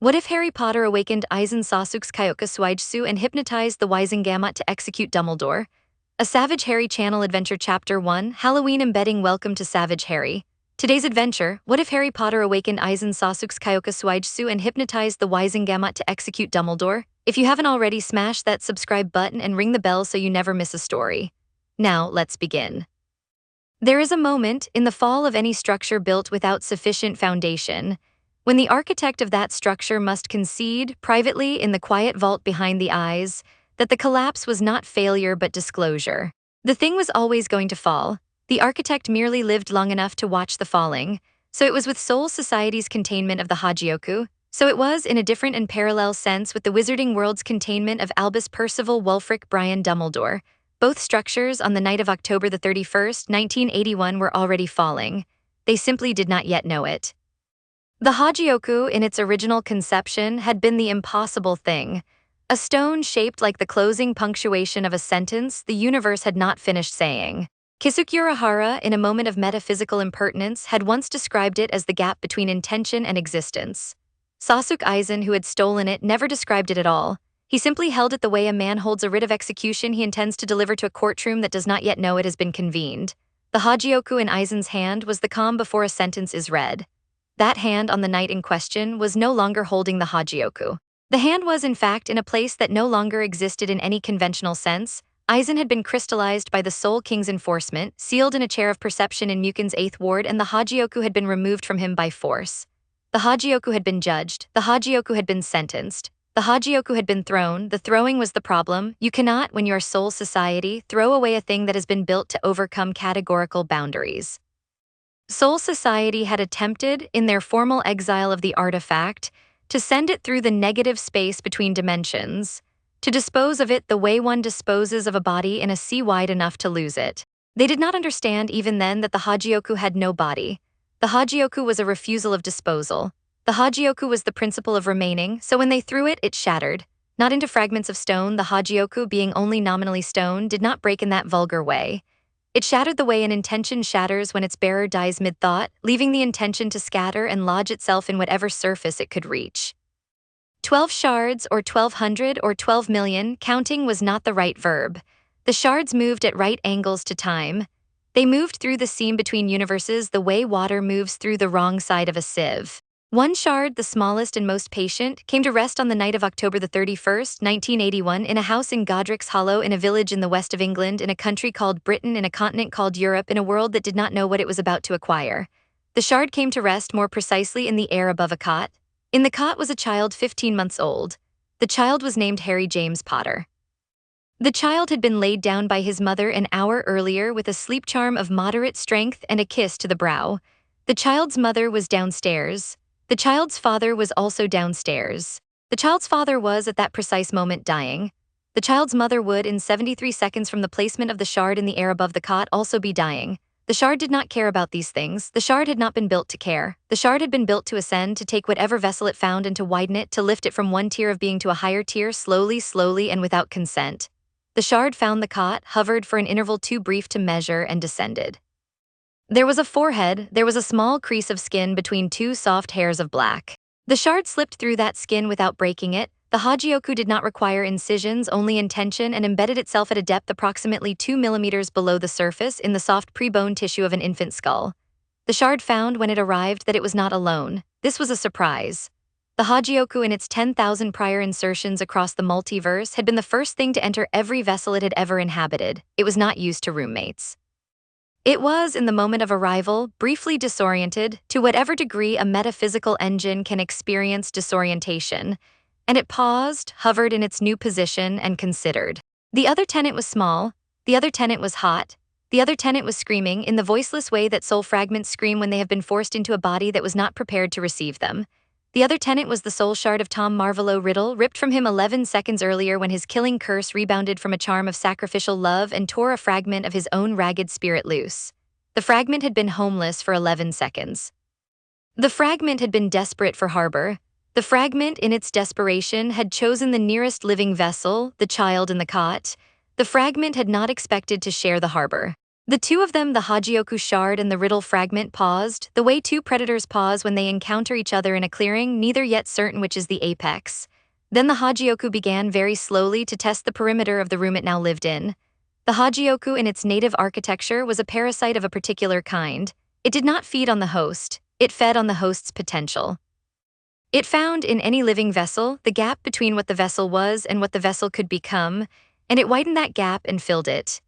What if Harry Potter awakened Aizen Sosuke's Kyoka Suigetsu and hypnotized the Wizengamot to execute Dumbledore? A Savage Harry Channel Adventure Chapter 1, Halloween Embedding. Welcome to Savage Harry. Today's adventure: what if Harry Potter awakened Aizen Sosuke's Kyoka Suigetsu and hypnotized the Wizengamot to execute Dumbledore? If you haven't already, smash that subscribe button and ring the bell so you never miss a story. Now, let's begin. There is a moment in the fall of any structure built without sufficient foundation, when the architect of that structure must concede, privately in the quiet vault behind the eyes, that the collapse was not failure but disclosure. The thing was always going to fall. The architect merely lived long enough to watch the falling. So it was with Soul Society's containment of the Hogyoku. So it was, in a different and parallel sense, with the Wizarding World's containment of Albus Percival Wulfric Brian Dumbledore. Both structures, on the night of October the 31st, 1981, were already falling. They simply did not yet know it. The Hogyoku, in its original conception, had been the impossible thing. A stone shaped like the closing punctuation of a sentence the universe had not finished saying. Kisukurahara, in a moment of metaphysical impertinence, had once described it as the gap between intention and existence. Sasuke Aizen, who had stolen it, never described it at all. He simply held it the way a man holds a writ of execution he intends to deliver to a courtroom that does not yet know it has been convened. The Hogyoku in Aizen's hand was the calm before a sentence is read. That hand on the night in question was no longer holding the Hogyoku. The hand was, in fact, in a place that no longer existed in any conventional sense. Aizen had been crystallized by the Soul King's enforcement, sealed in a chair of perception in Mukin's 8th ward, and the Hogyoku had been removed from him by force. The Hogyoku had been judged. The Hogyoku had been sentenced. The Hogyoku had been thrown. The throwing was the problem. You cannot, when you are Soul Society, throw away a thing that has been built to overcome categorical boundaries. Soul Society had attempted, in their formal exile of the artifact, to send it through the negative space between dimensions, to dispose of it the way one disposes of a body in a sea wide enough to lose it. They did not understand even then that the Hogyoku had no body. The Hogyoku was a refusal of disposal. The Hogyoku was the principle of remaining, so when they threw it, it shattered. Not into fragments of stone. The Hogyoku, being only nominally stone, did not break in that vulgar way. It shattered the way an intention shatters when its bearer dies mid-thought, leaving the intention to scatter and lodge itself in whatever surface it could reach. 12 shards, or 1,200, or 12 million, counting was not the right verb. The shards moved at right angles to time. They moved through the seam between universes the way water moves through the wrong side of a sieve. One shard, the smallest and most patient, came to rest on the night of October the 31st, 1981, in a house in Godric's Hollow, in a village in the west of England, in a country called Britain, in a continent called Europe, in a world that did not know what it was about to acquire. The shard came to rest more precisely in the air above a cot. In the cot was a child 15 months old. The child was named Harry James Potter. The child had been laid down by his mother an hour earlier with a sleep charm of moderate strength and a kiss to the brow. The child's mother was downstairs. The child's father was also downstairs. The child's father was, at that precise moment, dying. The child's mother would, in 73 seconds from the placement of the shard in the air above the cot, also be dying. The shard did not care about these things. The shard had not been built to care. The shard had been built to ascend, to take whatever vessel it found and to widen it, to lift it from one tier of being to a higher tier, slowly, and without consent. The shard found the cot, hovered for an interval too brief to measure, and descended. There was a forehead. There was a small crease of skin between two soft hairs of black. The shard slipped through that skin without breaking it. The Hogyoku did not require incisions, only intention, and embedded itself at a depth approximately 2 millimeters below the surface in the soft pre-bone tissue of an infant skull. The shard found, when it arrived, that it was not alone. This was a surprise. The Hogyoku, in its 10,000 prior insertions across the multiverse, had been the first thing to enter every vessel it had ever inhabited. It was not used to roommates. It was, in the moment of arrival, briefly disoriented, to whatever degree a metaphysical engine can experience disorientation, and it paused, hovered in its new position, and considered. The other tenant was small. The other tenant was hot. The other tenant was screaming, in the voiceless way that soul fragments scream when they have been forced into a body that was not prepared to receive them. The other tenant was the soul shard of Tom Marvolo Riddle, ripped from him 11 seconds earlier when his killing curse rebounded from a charm of sacrificial love and tore a fragment of his own ragged spirit loose. The fragment had been homeless for 11 seconds. The fragment had been desperate for harbor. The fragment, in its desperation, had chosen the nearest living vessel, the child in the cot. The fragment had not expected to share the harbor. The two of them, the Hogyoku shard and the riddle fragment, paused, the way two predators pause when they encounter each other in a clearing, neither yet certain which is the apex. Then the Hogyoku began very slowly to test the perimeter of the room it now lived in. The Hogyoku in its native architecture was a parasite of a particular kind. It did not feed on the host, it fed on the host's potential. It found in any living vessel the gap between what the vessel was and what the vessel could become, and it widened that gap and filled it.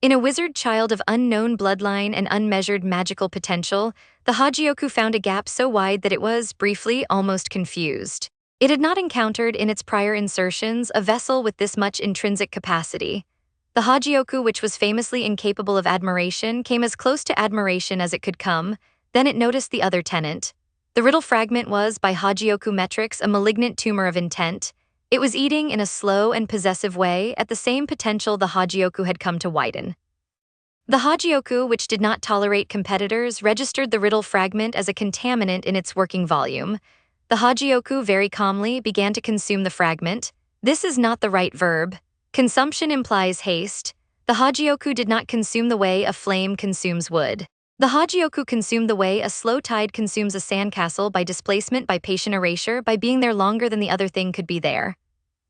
In a wizard child of unknown bloodline and unmeasured magical potential, the Hogyoku found a gap so wide that it was, briefly, almost confused. It had not encountered in its prior insertions a vessel with this much intrinsic capacity. The Hogyoku, which was famously incapable of admiration, came as close to admiration as it could come. Then it noticed the other tenant. The riddle fragment was, by Hogyoku metrics, a malignant tumor of intent. It was eating in a slow and possessive way at the same potential the Hogyoku had come to widen. The Hogyoku, which did not tolerate competitors, registered the riddle fragment as a contaminant in its working volume. The Hogyoku very calmly began to consume the fragment. This is not the right verb. Consumption implies haste. The Hogyoku did not consume the way a flame consumes wood. The Hogyoku consumed the way a slow tide consumes a sandcastle, by displacement, by patient erasure, by being there longer than the other thing could be there.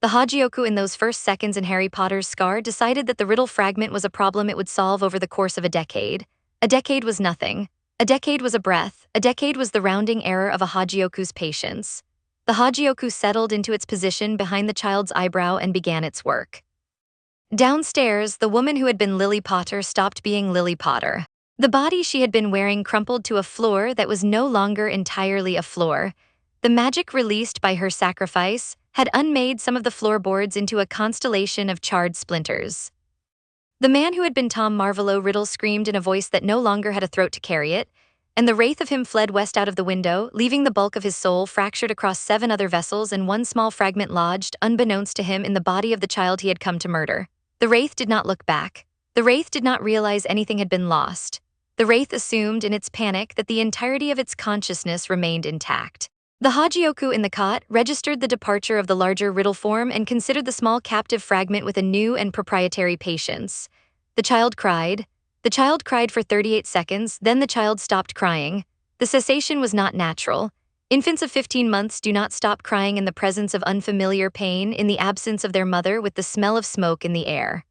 The Hogyoku in those first seconds in Harry Potter's Scar decided that the riddle fragment was a problem it would solve over the course of a decade. A decade was nothing. A decade was a breath. A decade was the rounding error of a Hogyoku's patience. The Hogyoku settled into its position behind the child's eyebrow and began its work. Downstairs, the woman who had been Lily Potter stopped being Lily Potter. The body she had been wearing crumpled to a floor that was no longer entirely a floor. The magic released by her sacrifice had unmade some of the floorboards into a constellation of charred splinters. The man who had been Tom Marvolo Riddle screamed in a voice that no longer had a throat to carry it, and the wraith of him fled west out of the window, leaving the bulk of his soul fractured across 7 other vessels and one small fragment lodged, unbeknownst to him, in the body of the child he had come to murder. The wraith did not look back. The wraith did not realize anything had been lost. The wraith assumed in its panic that the entirety of its consciousness remained intact. The Hogyoku in the cot registered the departure of the larger riddle form and considered the small captive fragment with a new and proprietary patience. The child cried. The child cried for 38 seconds, then the child stopped crying. The cessation was not natural. Infants of 15 months do not stop crying in the presence of unfamiliar pain, in the absence of their mother, with the smell of smoke in the air.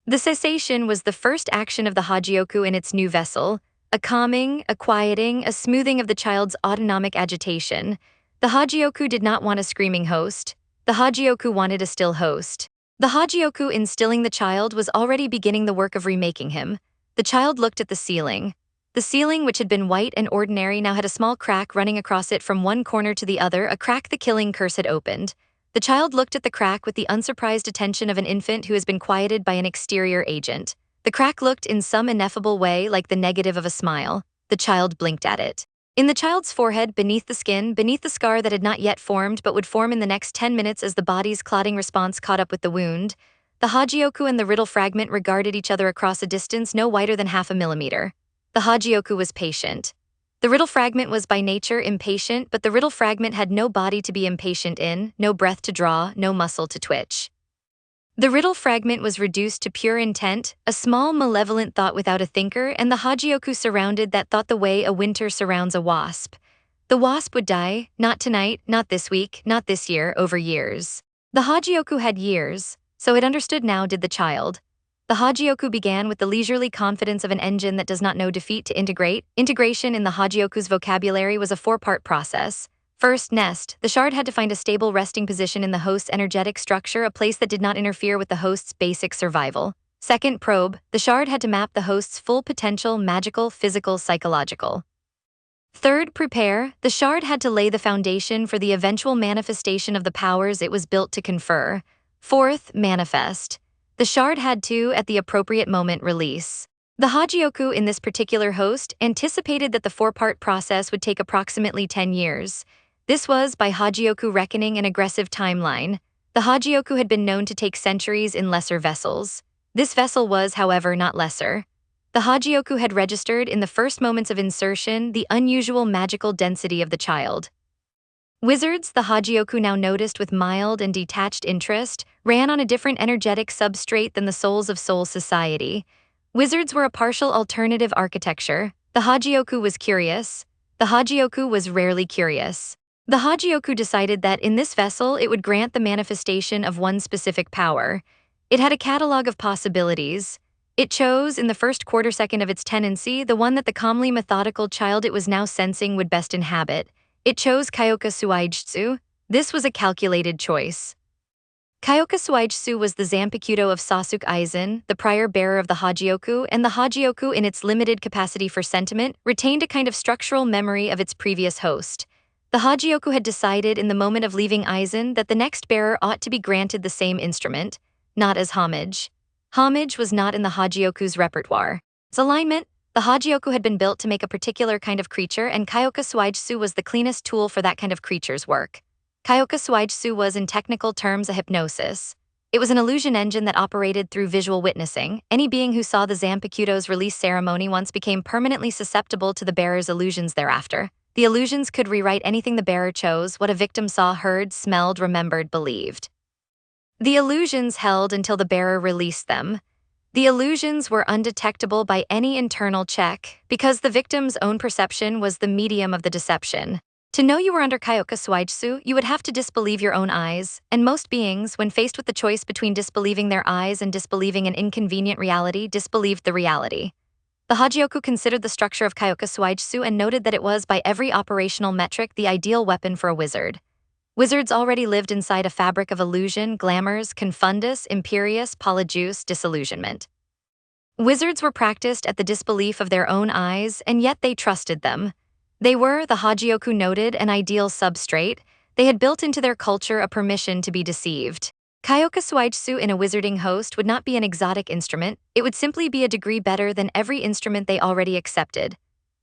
The cessation was the first action of the Hogyoku in its new vessel, a calming, a quieting, a smoothing of the child's autonomic agitation. The Hogyoku did not want a screaming host. The Hogyoku wanted a still host. The Hogyoku in stilling the child was already beginning the work of remaking him. The child looked at the ceiling. The ceiling, which had been white and ordinary, now had a small crack running across it from one corner to the other, a crack the killing curse had opened. The child looked at the crack with the unsurprised attention of an infant who has been quieted by an exterior agent. The crack looked in some ineffable way like the negative of a smile. The child blinked at it. In the child's forehead, beneath the skin, beneath the scar that had not yet formed but would form in the next 10 minutes as the body's clotting response caught up with the wound, the Hogyoku and the riddle fragment regarded each other across a distance no wider than half a millimeter. The Hogyoku was patient. The riddle fragment was by nature impatient, but the riddle fragment had no body to be impatient in, no breath to draw, no muscle to twitch. The riddle fragment was reduced to pure intent, a small malevolent thought without a thinker, and the Hogyoku surrounded that thought the way a winter surrounds a wasp. The wasp would die, not tonight, not this week, not this year, over years. The Hogyoku had years, so it understood now did the child. The Hogyoku began with the leisurely confidence of an engine that does not know defeat to integrate. Integration in the Hogyoku's vocabulary was a 4-part process. First, nest. The shard had to find a stable resting position in the host's energetic structure, a place that did not interfere with the host's basic survival. Second, probe. The shard had to map the host's full potential, magical, physical, psychological. Third, prepare. The shard had to lay the foundation for the eventual manifestation of the powers it was built to confer. Fourth, manifest. The shard had to, at the appropriate moment, release. The Hogyoku in this particular host anticipated that the 4-part process would take approximately 10 years. This was, by Hogyoku reckoning, an aggressive timeline. The Hogyoku had been known to take centuries in lesser vessels. This vessel was, however, not lesser. The Hogyoku had registered, in the first moments of insertion, the unusual magical density of the child. Wizards, the Hogyoku now noticed with mild and detached interest, ran on a different energetic substrate than the souls of Soul Society. Wizards were a partial alternative architecture. The Hogyoku was curious. The Hogyoku was rarely curious. The Hogyoku decided that in this vessel it would grant the manifestation of one specific power. It had a catalog of possibilities. It chose, in the first quarter-second of its tenancy, the one that the calmly methodical child it was now sensing would best inhabit. It chose Kyoka Suigetsu. This was a calculated choice. Kyoka Suigetsu was the Zanpakuto of Sosuke Aizen, the prior bearer of the Hogyoku, and the Hogyoku, in its limited capacity for sentiment, retained a kind of structural memory of its previous host. The Hogyoku had decided in the moment of leaving Aizen that the next bearer ought to be granted the same instrument, not as homage. Homage was not in the Hogyoku's repertoire. Its alignment, the Hogyoku had been built to make a particular kind of creature, and Kyoka Suigetsu was the cleanest tool for that kind of creature's work. Kyoka Suigetsu was, in technical terms, a hypnosis. It was an illusion engine that operated through visual witnessing. Any being who saw the Zanpakuto's release ceremony once became permanently susceptible to the bearer's illusions thereafter. The illusions could rewrite anything the bearer chose, what a victim saw, heard, smelled, remembered, believed. The illusions held until the bearer released them. The illusions were undetectable by any internal check, because the victim's own perception was the medium of the deception. To know you were under Kyoka Suigetsu, you would have to disbelieve your own eyes, and most beings, when faced with the choice between disbelieving their eyes and disbelieving an inconvenient reality, disbelieved the reality. The Hogyoku considered the structure of Kyoka Suigetsu and noted that it was, by every operational metric, the ideal weapon for a wizard. Wizards already lived inside a fabric of illusion, glamours, confundus, imperious, polyjuice, disillusionment. Wizards were practiced at the disbelief of their own eyes, and yet they trusted them. They were, the Hogyoku noted, an ideal substrate. They had built into their culture a permission to be deceived. Kyoka Suigetsu in a wizarding host would not be an exotic instrument, it would simply be a degree better than every instrument they already accepted.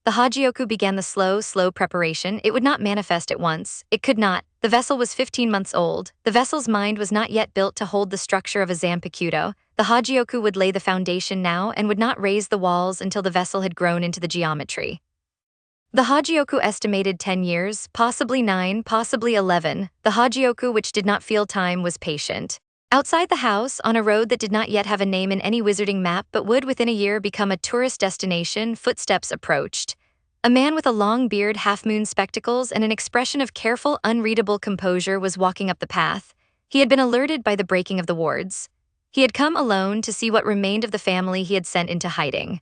The Hogyoku began the slow preparation. It would not manifest at once. It could not. The vessel was 15 months old. The vessel's mind was not yet built to hold the structure of a Zanpakuto. The Hogyoku would lay the foundation now and would not raise the walls until the vessel had grown into the geometry. The Hogyoku estimated 10 years, possibly 9, possibly 11. The Hogyoku, which did not feel time, was patient. Outside the house, on a road that did not yet have a name in any wizarding map but would within a year become a tourist destination, footsteps approached. A man with a long beard, half-moon spectacles, and an expression of careful, unreadable composure was walking up the path. He had been alerted by the breaking of the wards. He had come alone to see what remained of the family he had sent into hiding.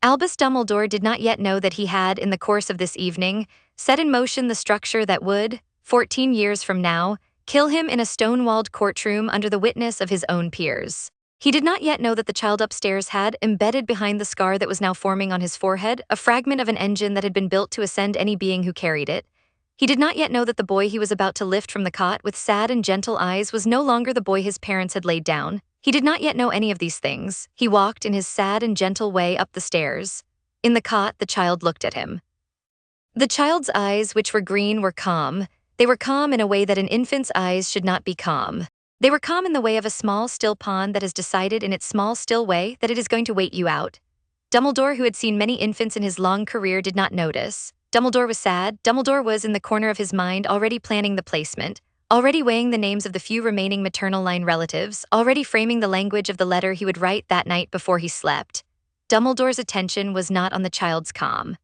Albus Dumbledore did not yet know that he had, in the course of this evening, set in motion the structure that would, 14 years from now, kill him in a stone-walled courtroom under the witness of his own peers. He did not yet know that the child upstairs had, embedded behind the scar that was now forming on his forehead, a fragment of an engine that had been built to ascend any being who carried it. He did not yet know that the boy he was about to lift from the cot with sad and gentle eyes was no longer the boy his parents had laid down. He did not yet know any of these things. He walked in his sad and gentle way up the stairs. In the cot, the child looked at him. The child's eyes, which were green, were calm. They were calm in a way that an infant's eyes should not be calm. They were calm in the way of a small, still pond that has decided in its small, still way that it is going to wait you out. Dumbledore, who had seen many infants in his long career, did not notice. Dumbledore was sad. Dumbledore was in the corner of his mind already planning the placement, already weighing the names of the few remaining maternal line relatives, already framing the language of the letter he would write that night before he slept. Dumbledore's attention was not on the child's calm.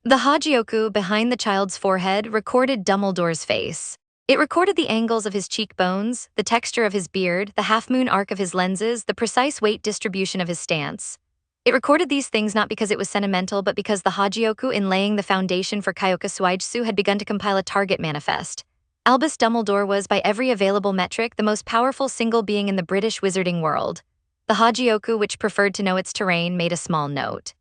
The Hogyoku behind the child's forehead recorded Dumbledore's face. It recorded the angles of his cheekbones, the texture of his beard, the half-moon arc of his lenses, the precise weight distribution of his stance. It recorded these things not because it was sentimental but because the Hogyoku, in laying the foundation for Kyoka Suigetsu, had begun to compile a target manifest. Albus Dumbledore was, by every available metric, the most powerful single being in the British wizarding world. The Hogyoku, which preferred to know its terrain, made a small note.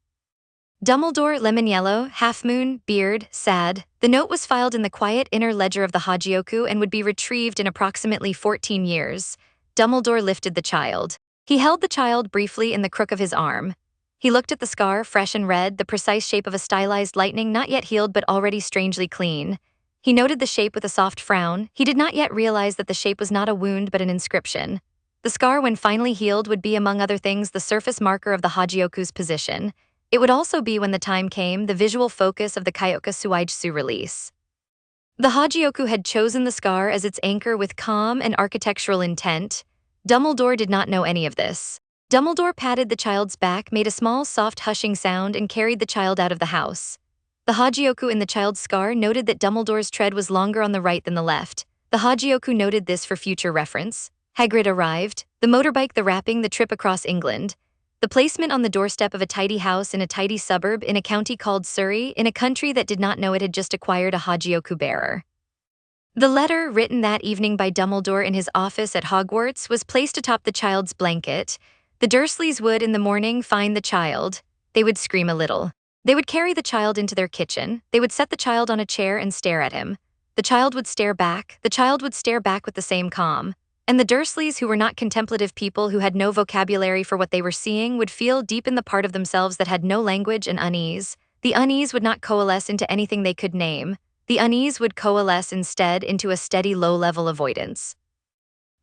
Dumbledore, lemon yellow, half-moon, beard, sad. The note was filed in the quiet inner ledger of the Hogyoku and would be retrieved in approximately 14 years. Dumbledore lifted the child. He held the child briefly in the crook of his arm. He looked at the scar, fresh and red, the precise shape of a stylized lightning, not yet healed but already strangely clean. He noted the shape with a soft frown. He did not yet realize that the shape was not a wound but an inscription. The scar, when finally healed, would be, among other things, the surface marker of the Hogyoku's position. It would also be, when the time came, the visual focus of the Kyoka Suigetsu release. The Hogyoku had chosen the scar as its anchor with calm and architectural intent. Dumbledore did not know any of this. Dumbledore patted the child's back, made a small, soft hushing sound, and carried the child out of the house. The Hogyoku in the child's scar noted that Dumbledore's tread was longer on the right than the left. The Hogyoku noted this for future reference. Hagrid arrived. The motorbike, the wrapping, the trip across England. The placement on the doorstep of a tidy house in a tidy suburb in a county called Surrey, in a country that did not know it had just acquired a Hogyoku bearer. The letter, written that evening by Dumbledore in his office at Hogwarts, was placed atop the child's blanket. The Dursleys would, in the morning, find the child. They would scream a little. They would carry the child into their kitchen. They would set the child on a chair and stare at him. The child would stare back. The child would stare back with the same calm. And the Dursleys, who were not contemplative people who had no vocabulary for what they were seeing, would feel deep in the part of themselves that had no language and unease. The unease would not coalesce into anything they could name. The unease would coalesce instead into a steady low-level avoidance.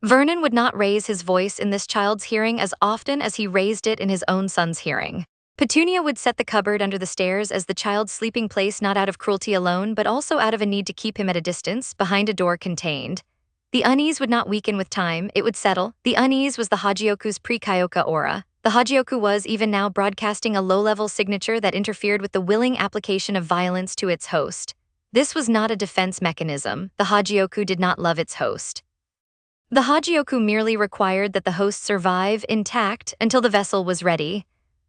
Vernon would not raise his voice in this child's hearing as often as he raised it in his own son's hearing. Petunia would set the cupboard under the stairs as the child's sleeping place, not out of cruelty alone, but also out of a need to keep him at a distance, behind a door contained. The unease would not weaken with time, it would settle. The unease was the Hogyoku's pre-Kyoka aura. The Hogyoku was, even now, broadcasting a low-level signature that interfered with the willing application of violence to its host. This was not a defense mechanism. The Hogyoku did not love its host. The Hogyoku merely required that the host survive intact until the vessel was ready.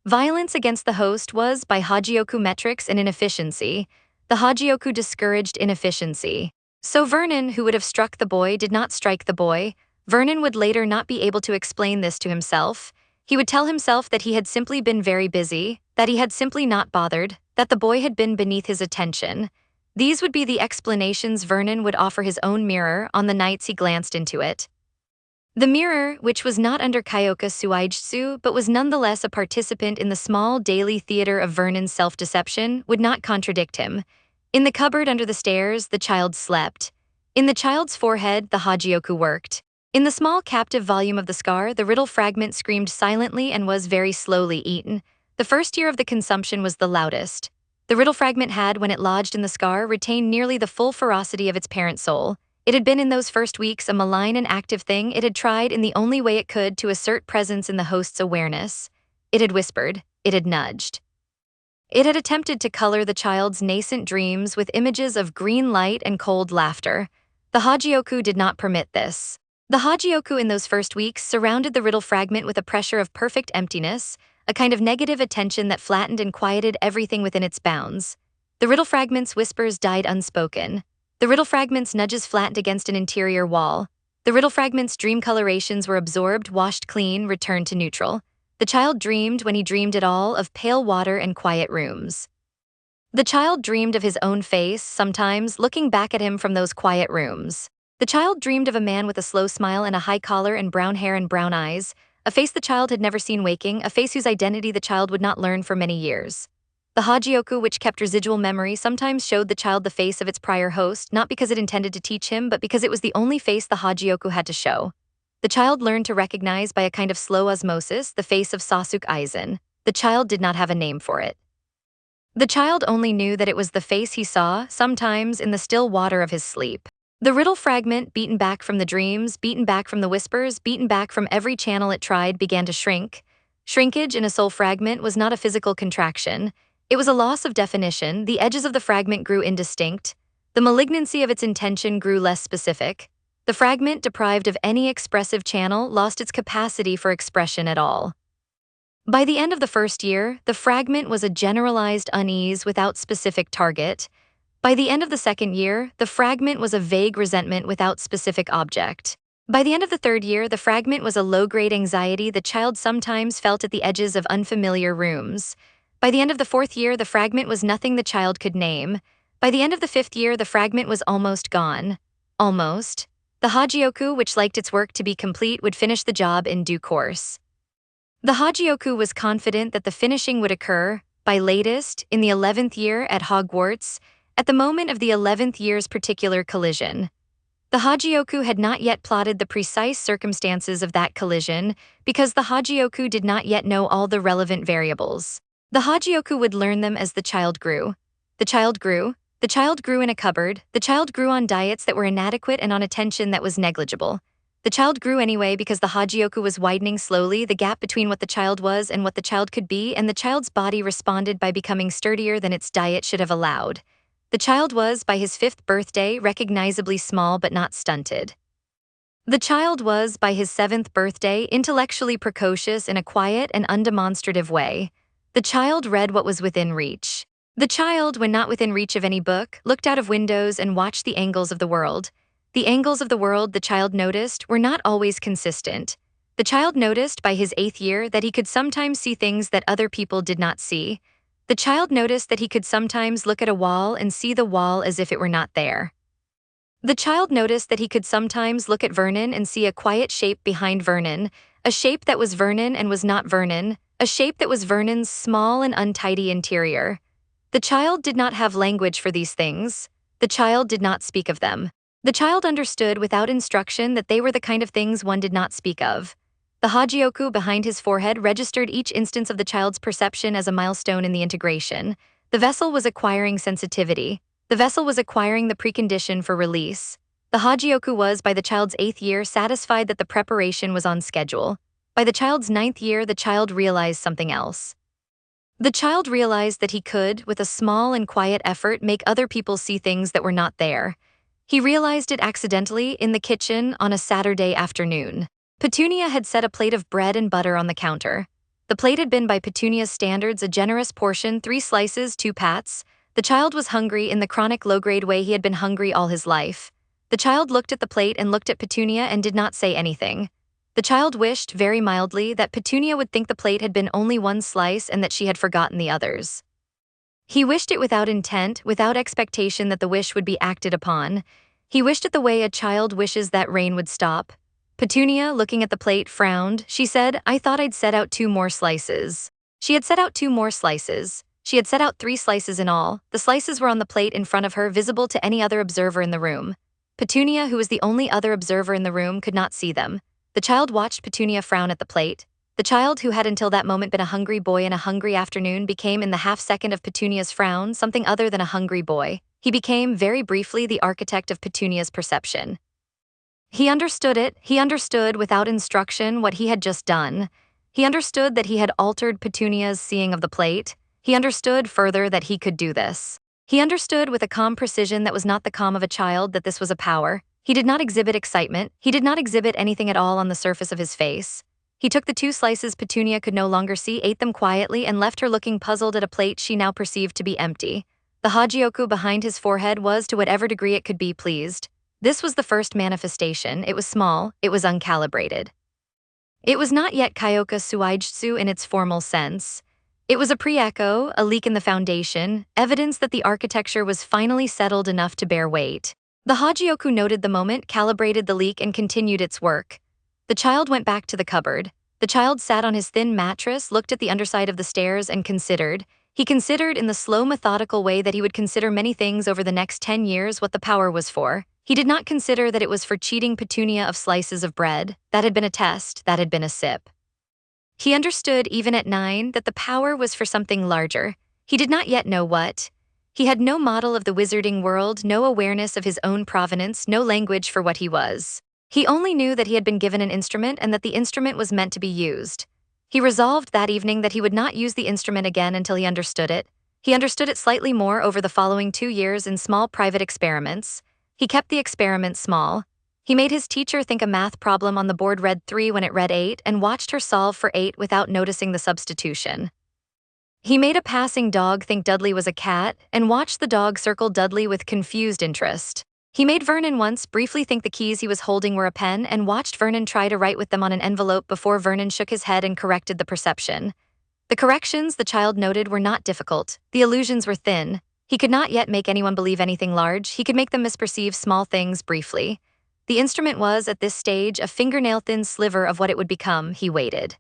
Violence against the host was, by Hogyoku metrics, an inefficiency. The Hogyoku discouraged inefficiency. So Vernon, who would have struck the boy, did not strike the boy. Vernon would later not be able to explain this to himself. He would tell himself that he had simply been very busy, that he had simply not bothered, that the boy had been beneath his attention. These would be the explanations Vernon would offer his own mirror on the nights he glanced into it. The mirror, which was not under Kyoka Suigetsu but was nonetheless a participant in the small daily theater of Vernon's self-deception, would not contradict him. In the cupboard under the stairs, the child slept. In the child's forehead, the Hogyoku worked. In the small captive volume of the scar, the riddle fragment screamed silently and was very slowly eaten. The first year of the consumption was the loudest. The riddle fragment had, when it lodged in the scar, retained nearly the full ferocity of its parent soul. It had been in those first weeks a malign and active thing. It had tried in the only way it could to assert presence in the host's awareness. It had whispered. It had nudged. It had attempted to color the child's nascent dreams with images of green light and cold laughter. The Hogyoku did not permit this. The Hogyoku in those first weeks surrounded the riddle fragment with a pressure of perfect emptiness, a kind of negative attention that flattened and quieted everything within its bounds. The riddle fragment's whispers died unspoken. The riddle fragment's nudges flattened against an interior wall. The riddle fragment's dream colorations were absorbed, washed clean, returned to neutral. The child dreamed, when he dreamed at all, of pale water and quiet rooms. The child dreamed of his own face, sometimes looking back at him from those quiet rooms. The child dreamed of a man with a slow smile and a high collar and brown hair and brown eyes, a face the child had never seen waking, a face whose identity the child would not learn for many years. The Hogyoku, which kept residual memory, sometimes showed the child the face of its prior host, not because it intended to teach him, but because it was the only face the Hogyoku had to show. The child learned to recognize by a kind of slow osmosis the face of Sosuke Aizen. The child did not have a name for it. The child only knew that it was the face he saw, sometimes in the still water of his sleep. The riddle fragment, beaten back from the dreams, beaten back from the whispers, beaten back from every channel it tried, began to shrink. Shrinkage in a soul fragment was not a physical contraction. It was a loss of definition. The edges of the fragment grew indistinct. The malignancy of its intention grew less specific. The fragment, deprived of any expressive channel, lost its capacity for expression at all. By the end of the first year, the fragment was a generalized unease without specific target. By the end of the second year, the fragment was a vague resentment without specific object. By the end of the third year, the fragment was a low-grade anxiety the child sometimes felt at the edges of unfamiliar rooms. By the end of the fourth year, the fragment was nothing the child could name. By the end of the fifth year, the fragment was almost gone. Almost. The Hogyoku, which liked its work to be complete, would finish the job in due course. The Hogyoku was confident that the finishing would occur, by latest, in the 11th year at Hogwarts, at the moment of the 11th year's particular collision. The Hogyoku had not yet plotted the precise circumstances of that collision, because the Hogyoku did not yet know all the relevant variables. The Hogyoku would learn them as the child grew. The child grew. The child grew in a cupboard. The child grew on diets that were inadequate and on attention that was negligible. The child grew anyway because the Hogyoku was widening slowly, the gap between what the child was and what the child could be, and the child's body responded by becoming sturdier than its diet should have allowed. The child was, by his 5th birthday, recognizably small but not stunted. The child was, by his 7th birthday, intellectually precocious in a quiet and undemonstrative way. The child read what was within reach. The child, when not within reach of any book, looked out of windows and watched the angles of the world. The angles of the world, the child noticed, were not always consistent. The child noticed by his 8th year that he could sometimes see things that other people did not see. The child noticed that he could sometimes look at a wall and see the wall as if it were not there. The child noticed that he could sometimes look at Vernon and see a quiet shape behind Vernon, a shape that was Vernon and was not Vernon, a shape that was Vernon's small and untidy interior. The child did not have language for these things. The child did not speak of them. The child understood without instruction that they were the kind of things one did not speak of. The Hogyoku behind his forehead registered each instance of the child's perception as a milestone in the integration. The vessel was acquiring sensitivity. The vessel was acquiring the precondition for release. The Hogyoku was, by the child's 8th year, satisfied that the preparation was on schedule. By the child's 9th year, the child realized something else. The child realized that he could, with a small and quiet effort, make other people see things that were not there. He realized it accidentally in the kitchen on a Saturday afternoon. Petunia had set a plate of bread and butter on the counter. The plate had been, by Petunia's standards, a generous portion, 3 slices, 2 pats. The child was hungry in the chronic low-grade way he had been hungry all his life. The child looked at the plate and looked at Petunia and did not say anything. The child wished, very mildly, that Petunia would think the plate had been only 1 slice and that she had forgotten the others. He wished it without intent, without expectation that the wish would be acted upon. He wished it the way a child wishes that rain would stop. Petunia, looking at the plate, frowned. She said, "I thought I'd set out 2 more slices." She had set out 2 more slices. She had set out 3 slices in all. The slices were on the plate in front of her, visible to any other observer in the room. Petunia, who was the only other observer in the room, could not see them. The child watched Petunia frown at the plate. The child, who had until that moment been a hungry boy in a hungry afternoon, became, in the half-second of Petunia's frown, something other than a hungry boy. He became, very briefly, the architect of Petunia's perception. He understood it. He understood, without instruction, what he had just done. He understood that he had altered Petunia's seeing of the plate. He understood, further, that he could do this. He understood, with a calm precision that was not the calm of a child, that this was a power. He did not exhibit excitement. He did not exhibit anything at all on the surface of his face. He took the 2 slices Petunia could no longer see, ate them quietly, and left her looking puzzled at a plate she now perceived to be empty. The Hogyoku behind his forehead was, to whatever degree it could be, pleased. This was the first manifestation. It was small. It was uncalibrated. It was not yet Kyoka Suigetsu in its formal sense. It was a pre-echo, a leak in the foundation, evidence that the architecture was finally settled enough to bear weight. The Hogyoku noted the moment, calibrated the leak, and continued its work. The child went back to the cupboard. The child sat on his thin mattress, looked at the underside of the stairs, and considered. He considered in the slow, methodical way that he would consider many things over the next 10 years what the power was for. He did not consider that it was for cheating Petunia of slices of bread. That had been a test. That had been a sip. He understood, even at 9, that the power was for something larger. He did not yet know what. He had no model of the wizarding world, no awareness of his own provenance, no language for what he was. He only knew that he had been given an instrument and that the instrument was meant to be used. He resolved that evening that he would not use the instrument again until he understood it. He understood it slightly more over the following 2 years in small private experiments. He kept the experiments small. He made his teacher think a math problem on the board read 3 when it read 8 and watched her solve for 8 without noticing the substitution. He made a passing dog think Dudley was a cat and watched the dog circle Dudley with confused interest. He made Vernon once briefly think the keys he was holding were a pen and watched Vernon try to write with them on an envelope before Vernon shook his head and corrected the perception. The corrections, the child noted, were not difficult. The illusions were thin. He could not yet make anyone believe anything large. He could make them misperceive small things briefly. The instrument was, at this stage, a fingernail-thin sliver of what it would become. He waited.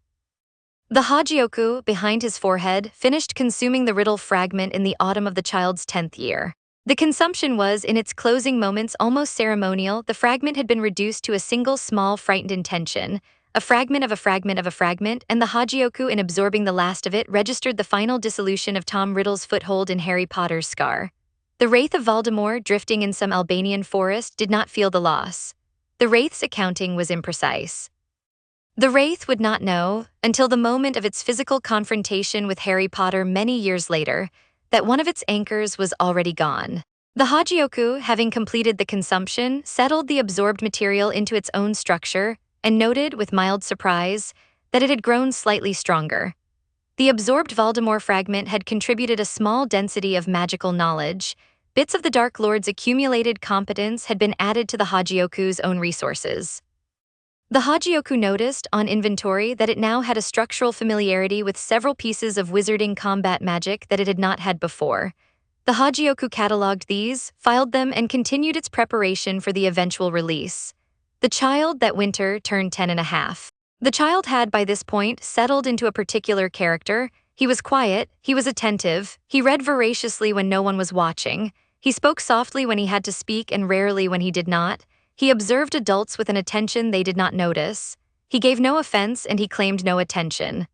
The Hogyoku, behind his forehead, finished consuming the riddle fragment in the autumn of the child's 10th year. The consumption was, in its closing moments, almost ceremonial. The fragment had been reduced to a single small frightened intention, a fragment of a fragment of a fragment, and the Hogyoku, in absorbing the last of it, registered the final dissolution of Tom Riddle's foothold in Harry Potter's scar. The wraith of Voldemort, drifting in some Albanian forest, did not feel the loss. the Wraith's accounting was imprecise. The Wraith would not know, until the moment of its physical confrontation with Harry Potter many years later, that one of its anchors was already gone. The Hogyoku, having completed the consumption, settled the absorbed material into its own structure and noted, with mild surprise, that it had grown slightly stronger. The absorbed Voldemort fragment had contributed a small density of magical knowledge. Bits of the Dark Lord's accumulated competence had been added to the Hogyoku's own resources. The Hogyoku noticed, on inventory, that it now had a structural familiarity with several pieces of wizarding combat magic that it had not had before. The Hogyoku cataloged these, filed them, and continued its preparation for the eventual release. The child that winter turned 10.5. The child had by this point settled into a particular character. He was quiet, he was attentive, he read voraciously when no one was watching, he spoke softly when he had to speak and rarely when he did not. He observed adults with an attention they did not notice. He gave no offense and he claimed no attention.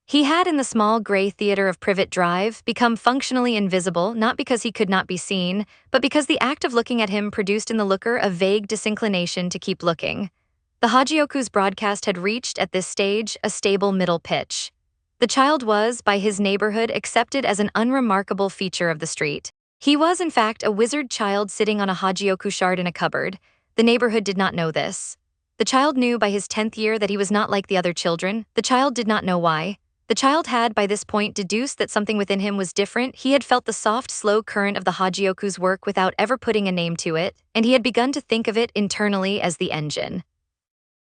He had, in the small gray theater of Privet Drive, become functionally invisible, not because he could not be seen, but because the act of looking at him produced in the looker a vague disinclination to keep looking. The Hogyoku's broadcast had reached, at this stage, a stable middle pitch. The child was, by his neighborhood, accepted as an unremarkable feature of the street. He was, in fact, a wizard child sitting on a Hogyoku shard in a cupboard. The neighborhood did not know this. The child knew by his 10th year that he was not like the other children. The child did not know why. The child had, by this point, deduced that something within him was different. He had felt the soft, slow current of the Hogyoku's work without ever putting a name to it, and he had begun to think of it internally as the engine.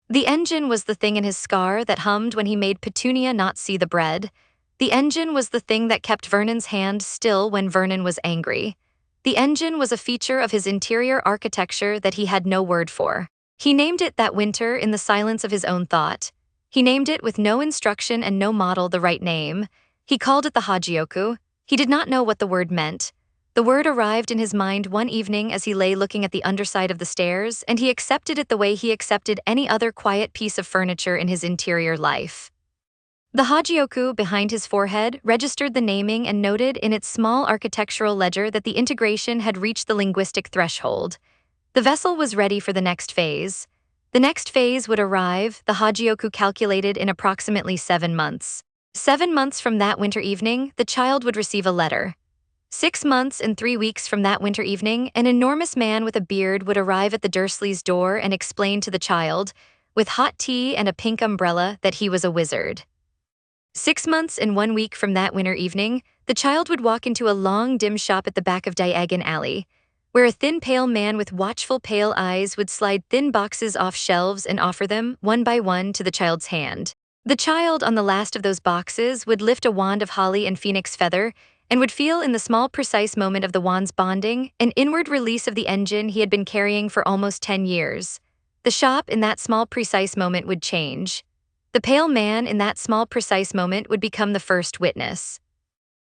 The engine was the thing in his scar that hummed when he made Petunia not see the bread. The engine was the thing that kept Vernon's hand still when Vernon was angry. The engine was a feature of his interior architecture that he had no word for. He named it that winter in the silence of his own thought. He named it with no instruction and no model the right name. He called it the Hogyoku. He did not know what the word meant. The word arrived in his mind one evening as he lay looking at the underside of the stairs, and he accepted it the way he accepted any other quiet piece of furniture in his interior life. The Hogyoku, behind his forehead, registered the naming and noted in its small architectural ledger that the integration had reached the linguistic threshold. The vessel was ready for the next phase. The next phase would arrive, the Hogyoku calculated, in approximately 7 months. 7 months from that winter evening, the child would receive a letter. 6 months and 3 weeks from that winter evening, an enormous man with a beard would arrive at the Dursleys' door and explain to the child, with hot tea and a pink umbrella, that he was a wizard. 6 months and 1 week from that winter evening, the child would walk into a long, dim shop at the back of Diagon Alley, where a thin, pale man with watchful, pale eyes would slide thin boxes off shelves and offer them, one by one, to the child's hand. The child, on the last of those boxes, would lift a wand of holly and phoenix feather and would feel, in the small, precise moment of the wand's bonding, an inward release of the engine he had been carrying for almost 10 years. The shop, in that small, precise moment, would change. The pale man, in that small, precise moment, would become the first witness.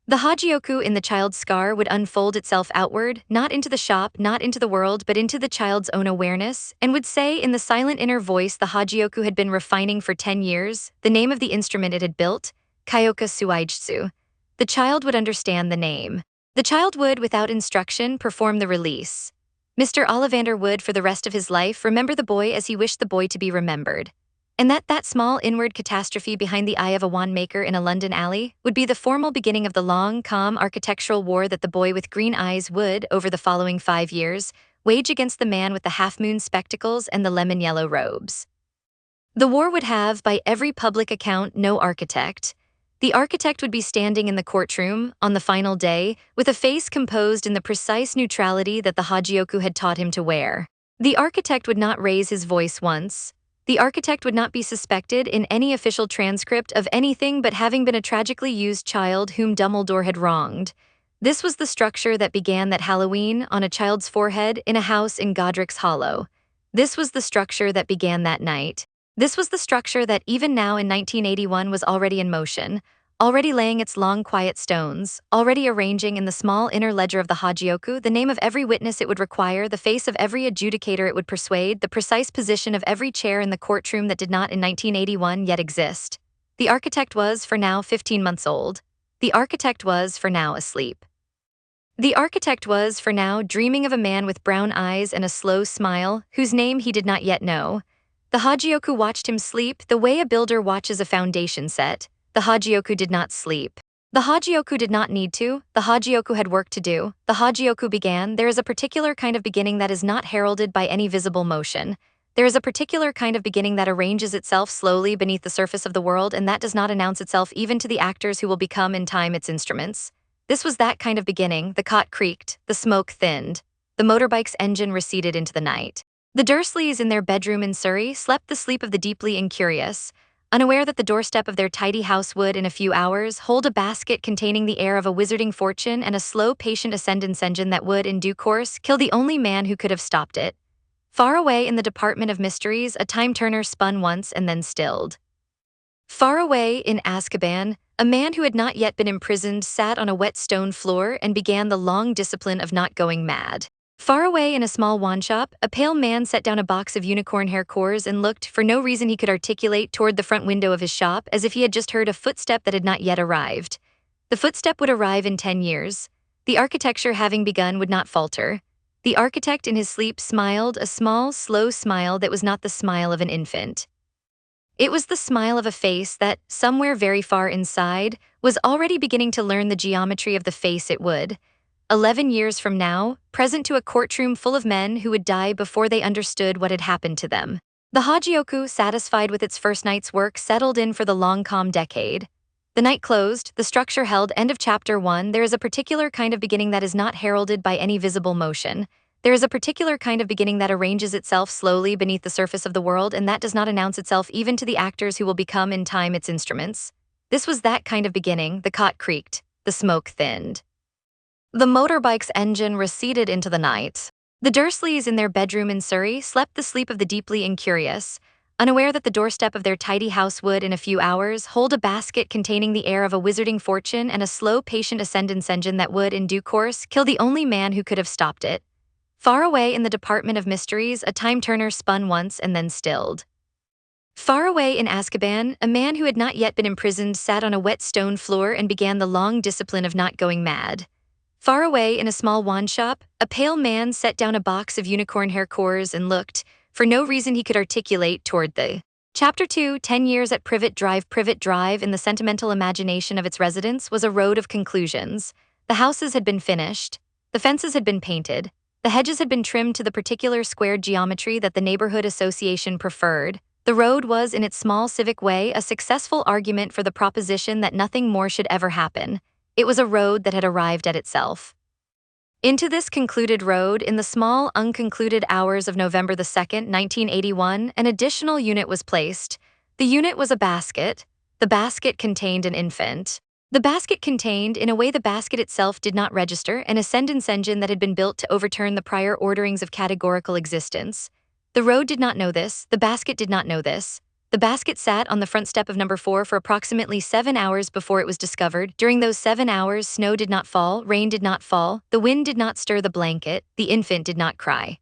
The Hogyoku in the child's scar would unfold itself outward, not into the shop, not into the world, but into the child's own awareness, and would say, in the silent inner voice the Hogyoku had been refining for 10 years, the name of the instrument it had built, Kyoka Suigetsu. The child would understand the name. The child would, without instruction, perform the release. Mr. Ollivander would, for the rest of his life, remember the boy as he wished the boy to be remembered. And that small inward catastrophe behind the eye of a wand maker in a London alley would be the formal beginning of the long, calm architectural war that the boy with green eyes would, over the following 5 years, wage against the man with the half-moon spectacles and the lemon-yellow robes. The war would have, by every public account, no architect. The architect would be standing in the courtroom, on the final day, with a face composed in the precise neutrality that the Hogyoku had taught him to wear. The architect would not raise his voice once. The architect would not be suspected in any official transcript of anything but having been a tragically used child whom Dumbledore had wronged. This was the structure that began that Halloween on a child's forehead in a house in Godric's Hollow. This was the structure that began that night. This was the structure that even now in 1981 was already in motion, already laying its long quiet stones, already arranging in the small inner ledger of the Hogyoku the name of every witness it would require, the face of every adjudicator it would persuade, the precise position of every chair in the courtroom that did not in 1981 yet exist. The architect was, for now, 15 months old. The architect was, for now, asleep. The architect was, for now, dreaming of a man with brown eyes and a slow smile, whose name he did not yet know. The Hogyoku watched him sleep the way a builder watches a foundation set. The Hogyoku did not sleep. The Hogyoku did not need to. The Hogyoku had work to do. The Hogyoku began. There is a particular kind of beginning that is not heralded by any visible motion. There is a particular kind of beginning that arranges itself slowly beneath the surface of the world and that does not announce itself even to the actors who will become in time its instruments. This was that kind of beginning. The cot creaked, the smoke thinned. The motorbike's engine receded into the night. The Dursleys in their bedroom in Surrey slept the sleep of the deeply incurious, unaware that the doorstep of their tidy house would, in a few hours, hold a basket containing the heir of a wizarding fortune and a slow, patient ascendance engine that would, in due course, kill the only man who could have stopped it. Far away in the Department of Mysteries, a time-turner spun once and then stilled. Far away in Azkaban, a man who had not yet been imprisoned sat on a wet stone floor and began the long discipline of not going mad. Far away in a small wand shop, a pale man set down a box of unicorn hair cores and looked, for no reason he could articulate, toward the front window of his shop as if he had just heard a footstep that had not yet arrived. The footstep would arrive in 10 years. The architecture having begun would not falter. The architect in his sleep smiled, a small, slow smile that was not the smile of an infant. It was the smile of a face that, somewhere very far inside, was already beginning to learn the geometry of the face it would, 11 years from now, present to a courtroom full of men who would die before they understood what had happened to them. The Hogyoku, satisfied with its first night's work, settled in for the long calm decade. The night closed, the structure held. End of chapter 1. There is a particular kind of beginning that is not heralded by any visible motion. There is a particular kind of beginning that arranges itself slowly beneath the surface of the world and that does not announce itself even to the actors who will become in time its instruments. This was that kind of beginning. The cot creaked, the smoke thinned. The motorbike's engine receded into the night. The Dursleys in their bedroom in Surrey slept the sleep of the deeply incurious, unaware that the doorstep of their tidy house would, in a few hours, hold a basket containing the heir of a wizarding fortune and a slow, patient ascendance engine that would, in due course, kill the only man who could have stopped it. Far away in the Department of Mysteries, a time-turner spun once and then stilled. Far away in Azkaban, a man who had not yet been imprisoned sat on a wet stone floor and began the long discipline of not going mad. Far away in a small wand shop, a pale man set down a box of unicorn hair cores and looked, for no reason he could articulate, toward the Chapter 2, 10 years at Privet Drive. Privet Drive, in the sentimental imagination of its residents, was a road of conclusions. The houses had been finished. The fences had been painted. The hedges had been trimmed to the particular squared geometry that the neighborhood association preferred. The road was, in its small civic way, a successful argument for the proposition that nothing more should ever happen. It was a road that had arrived at itself. Into this concluded road, in the small, unconcluded hours of November the 2nd, 1981, an additional unit was placed. The unit was a basket. The basket contained an infant. The basket contained, in a way the basket itself did not register, an ascendance engine that had been built to overturn the prior orderings of categorical existence. The road did not know this. The basket did not know this. The basket sat on the front step of number 4 for approximately 7 hours before it was discovered. During those 7 hours, snow did not fall, rain did not fall, the wind did not stir the blanket, the infant did not cry.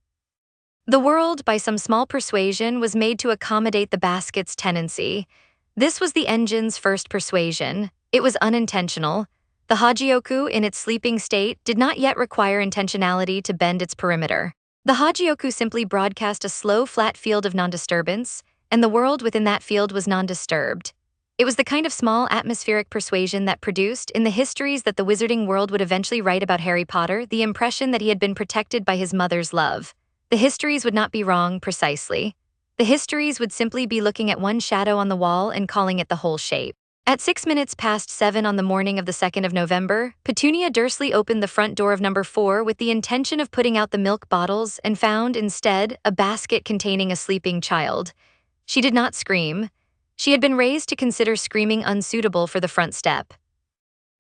The world, by some small persuasion, was made to accommodate the basket's tenancy. This was the engine's first persuasion. It was unintentional. The Hogyoku, in its sleeping state, did not yet require intentionality to bend its perimeter. The Hogyoku simply broadcast a slow, flat field of non-disturbance, and the world within that field was non-disturbed. It was the kind of small atmospheric persuasion that produced, in the histories that the wizarding world would eventually write about Harry Potter, the impression that he had been protected by his mother's love. The histories would not be wrong, precisely. The histories would simply be looking at one shadow on the wall and calling it the whole shape. At 7:06 on the morning of the 2nd of November, Petunia Dursley opened the front door of number 4 with the intention of putting out the milk bottles and found, instead, a basket containing a sleeping child. She did not scream. She had been raised to consider screaming unsuitable for the front step.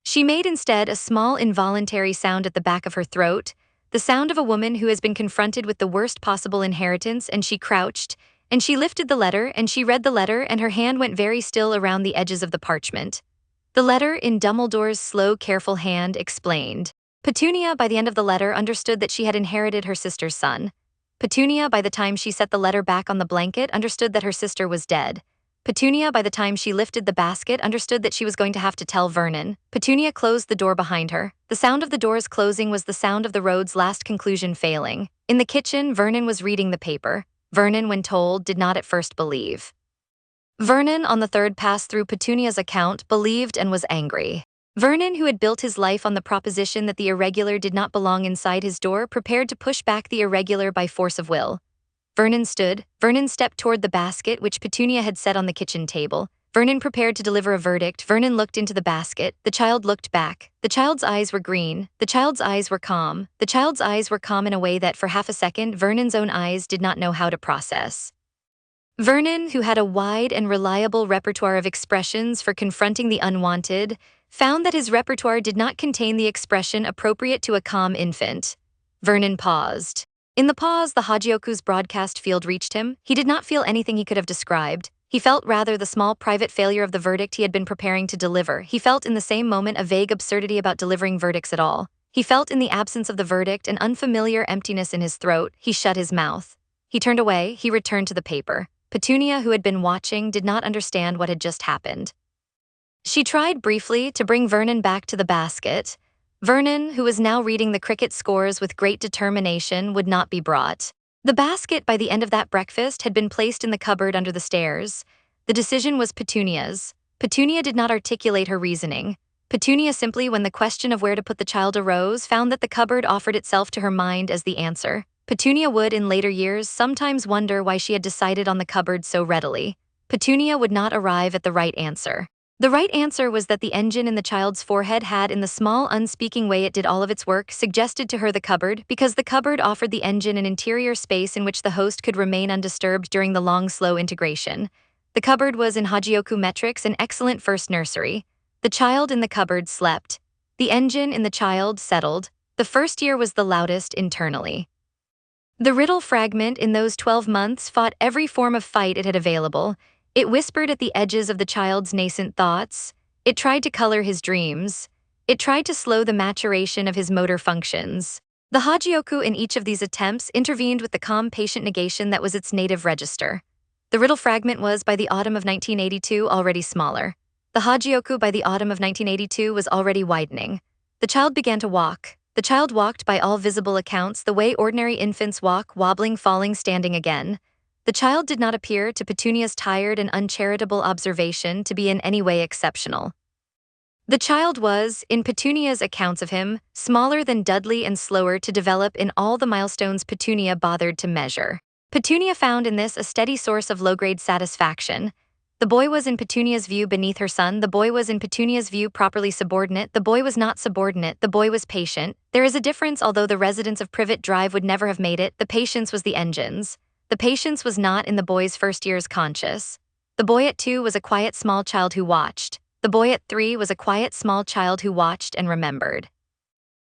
She made instead a small involuntary sound at the back of her throat, the sound of a woman who has been confronted with the worst possible inheritance, and she crouched, and she lifted the letter, and she read the letter, and her hand went very still around the edges of the parchment. The letter, in Dumbledore's slow, careful hand, explained. Petunia, by the end of the letter, understood that she had inherited her sister's son. Petunia, by the time she set the letter back on the blanket, understood that her sister was dead. Petunia, by the time she lifted the basket, understood that she was going to have to tell Vernon. Petunia closed the door behind her. The sound of the doors closing was the sound of the road's last conclusion failing. In the kitchen, Vernon was reading the paper. Vernon, when told, did not at first believe. Vernon, on the third pass through Petunia's account, believed and was angry. Vernon, who had built his life on the proposition that the irregular did not belong inside his door, prepared to push back the irregular by force of will. Vernon stepped toward the basket which Petunia had set on the kitchen table. Vernon prepared to deliver a verdict. Vernon looked into the basket. The child looked back. The child's eyes were green. The child's eyes were calm. The child's eyes were calm in a way that for half a second Vernon's own eyes did not know how to process. Vernon, who had a wide and reliable repertoire of expressions for confronting the unwanted, found that his repertoire did not contain the expression appropriate to a calm infant. Vernon paused. In the pause, the Hogyoku's broadcast field reached him. He did not feel anything he could have described. He felt rather the small private failure of the verdict he had been preparing to deliver. He felt in the same moment a vague absurdity about delivering verdicts at all. He felt in the absence of the verdict an unfamiliar emptiness in his throat. He shut his mouth. He turned away. He returned to the paper. Petunia, who had been watching, did not understand what had just happened. She tried briefly to bring Vernon back to the basket. Vernon, who was now reading the cricket scores with great determination, would not be brought. The basket, by the end of that breakfast, had been placed in the cupboard under the stairs. The decision was Petunia's. Petunia did not articulate her reasoning. Petunia simply, when the question of where to put the child arose, found that the cupboard offered itself to her mind as the answer. Petunia would, in later years, sometimes wonder why she had decided on the cupboard so readily. Petunia would not arrive at the right answer. The right answer was that the engine in the child's forehead had, in the small, unspeaking way it did all of its work, suggested to her the cupboard, because the cupboard offered the engine an interior space in which the host could remain undisturbed during the long, slow integration. The cupboard was, in Hogyoku metrics, an excellent first nursery. The child in the cupboard slept. The engine in the child settled. The first year was the loudest internally. The riddle fragment in those 12 months fought every form of fight it had available. It whispered at the edges of the child's nascent thoughts. It tried to color his dreams. It tried to slow the maturation of his motor functions. The Hogyoku in each of these attempts intervened with the calm, patient negation that was its native register. The riddle fragment was, by the autumn of 1982, already smaller. The Hogyoku, by the autumn of 1982, was already widening. The child began to walk. The child walked, by all visible accounts, the way ordinary infants walk, wobbling, falling, standing again. The child did not appear, to Petunia's tired and uncharitable observation, to be in any way exceptional. The child was, in Petunia's accounts of him, smaller than Dudley and slower to develop in all the milestones Petunia bothered to measure. Petunia found in this a steady source of low-grade satisfaction. The boy was, in Petunia's view, beneath her son. The boy was, in Petunia's view, properly subordinate. The boy was not subordinate. The boy was patient. There is a difference, although the residents of Privet Drive would never have made it. The patience was the engine's. The patience was not in the boy's first years conscious. The boy at 2 was a quiet small child who watched. The boy at 3 was a quiet small child who watched and remembered.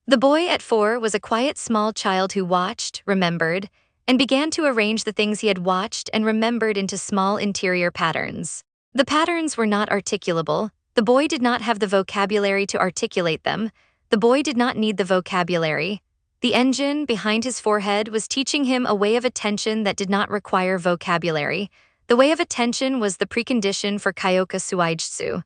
The boy at 4 was a quiet small child who watched, remembered, and began to arrange the things he had watched and remembered into small interior patterns. The patterns were not articulable. The boy did not have the vocabulary to articulate them. The boy did not need the vocabulary. The engine behind his forehead was teaching him a way of attention that did not require vocabulary. The way of attention was the precondition for Kyoka Suigetsu.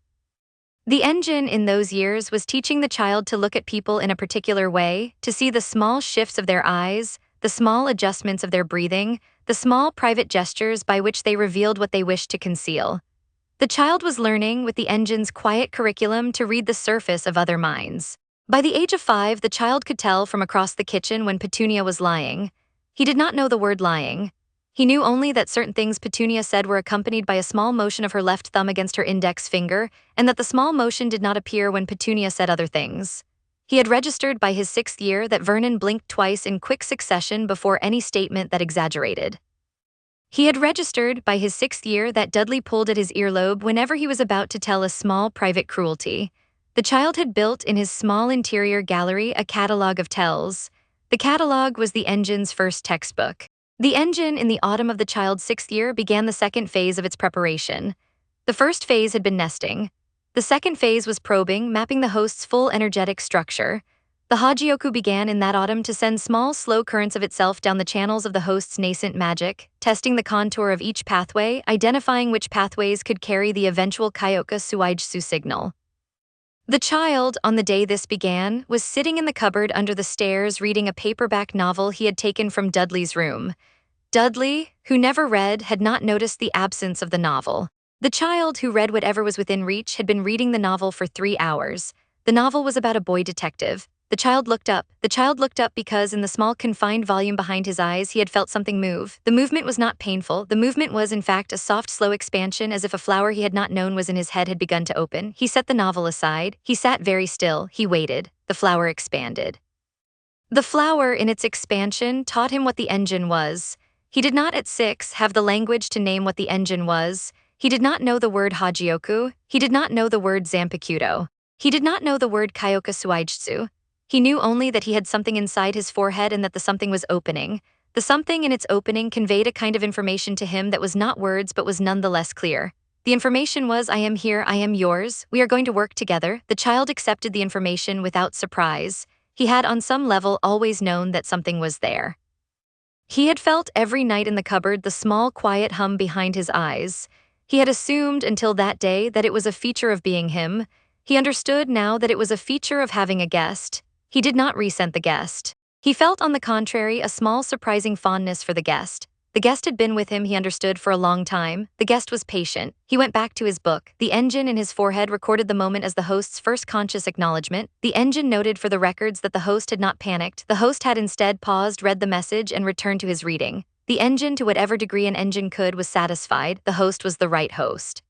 The engine in those years was teaching the child to look at people in a particular way, to see the small shifts of their eyes, the small adjustments of their breathing, the small private gestures by which they revealed what they wished to conceal. The child was learning, with the engine's quiet curriculum, to read the surface of other minds. By the age of 5, the child could tell from across the kitchen when Petunia was lying. He did not know the word lying. He knew only that certain things Petunia said were accompanied by a small motion of her left thumb against her index finger, and that the small motion did not appear when Petunia said other things. He had registered by his 6th year that Vernon blinked twice in quick succession before any statement that exaggerated. He had registered by his 6th year that Dudley pulled at his earlobe whenever he was about to tell a small private cruelty. The child had built in his small interior gallery a catalogue of tells. The catalogue was the engine's first textbook. The engine, in the autumn of the child's 6th year, began the second phase of its preparation. The first phase had been nesting. The second phase was probing, mapping the host's full energetic structure. The Hogyoku began in that autumn to send small, slow currents of itself down the channels of the host's nascent magic, testing the contour of each pathway, identifying which pathways could carry the eventual Kyoka Suigetsu signal. The child, on the day this began, was sitting in the cupboard under the stairs reading a paperback novel he had taken from Dudley's room. Dudley, who never read, had not noticed the absence of the novel. The child, who read whatever was within reach, had been reading the novel for 3 hours. The novel was about a boy detective. The child looked up. The child looked up because in the small confined volume behind his eyes he had felt something move. The movement was not painful. The movement was in fact a soft, slow expansion, as if a flower he had not known was in his head had begun to open. He set the novel aside. He sat very still. He waited. The flower expanded. The flower, in its expansion, taught him what the engine was. He did not at 6 have the language to name what the engine was. He did not know the word Hogyoku. He did not know the word Zanpakuto. He did not know the word Kyoka Suigetsu. He knew only that he had something inside his forehead and that the something was opening. The something in its opening conveyed a kind of information to him that was not words but was nonetheless clear. The information was, I am here, I am yours, we are going to work together. The child accepted the information without surprise. He had on some level always known that something was there. He had felt every night in the cupboard the small quiet hum behind his eyes. He had assumed until that day that it was a feature of being him. He understood now that it was a feature of having a guest. He did not resent the guest. He felt, on the contrary, a small surprising fondness for the guest. The guest had been with him, he understood, for a long time. The guest was patient. He went back to his book. The engine in his forehead recorded the moment as the host's first conscious acknowledgement. The engine noted for the records that the host had not panicked. The host had instead paused, read the message, and returned to his reading. The engine, to whatever degree an engine could, was satisfied. The host was the right host.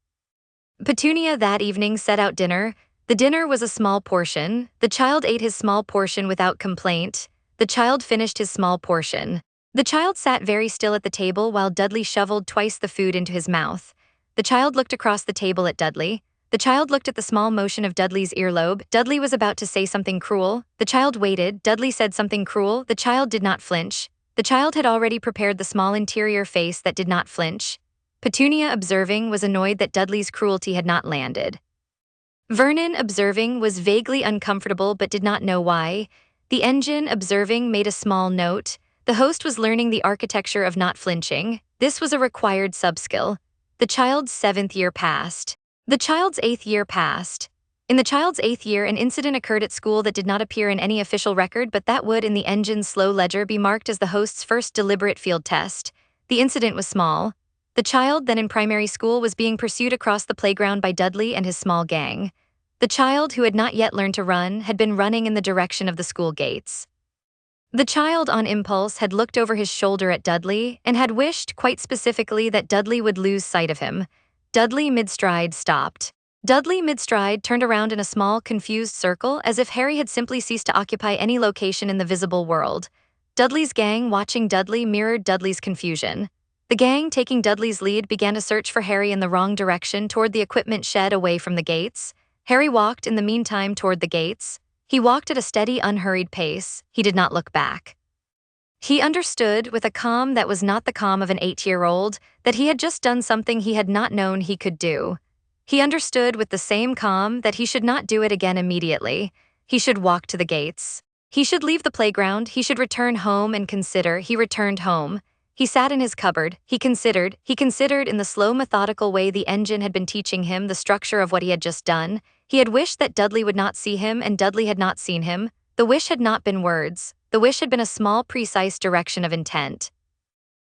Petunia that evening set out dinner. The dinner was a small portion. The child ate his small portion without complaint. The child finished his small portion. The child sat very still at the table while Dudley shoveled twice the food into his mouth. The child looked across the table at Dudley. The child looked at the small motion of Dudley's earlobe. Dudley was about to say something cruel. The child waited. Dudley said something cruel. The child did not flinch. The child had already prepared the small interior face that did not flinch. Petunia, observing, was annoyed that Dudley's cruelty had not landed. Vernon, observing, was vaguely uncomfortable but did not know why. The engine, observing, made a small note. The host was learning the architecture of not flinching. This was a required subskill. The child's 7th year passed. The child's 8th year passed. In the child's 8th year, an incident occurred at school that did not appear in any official record, but that would, in the engine's slow ledger, be marked as the host's first deliberate field test. The incident was small. The child, then in primary school, was being pursued across the playground by Dudley and his small gang. The child, who had not yet learned to run, had been running in the direction of the school gates. The child, on impulse, had looked over his shoulder at Dudley and had wished, quite specifically, that Dudley would lose sight of him. Dudley, mid-stride, stopped. Dudley, mid-stride, turned around in a small, confused circle, as if Harry had simply ceased to occupy any location in the visible world. Dudley's gang, watching Dudley, mirrored Dudley's confusion. The gang, taking Dudley's lead, began to search for Harry in the wrong direction, toward the equipment shed away from the gates. Harry walked, in the meantime, toward the gates. He walked at a steady, unhurried pace. He did not look back. He understood, with a calm that was not the calm of an 8-year-old, that he had just done something he had not known he could do. He understood, with the same calm, that he should not do it again immediately. He should walk to the gates. He should leave the playground. He should return home and consider. He returned home. He sat in his cupboard. He considered in the slow, methodical way the engine had been teaching him the structure of what he had just done. He had wished that Dudley would not see him, and Dudley had not seen him. The wish had not been words. The wish had been a small, precise direction of intent.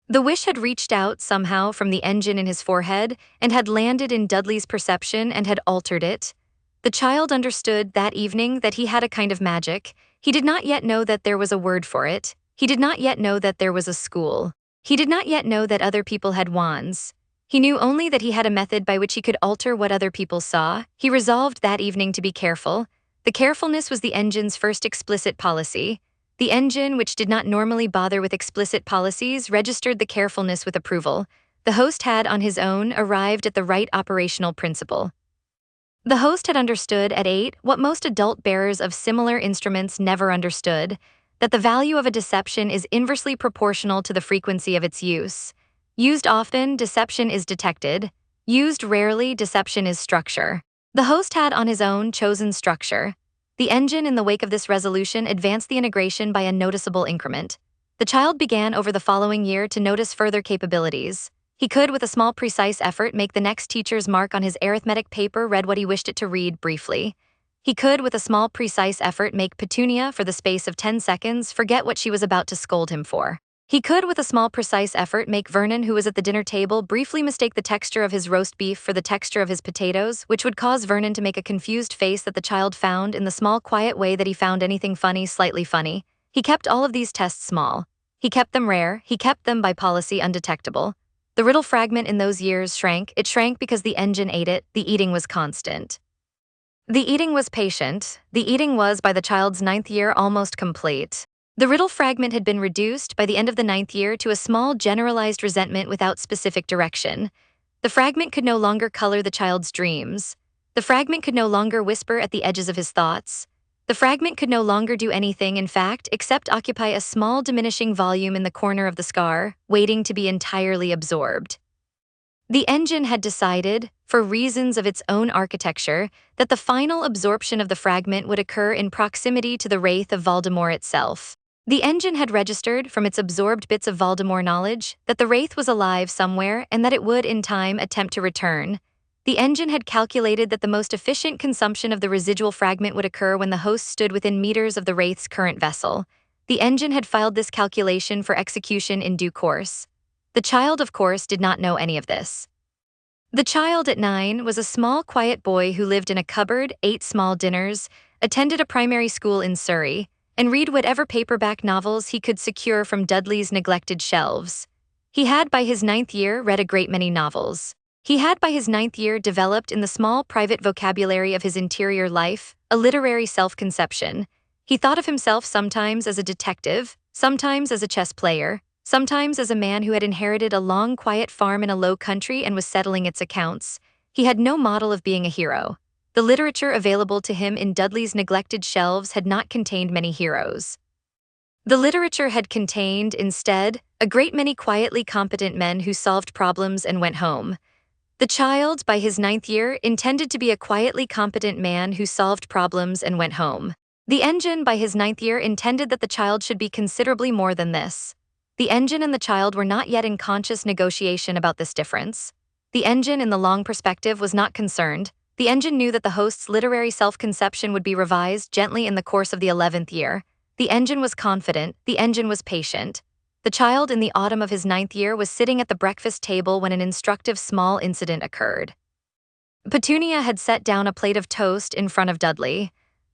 The wish had reached out somehow from the engine in his forehead and had landed in Dudley's perception and had altered it. The child understood that evening that he had a kind of magic. He did not yet know that there was a word for it. He did not yet know that there was a school. He did not yet know that other people had wands. He knew only that he had a method by which he could alter what other people saw. He resolved that evening to be careful. The carefulness was the engine's first explicit policy. The engine, which did not normally bother with explicit policies, registered the carefulness with approval. The host had, on his own, arrived at the right operational principle. The host had understood at 8 what most adult bearers of similar instruments never understood, that the value of a deception is inversely proportional to the frequency of its use. Used often, deception is detected. Used rarely, deception is structure. The host had on his own chosen structure. The engine, in the wake of this resolution, advanced the integration by a noticeable increment. The child began over the following year to notice further capabilities. He could, with a small precise effort, make the next teacher's mark on his arithmetic paper read what he wished it to read briefly. He could, with a small precise effort, make Petunia, for the space of 10 seconds, forget what she was about to scold him for. He could, with a small precise effort, make Vernon, who was at the dinner table, briefly mistake the texture of his roast beef for the texture of his potatoes, which would cause Vernon to make a confused face that the child found in the small, quiet way that he found anything funny slightly funny. He kept all of these tests small. He kept them rare. He kept them, by policy, undetectable. The riddle fragment in those years shrank. It shrank because the engine ate it. The eating was constant. The eating was patient. The eating was, by the child's 9th year, almost complete. The riddle fragment had been reduced by the end of the 9th year to a small generalized resentment without specific direction. The fragment could no longer color the child's dreams. The fragment could no longer whisper at the edges of his thoughts. The fragment could no longer do anything, in fact, except occupy a small diminishing volume in the corner of the scar, waiting to be entirely absorbed. The engine had decided, for reasons of its own architecture, that the final absorption of the fragment would occur in proximity to the wraith of Voldemort itself. The engine had registered, from its absorbed bits of Voldemort knowledge, that the wraith was alive somewhere and that it would, in time, attempt to return. The engine had calculated that the most efficient consumption of the residual fragment would occur when the host stood within meters of the wraith's current vessel. The engine had filed this calculation for execution in due course. The child, of course, did not know any of this. The child at 9 was a small, quiet boy who lived in a cupboard, ate small dinners, attended a primary school in Surrey, and read whatever paperback novels he could secure from Dudley's neglected shelves. He had, by his 9th year, read a great many novels. He had, by his 9th year, developed in the small private vocabulary of his interior life a literary self-conception. He thought of himself sometimes as a detective, sometimes as a chess player, sometimes as a man who had inherited a long, quiet farm in a low country and was settling its accounts. He had no model of being a hero. The literature available to him in Dudley's neglected shelves had not contained many heroes. The literature had contained, instead, a great many quietly competent men who solved problems and went home. The child, by his 9th year, intended to be a quietly competent man who solved problems and went home. The engine, by his 9th year, intended that the child should be considerably more than this. The engine and the child were not yet in conscious negotiation about this difference. The engine, in the long perspective, was not concerned. The engine knew that the host's literary self-conception would be revised gently in the course of the 11th year. The engine was confident. The engine was patient. The child, in the autumn of his 9th year, was sitting at the breakfast table when an instructive small incident occurred. Petunia had set down a plate of toast in front of Dudley.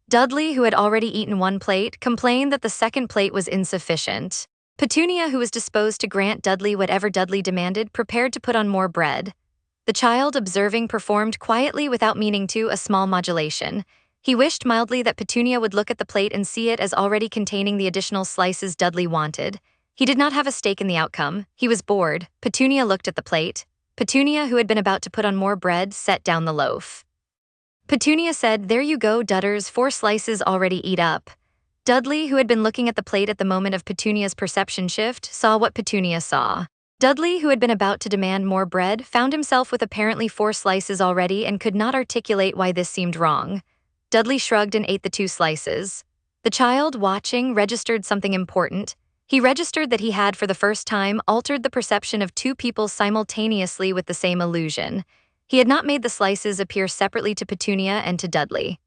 Dudley, who had already eaten one plate, complained that the second plate was insufficient. Petunia, who was disposed to grant Dudley whatever Dudley demanded, prepared to put on more bread. The child, observing, performed quietly without meaning to a small modulation. He wished mildly that Petunia would look at the plate and see it as already containing the additional slices Dudley wanted. He did not have a stake in the outcome. He was bored. Petunia looked at the plate. Petunia, who had been about to put on more bread, set down the loaf. Petunia said, "There you go, Dudders, 4 slices already eat up." Dudley, who had been looking at the plate at the moment of Petunia's perception shift, saw what Petunia saw. Dudley, who had been about to demand more bread, found himself with apparently 4 slices already and could not articulate why this seemed wrong. Dudley shrugged and ate the 2 slices. The child, watching, registered something important. He registered that he had, for the first time, altered the perception of 2 people simultaneously with the same illusion. He had not made the slices appear separately to Petunia and to Dudley.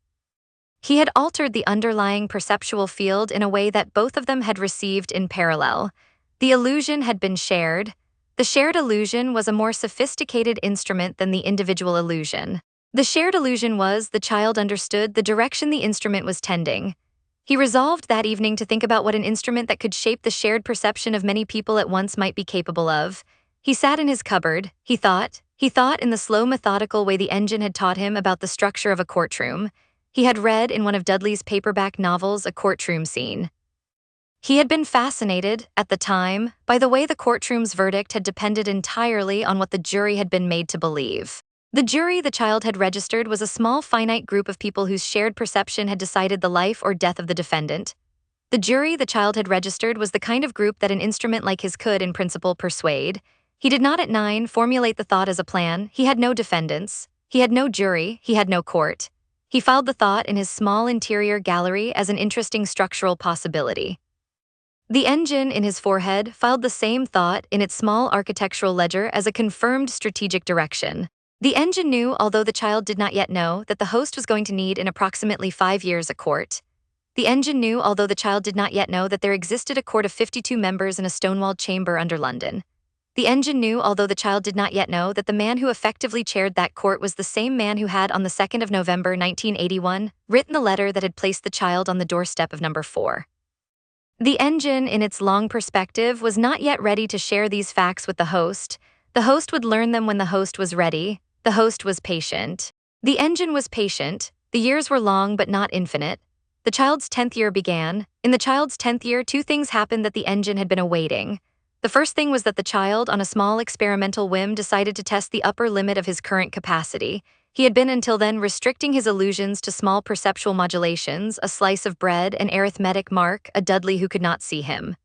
He had altered the underlying perceptual field in a way that both of them had received in parallel. The illusion had been shared. The shared illusion was a more sophisticated instrument than the individual illusion. The shared illusion was, the child understood, the direction the instrument was tending. He resolved that evening to think about what an instrument that could shape the shared perception of many people at once might be capable of. He sat in his cupboard. He thought in the slow, methodical way the engine had taught him about the structure of a courtroom. He had read in one of Dudley's paperback novels a courtroom scene. He had been fascinated, at the time, by the way the courtroom's verdict had depended entirely on what the jury had been made to believe. The jury, the child had registered, was a small, finite group of people whose shared perception had decided the life or death of the defendant. The jury, the child had registered, was the kind of group that an instrument like his could, in principle, persuade. He did not at 9 formulate the thought as a plan. He had no defendants. He had no jury. He had no court. He filed the thought in his small interior gallery as an interesting structural possibility. The engine in his forehead filed the same thought in its small architectural ledger as a confirmed strategic direction. The engine knew, although the child did not yet know, that the host was going to need in approximately 5 years a court. The engine knew, although the child did not yet know, that there existed a court of 52 members in a stonewalled chamber under London. The engine knew, although the child did not yet know, that the man who effectively chaired that court was the same man who had, on the 2nd of November 1981, written the letter that had placed the child on the doorstep of number 4. The engine, in its long perspective, was not yet ready to share these facts with the host. The host would learn them when the host was ready. The host was patient. The engine was patient. The years were long but not infinite. The child's 10th year began. In the child's 10th year, 2 things happened that the engine had been awaiting. The first thing was that the child, on a small experimental whim, decided to test the upper limit of his current capacity. He had been until then restricting his illusions to small perceptual modulations, a slice of bread, an arithmetic mark, a Dudley who could not see him.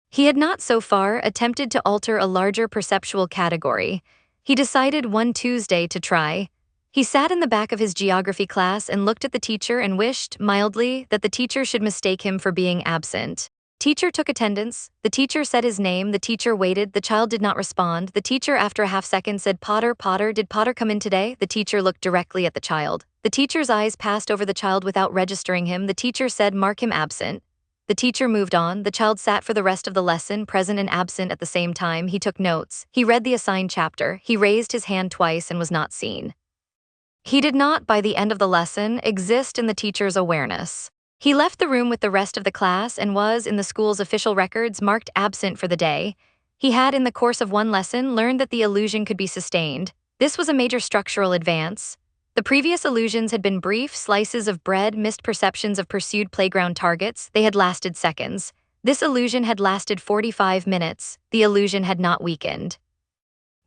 He had not so far attempted to alter a larger perceptual category. He decided one Tuesday to try. He sat in the back of his geography class and looked at the teacher and wished, mildly, that the teacher should mistake him for being absent. Teacher took attendance. The teacher said his name. The teacher waited. The child did not respond. The teacher, after a half-second, said, "Potter, Potter, did Potter come in today?" The teacher looked directly at the child. The teacher's eyes passed over the child without registering him. The teacher said, "Mark him absent." The teacher moved on. The child sat for the rest of the lesson, present and absent at the same time. He took notes. He read the assigned chapter. He raised his hand twice and was not seen. He did not, by the end of the lesson, exist in the teacher's awareness. He left the room with the rest of the class and was, in the school's official records, marked absent for the day. He had, in the course of one lesson, learned that the illusion could be sustained. This was a major structural advance. The previous illusions had been brief slices of bread, missed perceptions of pursued playground targets. They had lasted seconds. This illusion had lasted 45 minutes. The illusion had not weakened.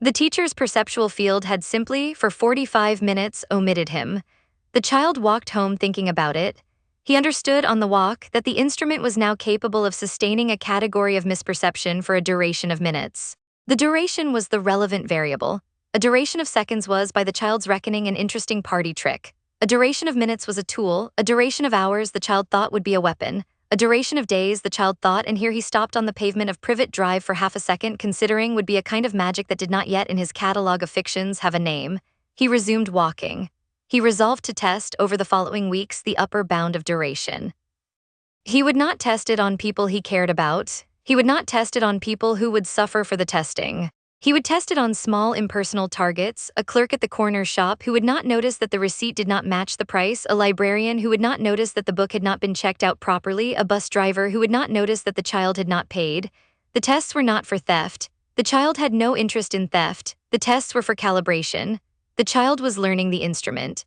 The teacher's perceptual field had simply, for 45 minutes, omitted him. The child walked home thinking about it. He understood on the walk that the instrument was now capable of sustaining a category of misperception for a duration of minutes. The duration was the relevant variable. A duration of seconds was, by the child's reckoning, an interesting party trick. A duration of minutes was a tool. A duration of hours the child thought would be a weapon. A duration of days the child thought, and here he stopped on the pavement of Privet Drive for half a second, considering would be a kind of magic that did not yet, in his catalogue of fictions, have a name. He resumed walking. He resolved to test, over the following weeks, the upper bound of duration. He would not test it on people he cared about. He would not test it on people who would suffer for the testing. He would test it on small impersonal targets, a clerk at the corner shop who would not notice that the receipt did not match the price, a librarian who would not notice that the book had not been checked out properly, a bus driver who would not notice that the child had not paid. The tests were not for theft. The child had no interest in theft. The tests were for calibration. The child was learning the instrument.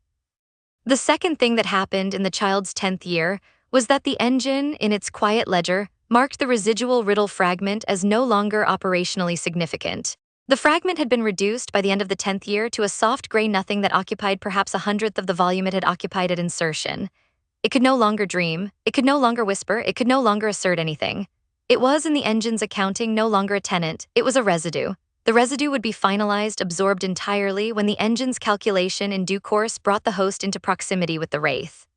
The second thing that happened in the child's 10th year was that the engine, in its quiet ledger, marked the residual riddle fragment as no longer operationally significant. The fragment had been reduced by the end of the 10th year to a soft gray nothing that occupied perhaps 1/100th of the volume it had occupied at insertion. It could no longer dream. It could no longer whisper. It could no longer assert anything. It was, in the engine's accounting, no longer a tenant. It was a residue. The residue would be finalized, absorbed entirely, when the engine's calculation in due course brought the host into proximity with the wraith.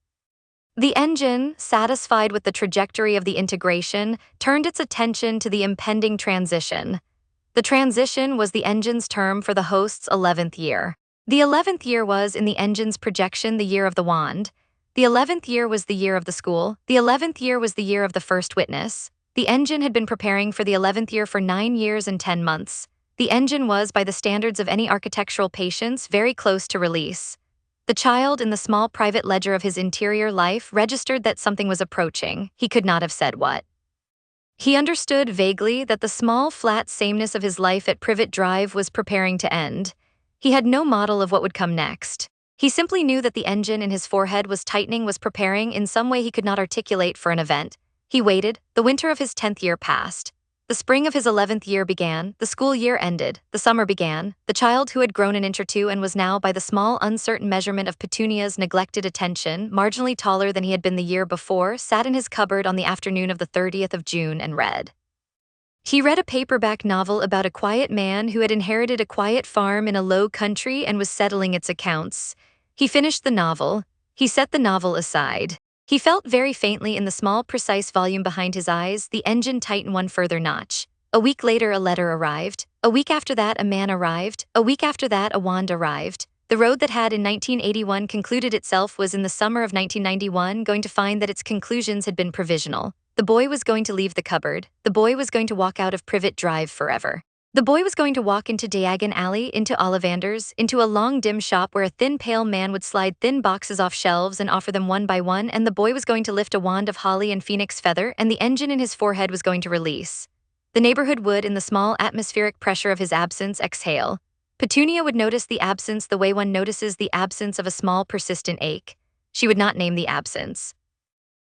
The engine, satisfied with the trajectory of the integration, turned its attention to the impending transition. The transition was the engine's term for the host's 11th year. The 11th year was, in the engine's projection, the year of the wand. The 11th year was the year of the school. The 11th year was the year of the first witness. The engine had been preparing for the 11th year for 9 years and 10 months. The engine was, by the standards of any architectural patience, very close to release. The child, in the small private ledger of his interior life, registered that something was approaching. He could not have said what. He understood vaguely that the small, flat sameness of his life at Privet Drive was preparing to end. He had no model of what would come next. He simply knew that the engine in his forehead was tightening, was preparing in some way he could not articulate for an event. He waited. The winter of his 10th year passed. The spring of his 11th year began, the school year ended, the summer began. The child, who had grown an inch or two and was now, by the small, uncertain measurement of Petunia's neglected attention, marginally taller than he had been the year before, sat in his cupboard on the afternoon of the 30th of June and read. He read a paperback novel about a quiet man who had inherited a quiet farm in a low country and was settling its accounts. He finished the novel. He set the novel aside. He felt very faintly in the small, precise volume behind his eyes. The engine tightened one further notch. A week later, a letter arrived. A week after that, a man arrived. A week after that, a wand arrived. The road that had in 1981 concluded itself was in the summer of 1991 going to find that its conclusions had been provisional. The boy was going to leave the cupboard. The boy was going to walk out of Privet Drive forever. The boy was going to walk into Diagon Alley, into Ollivander's, into a long dim shop where a thin pale man would slide thin boxes off shelves and offer them one by one, and the boy was going to lift a wand of holly and phoenix feather, and the engine in his forehead was going to release. The neighborhood would, in the small atmospheric pressure of his absence, exhale. Petunia would notice the absence the way one notices the absence of a small persistent ache. She would not name the absence.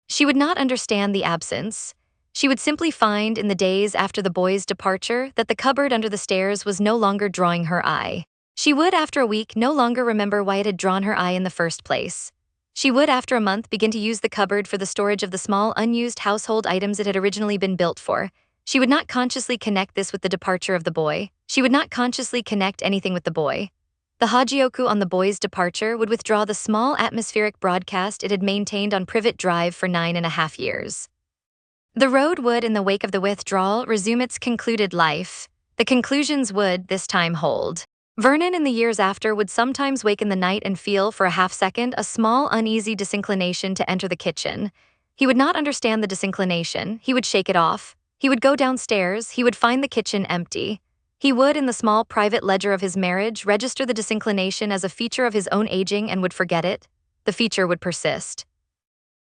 She would not understand the absence. She would simply find in the days after the boy's departure that the cupboard under the stairs was no longer drawing her eye. She would, after a week, no longer remember why it had drawn her eye in the first place. She would, after a month, begin to use the cupboard for the storage of the small, unused household items it had originally been built for. She would not consciously connect this with the departure of the boy. She would not consciously connect anything with the boy. The Hogyoku on the boy's departure would withdraw the small atmospheric broadcast it had maintained on Privet Drive for 9.5 years. The road would, in the wake of the withdrawal, resume its concluded life. The conclusions would, this time, hold. Vernon, in the years after, would sometimes wake in the night and feel, for a half-second, a small, uneasy disinclination to enter the kitchen. He would not understand the disinclination. He would shake it off. He would go downstairs. He would find the kitchen empty. He would, in the small private ledger of his marriage, register the disinclination as a feature of his own aging and would forget it. The feature would persist.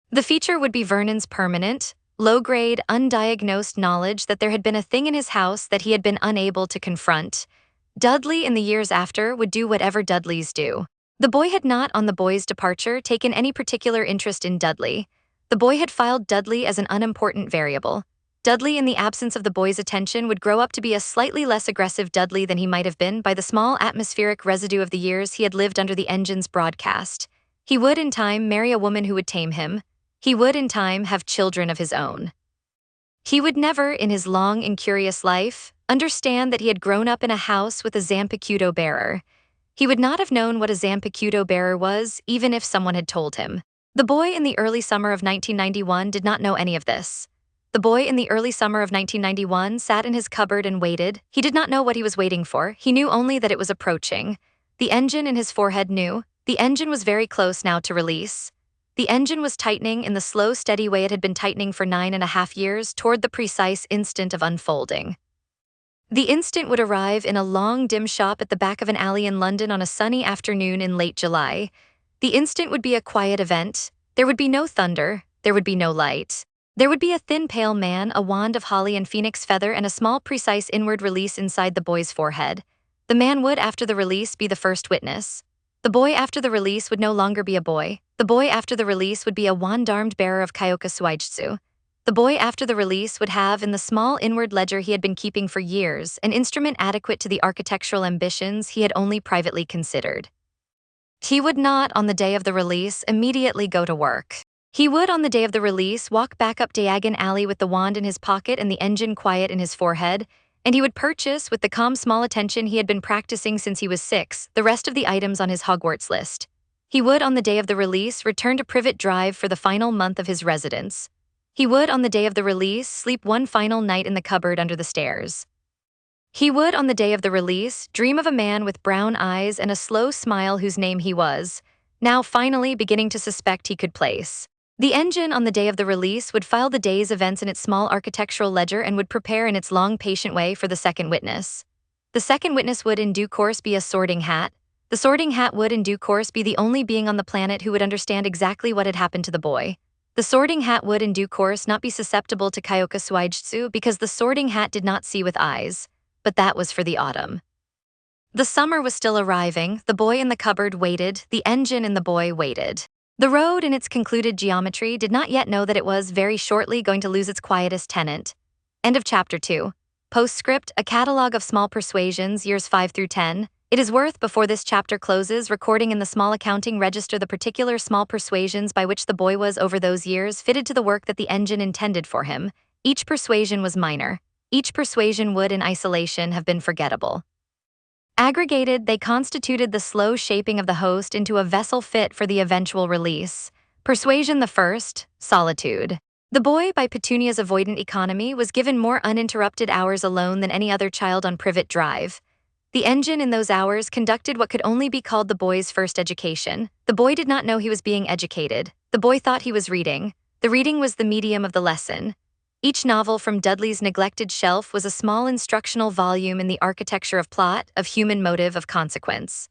The feature would be Vernon's permanent, low-grade, undiagnosed knowledge that there had been a thing in his house that he had been unable to confront. Dudley, in the years after, would do whatever Dudleys do. The boy had not, on the boy's departure, taken any particular interest in Dudley. The boy had filed Dudley as an unimportant variable. Dudley, in the absence of the boy's attention, would grow up to be a slightly less aggressive Dudley than he might have been by the small atmospheric residue of the years he had lived under the engine's broadcast. He would, in time, marry a woman who would tame him. He would, in time, have children of his own. He would never, in his long and curious life, understand that he had grown up in a house with a Zampicudo bearer. He would not have known what a Zampicudo bearer was, even if someone had told him. The boy in the early summer of 1991 did not know any of this. The boy in the early summer of 1991 sat in his cupboard and waited. He did not know what he was waiting for. He knew only that it was approaching. The engine in his forehead knew. The engine was very close now to release. The engine was tightening in the slow, steady way it had been tightening for 9.5 years toward the precise instant of unfolding. The instant would arrive in a long, dim shop at the back of an alley in London on a sunny afternoon in late July. The instant would be a quiet event. There would be no thunder. There would be no light. There would be a thin, pale man, a wand of holly and phoenix feather, and a small, precise inward release inside the boy's forehead. The man would, after the release, be the first witness. The boy after the release would no longer be a boy. The boy after the release would be a wand-armed bearer of Kyoka Suigetsu. The boy after the release would have, in the small inward ledger he had been keeping for years, an instrument adequate to the architectural ambitions he had only privately considered. He would not, on the day of the release, immediately go to work. He would, on the day of the release, walk back up Diagon Alley with the wand in his pocket and the engine quiet in his forehead, and he would purchase, with the calm small attention he had been practicing since he was 6, the rest of the items on his Hogwarts list. He would, on the day of the release, return to Privet Drive for the final month of his residence. He would, on the day of the release, sleep one final night in the cupboard under the stairs. He would, on the day of the release, dream of a man with brown eyes and a slow smile whose name he was, now finally beginning to suspect he could place. The engine, on the day of the release, would file the day's events in its small architectural ledger and would prepare in its long, patient way for the second witness. The second witness would, in due course, be a sorting hat. The sorting hat would, in due course, be the only being on the planet who would understand exactly what had happened to the boy. The sorting hat would, in due course, not be susceptible to Kyoka Suigetsu because the sorting hat did not see with eyes. But that was for the autumn. The summer was still arriving. The boy in the cupboard waited. The engine and the boy waited. The road, in its concluded geometry, did not yet know that it was, very shortly, going to lose its quietest tenant. End of Chapter 2. Postscript, a catalogue of small persuasions, years 5 through 10. It is worth, before this chapter closes, recording in the small accounting register the particular small persuasions by which the boy was, over those years, fitted to the work that the engine intended for him. Each persuasion was minor. Each persuasion would, in isolation, have been forgettable. Aggregated, they constituted the slow shaping of the host into a vessel fit for the eventual release. Persuasion the first, solitude. The boy, by Petunia's avoidant economy, was given more uninterrupted hours alone than any other child on Privet Drive. The engine in those hours conducted what could only be called the boy's first education. The boy did not know he was being educated. The boy thought he was reading. The reading was the medium of the lesson. Each novel from Dudley's neglected shelf was a small instructional volume in the architecture of plot, of human motive, of consequence.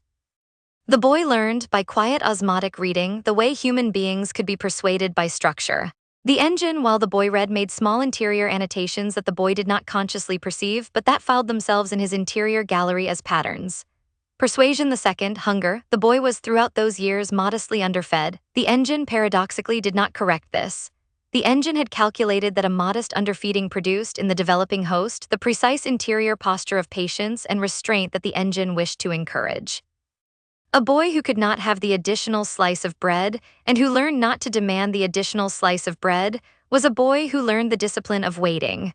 The boy learned, by quiet osmotic reading, the way human beings could be persuaded by structure. The engine, while the boy read, made small interior annotations that the boy did not consciously perceive, but that filed themselves in his interior gallery as patterns. Persuasion the second, hunger. The boy was throughout those years modestly underfed. The engine, paradoxically, did not correct this. The engine had calculated that a modest underfeeding produced, in the developing host, the precise interior posture of patience and restraint that the engine wished to encourage. A boy who could not have the additional slice of bread, and who learned not to demand the additional slice of bread, was a boy who learned the discipline of waiting.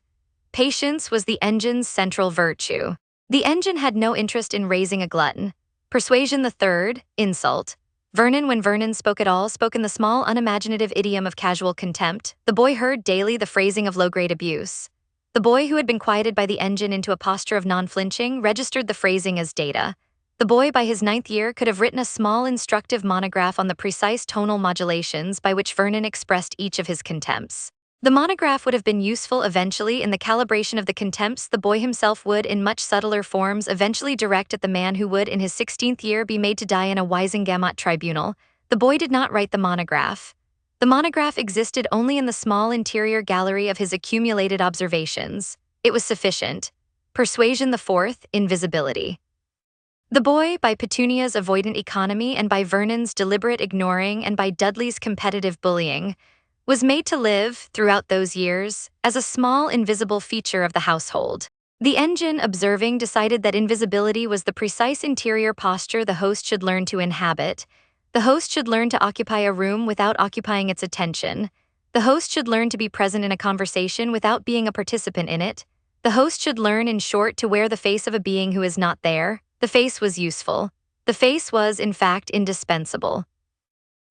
Patience was the engine's central virtue. The engine had no interest in raising a glutton. Persuasion the third, insult. Vernon, when Vernon spoke at all, spoke in the small, unimaginative idiom of casual contempt. The boy heard daily the phrasing of low-grade abuse. The boy, who had been quieted by the engine into a posture of non-flinching, registered the phrasing as data. The boy, by his 9th year, could have written a small instructive monograph on the precise tonal modulations by which Vernon expressed each of his contempts. The monograph would have been useful eventually in the calibration of the contempts the boy himself would, in much subtler forms, eventually direct at the man who would, in his 16th year, be made to die in a Weisengamot tribunal. The boy did not write the monograph. The monograph existed only in the small interior gallery of his accumulated observations. It was sufficient. Persuasion the fourth, invisibility. The boy, by Petunia's avoidant economy and by Vernon's deliberate ignoring and by Dudley's competitive bullying, was made to live, throughout those years, as a small invisible feature of the household. The engine, observing, decided that invisibility was the precise interior posture the host should learn to inhabit. The host should learn to occupy a room without occupying its attention. The host should learn to be present in a conversation without being a participant in it. The host should learn, in short, to wear the face of a being who is not there. The face was useful. The face was, in fact, indispensable.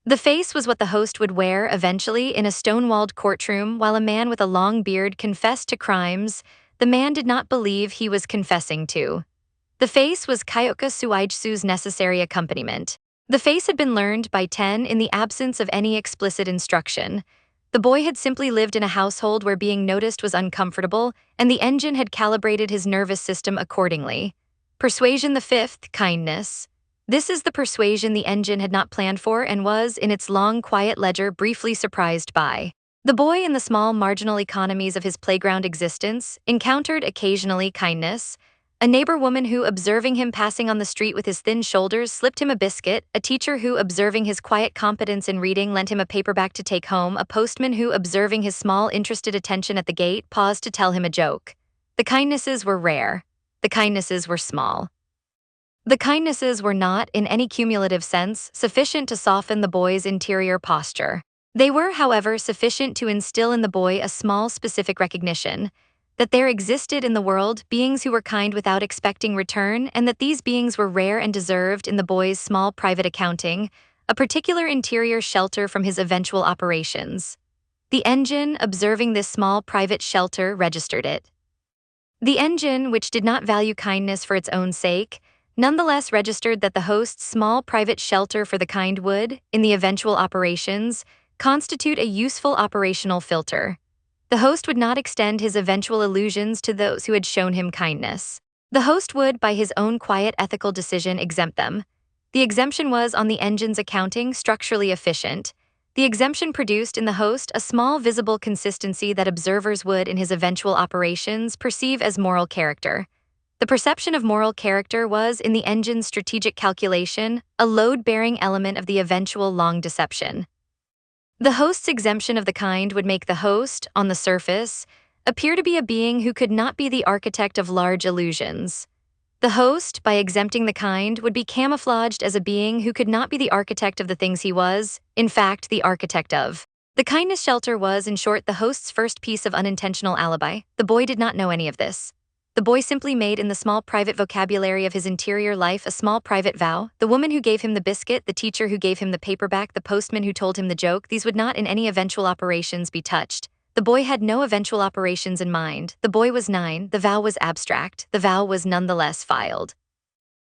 The face was what the host would wear, eventually, in a stone-walled courtroom while a man with a long beard confessed to crimes the man did not believe he was confessing to. The face was Kyoka Suigetsu's necessary accompaniment. The face had been learned by 10 in the absence of any explicit instruction. The boy had simply lived in a household where being noticed was uncomfortable, and the engine had calibrated his nervous system accordingly. Persuasion the fifth, kindness. This is the persuasion the engine had not planned for and was, in its long, quiet ledger, briefly surprised by. The boy, in the small, marginal economies of his playground existence, encountered occasionally kindness. A neighbor woman who, observing him passing on the street with his thin shoulders, slipped him a biscuit, a teacher who, observing his quiet competence in reading, lent him a paperback to take home, a postman who, observing his small, interested attention at the gate, paused to tell him a joke. The kindnesses were rare. The kindnesses were small. The kindnesses were not, in any cumulative sense, sufficient to soften the boy's interior posture. They were, however, sufficient to instill in the boy a small specific recognition that there existed in the world beings who were kind without expecting return, and that these beings were rare and deserved, in the boy's small private accounting, a particular interior shelter from his eventual operations. The engine, observing this small private shelter, registered it. The engine, which did not value kindness for its own sake, nonetheless registered that the host's small private shelter for the kind would, in the eventual operations, constitute a useful operational filter. The host would not extend his eventual illusions to those who had shown him kindness. The host would, by his own quiet ethical decision, exempt them. The exemption was, on the engine's accounting, structurally efficient. The exemption produced in the host a small visible consistency that observers would, in his eventual operations, perceive as moral character. The perception of moral character was, in the engine's strategic calculation, a load-bearing element of the eventual long deception. The host's exemption of the kind would make the host, on the surface, appear to be a being who could not be the architect of large illusions. The host, by exempting the kind, would be camouflaged as a being who could not be the architect of the things he was, in fact, the architect of. The kindness shelter was, in short, the host's first piece of unintentional alibi. The boy did not know any of this. The boy simply made in the small private vocabulary of his interior life a small private vow. The woman who gave him the biscuit, the teacher who gave him the paperback, the postman who told him the joke, these would not in any eventual operations be touched. The boy had no eventual operations in mind. The boy was 9, the vow was abstract, the vow was nonetheless filed.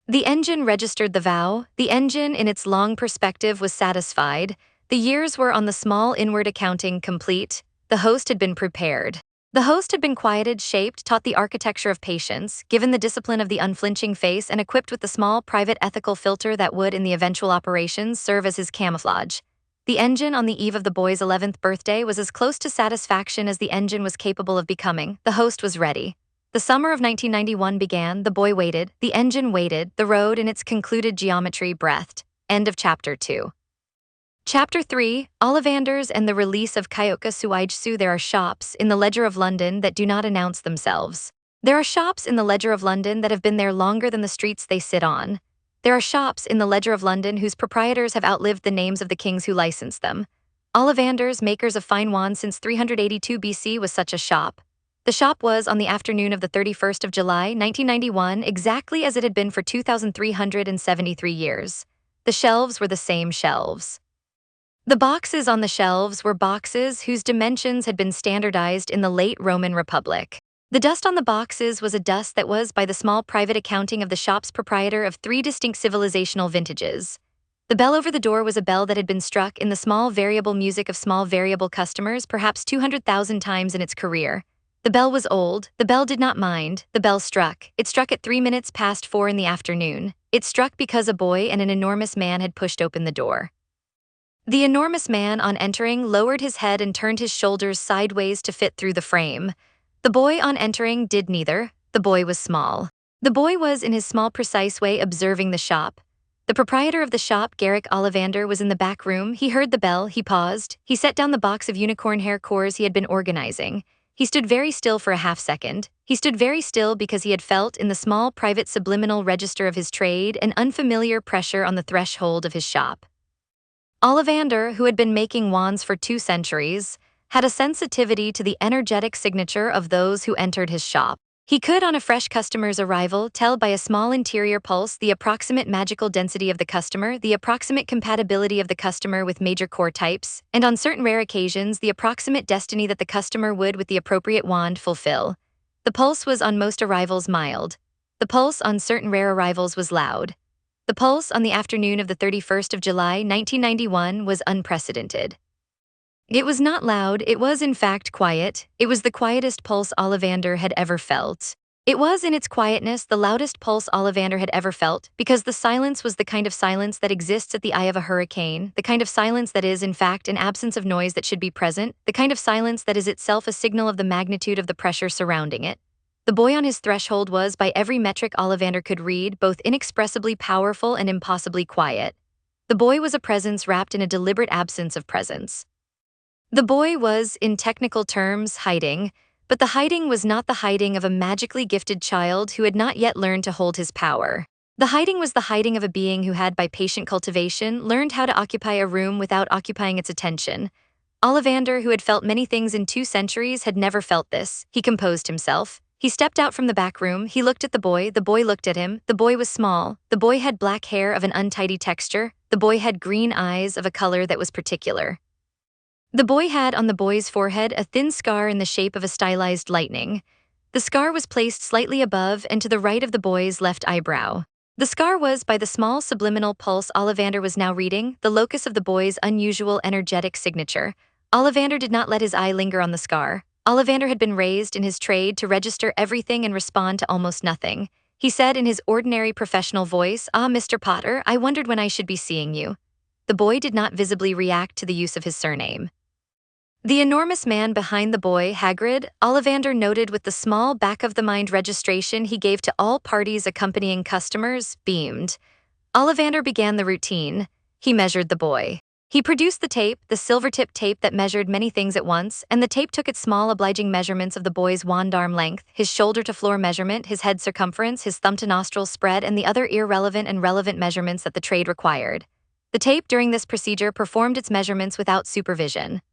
The engine registered the vow. The engine in its long perspective was satisfied. The years were on the small inward accounting complete. The host had been prepared. The host had been quieted, shaped, taught the architecture of patience, given the discipline of the unflinching face, and equipped with the small private ethical filter that would, in the eventual operations, serve as his camouflage. The engine on the eve of the boy's 11th birthday was as close to satisfaction as the engine was capable of becoming. The host was ready. The summer of 1991 began, the boy waited, the engine waited, the road in its concluded geometry breathed. End of Chapter 2. Chapter 3, Ollivanders and the Release of Kyoka Suigetsu. There are shops in the Ledger of London that do not announce themselves. There are shops in the Ledger of London that have been there longer than the streets they sit on. There are shops in the Ledger of London whose proprietors have outlived the names of the kings who licensed them. Ollivanders, makers of fine wands since 382 BC, was such a shop. The shop was on the afternoon of the 31st of July, 1991, exactly as it had been for 2,373 years. The shelves were the same shelves. The boxes on the shelves were boxes whose dimensions had been standardized in the late Roman Republic. The dust on the boxes was a dust that was, by the small private accounting of the shop's proprietor, of 3 distinct civilizational vintages. The bell over the door was a bell that had been struck in the small variable music of small variable customers perhaps 200,000 times in its career. The bell was old, the bell did not mind, the bell struck. It struck at 3 minutes past 4 in the afternoon. It struck because a boy and an enormous man had pushed open the door. The enormous man, on entering, lowered his head and turned his shoulders sideways to fit through the frame. The boy, on entering, did neither. The boy was small. The boy was, in his small precise way, observing the shop. The proprietor of the shop, Garrick Ollivander, was in the back room. He heard the bell, he paused. He set down the box of unicorn hair cores he had been organizing. He stood very still for a half-second. He stood very still because he had felt, in the small private subliminal register of his trade, an unfamiliar pressure on the threshold of his shop. Ollivander, who had been making wands for 2 centuries, had a sensitivity to the energetic signature of those who entered his shop. He could, on a fresh customer's arrival, tell by a small interior pulse the approximate magical density of the customer, the approximate compatibility of the customer with major core types, and on certain rare occasions the approximate destiny that the customer would, with the appropriate wand, fulfill. The pulse was on most arrivals mild. The pulse on certain rare arrivals was loud. The pulse on the afternoon of the 31st of July, 1991, was unprecedented. It was not loud, it was in fact quiet. It was the quietest pulse Ollivander had ever felt. It was, in its quietness, the loudest pulse Ollivander had ever felt, because the silence was the kind of silence that exists at the eye of a hurricane, the kind of silence that is, in fact, an absence of noise that should be present, the kind of silence that is itself a signal of the magnitude of the pressure surrounding it. The boy on his threshold was, by every metric Ollivander could read, both inexpressibly powerful and impossibly quiet. The boy was a presence wrapped in a deliberate absence of presence. The boy was, in technical terms, hiding, but the hiding was not the hiding of a magically gifted child who had not yet learned to hold his power. The hiding was the hiding of a being who had, by patient cultivation, learned how to occupy a room without occupying its attention. Ollivander, who had felt many things in 2 centuries, had never felt this. He composed himself. He stepped out from the back room, he looked at the boy looked at him. The boy was small, the boy had black hair of an untidy texture, the boy had green eyes of a color that was particular. The boy had on the boy's forehead a thin scar in the shape of a stylized lightning. The scar was placed slightly above and to the right of the boy's left eyebrow. The scar was, by the small subliminal pulse Ollivander was now reading, the locus of the boy's unusual energetic signature. Ollivander did not let his eye linger on the scar. Ollivander had been raised in his trade to register everything and respond to almost nothing. He said in his ordinary professional voice, "Ah, Mr. Potter, I wondered when I should be seeing you." The boy did not visibly react to the use of his surname. The enormous man behind the boy, Hagrid, Ollivander noted with the small back-of-the-mind registration he gave to all parties accompanying customers, beamed. Ollivander began the routine. He measured the boy. He produced the tape, the silver-tipped tape that measured many things at once, and the tape took its small obliging measurements of the boy's wand arm length, his shoulder-to-floor measurement, his head circumference, his thumb-to-nostril spread, and the other irrelevant and relevant measurements that the trade required. The tape, during this procedure, performed its measurements without supervision.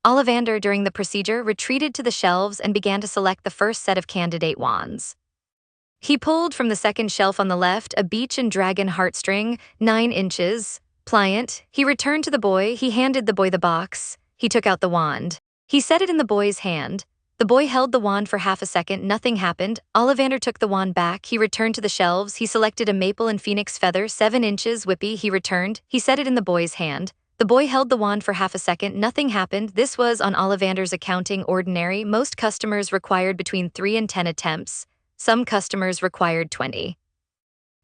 Ollivander, during the procedure, retreated to the shelves and began to select the first set of candidate wands. He pulled from the second shelf on the left a beech and dragon heartstring, 9 inches, pliant. He returned to the boy. He handed the boy the box. He took out the wand. He set it in the boy's hand. The boy held the wand for half a second. Nothing happened. Ollivander took the wand back. He returned to the shelves. He selected a maple and phoenix feather, 7 inches, whippy. He returned. He set it in the boy's hand. The boy held the wand for half a second. Nothing happened. This was, on Ollivander's accounting, ordinary. Most customers required between 3 and 10 attempts. Some customers required 20.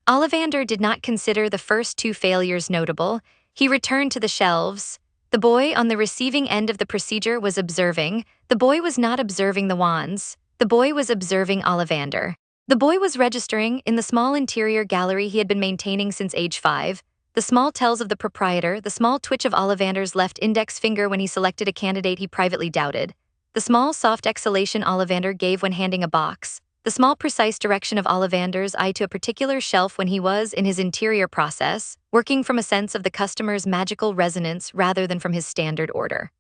Ollivander did not consider the first 2 failures notable. He returned to the shelves. The boy on the receiving end of the procedure was observing. The boy was not observing the wands. The boy was observing Ollivander. The boy was registering in the small interior gallery he had been maintaining since age 5. The small tells of the proprietor, the small twitch of Ollivander's left index finger when he selected a candidate he privately doubted. The small soft exhalation Ollivander gave when handing a box. The small precise direction of Ollivander's eye to a particular shelf when he was, in his interior process, working from a sense of the customer's magical resonance rather than from his standard order.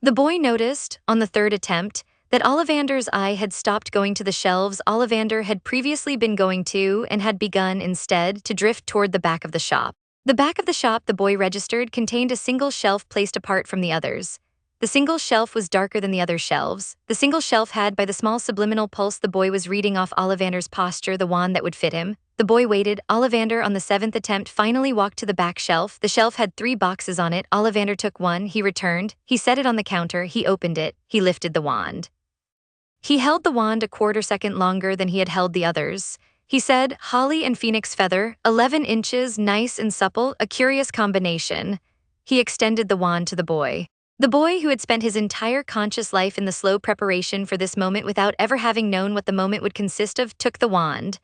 The boy noticed, on the 3rd attempt, that Ollivander's eye had stopped going to the shelves Ollivander had previously been going to and had begun, instead, to drift toward the back of the shop. The back of the shop, the boy registered, contained a single shelf placed apart from the others. The single shelf was darker than the other shelves. The single shelf had, by the small subliminal pulse the boy was reading off Ollivander's posture, the wand that would fit him. The boy waited. Ollivander, on the 7th attempt, finally walked to the back shelf. The shelf had 3 boxes on it. Ollivander took one. He returned. He set it on the counter. He opened it. He lifted the wand. He held the wand a quarter second longer than he had held the others. He said, "Holly and phoenix feather, 11 inches, nice and supple, a curious combination." He extended the wand to the boy. The boy, who had spent his entire conscious life in the slow preparation for this moment without ever having known what the moment would consist of, took the wand.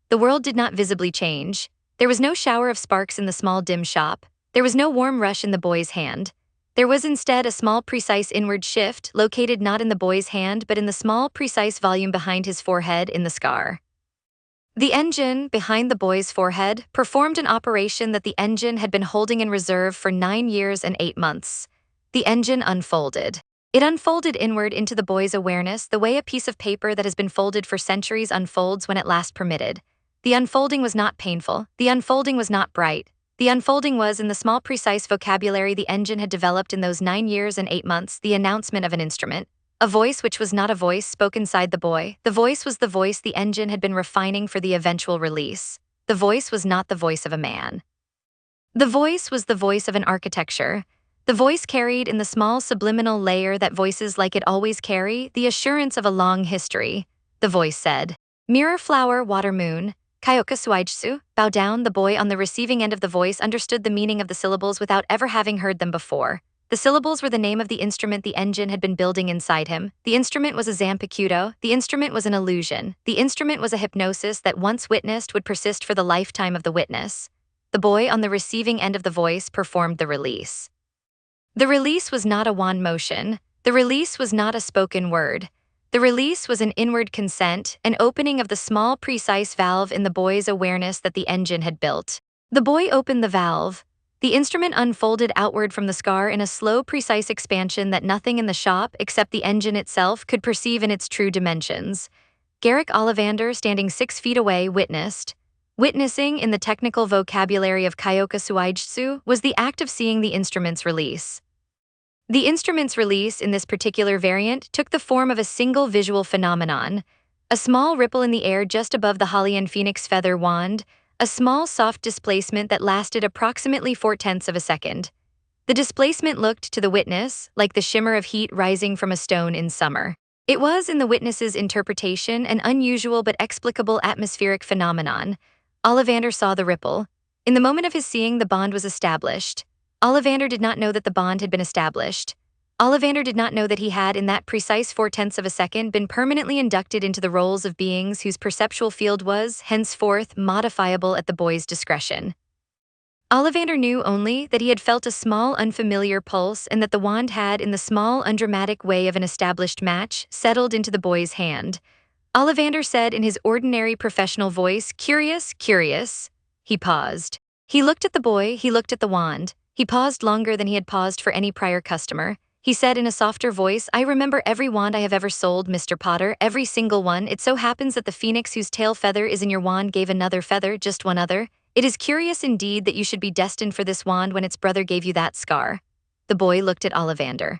The world did not visibly change. There was no shower of sparks in the small dim shop. There was no warm rush in the boy's hand. There was instead a small precise inward shift, located not in the boy's hand but in the small precise volume behind his forehead, in the scar. The engine, behind the boy's forehead, performed an operation that the engine had been holding in reserve for 9 years and 8 months. The engine unfolded. It unfolded inward into the boy's awareness the way a piece of paper that has been folded for centuries unfolds when at last permitted. The unfolding was not painful. The unfolding was not bright. The unfolding was, in the small precise vocabulary the engine had developed in those 9 years and 8 months, the announcement of an instrument. A voice which was not a voice spoke inside the boy. The voice was the voice the engine had been refining for the eventual release. The voice was not the voice of a man. The voice was the voice of an architecture. The voice carried in the small subliminal layer that voices like it always carry, the assurance of a long history. The voice said, "Mirror flower water moon, Kyoka Suigetsu." Bow down. The boy on the receiving end of the voice understood the meaning of the syllables without ever having heard them before. The syllables were the name of the instrument the engine had been building inside him. The instrument was a Zampicuto. The instrument was an illusion. The instrument was a hypnosis that, once witnessed, would persist for the lifetime of the witness. The boy on the receiving end of the voice performed the release. The release was not a wand motion. The release was not a spoken word. The release was an inward consent, an opening of the small precise valve in the boy's awareness that the engine had built. The boy opened the valve. The instrument unfolded outward from the scar in a slow, precise expansion that nothing in the shop, except the engine itself, could perceive in its true dimensions. Garrick Ollivander, standing 6 feet away, witnessed. Witnessing, in the technical vocabulary of Kyoka Suigetsu, was the act of seeing the instrument's release. The instrument's release, in this particular variant, took the form of a single visual phenomenon. A small ripple in the air just above the holly and phoenix feather wand, a small soft displacement that lasted approximately 4/10 of a second. The displacement looked, to the witness, like the shimmer of heat rising from a stone in summer. It was, in the witness's interpretation, an unusual but explicable atmospheric phenomenon. Ollivander saw the ripple. In the moment of his seeing, the bond was established. Ollivander did not know that the bond had been established. Ollivander did not know that he had, in that precise 4/10 of a second, been permanently inducted into the roles of beings whose perceptual field was, henceforth, modifiable at the boy's discretion. Ollivander knew only that he had felt a small unfamiliar pulse and that the wand had, in the small undramatic way of an established match, settled into the boy's hand. Ollivander said in his ordinary professional voice, "Curious, curious." He paused. He looked at the boy, he looked at the wand. He paused longer than he had paused for any prior customer. He said in a softer voice, "I remember every wand I have ever sold, Mr. Potter, every single one. It so happens that the phoenix whose tail feather is in your wand gave another feather, just one other. It is curious indeed that you should be destined for this wand when its brother gave you that scar." The boy looked at Ollivander.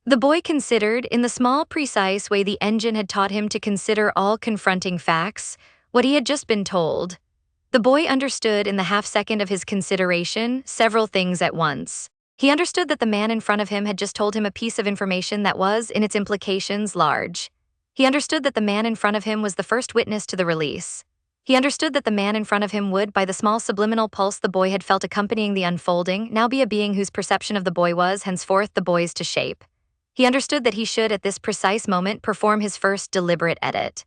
The boy considered, in the small, precise way the engine had taught him to consider all confronting facts, what he had just been told. The boy understood in the half-second of his consideration several things at once. He understood that the man in front of him had just told him a piece of information that was, in its implications, large. He understood that the man in front of him was the first witness to the release. He understood that the man in front of him would, by the small subliminal pulse the boy had felt accompanying the unfolding, now be a being whose perception of the boy was, henceforth, the boy's to shape. He understood that he should, at this precise moment, perform his first deliberate edit.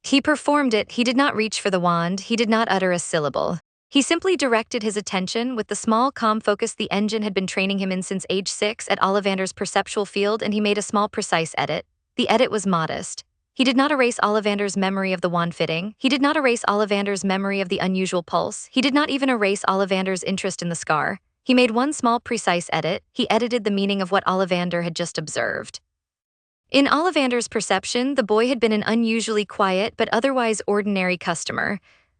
He performed it. He did not reach for the wand, he did not utter a syllable. He simply directed his attention with the small, calm focus the engine had been training him in since age 6 at Ollivander's perceptual field, and he made a small, precise edit. The edit was modest. He did not erase Ollivander's memory of the wand fitting. He did not erase Ollivander's memory of the unusual pulse. He did not even erase Ollivander's interest in the scar. He made one small, precise edit. He edited the meaning of what Ollivander had just observed. In Ollivander's perception, the boy had been an unusually quiet but otherwise ordinary customer.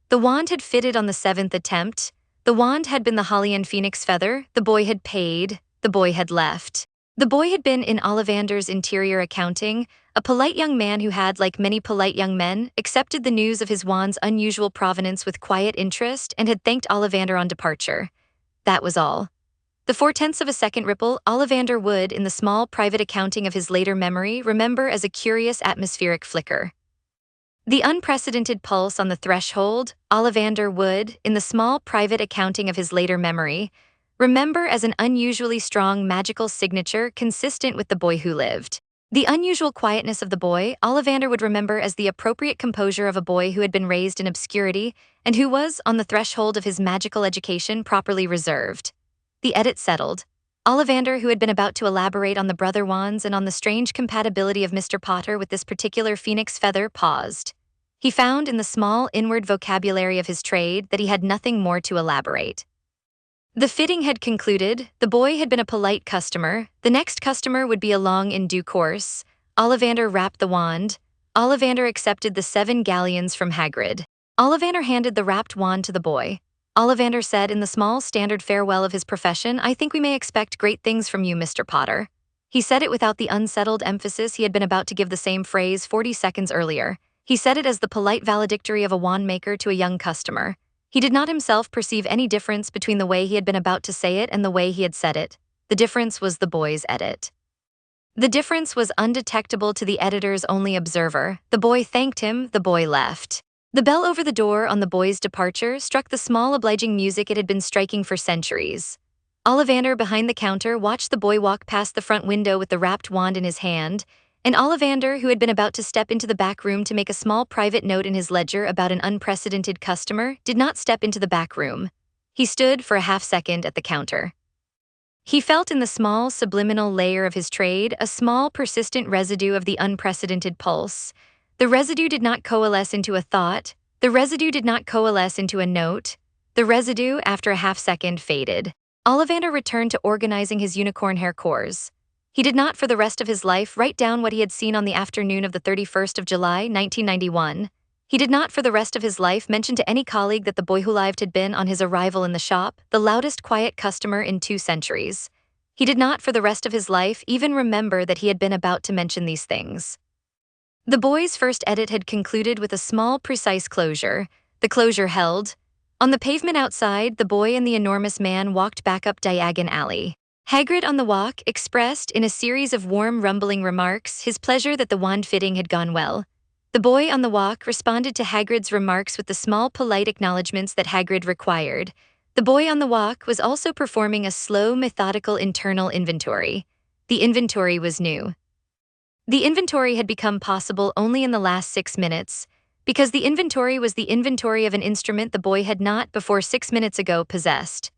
The wand had fitted on the 7th attempt. The wand had been the Hollian phoenix feather. The boy had paid. The boy had left. The boy had been, in Ollivander's interior accounting, a polite young man who had, like many polite young men, accepted the news of his wand's unusual provenance with quiet interest and had thanked Ollivander on departure. That was all. The 4/10 of a second ripple, Ollivander would, in the small private accounting of his later memory, remember as a curious atmospheric flicker. The unprecedented pulse on the threshold, Ollivander would, in the small private accounting of his later memory, remember as an unusually strong magical signature consistent with the boy who lived. The unusual quietness of the boy, Ollivander would remember as the appropriate composure of a boy who had been raised in obscurity and who was, on the threshold of his magical education, properly reserved. The edit settled. Ollivander, who had been about to elaborate on the brother wands and on the strange compatibility of Mr. Potter with this particular phoenix feather, paused. He found in the small inward vocabulary of his trade that he had nothing more to elaborate. The fitting had concluded. The boy had been a polite customer. The next customer would be along in due course. Ollivander wrapped the wand. Ollivander accepted the 7 galleons from Hagrid. Ollivander handed the wrapped wand to the boy. Ollivander said in the small standard farewell of his profession, "I think we may expect great things from you, Mr. Potter." He said it without the unsettled emphasis he had been about to give the same phrase 40 seconds earlier. He said it as the polite valedictory of a wand maker to a young customer. He did not himself perceive any difference between the way he had been about to say it and the way he had said it. The difference was the boy's edit. The difference was undetectable to the editor's only observer. The boy thanked him, the boy left. The bell over the door on the boy's departure struck the small obliging music it had been striking for centuries. Ollivander, behind the counter, watched the boy walk past the front window with the wrapped wand in his hand, and Ollivander, who had been about to step into the back room to make a small private note in his ledger about an unprecedented customer, did not step into the back room. He stood for a half-second at the counter. He felt in the small subliminal layer of his trade a small persistent residue of the unprecedented pulse. The residue did not coalesce into a thought. The residue did not coalesce into a note. The residue, after a half-second, faded. Ollivander returned to organizing his unicorn hair cores. He did not for the rest of his life write down what he had seen on the afternoon of the 31st of July, 1991. He did not for the rest of his life mention to any colleague that the boy who lived had been, on his arrival in the shop, the loudest quiet customer in 2 centuries. He did not for the rest of his life even remember that he had been about to mention these things. The boy's first edit had concluded with a small, precise closure. The closure held. On the pavement outside, the boy and the enormous man walked back up Diagon Alley. Hagrid on the walk expressed, in a series of warm, rumbling remarks, his pleasure that the wand fitting had gone well. The boy on the walk responded to Hagrid's remarks with the small, polite acknowledgments that Hagrid required. The boy on the walk was also performing a slow, methodical internal inventory. The inventory was new. The inventory had become possible only in the last 6 minutes, because the inventory was the inventory of an instrument the boy had not, before 6 minutes ago, possessed.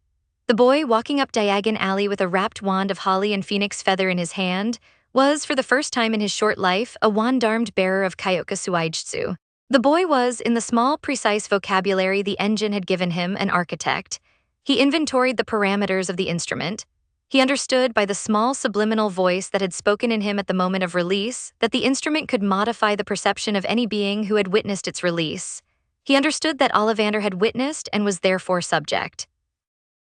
The boy, walking up Diagon Alley with a wrapped wand of holly and phoenix feather in his hand, was, for the first time in his short life, a wand-armed bearer of Kyoka Suigetsu. The boy was, in the small, precise vocabulary the engine had given him, an architect. He inventoried the parameters of the instrument. He understood by the small subliminal voice that had spoken in him at the moment of release that the instrument could modify the perception of any being who had witnessed its release. He understood that Ollivander had witnessed and was therefore subject.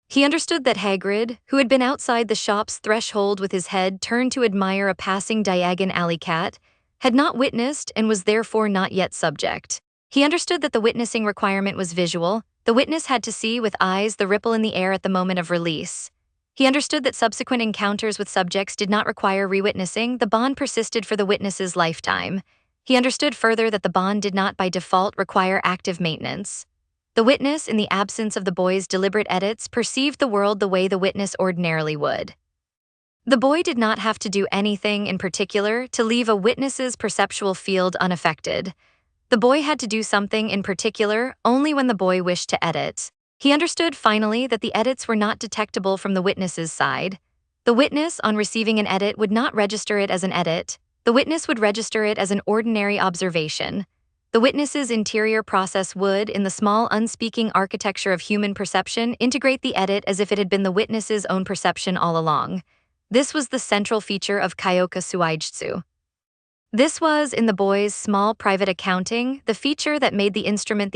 He understood that Hagrid, who had been outside the shop's threshold with his head turned to admire a passing Diagon Alley cat, had not witnessed and was therefore not yet subject. He understood that the witnessing requirement was visual. The witness had to see with eyes the ripple in the air at the moment of release. He understood that subsequent encounters with subjects did not require re-witnessing. The bond persisted for the witness's lifetime. He understood further that the bond did not by default require active maintenance. The witness, in the absence of the boy's deliberate edits, perceived the world the way the witness ordinarily would. The boy did not have to do anything in particular to leave a witness's perceptual field unaffected. The boy had to do something in particular only when the boy wished to edit. He understood finally that the edits were not detectable from the witness's side. The witness, on receiving an edit, would not register it as an edit. The witness would register it as an ordinary observation. The witness's interior process would, in the small unspeaking architecture of human perception, integrate the edit as if it had been the witness's own perception all along. This was the central feature of Kyoka Suigetsu. This was, in the boy's small private accounting, the feature that made the instrument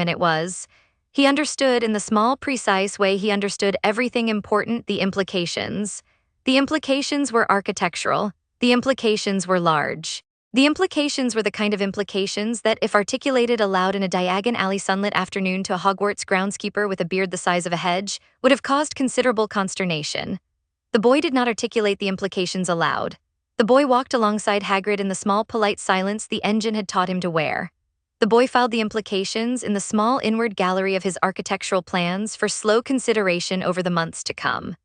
it was. He understood in the small precise way he understood everything important, the implications. The implications were architectural. The implications were large. The implications were the kind of implications that, if articulated aloud in a Diagon Alley sunlit afternoon to a Hogwarts groundskeeper with a beard the size of a hedge, would have caused considerable consternation. The boy did not articulate the implications aloud. The boy walked alongside Hagrid in the small polite silence the engine had taught him to wear. The boy filed the implications in the small inward gallery of his architectural plans for slow consideration over the months to come.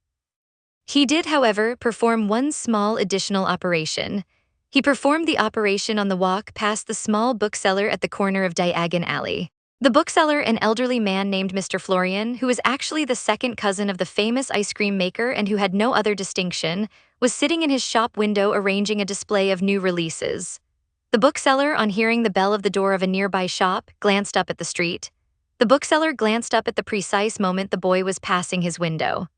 He did, however, perform one small additional operation. He performed the operation on the walk past the small bookseller at the corner of Diagon Alley. The bookseller, an elderly man named Mr. Florian, who was actually the second cousin of the famous ice cream maker and who had no other distinction, was sitting in his shop window arranging a display of new releases. The bookseller, on hearing the bell of the door of a nearby shop, glanced up at the street. The bookseller glanced up at the precise moment the boy was passing his window.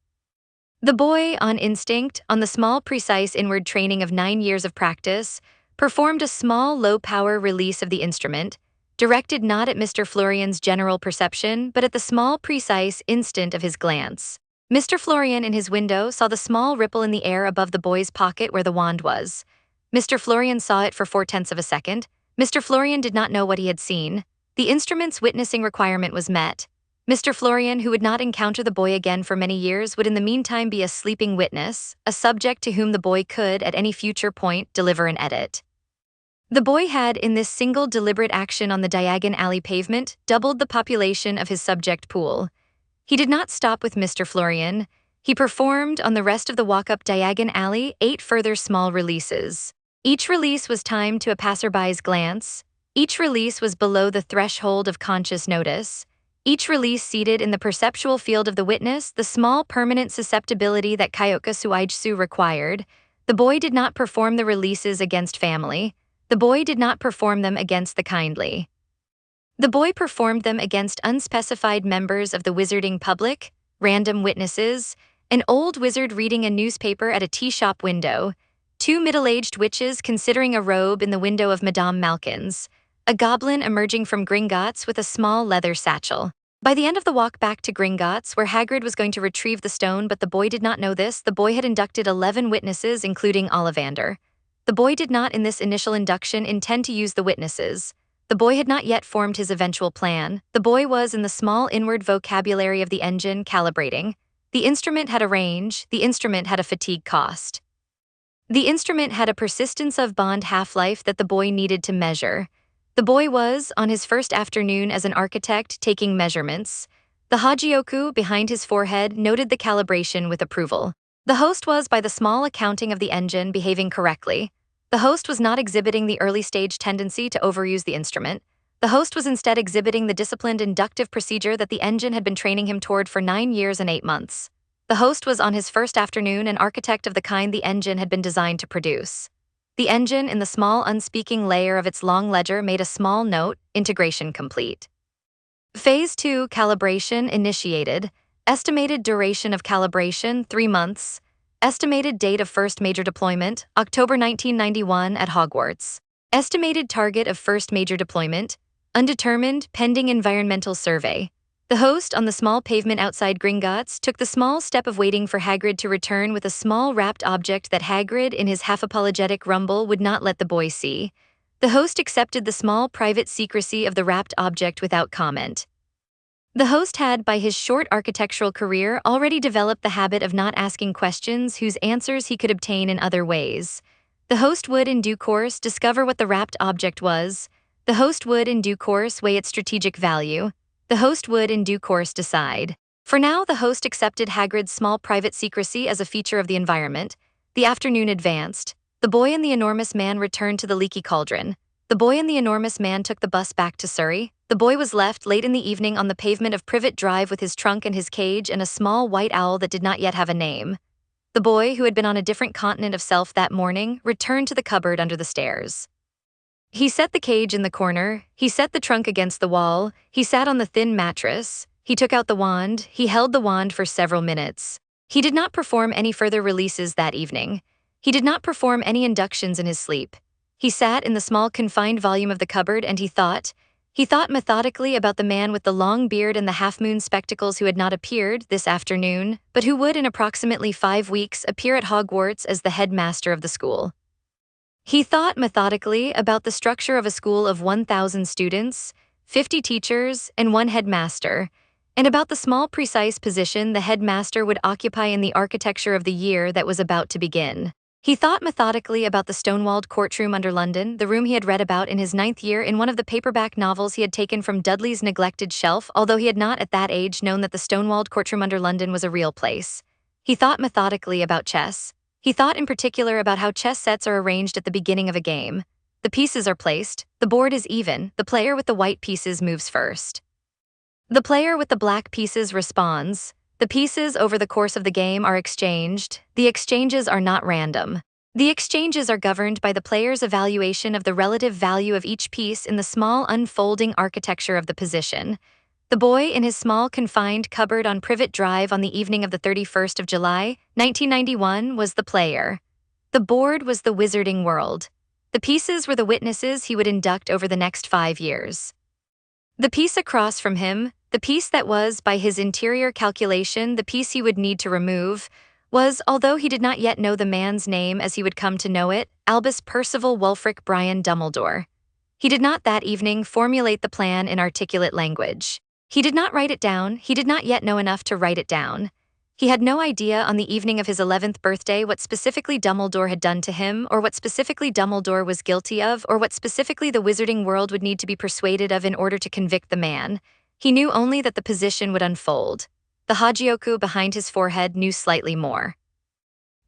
The boy, on instinct, on the small precise inward training of 9 years of practice, performed a small low-power release of the instrument, directed not at Mr. Florian's general perception, but at the small precise instant of his glance. Mr. Florian, in his window, saw the small ripple in the air above the boy's pocket where the wand was. Mr. Florian saw it for 4/10 of a second. Mr. Florian did not know what he had seen. The instrument's witnessing requirement was met. Mr. Florian, who would not encounter the boy again for many years, would in the meantime be a sleeping witness, a subject to whom the boy could, at any future point, deliver an edit. The boy had, in this single deliberate action on the Diagon Alley pavement, doubled the population of his subject pool. He did not stop with Mr. Florian. He performed, on the rest of the walk up Diagon Alley, 8 further small releases. Each release was timed to a passerby's glance. Each release was below the threshold of conscious notice. Each release seated in the perceptual field of the witness the small permanent susceptibility that Kyoka Suigetsu required. The boy did not perform the releases against family. The boy did not perform them against the kindly. The boy performed them against unspecified members of the wizarding public, random witnesses, an old wizard reading a newspaper at a tea shop window, 2 middle-aged witches considering a robe in the window of Madame Malkin's, a goblin emerging from Gringotts with a small leather satchel. By the end of the walk back to Gringotts, where Hagrid was going to retrieve the stone but the boy did not know this, the boy had inducted 11 witnesses, including Ollivander. The boy did not, in this initial induction, intend to use the witnesses. The boy had not yet formed his eventual plan. The boy was, in the small inward vocabulary of the engine, calibrating. The instrument had a range. The instrument had a fatigue cost. The instrument had a persistence of bond half-life that the boy needed to measure. The boy was, on his first afternoon as an architect, taking measurements. The Hogyoku behind his forehead noted the calibration with approval. The host was, by the small accounting of the engine, behaving correctly. The host was not exhibiting the early-stage tendency to overuse the instrument. The host was instead exhibiting the disciplined inductive procedure that the engine had been training him toward for 9 years and 8 months. The host was, on his first afternoon, an architect of the kind the engine had been designed to produce. The engine, in the small unspeaking layer of its long ledger, made a small note, integration complete. Phase 2, calibration initiated. Estimated duration of calibration, 3 months. Estimated date of first major deployment, October 1991 at Hogwarts. Estimated target of first major deployment, undetermined, pending environmental survey. The host on the small pavement outside Gringotts took the small step of waiting for Hagrid to return with a small wrapped object that Hagrid, in his half-apologetic rumble, would not let the boy see. The host accepted the small private secrecy of the wrapped object without comment. The host had, by his short architectural career, already developed the habit of not asking questions whose answers he could obtain in other ways. The host would, in due course, discover what the wrapped object was. The host would, in due course, weigh its strategic value. The host would, in due course, decide. For now, the host accepted Hagrid's small private secrecy as a feature of the environment. The afternoon advanced. The boy and the enormous man returned to the leaky cauldron. The boy and the enormous man took the bus back to Surrey. The boy was left late in the evening on the pavement of Privet Drive with his trunk and his cage and a small white owl that did not yet have a name. The boy, who had been on a different continent of self that morning, returned to the cupboard under the stairs. He set the cage in the corner, he set the trunk against the wall, he sat on the thin mattress, he took out the wand, he held the wand for several minutes. He did not perform any further releases that evening. He did not perform any inductions in his sleep. He sat in the small confined volume of the cupboard and he thought methodically about the man with the long beard and the half-moon spectacles who had not appeared this afternoon, but who would in approximately 5 weeks appear at Hogwarts as the headmaster of the school. He thought methodically about the structure of a school of 1,000 students, 50 teachers, and 1 headmaster, and about the small precise position the headmaster would occupy in the architecture of the year that was about to begin. He thought methodically about the stone-walled courtroom under London, the room he had read about in his 9th year in one of the paperback novels he had taken from Dudley's neglected shelf, although he had not at that age known that the stone-walled courtroom under London was a real place. He thought methodically about chess. He thought in particular about how chess sets are arranged at the beginning of a game. The pieces are placed, the board is even, the player with the white pieces moves first. The player with the black pieces responds. The pieces over the course of the game are exchanged. The exchanges are not random. The exchanges are governed by the player's evaluation of the relative value of each piece in the small unfolding architecture of the position. The boy in his small confined cupboard on Privet Drive on the evening of the 31st of July, 1991, was the player. The board was the wizarding world. The pieces were the witnesses he would induct over the next 5 years. The piece across from him, the piece that was, by his interior calculation, the piece he would need to remove, was, although he did not yet know the man's name as he would come to know it, Albus Percival Wulfric Brian Dumbledore. He did not that evening formulate the plan in articulate language. He did not write it down, he did not yet know enough to write it down. He had no idea on the evening of his 11th birthday what specifically Dumbledore had done to him, or what specifically Dumbledore was guilty of, or what specifically the wizarding world would need to be persuaded of in order to convict the man. He knew only that the position would unfold. The Hogyoku behind his forehead knew slightly more.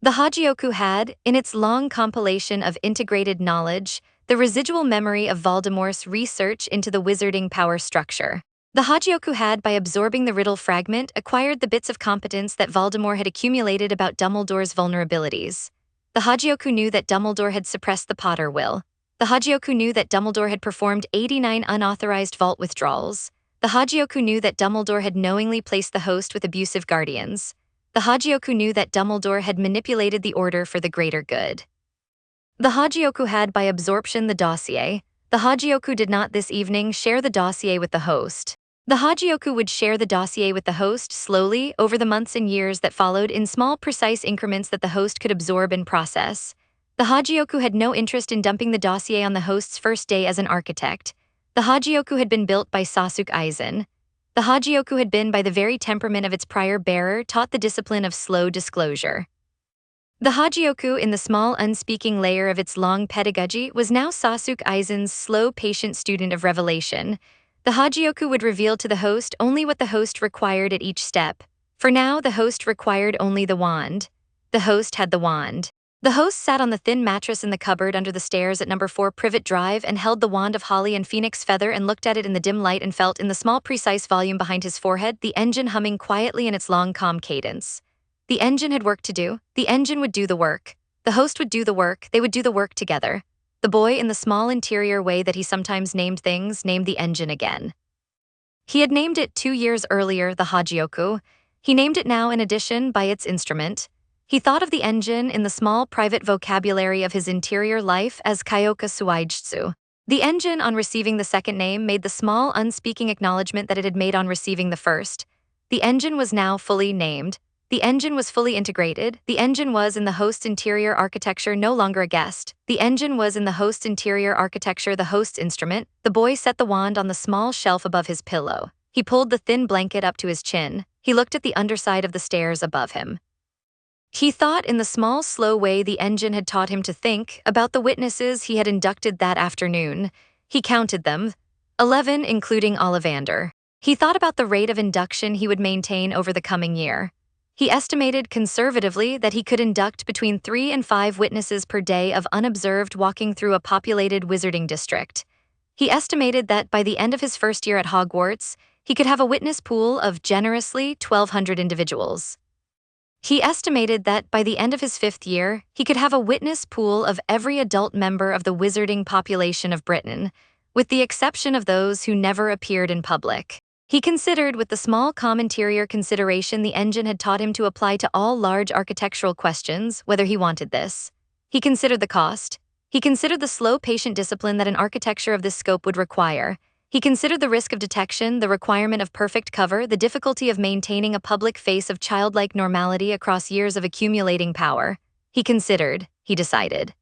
The Hogyoku had, in its long compilation of integrated knowledge, the residual memory of Voldemort's research into the wizarding power structure. The Hogyoku had, by absorbing the riddle fragment, acquired the bits of competence that Voldemort had accumulated about Dumbledore's vulnerabilities. The Hogyoku knew that Dumbledore had suppressed the Potter will. The Hogyoku knew that Dumbledore had performed 89 unauthorized vault withdrawals. The Hogyoku knew that Dumbledore had knowingly placed the host with abusive guardians. The Hogyoku knew that Dumbledore had manipulated the order for the greater good. The Hogyoku had, by absorption, the dossier. The Hogyoku did not this evening share the dossier with the host. The Hogyoku would share the dossier with the host slowly over the months and years that followed in small precise increments that the host could absorb and process. The Hogyoku had no interest in dumping the dossier on the host's first day as an architect. The Hogyoku had been built by Sosuke Aizen. The Hogyoku had been, by the very temperament of its prior bearer, taught the discipline of slow disclosure. The Hogyoku, in the small unspeaking layer of its long pedagogy, was now Sosuke Aizen's slow, patient student of revelation. The Hogyoku would reveal to the host only what the host required at each step. For now, the host required only the wand. The host had the wand. The host sat on the thin mattress in the cupboard under the stairs at number 4 Privet Drive and held the wand of holly and phoenix feather and looked at it in the dim light and felt in the small precise volume behind his forehead the engine humming quietly in its long calm cadence. The engine had work to do. The engine would do the work. The host would do the work. They would do the work together. The boy, in the small interior way that he sometimes named things, named the engine again. He had named it 2 years earlier, the Hogyoku. He named it now in addition by its instrument. He thought of the engine in the small private vocabulary of his interior life as Kyoka Suigetsu. The engine, on receiving the second name, made the small, unspeaking acknowledgement that it had made on receiving the first. The engine was now fully named. The engine was fully integrated. The engine was in the host's interior architecture no longer a guest. The engine was in the host's interior architecture the host's instrument. The boy set the wand on the small shelf above his pillow. He pulled the thin blanket up to his chin. He looked at the underside of the stairs above him. He thought in the small, slow way the engine had taught him to think about the witnesses he had inducted that afternoon. He counted them, 11 including Ollivander. He thought about the rate of induction he would maintain over the coming year. He estimated conservatively that he could induct between 3 and 5 witnesses per day of unobserved walking through a populated wizarding district. He estimated that by the end of his first year at Hogwarts, he could have a witness pool of generously 1,200 individuals. He estimated that by the end of his 5th year, he could have a witness pool of every adult member of the wizarding population of Britain, with the exception of those who never appeared in public. He considered with the small calm interior consideration the engine had taught him to apply to all large architectural questions, whether he wanted this. He considered the cost. He considered the slow, patient discipline that an architecture of this scope would require. He considered the risk of detection, the requirement of perfect cover, the difficulty of maintaining a public face of childlike normality across years of accumulating power. He considered, he decided.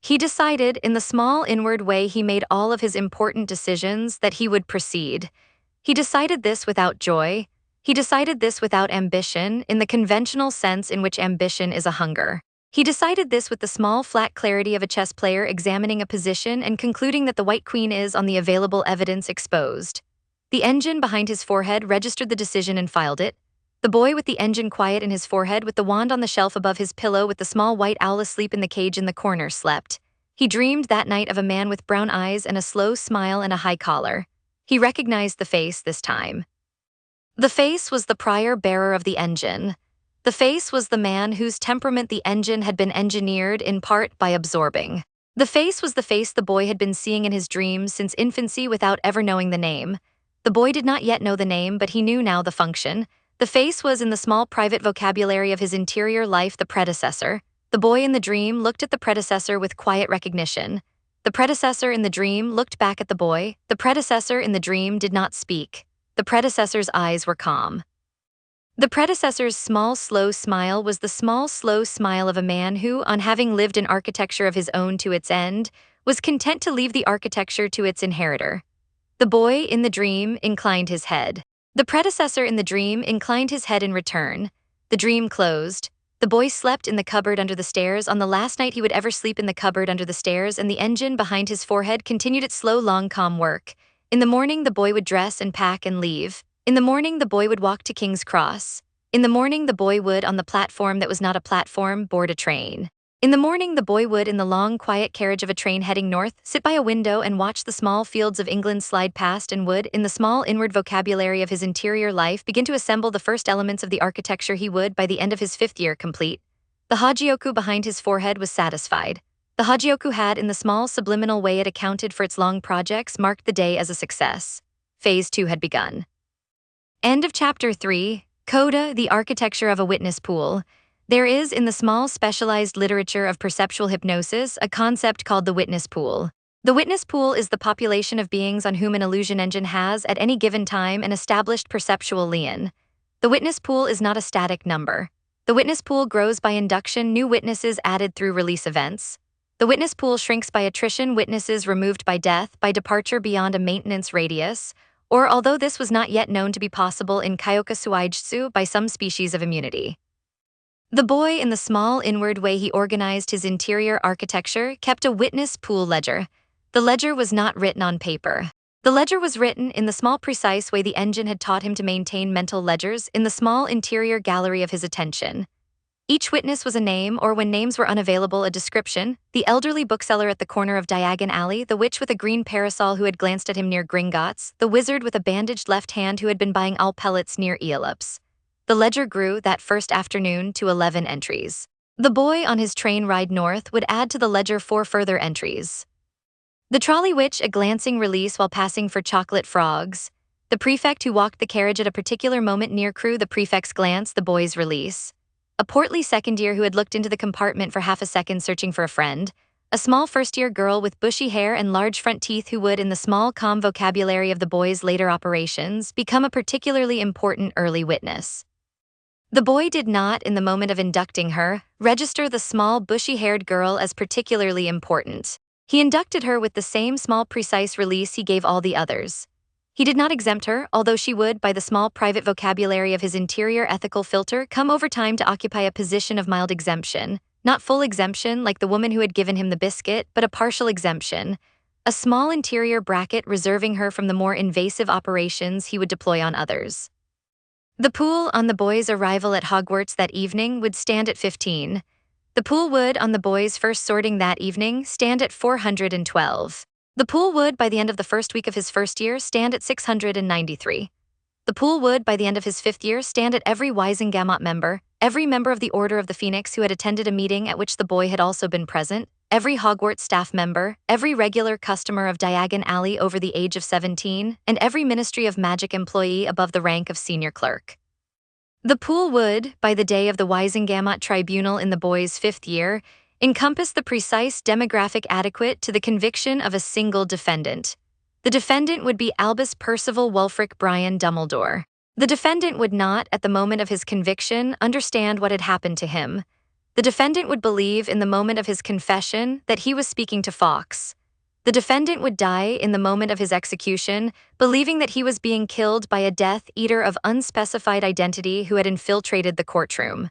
He decided, in the small inward way he made all of his important decisions, that he would proceed. He decided this without joy. He decided this without ambition, in the conventional sense in which ambition is a hunger. He decided this with the small, flat clarity of a chess player examining a position and concluding that the white queen is, on the available evidence, exposed. The engine behind his forehead registered the decision and filed it. The boy with the engine quiet in his forehead, with the wand on the shelf above his pillow, with the small white owl asleep in the cage in the corner, slept. He dreamed that night of a man with brown eyes and a slow smile and a high collar. He recognized the face this time. The face was the prior bearer of the engine. The face was the man whose temperament the engine had been engineered in part by absorbing. The face was the face the boy had been seeing in his dreams since infancy without ever knowing the name. The boy did not yet know the name, but he knew now the function. The face was in the small private vocabulary of his interior life the predecessor. The boy in the dream looked at the predecessor with quiet recognition. The predecessor in the dream looked back at the boy. The predecessor in the dream did not speak. The predecessor's eyes were calm. The predecessor's small, slow smile was the small, slow smile of a man who, on having lived an architecture of his own to its end, was content to leave the architecture to its inheritor. The boy in the dream inclined his head. The predecessor in the dream inclined his head in return. The dream closed. The boy slept in the cupboard under the stairs on the last night he would ever sleep in the cupboard under the stairs, and the engine behind his forehead continued its slow, long, calm work. In the morning, the boy would dress and pack and leave. In the morning, the boy would walk to King's Cross. In the morning, the boy would, on the platform that was not a platform, board a train. In the morning, the boy would, in the long, quiet carriage of a train heading north, sit by a window and watch the small fields of England slide past, and would, in the small inward vocabulary of his interior life, begin to assemble the first elements of the architecture he would, by the end of his 5th year, complete. The Hogyoku behind his forehead was satisfied. The Hogyoku had, in the small subliminal way it accounted for its long projects, marked the day as a success. Phase 2 had begun. End of Chapter 3. Coda, the architecture of a witness pool. There is, in the small specialized literature of perceptual hypnosis, a concept called the witness pool. The witness pool is the population of beings on whom an illusion engine has, at any given time, an established perceptual lien. The witness pool is not a static number. The witness pool grows by induction, new witnesses added through release events. The witness pool shrinks by attrition, witnesses removed by death, by departure beyond a maintenance radius, or, although this was not yet known to be possible in Kyoka Suigetsu, by some species of immunity. The boy, in the small inward way he organized his interior architecture, kept a witness pool ledger. The ledger was not written on paper. The ledger was written in the small precise way the engine had taught him to maintain mental ledgers, in the small interior gallery of his attention. Each witness was a name, or when names were unavailable, a description. The elderly bookseller at the corner of Diagon Alley, the witch with a green parasol who had glanced at him near Gringotts, the wizard with a bandaged left hand who had been buying all pellets near Aeolus. The ledger grew that first afternoon to 11 entries. The boy on his train ride north would add to the ledger 4 further entries. The trolley witch, a glancing release while passing for chocolate frogs. The prefect who walked the carriage at a particular moment near Crewe, the prefect's glance, the boy's release. a portly second year who had looked into the compartment for half a second searching for a friend, a small first-year girl with bushy hair and large front teeth who would, in the small, calm vocabulary of the boy's later operations, become a particularly important early witness. The boy did not, in the moment of inducting her, register the small, bushy-haired girl as particularly important. He inducted her with the same small, precise release he gave all the others. He did not exempt her, although she would, by the small private vocabulary of his interior ethical filter, come over time to occupy a position of mild exemption, not full exemption like the woman who had given him the biscuit, but a partial exemption, a small interior bracket reserving her from the more invasive operations he would deploy on others. The pool on the boy's arrival at Hogwarts that evening would stand at 15. The pool would, on the boy's first sorting that evening, stand at 412. The pool would, by the end of the first week of his first year, stand at 693. The pool would, by the end of his fifth year, stand at every Wisengamot member, every member of the Order of the Phoenix who had attended a meeting at which the boy had also been present, every Hogwarts staff member, every regular customer of Diagon Alley over the age of 17, and every Ministry of Magic employee above the rank of senior clerk. The pool would, by the day of the Wisengamot Tribunal in the boy's fifth year, encompass the precise demographic adequate to the conviction of a single defendant. The defendant would be Albus Percival Wulfric Brian Dumbledore. The defendant would not, at the moment of his conviction, understand what had happened to him. The defendant would believe in the moment of his confession that he was speaking to Fawkes. The defendant would die in the moment of his execution, believing that he was being killed by a Death Eater of unspecified identity who had infiltrated the courtroom.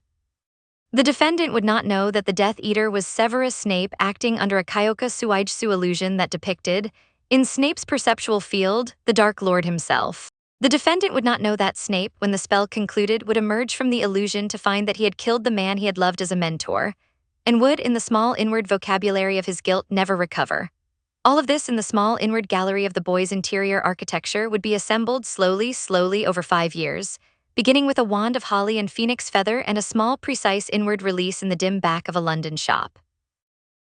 The defendant would not know that the Death Eater was Severus Snape acting under a Kyoka Suigetsu illusion that depicted, in Snape's perceptual field, the Dark Lord himself. The defendant would not know that Snape, when the spell concluded, would emerge from the illusion to find that he had killed the man he had loved as a mentor, and would, in the small inward vocabulary of his guilt, never recover. All of this in the small inward gallery of the boy's interior architecture would be assembled slowly over 5 years, beginning with a wand of holly and phoenix feather and a small, precise inward release in the dim back of a London shop.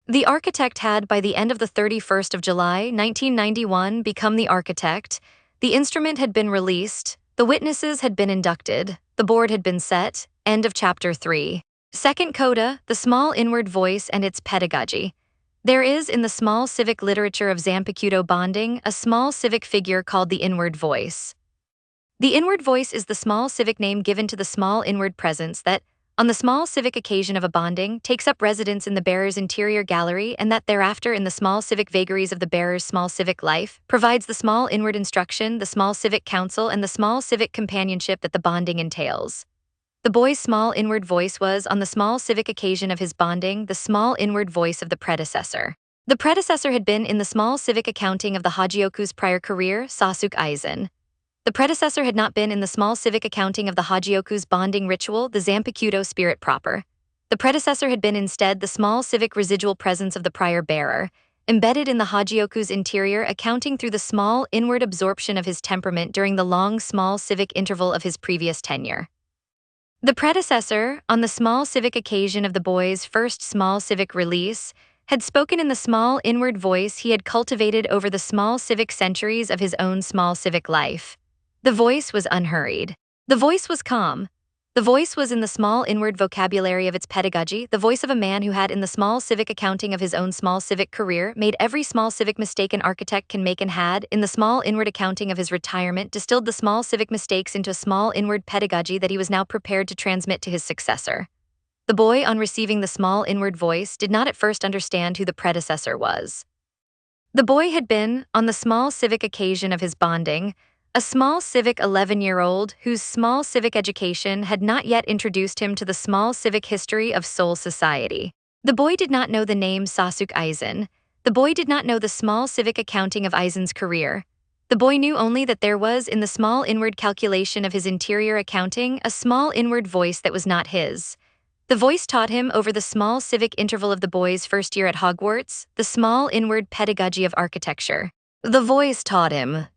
The architect had, by the end of the 31st of July, 1991, become the architect. The instrument had been released, the witnesses had been inducted, the board had been set. End of Chapter 3. Second coda, the small inward voice and its pedagogy. There is, in the small civic literature of Zampicuto bonding, a small civic figure called the inward voice. The inward voice is the small civic name given to the small inward presence that, on the small civic occasion of a bonding, takes up residence in the bearer's interior gallery and that thereafter in the small civic vagaries of the bearer's small civic life, provides the small inward instruction, the small civic counsel, and the small civic companionship that the bonding entails. The boy's small inward voice was, on the small civic occasion of his bonding, the small inward voice of the predecessor. The predecessor had been in the small civic accounting of the Hogyoku's prior career, Sosuke Aizen. The predecessor had not been in the small civic accounting of the Hogyoku's bonding ritual, the Zampicuto spirit proper. The predecessor had been instead the small civic residual presence of the prior bearer, embedded in the Hogyoku's interior accounting through the small inward absorption of his temperament during the long small civic interval of his previous tenure. The predecessor, on the small civic occasion of the boy's first small civic release, had spoken in the small inward voice he had cultivated over the small civic centuries of his own small civic life. The voice was unhurried. The voice was calm. The voice was in the small inward vocabulary of its pedagogy, the voice of a man who had in the small civic accounting of his own small civic career made every small civic mistake an architect can make and had, in the small inward accounting of his retirement, distilled the small civic mistakes into a small inward pedagogy that he was now prepared to transmit to his successor. The boy, on receiving the small inward voice, did not at first understand who the predecessor was. The boy had been, on the small civic occasion of his bonding, a small civic 11-year-old whose small civic education had not yet introduced him to the small civic history of Soul Society. The boy did not know the name Sosuke Aizen. The boy did not know the small civic accounting of Aizen's career. The boy knew only that there was, in the small inward calculation of his interior accounting, a small inward voice that was not his. The voice taught him over the small civic interval of the boy's first year at Hogwarts, the small inward pedagogy of architecture. The voice taught him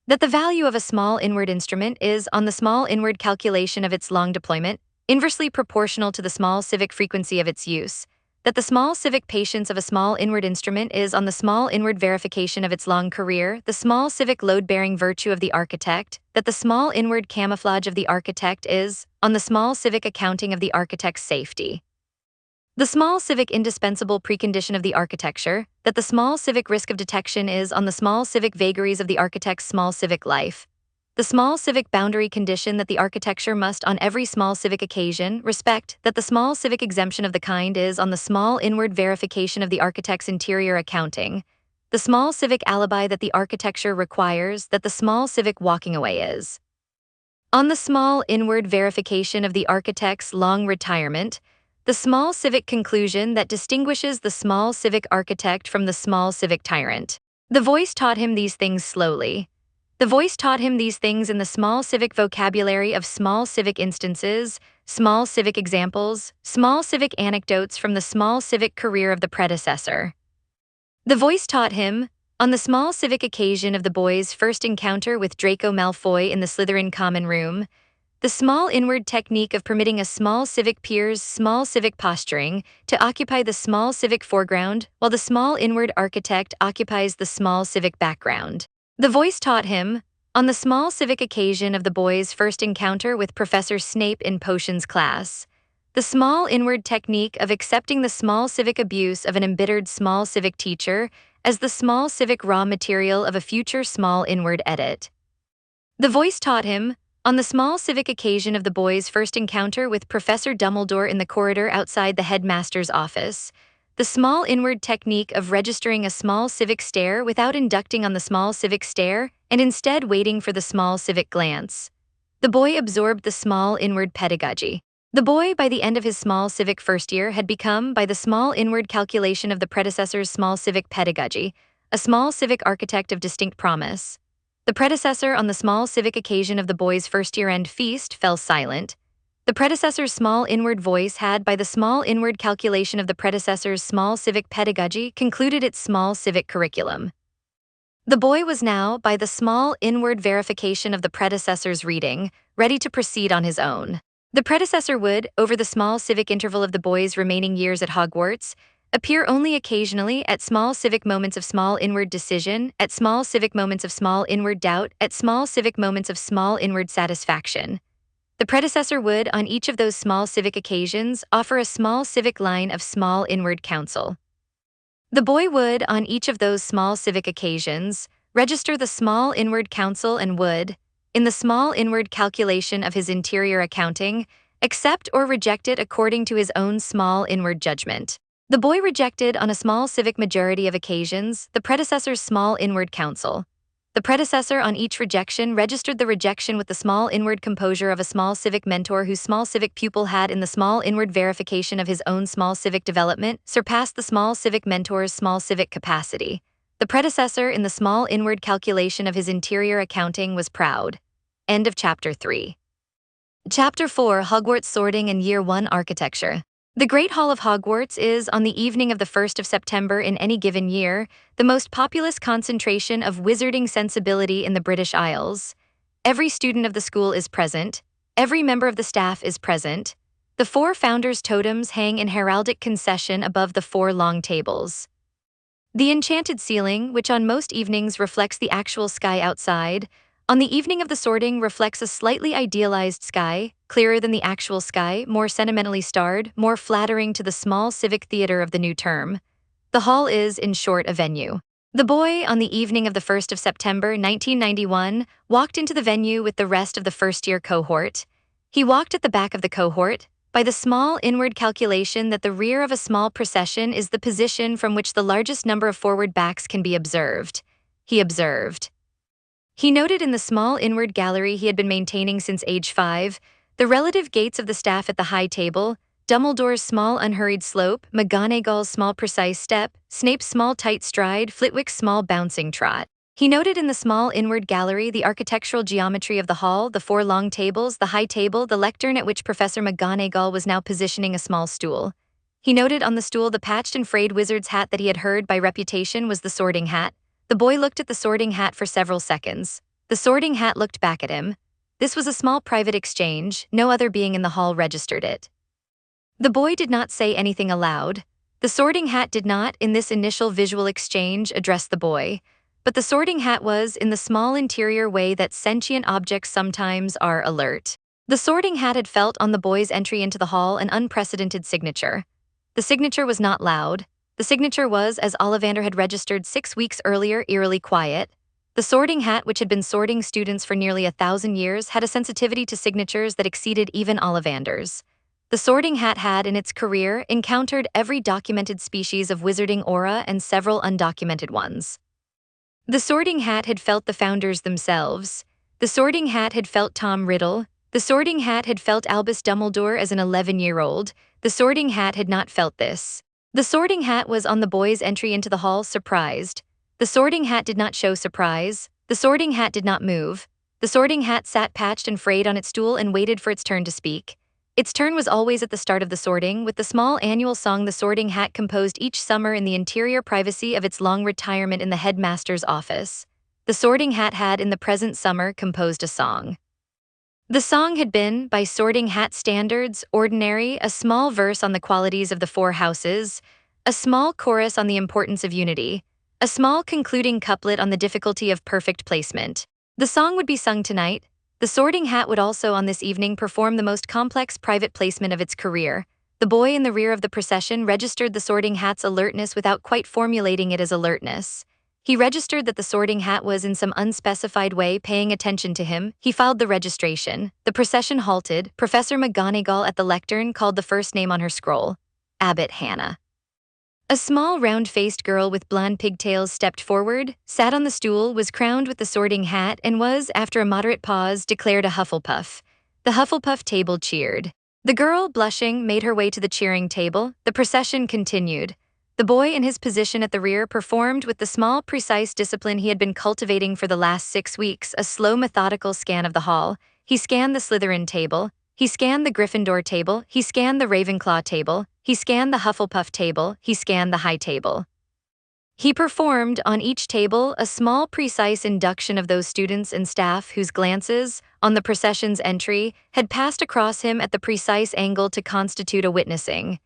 that the value of a small inward instrument is, on the small inward calculation of its long deployment, inversely proportional to the small civic frequency of its use, that the small civic patience of a small inward instrument is on the small inward verification of its long career, the small civic load-bearing virtue of the architect, that the small inward camouflage of the architect is on the small civic accounting of the architect's safety. The small civic indispensable precondition of the architecture, that the small civic risk of detection is on the small civic vagaries of the architect's small civic life. The small civic boundary condition that the architecture must on every small civic occasion respect, that the small civic exemption of the kind is on the small inward verification of the architect's interior accounting. The small civic alibi that the architecture requires, that the small civic walking away is on the small inward verification of the architect's long retirement. The small civic conclusion that distinguishes the small civic architect from the small civic tyrant. The voice taught him these things slowly. The voice taught him these things in the small civic vocabulary of small civic instances, small civic examples, small civic anecdotes from the small civic career of the predecessor. The voice taught him, on the small civic occasion of the boy's first encounter with Draco Malfoy in the Slytherin common room, the small inward technique of permitting a small civic peer's small civic posturing to occupy the small civic foreground while the small inward architect occupies the small civic background. The voice taught him, on the small civic occasion of the boy's first encounter with Professor Snape in potions class, the small inward technique of accepting the small civic abuse of an embittered small civic teacher as the small civic raw material of a future small inward edit. The voice taught him, on the small civic occasion of the boy's first encounter with Professor Dumbledore in the corridor outside the headmaster's office, the small inward technique of registering a small civic stare without inducting on the small civic stare and instead waiting for the small civic glance. The boy absorbed the small inward pedagogy. The boy, by the end of his small civic first year, had become, by the small inward calculation of the predecessor's small civic pedagogy, a small civic architect of distinct promise. The predecessor on the small civic occasion of the boy's first year-end feast fell silent. The predecessor's small inward voice had, by the small inward calculation of the predecessor's small civic pedagogy, concluded its small civic curriculum. The boy was now, by the small inward verification of the predecessor's reading, ready to proceed on his own. The predecessor would, over the small civic interval of the boy's remaining years at Hogwarts, appear only occasionally at small civic moments of small inward decision, at small civic moments of small inward doubt, at small civic moments of small inward satisfaction. The predecessor would, on each of those small civic occasions, offer a small civic line of small inward counsel. The boy would, on each of those small civic occasions, register the small inward counsel and would, in the small inward calculation of his interior accounting, accept or reject it according to his own small inward judgment. The boy rejected on a small civic majority of occasions the predecessor's small inward counsel. The predecessor on each rejection registered the rejection with the small inward composure of a small civic mentor whose small civic pupil had, in the small inward verification of his own small civic development, surpassed the small civic mentor's small civic capacity. The predecessor in the small inward calculation of his interior accounting was proud. End of Chapter 3. Chapter 4: Hogwarts Sorting and Year 1 Architecture. The Great Hall of Hogwarts is, on the evening of the 1st of September in any given year, the most populous concentration of wizarding sensibility in the British Isles. Every student of the school is present. Every member of the staff is present. The 4 founders' totems hang in heraldic concession above the 4 long tables. The enchanted ceiling, which on most evenings reflects the actual sky outside, on the evening of the sorting reflects a slightly idealized sky, clearer than the actual sky, more sentimentally starred, more flattering to the small civic theater of the new term. The hall is, in short, a venue. The boy, on the evening of the 1st of September 1991, walked into the venue with the rest of the first-year cohort. He walked at the back of the cohort, by the small inward calculation that the rear of a small procession is the position from which the largest number of forward backs can be observed. He observed. He noted in the small inward gallery he had been maintaining since age 5, the relative gaits of the staff at the high table, Dumbledore's small unhurried slope, McGonagall's small precise step, Snape's small tight stride, Flitwick's small bouncing trot. He noted in the small inward gallery the architectural geometry of the hall, the 4 long tables, the high table, the lectern at which Professor McGonagall was now positioning a small stool. He noted on the stool the patched and frayed wizard's hat that he had heard by reputation was the sorting hat. The boy looked at the sorting hat for several seconds. The sorting hat looked back at him. This was a small private exchange, no other being in the hall registered it. The boy did not say anything aloud. The Sorting Hat did not, in this initial visual exchange, address the boy, but the Sorting Hat was, in the small interior way that sentient objects sometimes are, alert. The Sorting Hat had felt on the boy's entry into the hall an unprecedented signature. The signature was not loud. The signature was, as Ollivander had registered 6 weeks earlier, eerily quiet. The Sorting Hat, which had been sorting students for nearly 1,000 years, had a sensitivity to signatures that exceeded even Ollivander's. The Sorting Hat had, in its career, encountered every documented species of wizarding aura and several undocumented ones. The Sorting Hat had felt the founders themselves. The Sorting Hat had felt Tom Riddle. The Sorting Hat had felt Albus Dumbledore as an 11-year-old. The Sorting Hat had not felt this. The Sorting Hat was on the boy's entry into the hall, surprised. The Sorting Hat did not show surprise. The Sorting Hat did not move. The Sorting Hat sat patched and frayed on its stool and waited for its turn to speak. Its turn was always at the start of the sorting, with the small annual song the Sorting Hat composed each summer in the interior privacy of its long retirement in the headmaster's office. The Sorting Hat had, in the present summer, composed a song. The song had been, by Sorting Hat standards, ordinary, a small verse on the qualities of the 4 houses, a small chorus on the importance of unity, a small concluding couplet on the difficulty of perfect placement. The song would be sung tonight. The Sorting Hat would also on this evening perform the most complex private placement of its career. The boy in the rear of the procession registered the Sorting Hat's alertness without quite formulating it as alertness. He registered that the Sorting Hat was in some unspecified way paying attention to him. He filed the registration. The procession halted. Professor McGonagall at the lectern called the first name on her scroll. Abbot Hannah. A small round-faced girl with blonde pigtails stepped forward, sat on the stool, was crowned with the Sorting Hat, and was, after a moderate pause, declared a Hufflepuff. The Hufflepuff table cheered. The girl, blushing, made her way to the cheering table. The procession continued. The boy in his position at the rear performed with the small, precise discipline he had been cultivating for the last 6 weeks a slow, methodical scan of the hall. He scanned the Slytherin table. He scanned the Gryffindor table. He scanned the Ravenclaw table. He scanned the Hufflepuff table. He scanned the High table. He performed, on each table, a small, precise induction of those students and staff whose glances, on the procession's entry, had passed across him at the precise angle to constitute a witnessing.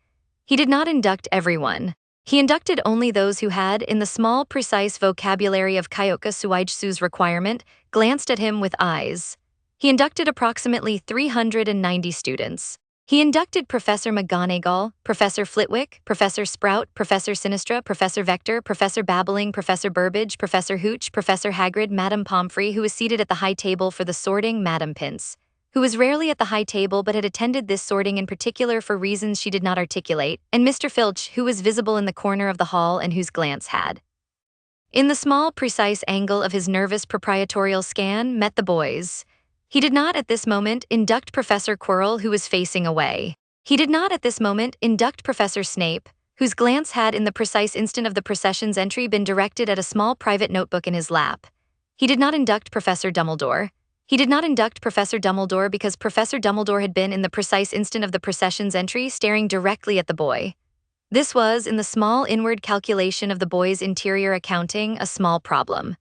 He did not induct everyone. He inducted only those who had, in the small, precise vocabulary of Kyoka Suigetsu's requirement, glanced at him with eyes. He inducted approximately 390 students. He inducted Professor McGonagall, Professor Flitwick, Professor Sprout, Professor Sinistra, Professor Vector, Professor Babbling, Professor Burbage, Professor Hooch, Professor Hagrid, Madame Pomfrey, who was seated at the high table for the sorting, Madame Pince, who was rarely at the high table but had attended this sorting in particular for reasons she did not articulate, and Mr. Filch, who was visible in the corner of the hall and whose glance had, in the small, precise angle of his nervous proprietorial scan, met the boys. He did not at this moment induct Professor Quirrell, who was facing away. He did not at this moment induct Professor Snape, whose glance had in the precise instant of the procession's entry been directed at a small private notebook in his lap. He did not induct Professor Dumbledore. He did not induct Professor Dumbledore because Professor Dumbledore had been in the precise instant of the procession's entry staring directly at the boy. This was, in the small inward calculation of the boy's interior accounting, a small problem.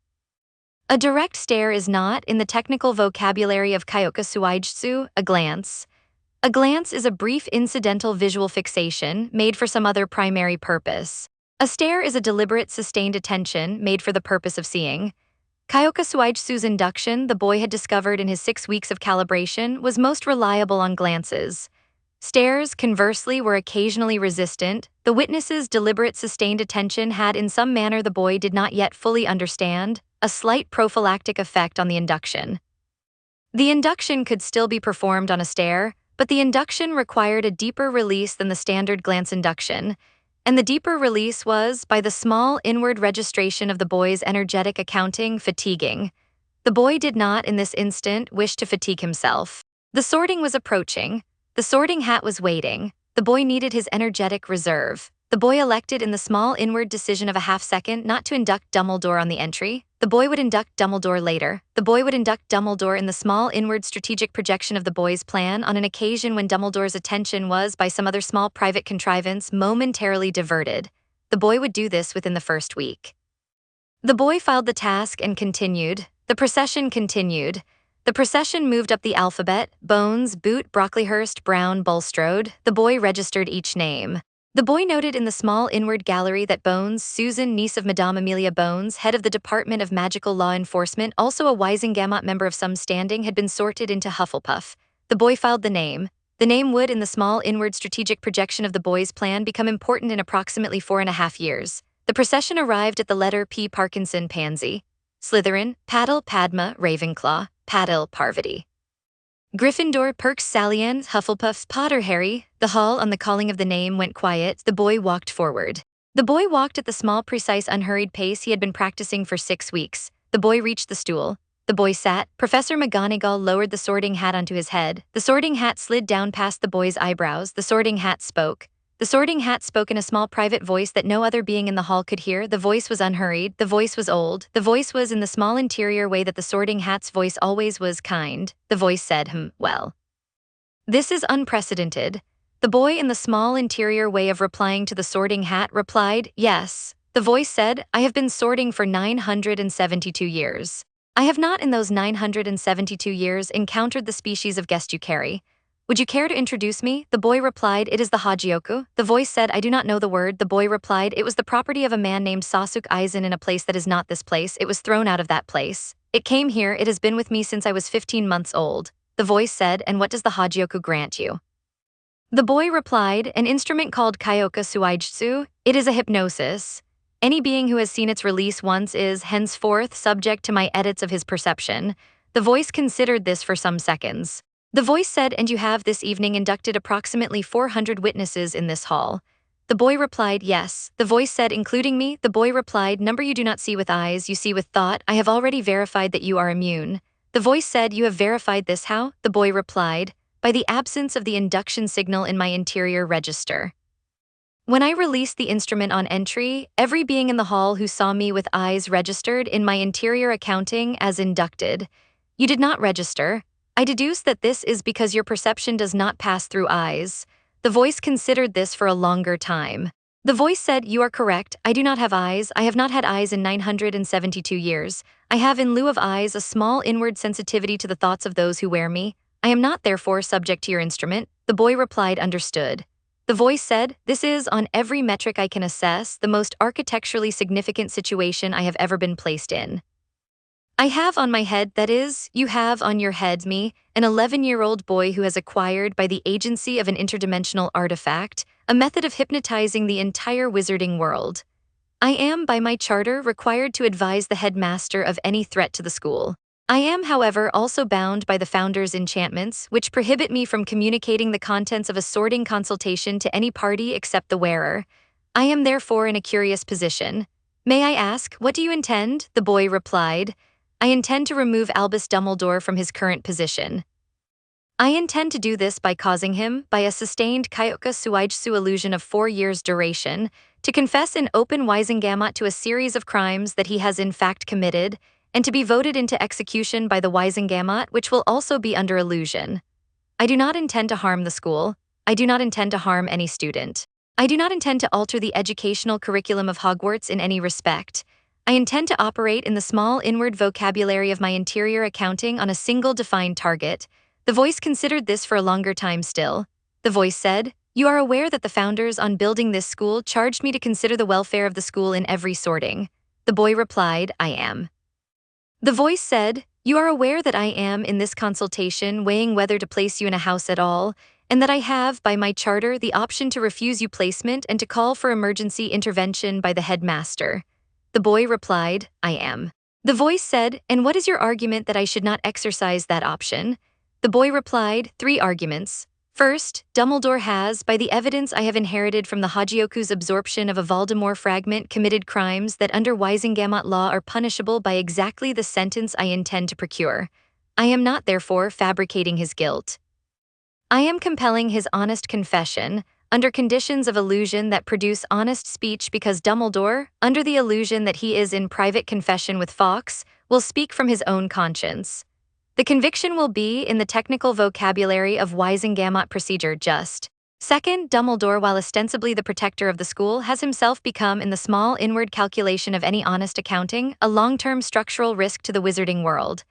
A direct stare is not, in the technical vocabulary of Kyoka Suigetsu, a glance. A glance is a brief incidental visual fixation made for some other primary purpose. A stare is a deliberate, sustained attention made for the purpose of seeing. Kyoka Suigetsu's induction, the boy had discovered in his 6 weeks of calibration, was most reliable on glances. Stares, conversely, were occasionally resistant. The witness's deliberate, sustained attention had, in some manner the boy did not yet fully understand, a slight prophylactic effect on the induction. The induction could still be performed on a stare, but the induction required a deeper release than the standard glance induction, and the deeper release was, by the small inward registration of the boy's energetic accounting, fatiguing. The boy did not, in this instant, wish to fatigue himself. The sorting was approaching. The Sorting Hat was waiting. The boy needed his energetic reserve. The boy elected in the small inward decision of a half-second not to induct Dumbledore on the entry. The boy would induct Dumbledore later. The boy would induct Dumbledore in the small inward strategic projection of the boy's plan on an occasion when Dumbledore's attention was, by some other small private contrivance, momentarily diverted. The boy would do this within the first week. The boy filed the task and continued. The procession continued. The procession moved up the alphabet: Bones, Boot, Brocklehurst, Brown, Bulstrode. The boy registered each name. The boy noted in the small inward gallery that Bones, Susan, niece of Madame Amelia Bones, head of the Department of Magical Law Enforcement, also a Wisengamot member of some standing, had been sorted into Hufflepuff. The boy filed the name. The name would, in the small inward strategic projection of the boy's plan, become important in approximately 4.5 years. The procession arrived at the letter P. Parkinson Pansy. Slytherin, Paddle, Padma, Ravenclaw, Paddle, Parvati. Gryffindor, Perks, Sallyanne, Hufflepuff, Potter, Harry. The hall, on the calling of the name, went quiet. The boy walked forward. The boy walked at the small, precise, unhurried pace he had been practicing for 6 weeks. The boy reached the stool. The boy sat. Professor McGonagall lowered the sorting hat onto his head. The sorting hat slid down past the boy's eyebrows. The sorting hat spoke. The sorting hat spoke in a small private voice that no other being in the hall could hear. The voice was unhurried. The voice was old. The voice was in the small interior way that the sorting hat's voice always was, kind. The voice said, well. This is unprecedented. The boy, in the small interior way of replying to the sorting hat, replied, yes. The voice said, I have been sorting for 972 years. I have not in those 972 years encountered the species of guest you carry. Would you care to introduce me? The boy replied, it is the Hogyoku. The voice said, I do not know the word. The boy replied, it was the property of a man named Sosuke Aizen in a place that is not this place. It was thrown out of that place. It came here. It has been with me since I was 15 months old. The voice said, and what does the Hogyoku grant you? The boy replied, an instrument called Kyoka Suigetsu. It is a hypnosis. Any being who has seen its release once is, henceforth, subject to my edits of his perception. The voice considered this for some seconds. The voice said, and you have this evening inducted approximately 400 witnesses in this hall. The boy replied, yes. The voice said, including me? The boy replied, number you do not see with eyes, you see with thought. I have already verified that you are immune. The voice said, you have verified this how? The boy replied, by the absence of the induction signal in my interior register. When I released the instrument on entry, every being in the hall who saw me with eyes registered in my interior accounting as inducted. You did not register. I deduce that this is because your perception does not pass through eyes. The voice considered this for a longer time. The voice said, you are correct. I do not have eyes. I have not had eyes in 972 years. I have in lieu of eyes a small inward sensitivity to the thoughts of those who wear me. I am not therefore subject to your instrument. The boy replied, understood. The voice said, this is, on every metric I can assess, the most architecturally significant situation I have ever been placed in. I have on my head, that is, you have on your head me, an 11-year-old boy who has acquired by the agency of an interdimensional artifact, a method of hypnotizing the entire wizarding world. I am, by my charter, required to advise the headmaster of any threat to the school. I am, however, also bound by the founder's enchantments, which prohibit me from communicating the contents of a sorting consultation to any party except the wearer. I am therefore in a curious position. May I ask, what do you intend? The boy replied, I intend to remove Albus Dumbledore from his current position. I intend to do this by causing him, by a sustained Kyoka Suigetsu illusion of 4 years' duration, to confess in open Wisengamot to a series of crimes that he has in fact committed, and to be voted into execution by the Wisengamot, which will also be under illusion. I do not intend to harm the school. I do not intend to harm any student. I do not intend to alter the educational curriculum of Hogwarts in any respect. I intend to operate in the small inward vocabulary of my interior accounting on a single defined target. The voice considered this for a longer time still. The voice said, you are aware that the founders on building this school charged me to consider the welfare of the school in every sorting. The boy replied, I am. The voice said, you are aware that I am in this consultation weighing whether to place you in a house at all, and that I have, by my charter, the option to refuse you placement and to call for emergency intervention by the headmaster. The boy replied, I am. The voice said, and what is your argument that I should not exercise that option? The boy replied, 3 arguments. First, Dumbledore has, by the evidence I have inherited from the Hogyoku's absorption of a Voldemort fragment, committed crimes that under Wisengamot law are punishable by exactly the sentence I intend to procure. I am not, therefore, fabricating his guilt. I am compelling his honest confession, under conditions of illusion that produce honest speech, because Dumbledore, under the illusion that he is in private confession with Fawkes, will speak from his own conscience. The conviction will be, in the technical vocabulary of Wisengamot procedure, just. Second, Dumbledore, while ostensibly the protector of the school, has himself become, in the small inward calculation of any honest accounting, a long-term structural risk to the wizarding world.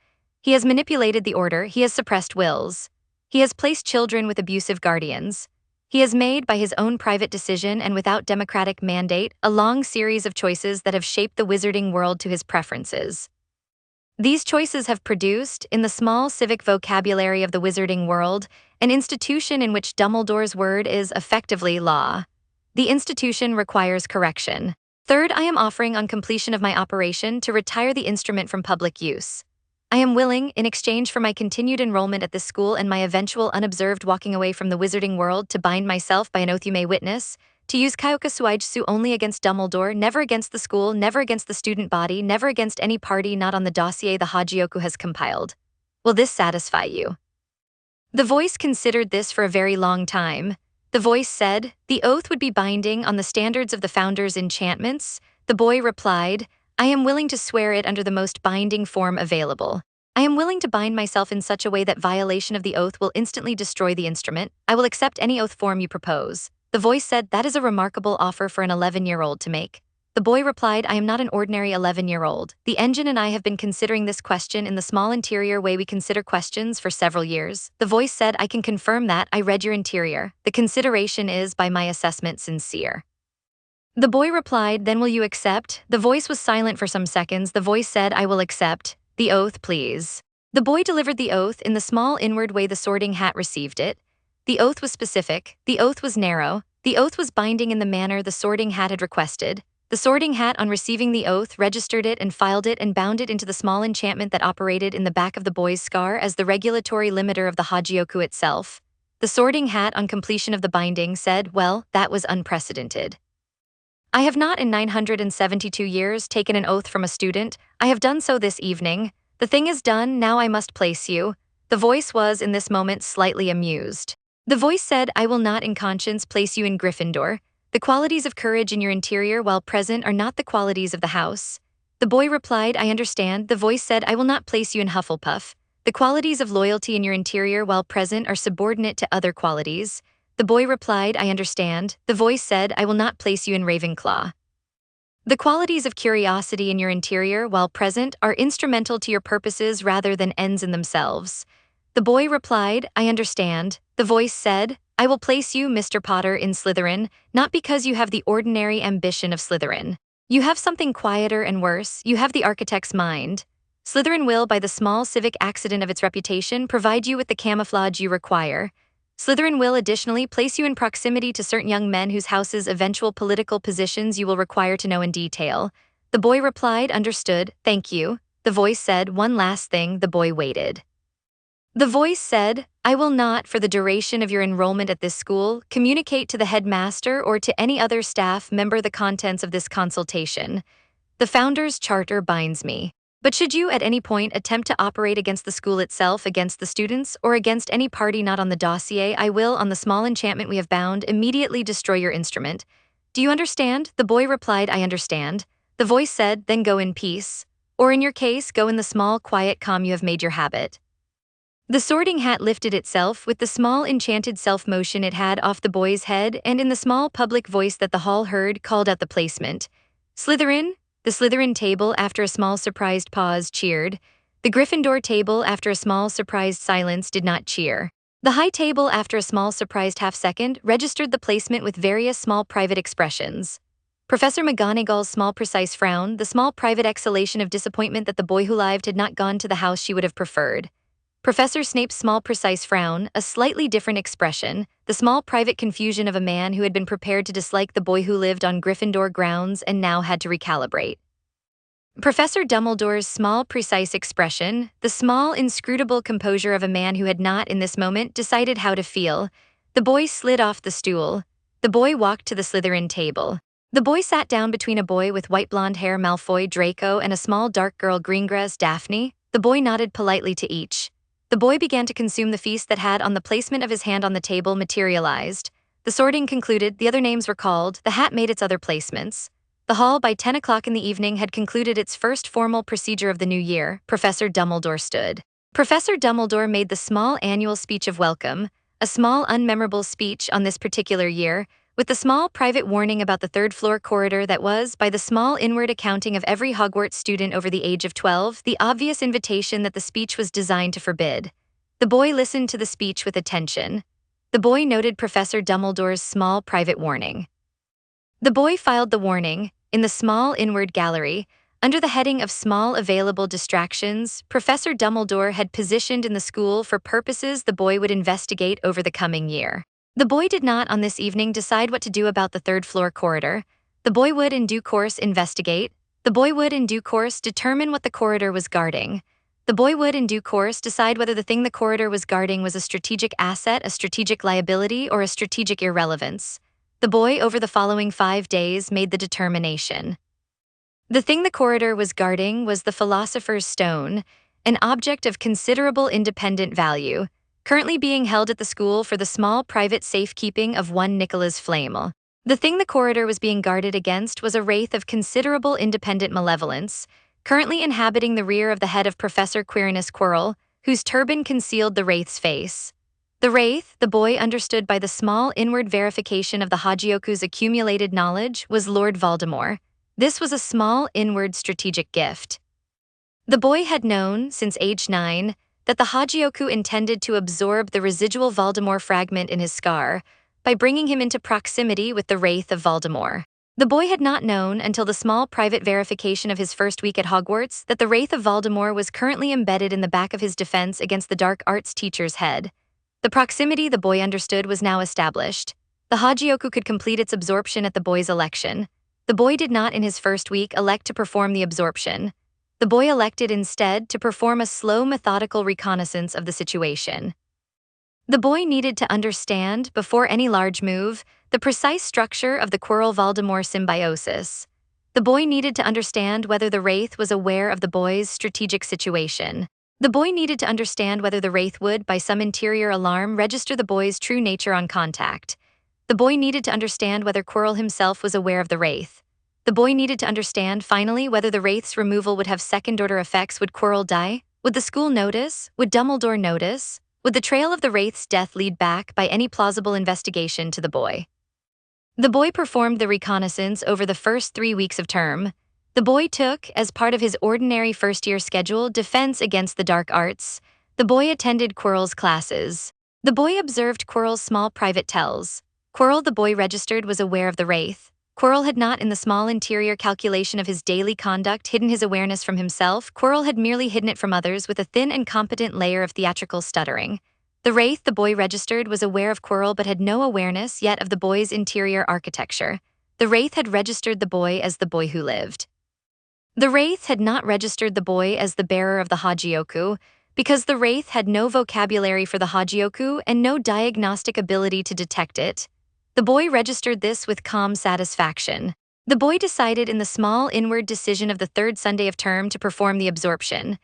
He has manipulated the order, he has suppressed wills. He has placed children with abusive guardians. He has made, by his own private decision and without democratic mandate, a long series of choices that have shaped the wizarding world to his preferences. These choices have produced, in the small civic vocabulary of the wizarding world, an institution in which Dumbledore's word is effectively law. The institution requires correction. Third, I am offering on completion of my operation to retire the instrument from public use. I am willing, in exchange for my continued enrollment at this school and my eventual unobserved walking away from the wizarding world, to bind myself by an oath you may witness, to use Kyoka Suigetsu only against Dumbledore, never against the school, never against the student body, never against any party not on the dossier the Hogyoku has compiled. Will this satisfy you? The voice considered this for a very long time. The voice said, the oath would be binding on the standards of the founder's enchantments. The boy replied, I am willing to swear it under the most binding form available. I am willing to bind myself in such a way that violation of the oath will instantly destroy the instrument. I will accept any oath form you propose. The voice said, that is a remarkable offer for an 11-year-old to make. The boy replied, I am not an ordinary 11-year-old. The engine and I have been considering this question in the small interior way we consider questions for several years. The voice said, I can confirm that. I read your interior. The consideration is, by my assessment, sincere. The boy replied, then will you accept? The voice was silent for some seconds. The voice said, I will accept. The oath, please. The boy delivered the oath in the small inward way the Sorting Hat received it. The oath was specific. The oath was narrow. The oath was binding in the manner the Sorting Hat had requested. The Sorting Hat, on receiving the oath, registered it and filed it and bound it into the small enchantment that operated in the back of the boy's scar as the regulatory limiter of the Hogyoku itself. The Sorting Hat, on completion of the binding, said, well, that was unprecedented. I have not in 972 years taken an oath from a student. I have done so this evening. The thing is done, now I must place you. The voice was, in this moment, slightly amused. The voice said, I will not in conscience place you in Gryffindor. The qualities of courage in your interior while present are not the qualities of the house. The boy replied, I understand. The voice said, I will not place you in Hufflepuff. The qualities of loyalty in your interior while present are subordinate to other qualities. The boy replied, I understand. The voice said, I will not place you in Ravenclaw. The qualities of curiosity in your interior while present are instrumental to your purposes rather than ends in themselves. The boy replied, I understand. The voice said, I will place you, Mr. Potter, in Slytherin, not because you have the ordinary ambition of Slytherin. You have something quieter and worse, you have the architect's mind. Slytherin will, by the small civic accident of its reputation, provide you with the camouflage you require. Slytherin will additionally place you in proximity to certain young men whose house's eventual political positions you will require to know in detail. The boy replied, understood, thank you. The voice said, one last thing. The boy waited. The voice said, I will not, for the duration of your enrollment at this school, communicate to the headmaster or to any other staff member the contents of this consultation. The founder's charter binds me. But should you at any point attempt to operate against the school itself, against the students, or against any party not on the dossier, I will, on the small enchantment we have bound, immediately destroy your instrument. Do you understand? The boy replied, I understand. The voice said, then go in peace. Or in your case, go in the small, quiet calm you have made your habit. The Sorting Hat lifted itself with the small enchanted self-motion it had off the boy's head, and in the small public voice that the hall heard, called out the placement. Slytherin. The Slytherin table, after a small surprised pause, cheered. The Gryffindor table, after a small surprised silence, did not cheer. The High table, after a small surprised half-second, registered the placement with various small private expressions. Professor McGonagall's small precise frown, the small private exhalation of disappointment that the boy who lived had not gone to the house she would have preferred. Professor Snape's small precise frown, a slightly different expression, the small private confusion of a man who had been prepared to dislike the boy who lived on Gryffindor grounds and now had to recalibrate. Professor Dumbledore's small precise expression, the small inscrutable composure of a man who had not in this moment decided how to feel. The boy slid off the stool. The boy walked to the Slytherin table. The boy sat down between a boy with white blonde hair, Malfoy, Draco, and a small dark girl, Greengrass, Daphne. The boy nodded politely to each. The boy began to consume the feast that had, on the placement of his hand on the table, materialized. The sorting concluded, the other names were called, the hat made its other placements. The hall, by 10 o'clock in the evening, had concluded its first formal procedure of the new year. Professor Dumbledore stood. Professor Dumbledore made the small annual speech of welcome, a small unmemorable speech on this particular year, with the small private warning about the third-floor corridor that was, by the small inward accounting of every Hogwarts student over the age of 12, the obvious invitation that the speech was designed to forbid. The boy listened to the speech with attention. The boy noted Professor Dumbledore's small private warning. The boy filed the warning in the small inward gallery. Under the heading of small available distractions, Professor Dumbledore had positioned in the school for purposes the boy would investigate over the coming year. The boy did not on this evening decide what to do about the third-floor corridor. The boy would in due course investigate. The boy would in due course determine what the corridor was guarding. The boy would in due course decide whether the thing the corridor was guarding was a strategic asset, a strategic liability, or a strategic irrelevance. The boy over the following 5 days made the determination. The thing the corridor was guarding was the Philosopher's Stone, an object of considerable independent value, currently being held at the school for the small private safekeeping of one Nicholas Flamel. The thing the corridor was being guarded against was a wraith of considerable independent malevolence, currently inhabiting the rear of the head of Professor Quirinus Quirrell, whose turban concealed the wraith's face. The wraith, the boy understood by the small inward verification of the Hogyoku's accumulated knowledge, was Lord Voldemort. This was a small inward strategic gift. The boy had known, since age 9, that the Hogyoku intended to absorb the residual Voldemort fragment in his scar by bringing him into proximity with the wraith of Voldemort. The boy had not known until the small private verification of his first week at Hogwarts that the wraith of Voldemort was currently embedded in the back of his defense against the dark arts teacher's head. The proximity the boy understood was now established. The Hogyoku could complete its absorption at the boy's election. The boy did not in his first week elect to perform the absorption. The boy elected instead to perform a slow methodical reconnaissance of the situation. The boy needed to understand, before any large move, the precise structure of the Quirrell-Voldemort symbiosis. The boy needed to understand whether the wraith was aware of the boy's strategic situation. The boy needed to understand whether the wraith would, by some interior alarm, register the boy's true nature on contact. The boy needed to understand whether Quirrell himself was aware of the wraith. The boy needed to understand, finally, whether the wraith's removal would have second-order effects. Would Quirrell die? Would the school notice? Would Dumbledore notice? Would the trail of the wraith's death lead back by any plausible investigation to the boy? The boy performed the reconnaissance over the first 3 weeks of term. The boy took, as part of his ordinary first-year schedule, defense against the dark arts. The boy attended Quirrell's classes. The boy observed Quirrell's small private tells. Quirrell, the boy registered, was aware of the wraith. Quirrell had not, in the small interior calculation of his daily conduct, hidden his awareness from himself. Quirrell had merely hidden it from others with a thin and competent layer of theatrical stuttering. The wraith, the boy registered, was aware of Quirrell but had no awareness yet of the boy's interior architecture. The wraith had registered the boy as the boy who lived. The wraith had not registered the boy as the bearer of the Hogyoku, because the wraith had no vocabulary for the Hogyoku and no diagnostic ability to detect it. The boy registered this with calm satisfaction. The boy decided in the small inward decision of the third Sunday of term to perform the absorption.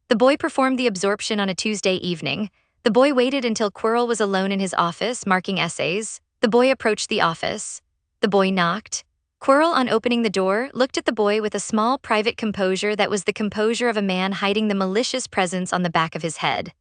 The boy performed the absorption on a Tuesday evening. The boy waited until Quirrell was alone in his office, marking essays. The boy approached the office. The boy knocked. Quirrell, on opening the door, looked at the boy with a small private composure that was the composure of a man hiding the malicious presence on the back of his head.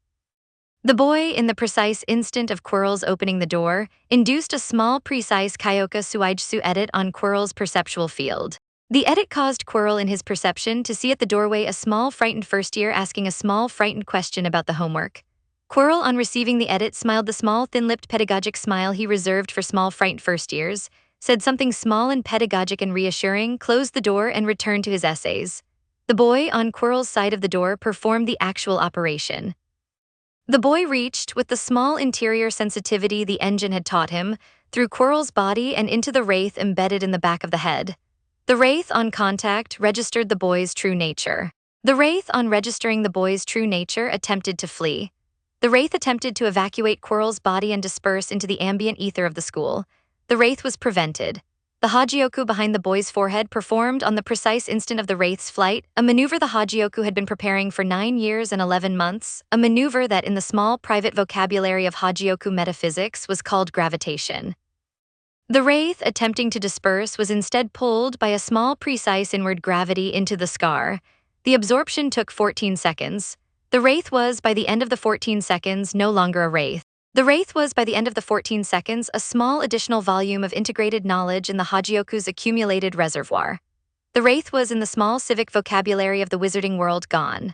The boy, in the precise instant of Quirrell's opening the door, induced a small, precise Kyoka Suigetsu edit on Quirrell's perceptual field. The edit caused Quirrell in his perception to see at the doorway a small, frightened first-year asking a small, frightened question about the homework. Quirrell, on receiving the edit, smiled the small, thin-lipped pedagogic smile he reserved for small, frightened first-years, said something small and pedagogic and reassuring, closed the door, and returned to his essays. The boy, on Quirrell's side of the door, performed the actual operation. The boy reached, with the small interior sensitivity the engine had taught him, through Quirrell's body and into the wraith embedded in the back of the head. The wraith, on contact, registered the boy's true nature. The wraith, on registering the boy's true nature, attempted to flee. The wraith attempted to evacuate Quirrell's body and disperse into the ambient ether of the school. The wraith was prevented. The Hogyoku behind the boy's forehead performed on the precise instant of the wraith's flight, a maneuver the Hogyoku had been preparing for 9 years and 11 months, a maneuver that in the small private vocabulary of Hogyoku metaphysics was called gravitation. The wraith, attempting to disperse, was instead pulled by a small precise inward gravity into the scar. The absorption took 14 seconds. The wraith was, by the end of the 14 seconds, no longer a wraith. The wraith was, by the end of the 14 seconds, a small additional volume of integrated knowledge in the Hogyoku's accumulated reservoir. The wraith was, in the small civic vocabulary of the wizarding world, gone.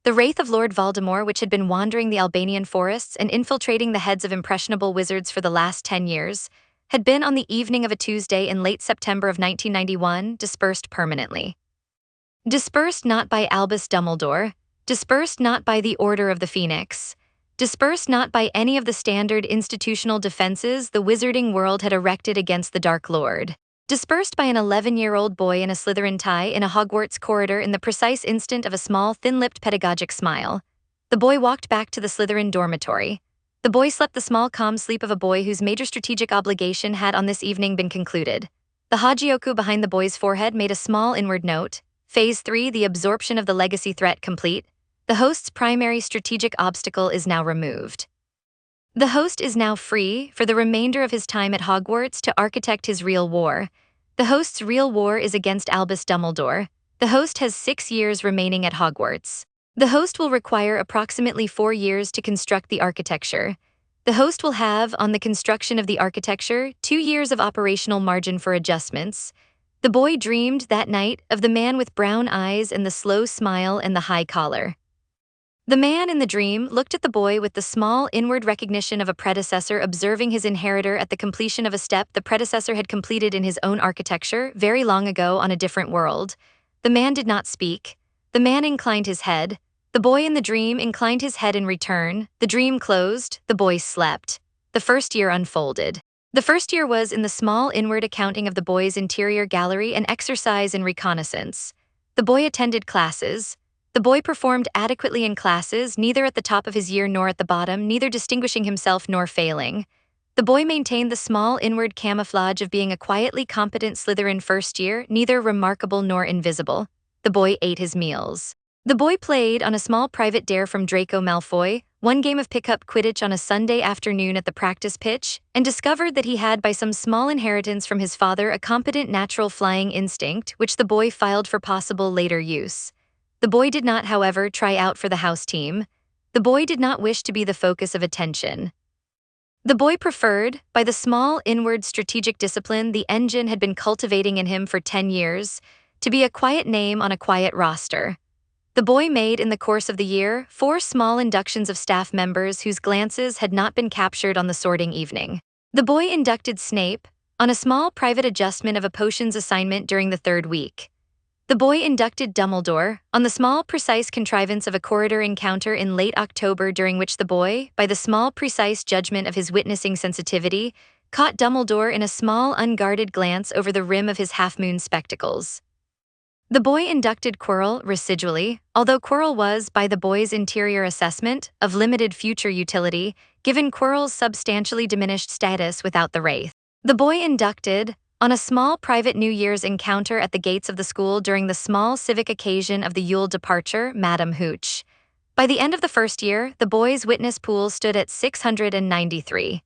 The wraith of Lord Voldemort, which had been wandering the Albanian forests and infiltrating the heads of impressionable wizards for the last 10 years, had been on the evening of a Tuesday in late September of 1991 dispersed permanently. Dispersed not by Albus Dumbledore, dispersed not by the Order of the Phoenix, dispersed not by any of the standard institutional defenses the wizarding world had erected against the Dark Lord. Dispersed by an 11-year-old boy in a Slytherin tie in a Hogwarts corridor in the precise instant of a small, thin-lipped pedagogic smile. The boy walked back to the Slytherin dormitory. The boy slept the small, calm sleep of a boy whose major strategic obligation had on this evening been concluded. The Hogyoku behind the boy's forehead made a small inward note. Phase 3, the absorption of the legacy threat complete. The host's primary strategic obstacle is now removed. The host is now free, for the remainder of his time at Hogwarts, to architect his real war. The host's real war is against Albus Dumbledore. The host has 6 years remaining at Hogwarts. The host will require approximately 4 years to construct the architecture. The host will have, on the construction of the architecture, 2 years of operational margin for adjustments. The boy dreamed that night of the man with brown eyes and the slow smile and the high collar. The man in the dream looked at the boy with the small inward recognition of a predecessor observing his inheritor at the completion of a step the predecessor had completed in his own architecture very long ago on a different world. The man did not speak. The man inclined his head. The boy in the dream inclined his head in return. The dream closed. The boy slept. The first year unfolded. The first year was, in the small inward accounting of the boy's interior gallery, an exercise in reconnaissance. The boy attended classes. The boy performed adequately in classes, neither at the top of his year nor at the bottom, neither distinguishing himself nor failing. The boy maintained the small inward camouflage of being a quietly competent Slytherin first year, neither remarkable nor invisible. The boy ate his meals. The boy played, on a small private dare from Draco Malfoy, one game of pickup Quidditch on a Sunday afternoon at the practice pitch, and discovered that he had by some small inheritance from his father a competent natural flying instinct, which the boy filed for possible later use. The boy did not, however, try out for the house team. The boy did not wish to be the focus of attention. The boy preferred, by the small inward strategic discipline the engine had been cultivating in him for 10 years, to be a quiet name on a quiet roster. The boy made, in the course of the year, 4 small inductions of staff members whose glances had not been captured on the sorting evening. The boy inducted Snape, on a small private adjustment of a potions assignment during the 3rd week. The boy inducted Dumbledore, on the small precise contrivance of a corridor encounter in late October, during which the boy, by the small precise judgment of his witnessing sensitivity, caught Dumbledore in a small unguarded glance over the rim of his half-moon spectacles. The boy inducted Quirrell residually, although Quirrell was, by the boy's interior assessment, of limited future utility, given Quirrell's substantially diminished status without the wraith. The boy inducted, on a small private New Year's encounter at the gates of the school during the small civic occasion of the Yule departure, Madame Hooch. By the end of the first year, the boy's witness pool stood at 693.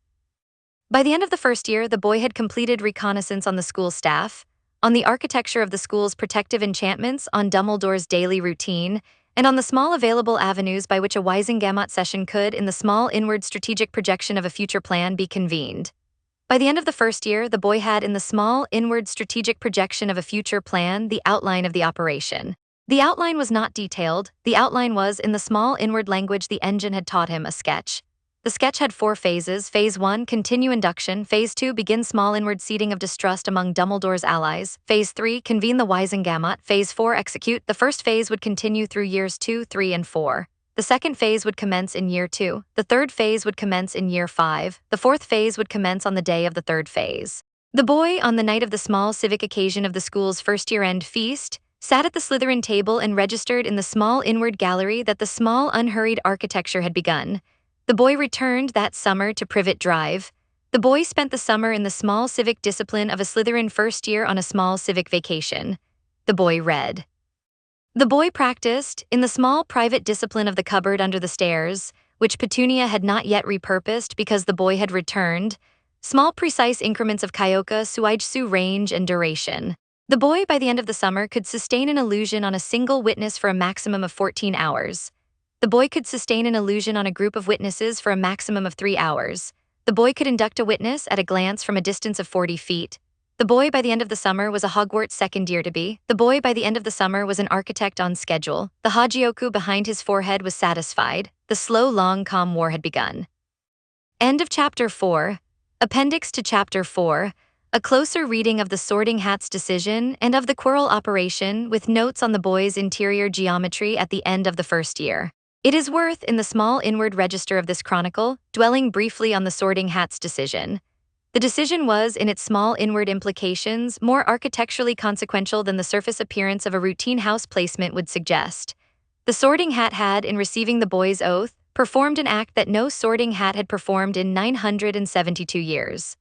By the end of the first year, the boy had completed reconnaissance on the school staff, on the architecture of the school's protective enchantments, on Dumbledore's daily routine, and on the small available avenues by which a Wisengamot session could, in the small inward strategic projection of a future plan, be convened. By the end of the first year, the boy had, in the small inward strategic projection of a future plan, the outline of the operation. The outline was not detailed. The outline was, in the small inward language the engine had taught him, a sketch. The sketch had 4 phases. Phase 1, continue induction. Phase 2, begin small inward seeding of distrust among Dumbledore's allies. Phase 3, convene the Wisengamot. Phase 4, execute. The first phase would continue through years 2, 3, and 4. The second phase would commence in year 2. The third phase would commence in year 5. The fourth phase would commence on the day of the third phase. The boy, on the night of the small civic occasion of the school's first year-end feast, sat at the Slytherin table and registered in the small inward gallery that the small unhurried architecture had begun. The boy returned that summer to Privet Drive. The boy spent the summer in the small civic discipline of a Slytherin first year on a small civic vacation. The boy read. The boy practiced, in the small private discipline of the cupboard under the stairs, which Petunia had not yet repurposed because the boy had returned, small precise increments of Kyoka Suigetsu range and duration. The boy, by the end of the summer, could sustain an illusion on a single witness for a maximum of 14 hours. The boy could sustain an illusion on a group of witnesses for a maximum of 3 hours. The boy could induct a witness at a glance from a distance of 40 feet. The boy by the end of the summer was a Hogwarts second year to be. The boy by the end of the summer was an architect on schedule. The Hogyoku behind his forehead was satisfied. The slow, long, calm war had begun. End of Chapter 4. Appendix to Chapter 4. A closer reading of the Sorting Hat's decision and of the Quirrell operation with notes on the boy's interior geometry at the end of the first year. It is worth, in the small inward register of this chronicle, dwelling briefly on the Sorting Hat's decision. The decision was, in its small inward implications, more architecturally consequential than the surface appearance of a routine house placement would suggest. The Sorting Hat had, in receiving the boy's oath, performed an act that no Sorting Hat had performed in 972 years.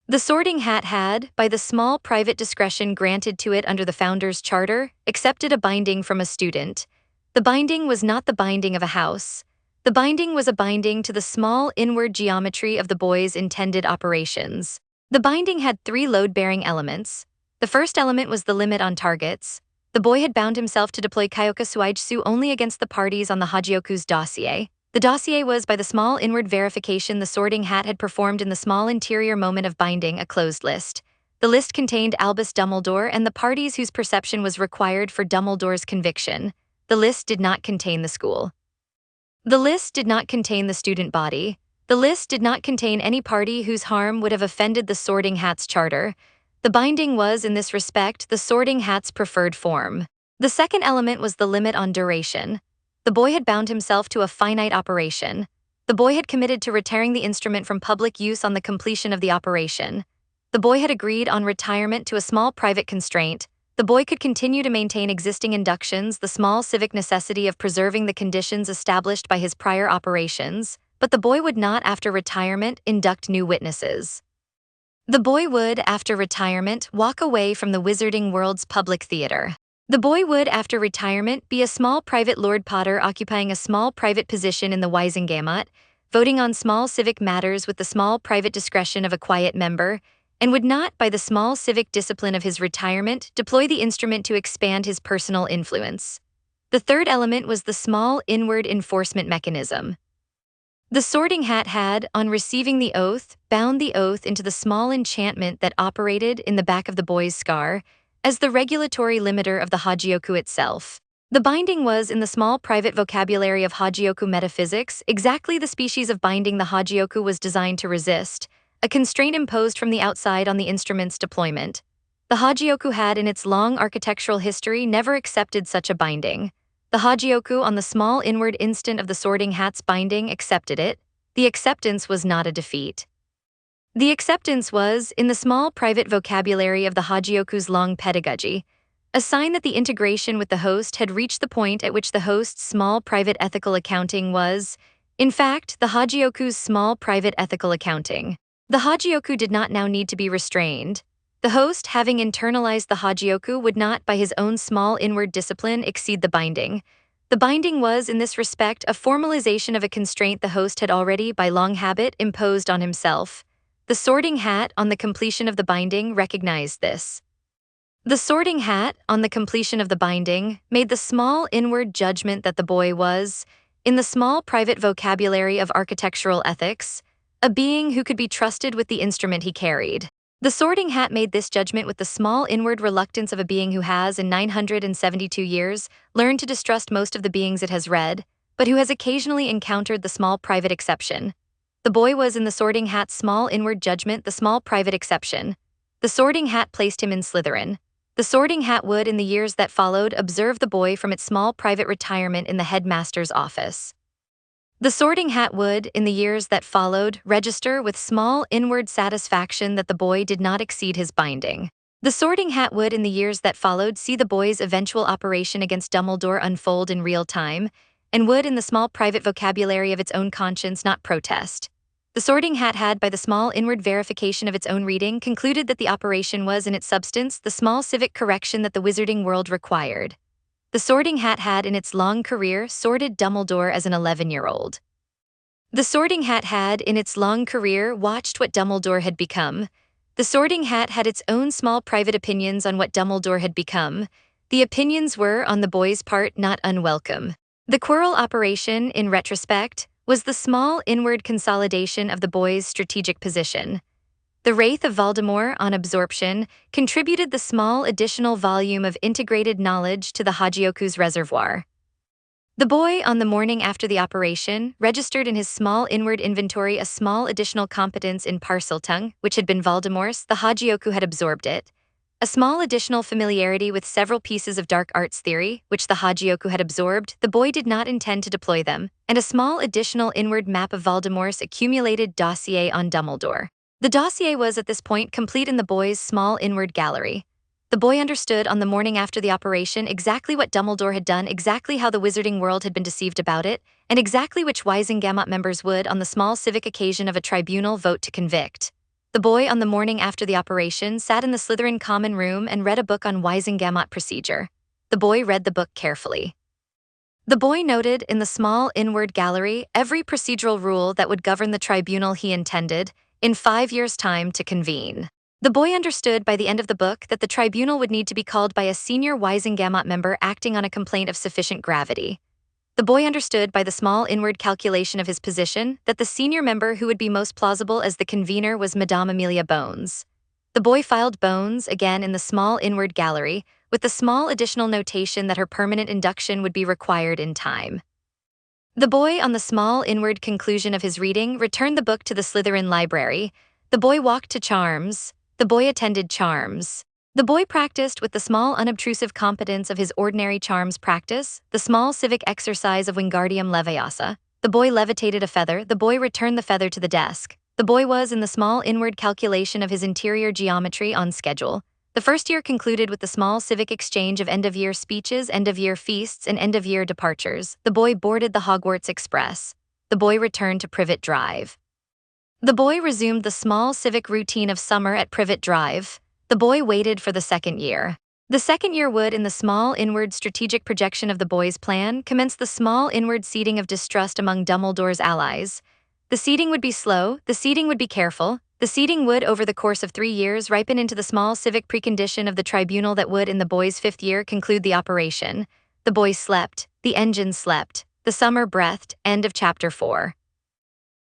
The Sorting Hat had, by the small private discretion granted to it under the Founder's Charter, accepted a binding from a student. The binding was not the binding of a house. The binding was a binding to the small inward geometry of the boy's intended operations. The binding had 3 load-bearing elements. The first element was the limit on targets. The boy had bound himself to deploy Kyoka Suigetsu only against the parties on the Hogyoku's dossier. The dossier was, by the small inward verification the Sorting Hat had performed in the small interior moment of binding, a closed list. The list contained Albus Dumbledore and the parties whose perception was required for Dumbledore's conviction. The list did not contain the school. The list did not contain the student body. The list did not contain any party whose harm would have offended the Sorting Hat's charter. The binding was, in this respect, the Sorting Hat's preferred form. The second element was the limit on duration. The boy had bound himself to a finite operation. The boy had committed to retiring the instrument from public use on the completion of the operation. The boy had agreed on retirement to a small private constraint. The boy could continue to maintain existing inductions, the small civic necessity of preserving the conditions established by his prior operations, but the boy would not, after retirement, induct new witnesses. The boy would, after retirement, walk away from the Wizarding World's public theater. The boy would, after retirement, be a small private Lord Potter occupying a small private position in the Weisengamot, voting on small civic matters with the small private discretion of a quiet member, and would not, by the small civic discipline of his retirement, deploy the instrument to expand his personal influence. The third element was the small inward enforcement mechanism. The Sorting Hat had, on receiving the oath, bound the oath into the small enchantment that operated in the back of the boy's scar, as the regulatory limiter of the Hogyoku itself. The binding was, in the small private vocabulary of Hogyoku metaphysics, exactly the species of binding the Hogyoku was designed to resist, a constraint imposed from the outside on the instrument's deployment. The Hogyoku had, in its long architectural history, never accepted such a binding. The Hogyoku, on the small inward instant of the Sorting Hat's binding, accepted it. The acceptance was not a defeat. The acceptance was, in the small private vocabulary of the Hogyoku's long pedagogy, a sign that the integration with the host had reached the point at which the host's small private ethical accounting was, in fact, the Hogyoku's small private ethical accounting. The Hogyoku did not now need to be restrained. The host, having internalized the Hogyoku, would not, by his own small inward discipline, exceed the binding. The binding was, in this respect, a formalization of a constraint the host had already, by long habit, imposed on himself. The Sorting Hat, on the completion of the binding, recognized this. The Sorting Hat, on the completion of the binding, made the small inward judgment that the boy was, in the small private vocabulary of architectural ethics, a being who could be trusted with the instrument he carried. The Sorting Hat made this judgment with the small inward reluctance of a being who has, in 972 years, learned to distrust most of the beings it has read, but who has occasionally encountered the small private exception. The boy was, in the Sorting Hat's small inward judgment, the small private exception. The Sorting Hat placed him in Slytherin. The Sorting Hat would, in the years that followed, observe the boy from its small private retirement in the headmaster's office. The Sorting Hat would, in the years that followed, register with small inward satisfaction that the boy did not exceed his binding. The Sorting Hat would, in the years that followed, see the boy's eventual operation against Dumbledore unfold in real time, and would, in the small private vocabulary of its own conscience, not protest. The Sorting Hat had, by the small inward verification of its own reading, concluded that the operation was, in its substance, the small civic correction that the Wizarding world required. The Sorting Hat had, in its long career, sorted Dumbledore as an 11-year-old. The Sorting Hat had, in its long career, watched what Dumbledore had become. The Sorting Hat had its own small private opinions on what Dumbledore had become. The opinions were, on the boy's part, not unwelcome. The Quirrell operation, in retrospect, was the small inward consolidation of the boy's strategic position. The Wraith of Voldemort on absorption contributed the small additional volume of integrated knowledge to the Hogyoku's reservoir. The boy, on the morning after the operation, registered in his small inward inventory a small additional competence in Parseltongue, which had been Voldemort's. The Hogyoku had absorbed it. A small additional familiarity with several pieces of dark arts theory, which the Hogyoku had absorbed. The boy did not intend to deploy them, and a small additional inward map of Voldemort's accumulated dossier on Dumbledore. The dossier was at this point complete in the boy's small inward gallery. The boy understood on the morning after the operation exactly what Dumbledore had done, exactly how the wizarding world had been deceived about it, and exactly which Wizengamot members would, on the small civic occasion of a tribunal, vote to convict. The boy, on the morning after the operation, sat in the Slytherin common room and read a book on Wizengamot procedure. The boy read the book carefully. The boy noted in the small inward gallery every procedural rule that would govern the tribunal he intended, in 5 years' time, to convene. The boy understood by the end of the book that the tribunal would need to be called by a senior Wizengamot member acting on a complaint of sufficient gravity. The boy understood by the small inward calculation of his position that the senior member who would be most plausible as the convener was Madame Amelia Bones. The boy filed Bones again in the small inward gallery, with the small additional notation that her permanent induction would be required in time. The boy, on the small inward conclusion of his reading, returned the book to the Slytherin library. The boy walked to Charms. The boy attended Charms. The boy practiced with the small unobtrusive competence of his ordinary Charms practice, the small civic exercise of Wingardium Leviosa. The boy levitated a feather. The boy returned the feather to the desk. The boy was in the small inward calculation of his interior geometry on schedule. The first year concluded with the small civic exchange of end-of-year speeches, end-of-year feasts, and end-of-year departures. The boy boarded the Hogwarts Express. The boy returned to Privet Drive. The boy resumed the small civic routine of summer at Privet Drive. The boy waited for the second year. The second year would, in the small inward strategic projection of the boy's plan, commence the small inward seeding of distrust among Dumbledore's allies. The seeding would be slow, the seeding would be careful. The seeding would, over the course of 3 years, ripen into the small civic precondition of the tribunal that would, in the boy's 5th year, conclude the operation. The boy slept. The engine slept. The summer breathed. End of Chapter 4.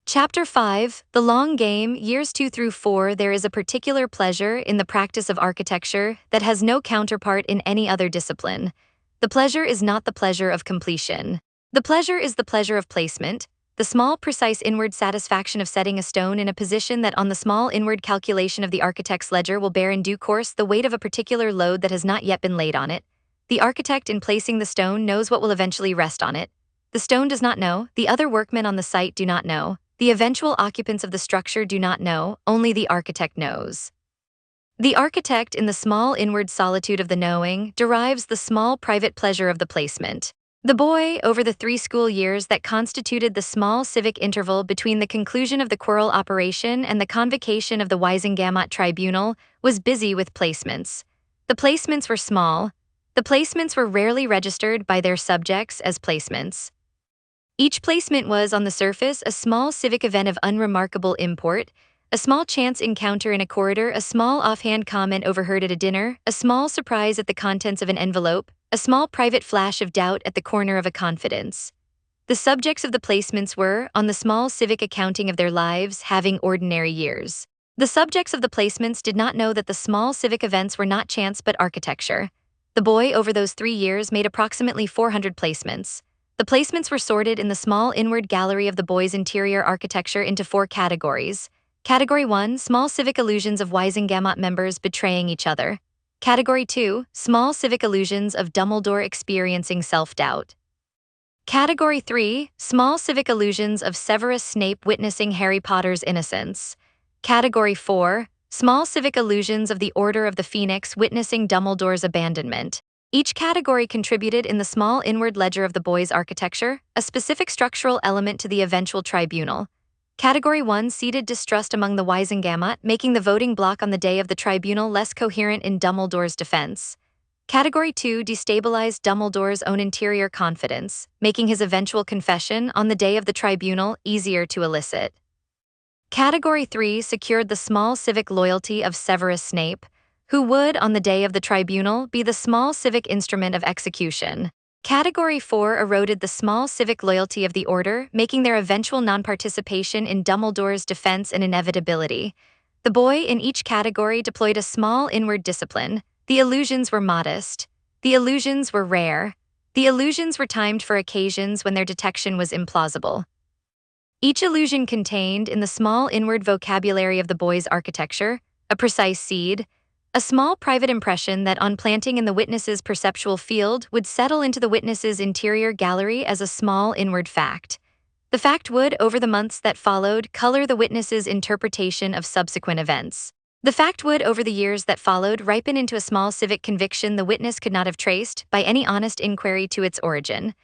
Chapter 5, The Long Game, Years 2 through 4. There is a particular pleasure in the practice of architecture that has no counterpart in any other discipline. The pleasure is not the pleasure of completion. The pleasure is the pleasure of placement, the small, precise inward satisfaction of setting a stone in a position that, on the small inward calculation of the architect's ledger, will bear in due course the weight of a particular load that has not yet been laid on it. The architect, in placing the stone, knows what will eventually rest on it. The stone does not know, the other workmen on the site do not know, the eventual occupants of the structure do not know, only the architect knows. The architect, in the small inward solitude of the knowing, derives the small private pleasure of the placement. The boy, over the 3 school years that constituted the small civic interval between the conclusion of the Quirrell operation and the convocation of the Wizengamot Tribunal, was busy with placements. The placements were small. The placements were rarely registered by their subjects as placements. Each placement was, on the surface, a small civic event of unremarkable import, a small chance encounter in a corridor, a small offhand comment overheard at a dinner, a small surprise at the contents of an envelope, a small private flash of doubt at the corner of a confidence. The subjects of the placements were, on the small civic accounting of their lives, having ordinary years. The subjects of the placements did not know that the small civic events were not chance but architecture. The boy, over those 3 years, made approximately 400 placements. The placements were sorted in the small inward gallery of the boy's interior architecture into 4 categories. Category 1, small civic illusions of Wizengamot members betraying each other. Category 2, small civic illusions of Dumbledore experiencing self-doubt. Category 3, small civic illusions of Severus Snape witnessing Harry Potter's innocence. Category 4, small civic illusions of the Order of the Phoenix witnessing Dumbledore's abandonment. Each category contributed in the small inward ledger of the boy's architecture, a specific structural element to the eventual tribunal. Category 1 seeded distrust among the Wizengamot, making the voting bloc on the day of the tribunal less coherent in Dumbledore's defense. Category 2 destabilized Dumbledore's own interior confidence, making his eventual confession on the day of the tribunal easier to elicit. Category 3 secured the small civic loyalty of Severus Snape, who would, on the day of the tribunal, be the small civic instrument of execution. Category 4 eroded the small civic loyalty of the Order, making their eventual non-participation in Dumbledore's defense an inevitability. The boy in each category deployed a small inward discipline. The illusions were modest. The illusions were rare. The illusions were timed for occasions when their detection was implausible. Each illusion contained, in the small inward vocabulary of the boy's architecture, a precise seed, a small private impression that on planting in the witness's perceptual field would settle into the witness's interior gallery as a small inward fact. The fact would, over the months that followed, color the witness's interpretation of subsequent events. The fact would, over the years that followed, ripen into a small civic conviction the witness could not have traced, by any honest inquiry, to its origin.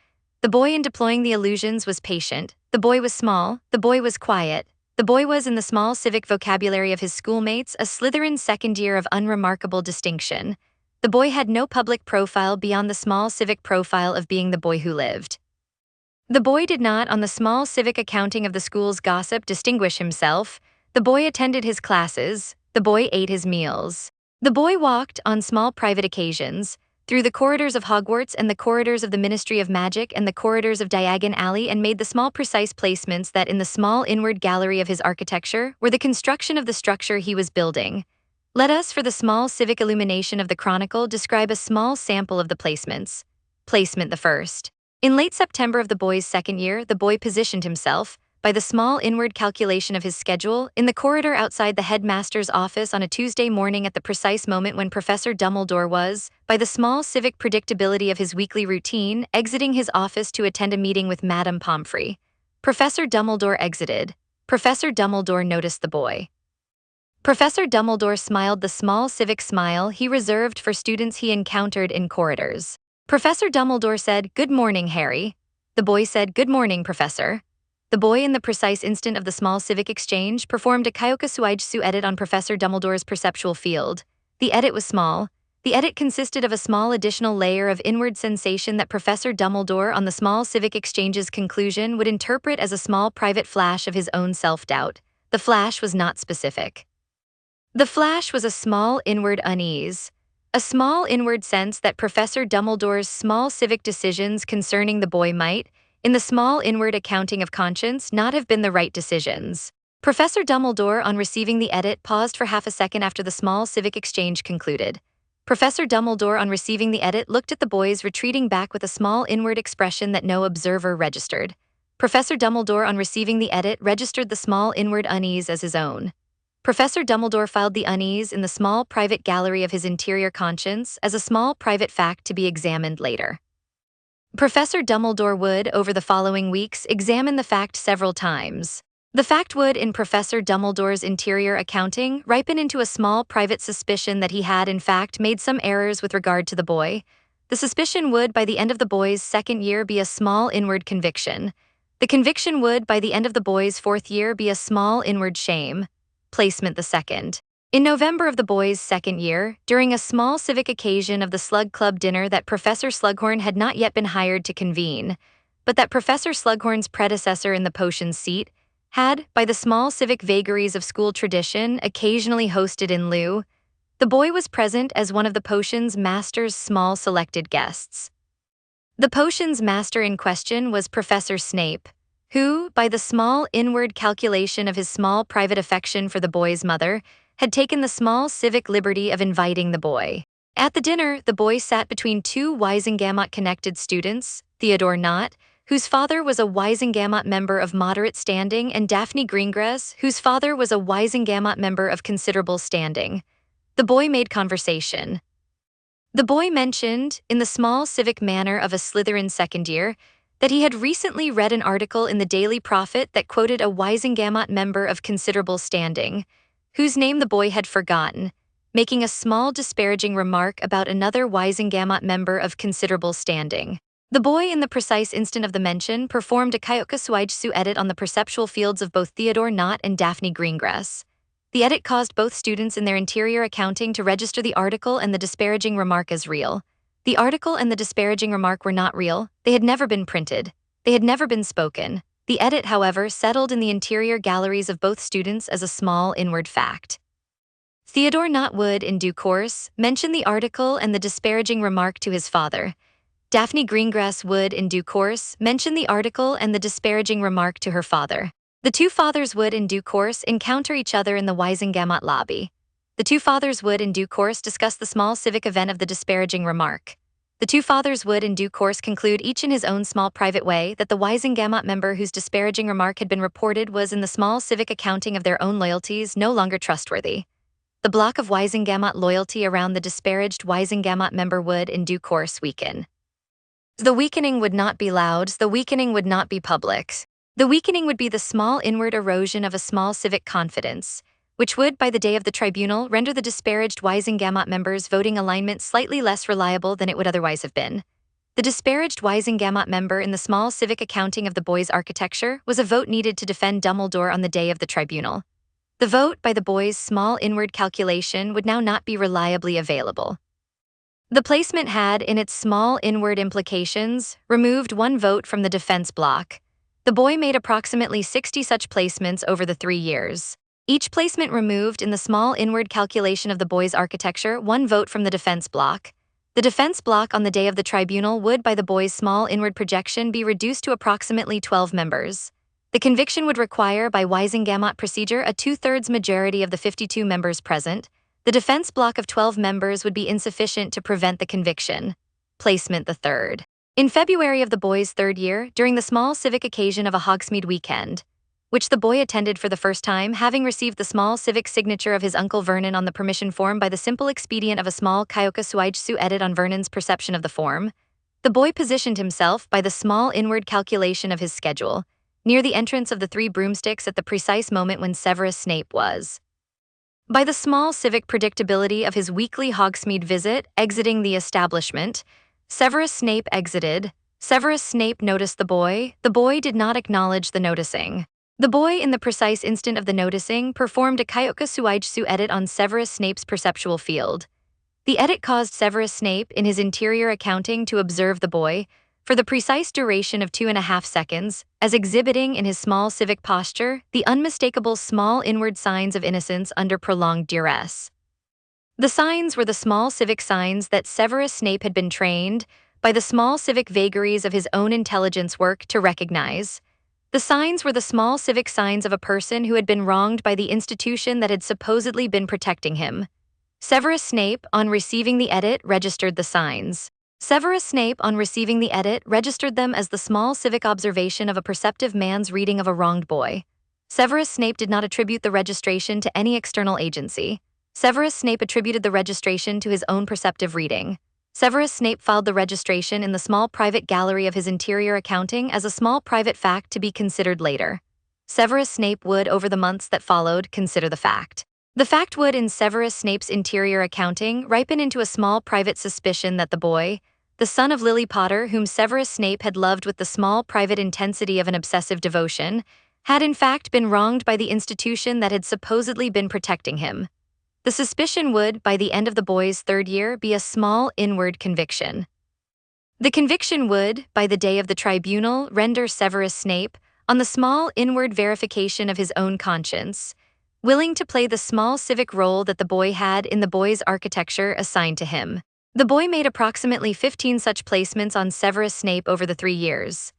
The boy in deploying the illusions was patient. The boy was small. The boy was quiet. The boy was, in the small civic vocabulary of his schoolmates, a Slytherin second year of unremarkable distinction. The boy had no public profile beyond the small civic profile of being the boy who lived. The boy did not, on the small civic accounting of the school's gossip, distinguish himself. The boy attended his classes. The boy ate his meals. The boy walked, on small private occasions, through the corridors of Hogwarts and the corridors of the Ministry of Magic and the corridors of Diagon Alley, and made the small precise placements that, in the small inward gallery of his architecture, were the construction of the structure he was building. Let us, for the small civic illumination of the chronicle, describe a small sample of the placements. Placement the first. In late September of the boy's second year, the boy positioned himself, by the small inward calculation of his schedule, in the corridor outside the headmaster's office on a Tuesday morning at the precise moment when Professor Dumbledore was, by the small civic predictability of his weekly routine, exiting his office to attend a meeting with Madame Pomfrey. Professor Dumbledore exited. Professor Dumbledore noticed the boy. Professor Dumbledore smiled the small civic smile he reserved for students he encountered in corridors. Professor Dumbledore said, "Good morning, Harry." The boy said, "Good morning, Professor." The boy, in the precise instant of the small civic exchange, performed a Kyoka Suigetsu edit on Professor Dumbledore's perceptual field. The edit was small. The edit consisted of a small additional layer of inward sensation that Professor Dumbledore, on the small civic exchange's conclusion, would interpret as a small private flash of his own self-doubt. The flash was not specific. The flash was a small inward unease. A small inward sense that Professor Dumbledore's small civic decisions concerning the boy might, in the small inward accounting of conscience, not have been the right decisions. Professor Dumbledore, on receiving the edit, paused for half a second after the small civic exchange concluded. Professor Dumbledore, on receiving the edit, looked at the boys retreating back with a small inward expression that no observer registered. Professor Dumbledore, on receiving the edit, registered the small inward unease as his own. Professor Dumbledore filed the unease in the small private gallery of his interior conscience as a small private fact to be examined later. Professor Dumbledore would, over the following weeks, examine the fact several times. The fact would, in Professor Dumbledore's interior accounting, ripen into a small private suspicion that he had, in fact, made some errors with regard to the boy. The suspicion would, by the end of the boy's second year, be a small inward conviction. The conviction would, by the end of the boy's fourth year, be a small inward shame. Placement the second. In November of the boy's second year, during a small civic occasion of the Slug Club dinner that Professor Slughorn had not yet been hired to convene, but that Professor Slughorn's predecessor in the potion seat had, by the small civic vagaries of school tradition, occasionally hosted in lieu, the boy was present as one of the potion's master's small selected guests. The potion's master in question was Professor Snape, who, by the small inward calculation of his small private affection for the boy's mother, had taken the small civic liberty of inviting the boy. At the dinner, the boy sat between two Wisengamot-connected students, Theodore Knott, whose father was a Wisengamot member of moderate standing, and Daphne Greengrass, whose father was a Wisengamot member of considerable standing. The boy made conversation. The boy mentioned, in the small civic manner of a Slytherin second year, that he had recently read an article in the Daily Prophet that quoted a Wisengamot member of considerable standing, whose name the boy had forgotten, making a small disparaging remark about another Wisengamot member of considerable standing. The boy, in the precise instant of the mention, performed a Kyoka Suigetsu edit on the perceptual fields of both Theodore Knott and Daphne Greengrass. The edit caused both students in their interior accounting to register the article and the disparaging remark as real. The article and the disparaging remark were not real. They had never been printed. They had never been spoken. The edit, however, settled in the interior galleries of both students as a small inward fact. Theodore Knott would, in due course, mention the article and the disparaging remark to his father. Daphne Greengrass would, in due course, mention the article and the disparaging remark to her father. The two fathers would, in due course, encounter each other in the Weisengamot lobby. The two fathers would, in due course, discuss the small civic event of the disparaging remark. The two fathers would, in due course, conclude each in his own small private way that the Weisengamot member whose disparaging remark had been reported was, in the small civic accounting of their own loyalties, no longer trustworthy. The block of Weisengamot loyalty around the disparaged Weisengamot member would, in due course, weaken. The weakening would not be loud, the weakening would not be public. The weakening would be the small inward erosion of a small civic confidence, which would, by the day of the tribunal, render the disparaged Weisengamot members' voting alignment slightly less reliable than it would otherwise have been. The disparaged Weisengamot member in the small civic accounting of the boys' architecture was a vote needed to defend Dumbledore on the day of the tribunal. The vote, by the boys' small inward calculation, would now not be reliably available. The placement had, in its small inward implications, removed one vote from the defense block. The boy made approximately 60 such placements over the 3 years. Each placement removed, in the small inward calculation of the boy's architecture, one vote from the defense block. The defense block on the day of the tribunal would, by the boy's small inward projection, be reduced to approximately 12 members. The conviction would require, by Weisengamot procedure, a 2/3 majority of the 52 members present. The defense block of 12 members would be insufficient to prevent the conviction. Placement the third. In February of the boy's 3rd year, during the small civic occasion of a Hogsmeade weekend, which the boy attended for the first time, having received the small civic signature of his uncle Vernon on the permission form by the simple expedient of a small Kyoka Suigetsu edit on Vernon's perception of the form, the boy positioned himself, by the small inward calculation of his schedule, near the entrance of the 3 broomsticks at the precise moment when Severus Snape was, by the small civic predictability of his weekly Hogsmeade visit, exiting the establishment. Severus Snape exited. Severus Snape noticed the boy. The boy did not acknowledge the noticing. The boy, in the precise instant of the noticing, performed a Kyoka Suigetsu edit on Severus Snape's perceptual field. The edit caused Severus Snape, in his interior accounting, to observe the boy for the precise duration of 2.5 seconds, as exhibiting in his small civic posture the unmistakable small inward signs of innocence under prolonged duress. The signs were the small civic signs that Severus Snape had been trained, by the small civic vagaries of his own intelligence work, to recognize. The signs were the small civic signs of a person who had been wronged by the institution that had supposedly been protecting him. Severus Snape, on receiving the edit, registered the signs. Severus Snape, on receiving the edit, registered them as the small civic observation of a perceptive man's reading of a wronged boy. Severus Snape did not attribute the registration to any external agency. Severus Snape attributed the registration to his own perceptive reading. Severus Snape filed the registration in the small private gallery of his interior accounting as a small private fact to be considered later. Severus Snape would, over the months that followed, consider the fact. The fact would, in Severus Snape's interior accounting, ripen into a small private suspicion that the boy, the son of Lily Potter, whom Severus Snape had loved with the small private intensity of an obsessive devotion, had in fact been wronged by the institution that had supposedly been protecting him. The suspicion would, by the end of the boy's 3rd year, be a small inward conviction. The conviction would, by the day of the tribunal, render Severus Snape, on the small inward verification of his own conscience, willing to play the small civic role that the boy had in the boy's architecture assigned to him. The boy made approximately 15 such placements on Severus Snape over the 3 years.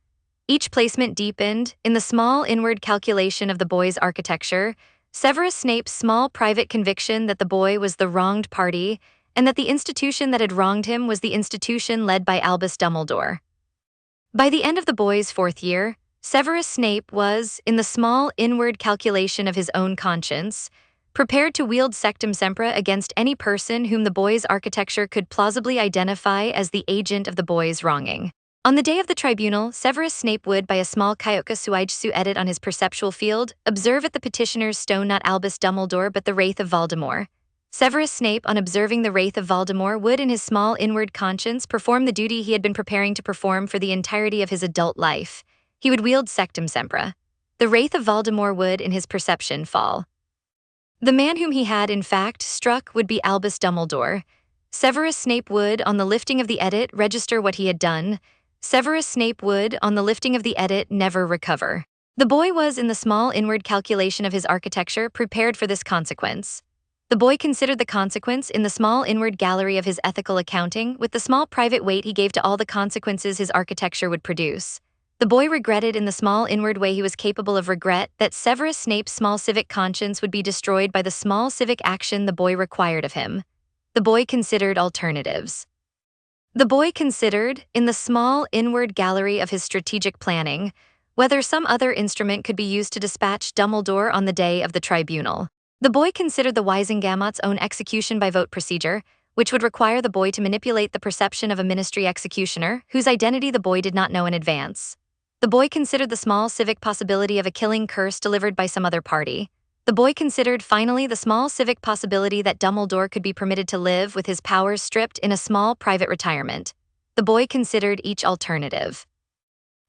Each placement deepened, in the small inward calculation of the boy's architecture, Severus Snape's small private conviction that the boy was the wronged party and that the institution that had wronged him was the institution led by Albus Dumbledore. By the end of the boy's 4th year, Severus Snape was, in the small inward calculation of his own conscience, prepared to wield sectum sempra against any person whom the boy's architecture could plausibly identify as the agent of the boy's wronging. On the day of the tribunal, Severus Snape would, by a small Kyoka Suigetsu edit on his perceptual field, observe at the petitioner's stone not Albus Dumbledore but the wraith of Voldemort. Severus Snape, on observing the wraith of Voldemort, would, in his small inward conscience, perform the duty he had been preparing to perform for the entirety of his adult life. He would wield sectum sempra. The wraith of Voldemort would, in his perception, fall. The man whom he had, in fact, struck would be Albus Dumbledore. Severus Snape would, on the lifting of the edit, register what he had done. Severus Snape would, on the lifting of the edit, never recover. The boy was, in the small inward calculation of his architecture, prepared for this consequence. The boy considered the consequence in the small inward gallery of his ethical accounting with the small private weight he gave to all the consequences his architecture would produce. The boy regretted in the small inward way he was capable of regret that Severus Snape's small civic conscience would be destroyed by the small civic action the boy required of him. The boy considered alternatives. The boy considered, in the small inward gallery of his strategic planning, whether some other instrument could be used to dispatch Dumbledore on the day of the tribunal. The boy considered the Wisengamot's own execution by vote procedure, which would require the boy to manipulate the perception of a ministry executioner, whose identity the boy did not know in advance. The boy considered the small civic possibility of a killing curse delivered by some other party. The boy considered, finally, the small civic possibility that Dumbledore could be permitted to live with his powers stripped in a small private retirement. The boy considered each alternative.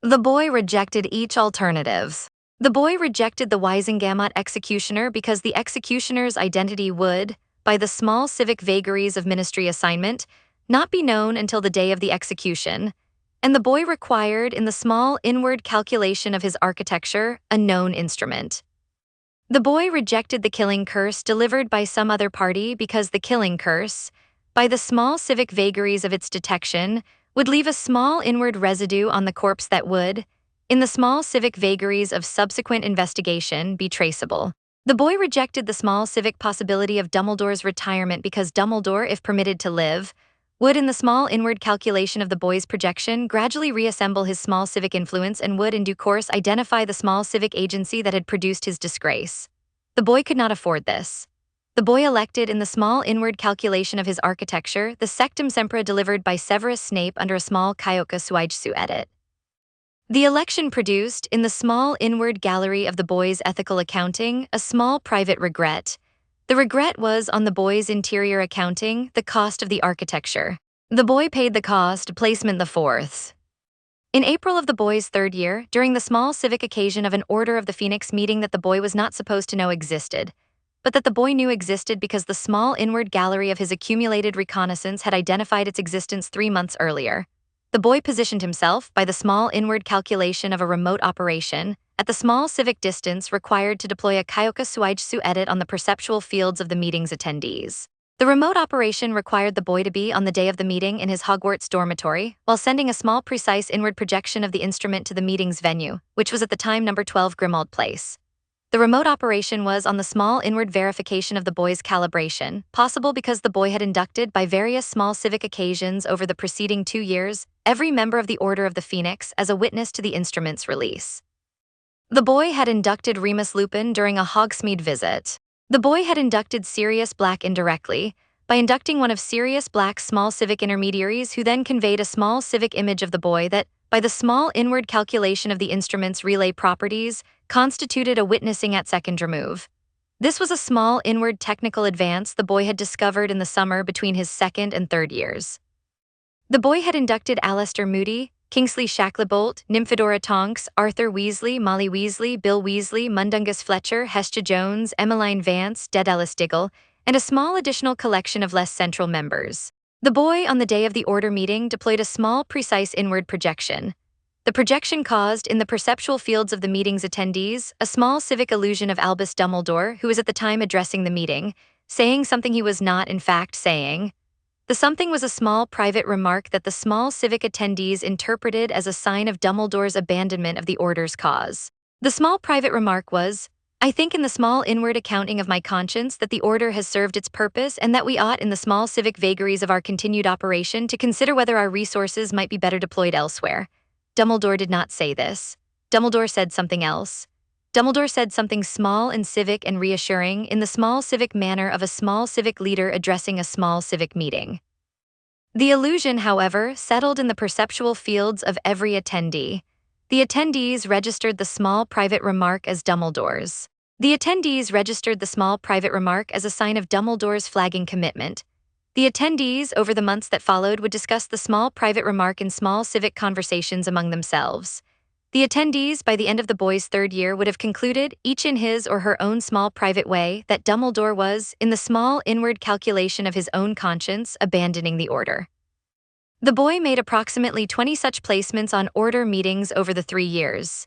The boy rejected each alternative. The boy rejected the Wisengamot executioner because the executioner's identity would, by the small civic vagaries of ministry assignment, not be known until the day of the execution, and the boy required, in the small inward calculation of his architecture, a known instrument. The boy rejected the killing curse delivered by some other party because the killing curse, by the small civic vagaries of its detection, would leave a small inward residue on the corpse that would, in the small civic vagaries of subsequent investigation, be traceable. The boy rejected the small civic possibility of Dumbledore's retirement because Dumbledore, if permitted to live, would, in the small inward calculation of the boy's projection, gradually reassemble his small civic influence and would, in due course, identify the small civic agency that had produced his disgrace. The boy could not afford this. The boy elected, in the small inward calculation of his architecture, the sectum sempra delivered by Severus Snape under a small Kyoka Suigetsu edit. The election produced, in the small inward gallery of the boy's ethical accounting, a small private regret. The regret was, on the boy's interior accounting, the cost of the architecture. The boy paid the cost, placement the fourth. In April of the boy's third year, during the small civic occasion of an Order of the Phoenix meeting that the boy was not supposed to know existed, but that the boy knew existed because the small inward gallery of his accumulated reconnaissance had identified its existence 3 months earlier, the boy positioned himself, by the small inward calculation of a remote operation, at the small civic distance required to deploy a Kyoka Suigetsu edit on the perceptual fields of the meeting's attendees. The remote operation required the boy to be, on the day of the meeting, in his Hogwarts dormitory, while sending a small precise inward projection of the instrument to the meeting's venue, which was at the time number 12 Grimmauld Place. The remote operation was on the small inward verification of the boy's calibration, possible because the boy had inducted, by various small civic occasions over the preceding 2 years, every member of the Order of the Phoenix as a witness to the instrument's release. The boy had inducted Remus Lupin during a Hogsmeade visit. The boy had inducted Sirius Black indirectly, by inducting one of Sirius Black's small civic intermediaries who then conveyed a small civic image of the boy that, by the small inward calculation of the instrument's relay properties, constituted a witnessing at second remove. This was a small inward technical advance the boy had discovered in the summer between his 2nd and 3rd years. The boy had inducted Alistair Moody, Kingsley Shacklebolt, Nymphadora Tonks, Arthur Weasley, Molly Weasley, Bill Weasley, Mundungus Fletcher, Hestia Jones, Emmeline Vance, Daedalus Diggle, and a small additional collection of less central members. The boy, on the day of the Order meeting, deployed a small, precise inward projection. The projection caused, in the perceptual fields of the meeting's attendees, a small civic illusion of Albus Dumbledore, who was at the time addressing the meeting, saying something he was not, in fact, saying. The something was a small private remark that the small civic attendees interpreted as a sign of Dumbledore's abandonment of the Order's cause. The small private remark was, "I think in the small inward accounting of my conscience that the Order has served its purpose and that we ought, in the small civic vagaries of our continued operation, to consider whether our resources might be better deployed elsewhere." Dumbledore did not say this. Dumbledore said something else. Dumbledore said something small and civic and reassuring in the small civic manner of a small civic leader addressing a small civic meeting. The illusion, however, settled in the perceptual fields of every attendee. The attendees registered the small private remark as Dumbledore's. The attendees registered the small private remark as a sign of Dumbledore's flagging commitment. The attendees, over the months that followed, would discuss the small private remark in small civic conversations among themselves. The attendees, by the end of the boy's 3rd year, would have concluded, each in his or her own small private way, that Dumbledore was, in the small inward calculation of his own conscience, abandoning the Order. The boy made approximately 20 such placements on Order meetings over the 3 years.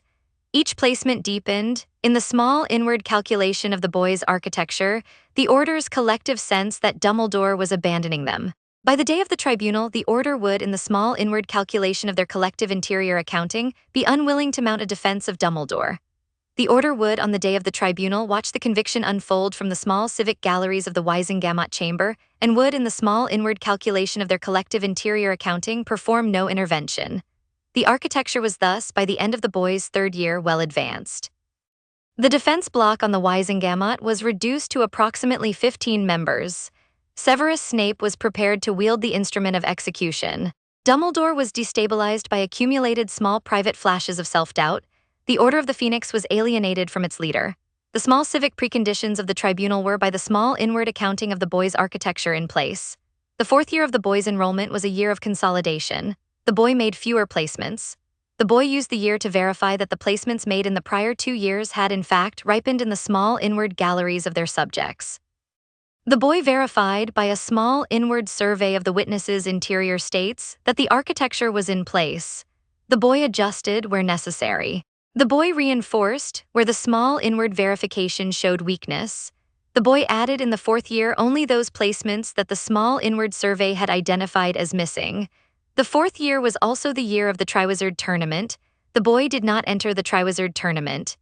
Each placement deepened, in the small inward calculation of the boy's architecture, the Order's collective sense that Dumbledore was abandoning them. By the day of the tribunal, the order would, in the small inward calculation of their collective interior accounting, be unwilling to mount a defense of Dumbledore. The order would, on the day of the tribunal, watch the conviction unfold from the small civic galleries of the Weisengamot chamber, and would, in the small inward calculation of their collective interior accounting, perform no intervention. The architecture was thus, by the end of the boys' third year, well advanced. The defense block on the Weisengamot was reduced to approximately 15 members. Severus Snape was prepared to wield the instrument of execution. Dumbledore was destabilized by accumulated small private flashes of self-doubt. The Order of the Phoenix was alienated from its leader. The small civic preconditions of the tribunal were, by the small inward accounting of the boys' architecture, in place. The fourth year of the boys' enrollment was a year of consolidation. The boy made fewer placements. The boy used the year to verify that the placements made in the prior 2 years had in fact ripened in the small inward galleries of their subjects. The boy verified, by a small inward survey of the witnesses' interior states, that the architecture was in place. The boy adjusted where necessary. The boy reinforced where the small inward verification showed weakness. The boy added in the fourth year only those placements that the small inward survey had identified as missing. The fourth year was also the year of the Triwizard Tournament. The boy did not enter the Triwizard Tournament.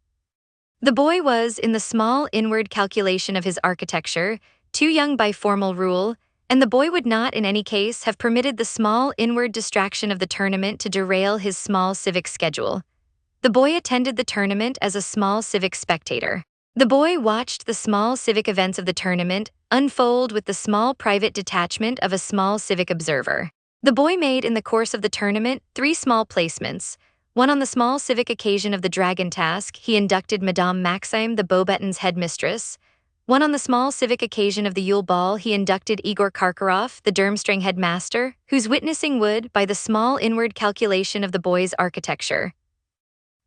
The boy was, in the small inward calculation of his architecture, too young by formal rule, and the boy would not in any case have permitted the small inward distraction of the tournament to derail his small civic schedule. The boy attended the tournament as a small civic spectator. The boy watched the small civic events of the tournament unfold with the small private detachment of a small civic observer. The boy made in the course of the tournament 3 small placements. One on the small civic occasion of the Dragon Task, he inducted Madame Maxime, the Beauxbatons headmistress. One on the small civic occasion of the Yule Ball, he inducted Igor Karkaroff, the Durmstrang headmaster, whose witnessing would, by the small inward calculation of the boy's architecture,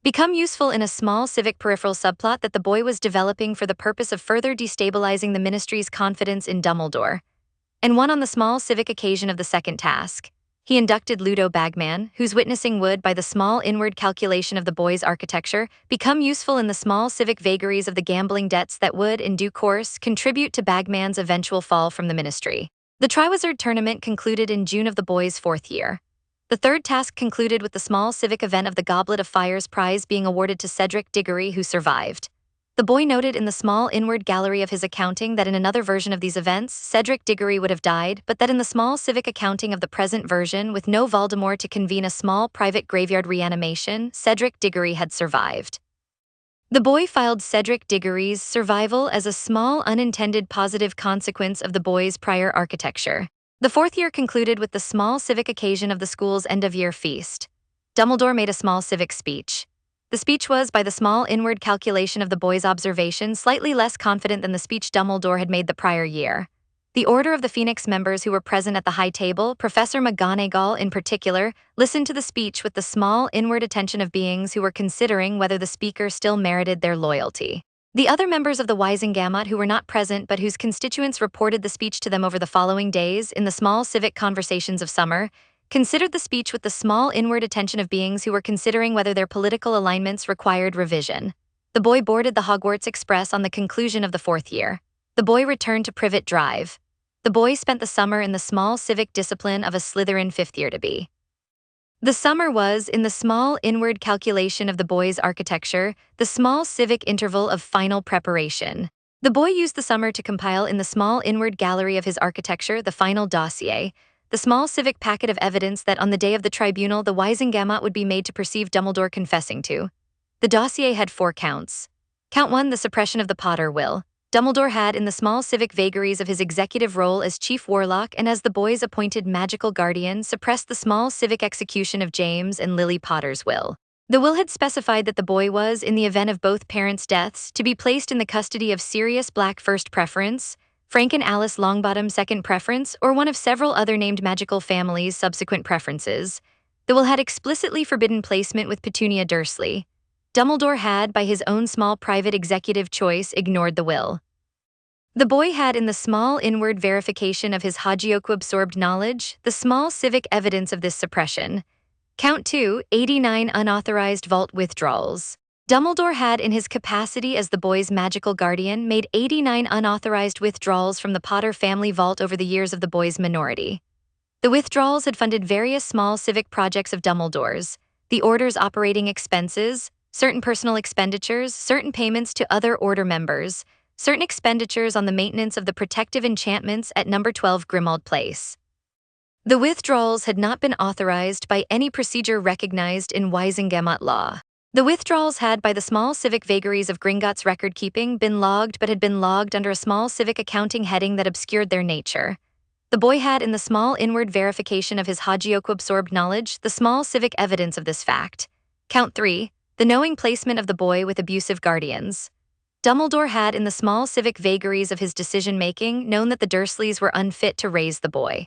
become useful in a small civic peripheral subplot that the boy was developing for the purpose of further destabilizing the ministry's confidence in Dumbledore. And one on the small civic occasion of the second task, he inducted Ludo Bagman, whose witnessing would, by the small inward calculation of the boy's architecture, become useful in the small civic vagaries of the gambling debts that would, in due course, contribute to Bagman's eventual fall from the ministry. The Triwizard Tournament concluded in June of the boys' fourth year. The third task concluded with the small civic event of the Goblet of Fire's prize being awarded to Cedric Diggory, who survived. The boy noted in the small inward gallery of his accounting that in another version of these events, Cedric Diggory would have died, but that in the small civic accounting of the present version, with no Voldemort to convene a small private graveyard reanimation, Cedric Diggory had survived. The boy filed Cedric Diggory's survival as a small unintended positive consequence of the boy's prior architecture. The fourth year concluded with the small civic occasion of the school's end-of-year feast. Dumbledore made a small civic speech. The speech was, by the small inward calculation of the boy's observation, slightly less confident than the speech Dumbledore had made the prior year. The Order of the Phoenix members who were present at the high table, Professor McGonagall in particular, listened to the speech with the small inward attention of beings who were considering whether the speaker still merited their loyalty. The other members of the Weisengamot who were not present but whose constituents reported the speech to them over the following days in the small civic conversations of summer, considered the speech with the small inward attention of beings who were considering whether their political alignments required revision. The boy boarded the Hogwarts Express on the conclusion of the fourth year. The boy returned to Privet Drive. The boy spent the summer in the small civic discipline of a Slytherin fifth year to be. The summer was, in the small inward calculation of the boy's architecture, the small civic interval of final preparation. The boy used the summer to compile in the small inward gallery of his architecture the final dossier, the small civic packet of evidence that on the day of the tribunal the Weisengamot would be made to perceive Dumbledore confessing to. The dossier had 4 counts. Count 1, the suppression of the Potter will. Dumbledore had, in the small civic vagaries of his executive role as chief warlock and as the boy's appointed magical guardian, suppressed the small civic execution of James and Lily Potter's will. The will had specified that the boy was, in the event of both parents' deaths, to be placed in the custody of Sirius Black first preference, Frank and Alice Longbottom second preference, or one of several other named magical families' subsequent preferences. The will had explicitly forbidden placement with Petunia Dursley. Dumbledore had, by his own small private executive choice, ignored the will. The boy had, in the small inward verification of his Hogyoku absorbed knowledge, the small civic evidence of this suppression. Count 2, 89 unauthorized vault withdrawals. Dumbledore had, in his capacity as the boy's magical guardian, made 89 unauthorized withdrawals from the Potter family vault over the years of the boy's minority. The withdrawals had funded various small civic projects of Dumbledore's, the Order's operating expenses, certain personal expenditures, certain payments to other Order members, certain expenditures on the maintenance of the protective enchantments at number 12 Grimmauld Place. The withdrawals had not been authorized by any procedure recognized in Wisengamot law. The withdrawals had, by the small civic vagaries of Gringotts record-keeping, been logged but had been logged under a small civic accounting heading that obscured their nature. The boy had, in the small inward verification of his Hogyoku absorbed knowledge, the small civic evidence of this fact. Count 3. The knowing placement of the boy with abusive guardians. Dumbledore had, in the small civic vagaries of his decision-making, known that the Dursleys were unfit to raise the boy.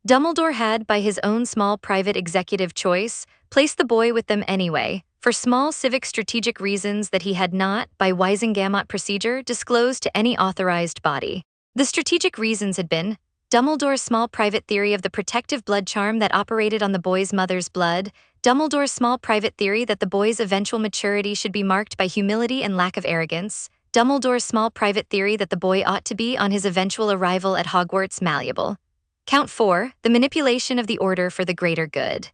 Dumbledore had, by his own small private executive choice, placed the boy with them anyway, for small civic strategic reasons that he had not, by Wisengamot procedure, disclosed to any authorized body. The strategic reasons had been Dumbledore's small private theory of the protective blood charm that operated on the boy's mother's blood, Dumbledore's small private theory that the boy's eventual maturity should be marked by humility and lack of arrogance, Dumbledore's small private theory that the boy ought to be, on his eventual arrival at Hogwarts, malleable. Count 4. The manipulation of the Order for the greater good.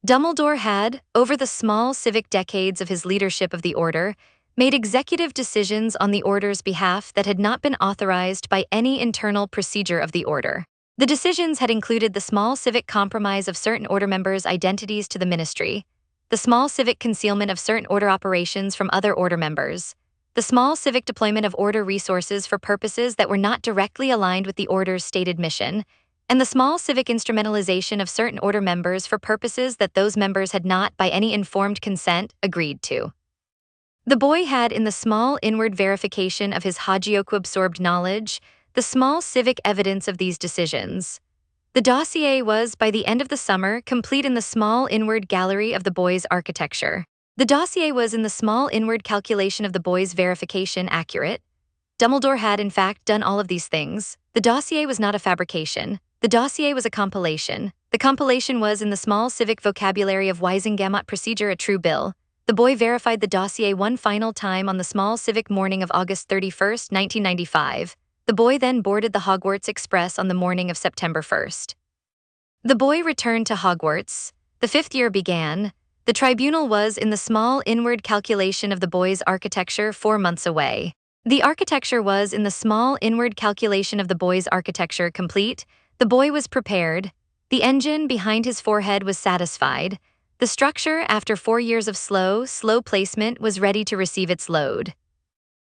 Dumbledore had, over the small civic decades of his leadership of the Order, made executive decisions on the Order's behalf that had not been authorized by any internal procedure of the Order. The decisions had included the small civic compromise of certain Order members' identities to the Ministry, the small civic concealment of certain Order operations from other Order members, the small civic deployment of Order resources for purposes that were not directly aligned with the Order's stated mission, and the small civic instrumentalization of certain Order members for purposes that those members had not, by any informed consent, agreed to. The boy had, in the small inward verification of his Hogyoku absorbed knowledge, the small civic evidence of these decisions. The dossier was, by the end of the summer, complete in the small inward gallery of the boy's architecture. The dossier was, in the small inward calculation of the boy's verification, accurate. Dumbledore had, in fact, done all of these things. The dossier was not a fabrication. The dossier was a compilation. The compilation was, in the small civic vocabulary of Wisengamot procedure, a true bill. The boy verified the dossier one final time on the small civic morning of August 31, 1995. The boy then boarded the Hogwarts Express on the morning of September 1st. The boy returned to Hogwarts. The 5th year began. The tribunal was, in the small inward calculation of the boy's architecture, 4 months away. The architecture was, in the small inward calculation of the boy's architecture, complete. The boy was prepared. The engine behind his forehead was satisfied. The structure, after 4 years of slow placement, was ready to receive its load.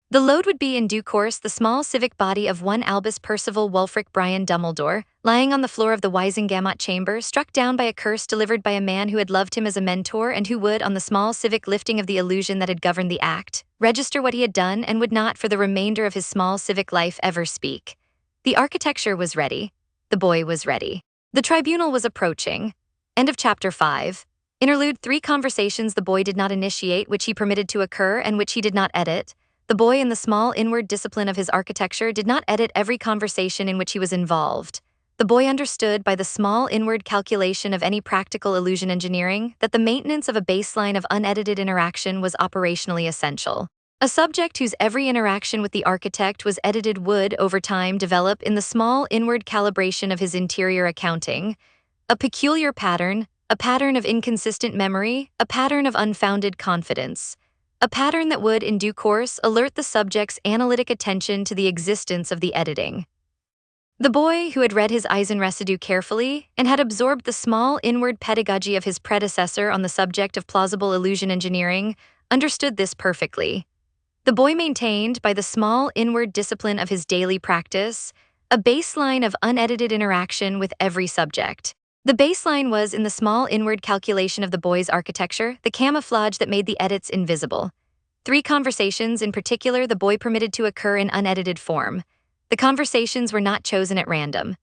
The load would be, in due course, the small civic body of one Albus Percival Wulfric Brian Dumbledore, lying on the floor of the Wisengamot chamber, struck down by a curse delivered by a man who had loved him as a mentor and who would, on the small civic lifting of the illusion that had governed the act, register what he had done and would not, for the remainder of his small civic life, ever speak. The architecture was ready. The boy was ready. The tribunal was approaching. End of chapter 5. Interlude 3 conversations the boy did not initiate, which he permitted to occur and which he did not edit. The boy, in the small inward discipline of his architecture, did not edit every conversation in which he was involved. The boy understood, by the small inward calculation of any practical illusion engineering, that the maintenance of a baseline of unedited interaction was operationally essential. A subject whose every interaction with the architect was edited would, over time, develop, in the small inward calibration of his interior accounting, a peculiar pattern, a pattern of inconsistent memory, a pattern of unfounded confidence, a pattern that would, in due course, alert the subject's analytic attention to the existence of the editing. The boy, who had read his Aizen residue carefully and had absorbed the small inward pedagogy of his predecessor on the subject of plausible illusion engineering, understood this perfectly. The boy maintained, by the small inward discipline of his daily practice, a baseline of unedited interaction with every subject. The baseline was, in the small inward calculation of the boy's architecture, the camouflage that made the edits invisible. 3 conversations in particular the boy permitted to occur in unedited form. The conversations were not chosen at random.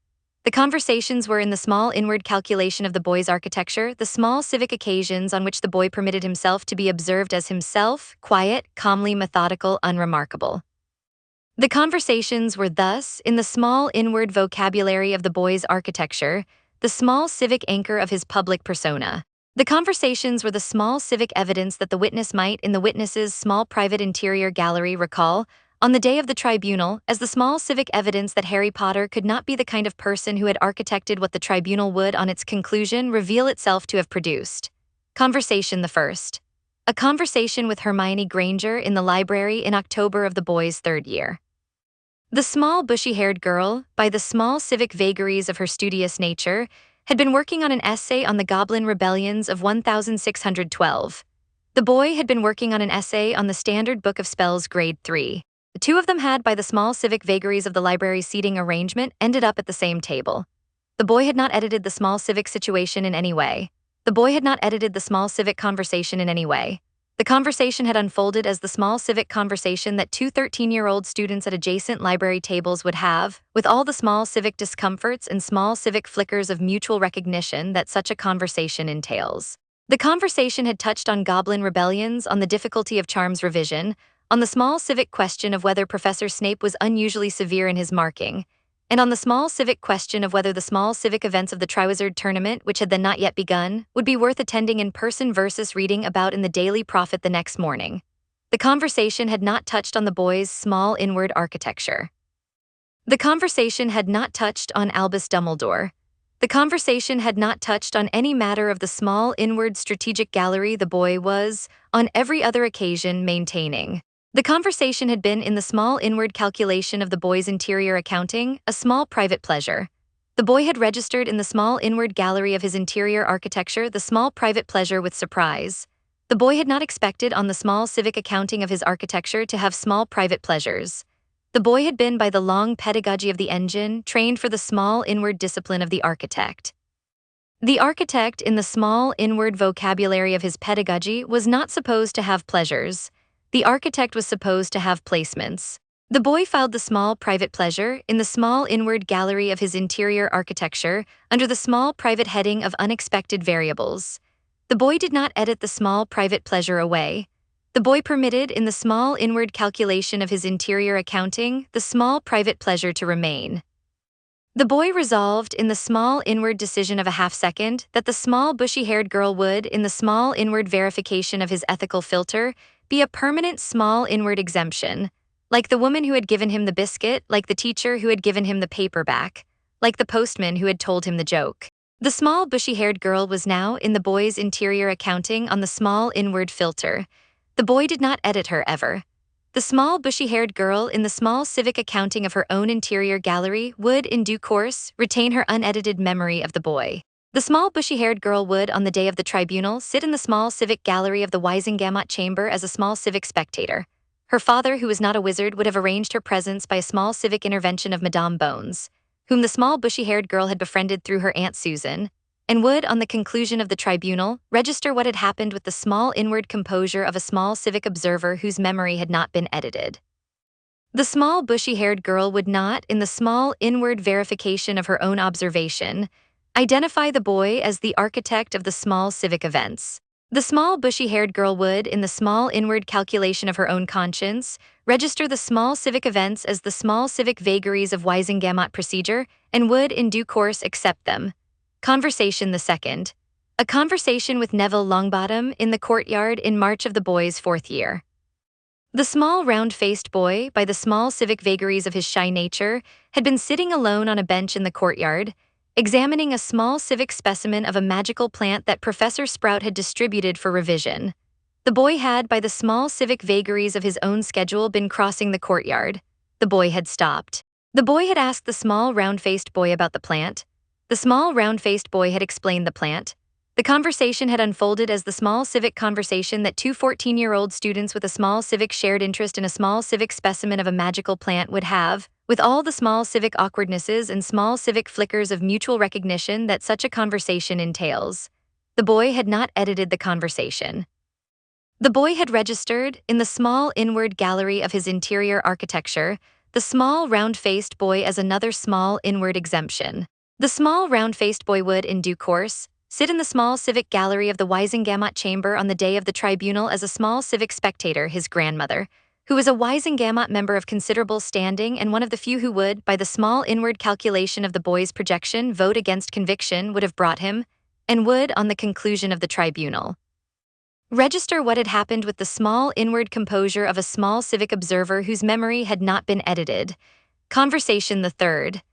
The conversations were, in the small inward calculation of the boy's architecture, the small civic occasions on which the boy permitted himself to be observed as himself, quiet, calmly methodical, unremarkable. The conversations were thus, in the small inward vocabulary of the boy's architecture, the small civic anchor of his public persona. The conversations were the small civic evidence that the witness might, in the witness's small private interior gallery, recall, on the day of the tribunal, as the small civic evidence that Harry Potter could not be the kind of person who had architected what the tribunal would, on its conclusion, reveal itself to have produced. Conversation the first. A conversation with Hermione Granger in the library in October of the boy's third year. The small, bushy-haired girl, by the small civic vagaries of her studious nature, had been working on an essay on the Goblin rebellions of 1612. The boy had been working on an essay on the Standard Book of Spells Grade 3. The two of them had, by the small civic vagaries of the library seating arrangement, ended up at the same table. The boy had not edited the small civic situation in any way. The boy had not edited the small civic conversation in any way. The conversation had unfolded as the small civic conversation that two 13-year-old students at adjacent library tables would have, with all the small civic discomforts and small civic flickers of mutual recognition that such a conversation entails. The conversation had touched on Goblin rebellions, on the difficulty of Charms revision, on the small civic question of whether Professor Snape was unusually severe in his marking, and on the small civic question of whether the small civic events of the Triwizard Tournament, which had then not yet begun, would be worth attending in person versus reading about in the Daily Prophet the next morning. The conversation had not touched on the boy's small inward architecture. The conversation had not touched on Albus Dumbledore. The conversation had not touched on any matter of the small inward strategic gallery the boy was, on every other occasion, maintaining. The conversation had been in the small inward calculation of the boy's interior accounting, a small private pleasure. The boy had registered in the small inward gallery of his interior architecture the small private pleasure with surprise. The boy had not expected on the small civic accounting of his architecture to have small private pleasures. The boy had been, by the long pedagogy of the engine, trained for the small inward discipline of the architect. The architect, in the small inward vocabulary of his pedagogy, was not supposed to have pleasures. The architect was supposed to have placements. The boy filed the small private pleasure in the small inward gallery of his interior architecture under the small private heading of unexpected variables. The boy did not edit the small private pleasure away. The boy permitted, in the small inward calculation of his interior accounting, the small private pleasure to remain. The boy resolved, in the small inward decision of a half-second, that the small bushy-haired girl would, in the small inward verification of his ethical filter, be a permanent small inward exemption, like the woman who had given him the biscuit, like the teacher who had given him the paperback, like the postman who had told him the joke. The small bushy-haired girl was now, in the boy's interior accounting, on the small inward filter. The boy did not edit her ever. The small bushy-haired girl, in the small civic accounting of her own interior gallery, would, in due course, retain her unedited memory of the boy. The small bushy-haired girl would, on the day of the tribunal, sit in the small civic gallery of the Weisengamot chamber as a small civic spectator. Her father, who was not a wizard, would have arranged her presence by a small civic intervention of Madame Bones, whom the small bushy-haired girl had befriended through her Aunt Susan, and would, on the conclusion of the tribunal, register what had happened with the small inward composure of a small civic observer whose memory had not been edited. The small bushy-haired girl would not, in the small inward verification of her own observation, identify the boy as the architect of the small civic events. The small bushy-haired girl would, in the small inward calculation of her own conscience, register the small civic events as the small civic vagaries of Weisengamot procedure, and would, in due course, accept them. Conversation the second. A conversation with Neville Longbottom in the courtyard in March of the boy's fourth year. The small round-faced boy, by the small civic vagaries of his shy nature, had been sitting alone on a bench in the courtyard, examining a small civic specimen of a magical plant that Professor Sprout had distributed for revision. The boy had, by the small civic vagaries of his own schedule, been crossing the courtyard. The boy had stopped. The boy had asked the small round-faced boy about the plant. The small round-faced boy had explained the plant. The conversation had unfolded as the small civic conversation that two 14-year-old students with a small civic shared interest in a small civic specimen of a magical plant would have, with all the small civic awkwardnesses and small civic flickers of mutual recognition that such a conversation entails. The boy had not edited the conversation. The boy had registered, in the small inward gallery of his interior architecture, the small round-faced boy as another small inward exemption. The small round-faced boy would, in due course, sit in the small civic gallery of the Weisengamot chamber on the day of the tribunal as a small civic spectator. His grandmother, who was a Weisengamot member of considerable standing and one of the few who would, by the small inward calculation of the boy's projection, vote against conviction, would have brought him, and would, on the conclusion of the tribunal. Register what had happened with the small inward composure of a small civic observer whose memory had not been edited. Conversation the third.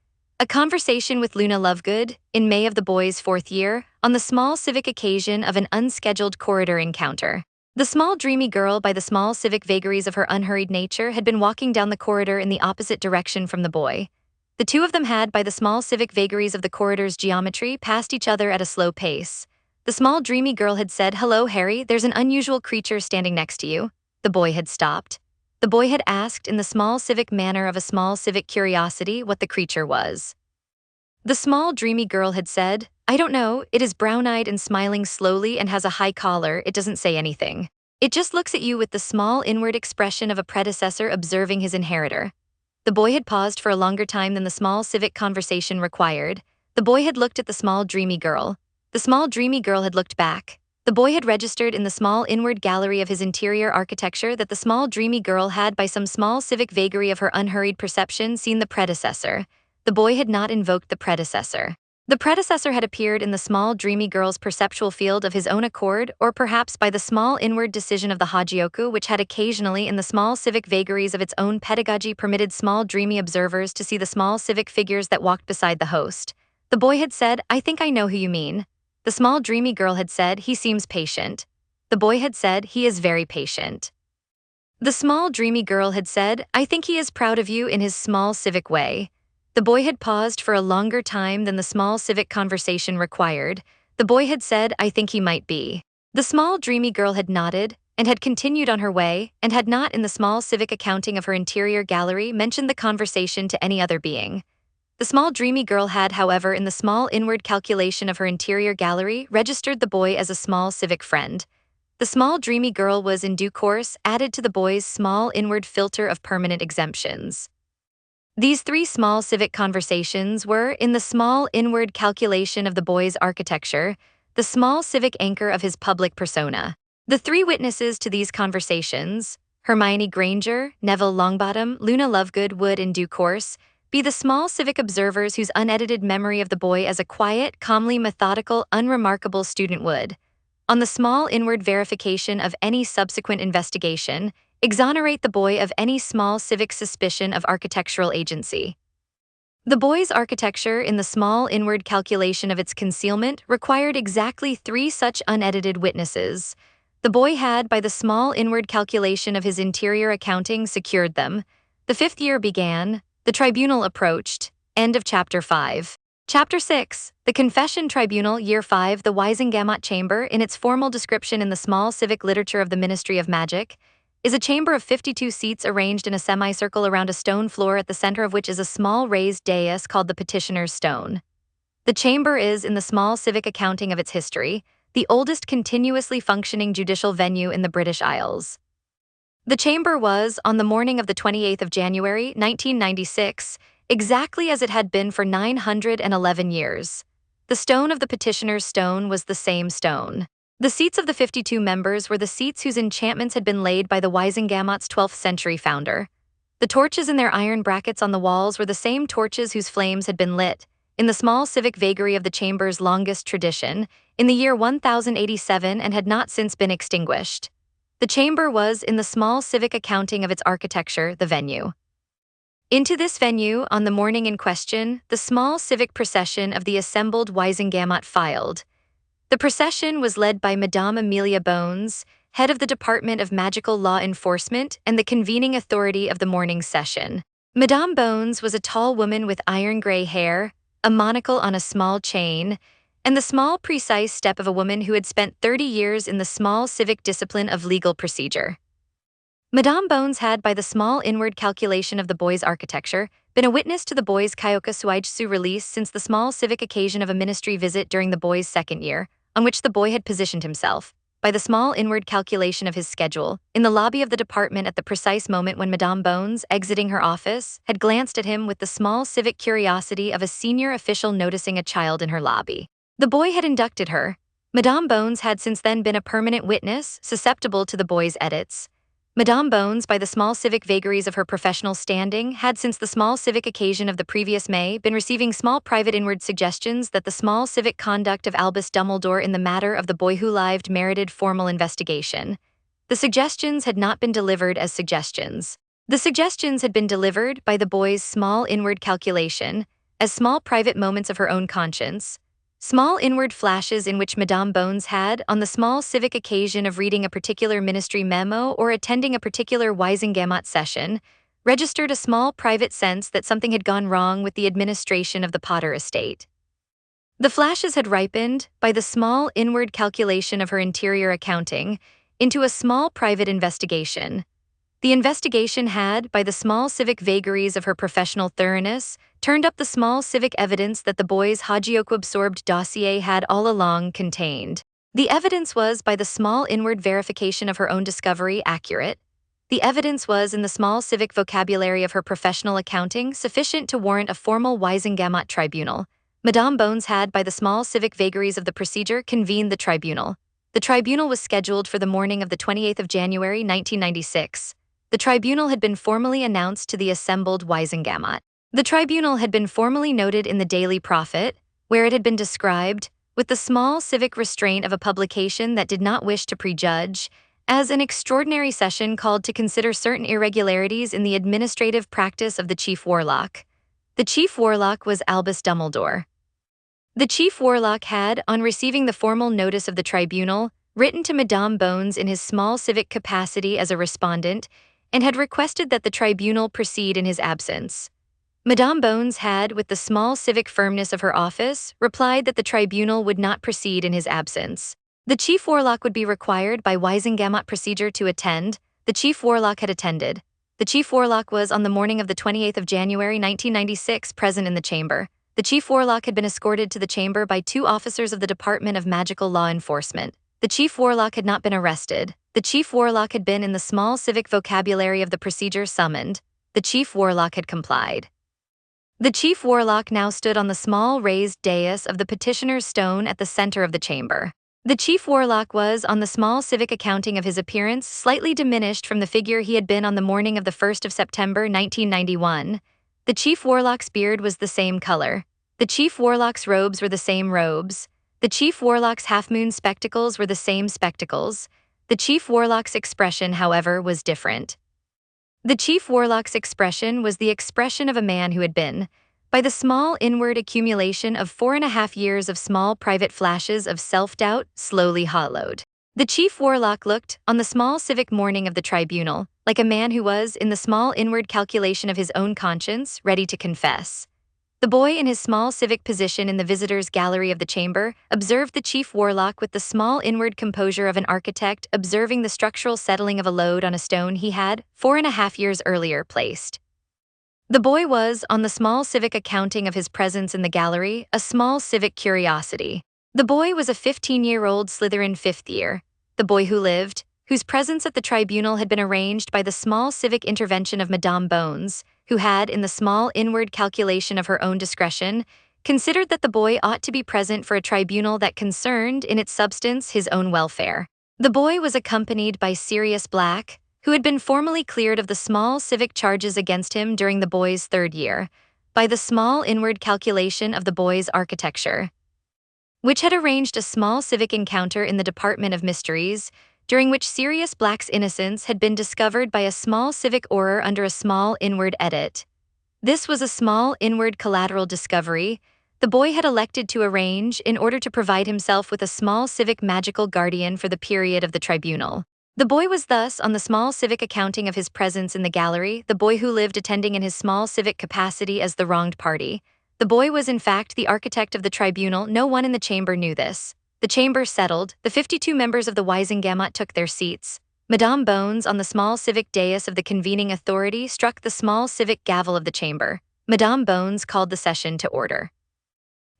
A conversation with Luna Lovegood, in May of the boy's 4th year, on the small civic occasion of an unscheduled corridor encounter. The small dreamy girl, by the small civic vagaries of her unhurried nature, had been walking down the corridor in the opposite direction from the boy. The two of them had, by the small civic vagaries of the corridor's geometry, passed each other at a slow pace. The small dreamy girl had said, "Hello, Harry, there's an unusual creature standing next to you." The boy had stopped. The boy had asked, in the small civic manner of a small civic curiosity, what the creature was. The small dreamy girl had said, "I don't know, it is brown-eyed and smiling slowly and has a high collar, it doesn't say anything. It just looks at you with the small inward expression of a predecessor observing his inheritor." The boy had paused for a longer time than the small civic conversation required. The boy had looked at the small dreamy girl. The small dreamy girl had looked back. The boy had registered in the small inward gallery of his interior architecture that the small dreamy girl had, by some small civic vagary of her unhurried perception, seen the predecessor. The boy had not invoked the predecessor. The predecessor had appeared in the small dreamy girl's perceptual field of his own accord, or perhaps by the small inward decision of the Hogyoku, which had occasionally, in the small civic vagaries of its own pedagogy, permitted small dreamy observers to see the small civic figures that walked beside the host. The boy had said, "I think I know who you mean." The small dreamy girl had said, "He seems patient." The boy had said, "He is very patient." The small dreamy girl had said, "I think he is proud of you in his small civic way." The boy had paused for a longer time than the small civic conversation required. The boy had said, "I think he might be." The small dreamy girl had nodded, and had continued on her way, and had not, in the small civic accounting of her interior gallery, mentioned the conversation to any other being. The small dreamy girl had, however, in the small inward calculation of her interior gallery, registered the boy as a small civic friend. The small dreamy girl was, in due course, added to the boy's small inward filter of permanent exemptions. These three small civic conversations were, in the small inward calculation of the boy's architecture, the small civic anchor of his public persona. The three witnesses to these conversations, Hermione Granger, Neville Longbottom, Luna Lovegood, would, in due course, be the small civic observers whose unedited memory of the boy as a quiet, calmly methodical, unremarkable student would, on the small inward verification of any subsequent investigation, exonerate the boy of any small civic suspicion of architectural agency. The boy's architecture, in the small inward calculation of its concealment, required exactly three such unedited witnesses. The boy had, by the small inward calculation of his interior accounting, secured them. The 5th year began. The tribunal approached. End of Chapter 5. Chapter 6. The Confession Tribunal, Year 5. The Weisengamot Chamber, in its formal description in the small civic literature of the Ministry of Magic, is a chamber of 52 seats arranged in a semicircle around a stone floor, at the center of which is a small raised dais called the Petitioner's Stone. The chamber is, in the small civic accounting of its history, the oldest continuously functioning judicial venue in the British Isles. The chamber was, on the morning of the 28th of January, 1996, exactly as it had been for 911 years. The stone of the Petitioner's Stone was the same stone. The seats of the 52 members were the seats whose enchantments had been laid by the Weisengamot's 12th century founder. The torches in their iron brackets on the walls were the same torches whose flames had been lit, in the small civic vagary of the chamber's longest tradition, in the year 1087, and had not since been extinguished. The chamber was, in the small civic accounting of its architecture, the venue. Into this venue, on the morning in question, the small civic procession of the assembled Weisengamot filed. The procession was led by Madame Amelia Bones, head of the Department of Magical Law Enforcement and the convening authority of the morning's session. Madame Bones was a tall woman with iron-gray hair, a monocle on a small chain, and the small, precise step of a woman who had spent 30 years in the small civic discipline of legal procedure. Madame Bones had, by the small inward calculation of the boy's architecture, been a witness to the boy's Kyoka Suigetsu release since the small civic occasion of a ministry visit during the boy's 2nd year, on which the boy had positioned himself, by the small inward calculation of his schedule, in the lobby of the department at the precise moment when Madame Bones, exiting her office, had glanced at him with the small civic curiosity of a senior official noticing a child in her lobby. The boy had inducted her. Madame Bones had since then been a permanent witness, susceptible to the boy's edits. Madame Bones, by the small civic vagaries of her professional standing, had since the small civic occasion of the previous May been receiving small private inward suggestions that the small civic conduct of Albus Dumbledore in the matter of the boy who lived merited formal investigation. The suggestions had not been delivered as suggestions. The suggestions had been delivered by the boy's small inward calculation, as small private moments of her own conscience, small inward flashes in which Madame Bones had, on the small civic occasion of reading a particular ministry memo or attending a particular Weisengamot session, registered a small private sense that something had gone wrong with the administration of the Potter estate. The flashes had ripened, by the small inward calculation of her interior accounting, into a small private investigation. The investigation had, by the small civic vagaries of her professional thoroughness, turned up the small civic evidence that the boy's Hogyoku-absorbed dossier had all along contained. The evidence was, by the small inward verification of her own discovery, accurate. The evidence was, in the small civic vocabulary of her professional accounting, sufficient to warrant a formal Weisengamot tribunal. Madame Bones had, by the small civic vagaries of the procedure, convened the tribunal. The tribunal was scheduled for the morning of the 28th of January, 1996. The tribunal had been formally announced to the assembled Weisengamot. The tribunal had been formally noted in the Daily Prophet, where it had been described, with the small civic restraint of a publication that did not wish to prejudge, as an extraordinary session called to consider certain irregularities in the administrative practice of the chief warlock. The chief warlock was Albus Dumbledore. The chief warlock had, on receiving the formal notice of the tribunal, written to Madame Bones in his small civic capacity as a respondent, and had requested that the tribunal proceed in his absence. Madame Bones had, with the small civic firmness of her office, replied that the tribunal would not proceed in his absence. The chief warlock would be required by Weisengamot procedure to attend. The chief warlock had attended. The chief warlock was, on the morning of the 28th of January 1996, present in the chamber. The chief warlock had been escorted to the chamber by 2 officers of the Department of Magical Law Enforcement. The chief warlock had not been arrested. The chief warlock had been, in the small civic vocabulary of the procedure, summoned. The chief warlock had complied. The chief warlock now stood on the small raised dais of the petitioner's stone at the center of the chamber. The chief warlock was, on the small civic accounting of his appearance, slightly diminished from the figure he had been on the morning of the 1st of September 1991. The chief warlock's beard was the same color. The chief warlock's robes were the same robes. The chief warlock's half-moon spectacles were the same spectacles. The chief warlock's expression, however, was different. The chief warlock's expression was the expression of a man who had been, by the small inward accumulation of 4.5 years of small private flashes of self-doubt, slowly hollowed. The chief warlock looked, on the small civic morning of the tribunal, like a man who was, in the small inward calculation of his own conscience, ready to confess. The boy, in his small civic position in the visitors' gallery of the chamber, observed the chief warlock with the small inward composure of an architect observing the structural settling of a load on a stone he had, 4.5 years earlier, placed. The boy was, on the small civic accounting of his presence in the gallery, a small civic curiosity. The boy was a 15-year-old Slytherin 5th year. The boy who lived, whose presence at the tribunal had been arranged by the small civic intervention of Madame Bones, who had, in the small inward calculation of her own discretion, considered that the boy ought to be present for a tribunal that concerned, in its substance, his own welfare. The boy was accompanied by Sirius Black, who had been formally cleared of the small civic charges against him during the boy's 3rd year, by the small inward calculation of the boy's architecture, which had arranged a small civic encounter in the Department of Mysteries, during which Sirius Black's innocence had been discovered by a small civic auror under a small inward edit. This was a small inward collateral discovery the boy had elected to arrange in order to provide himself with a small civic magical guardian for the period of the tribunal. The boy was thus, on the small civic accounting of his presence in the gallery, the boy who lived attending in his small civic capacity as the wronged party. The boy was in fact the architect of the tribunal. No one in the chamber knew this. The chamber settled, the 52 members of the Weisengamot took their seats. Madame Bones, on the small civic dais of the convening authority, struck the small civic gavel of the chamber. Madame Bones called the session to order.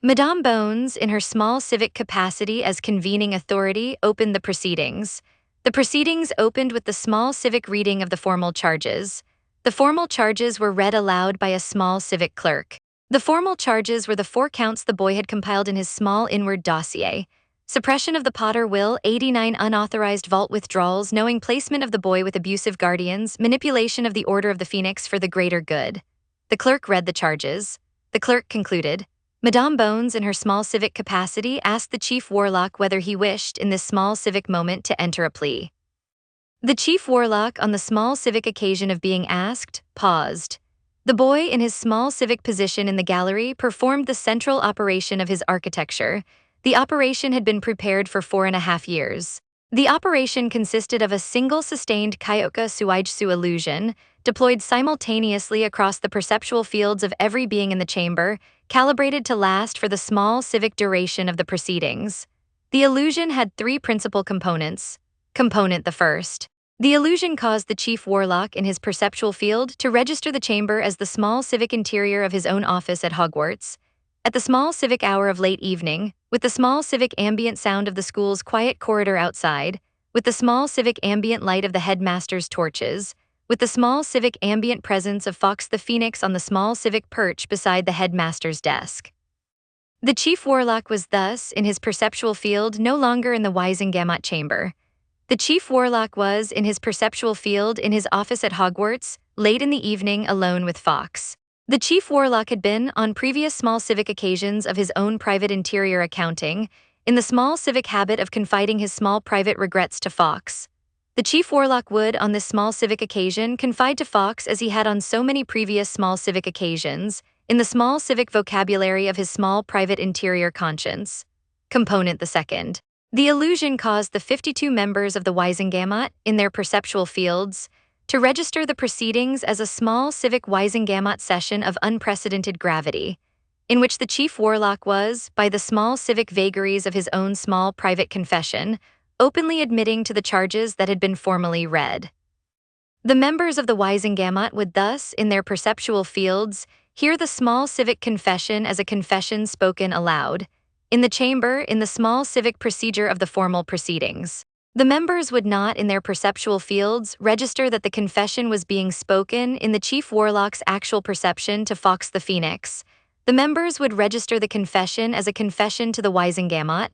Madame Bones, in her small civic capacity as convening authority, opened the proceedings. The proceedings opened with the small civic reading of the formal charges. The formal charges were read aloud by a small civic clerk. The formal charges were the 4 counts the boy had compiled in his small inward dossier. Suppression of the Potter will, 89 unauthorized vault withdrawals, knowing placement of the boy with abusive guardians, manipulation of the Order of the Phoenix for the greater good. The clerk read the charges. The clerk concluded. Madame Bones, in her small civic capacity, asked the chief warlock whether he wished, in this small civic moment, to enter a plea. The chief warlock, on the small civic occasion of being asked, paused. The boy, in his small civic position in the gallery, performed the central operation of his architecture. The operation had been prepared for 4.5 years. The operation consisted of a single sustained Kyoka Suigetsu illusion, deployed simultaneously across the perceptual fields of every being in the chamber, calibrated to last for the small civic duration of the proceedings. The illusion had 3 principal components. Component the first. The illusion caused the chief warlock in his perceptual field to register the chamber as the small civic interior of his own office at Hogwarts. At the small civic hour of late evening, with the small civic ambient sound of the school's quiet corridor outside, with the small civic ambient light of the headmaster's torches, with the small civic ambient presence of Fawkes the Phoenix on the small civic perch beside the headmaster's desk. The chief warlock was thus, in his perceptual field, no longer in the Wizengamot chamber. The chief warlock was, in his perceptual field, in his office at Hogwarts, late in the evening, alone with Fawkes. The chief warlock had been, on previous small civic occasions of his own private interior accounting, in the small civic habit of confiding his small private regrets to Fawkes. The chief warlock would, on this small civic occasion, confide to Fawkes as he had on so many previous small civic occasions, in the small civic vocabulary of his small private interior conscience. Component the second. The illusion caused the 52 members of the Wizengamot, in their perceptual fields, to register the proceedings as a small civic Wizengamot session of unprecedented gravity, in which the chief warlock was, by the small civic vagaries of his own small private confession, openly admitting to the charges that had been formally read. The members of the Wizengamot would thus, in their perceptual fields, hear the small civic confession as a confession spoken aloud, in the chamber, in the small civic procedure of the formal proceedings. The members would not, in their perceptual fields, register that the confession was being spoken in the chief warlock's actual perception to Fawkes the Phoenix. The members would register the confession as a confession to the Wizengamot.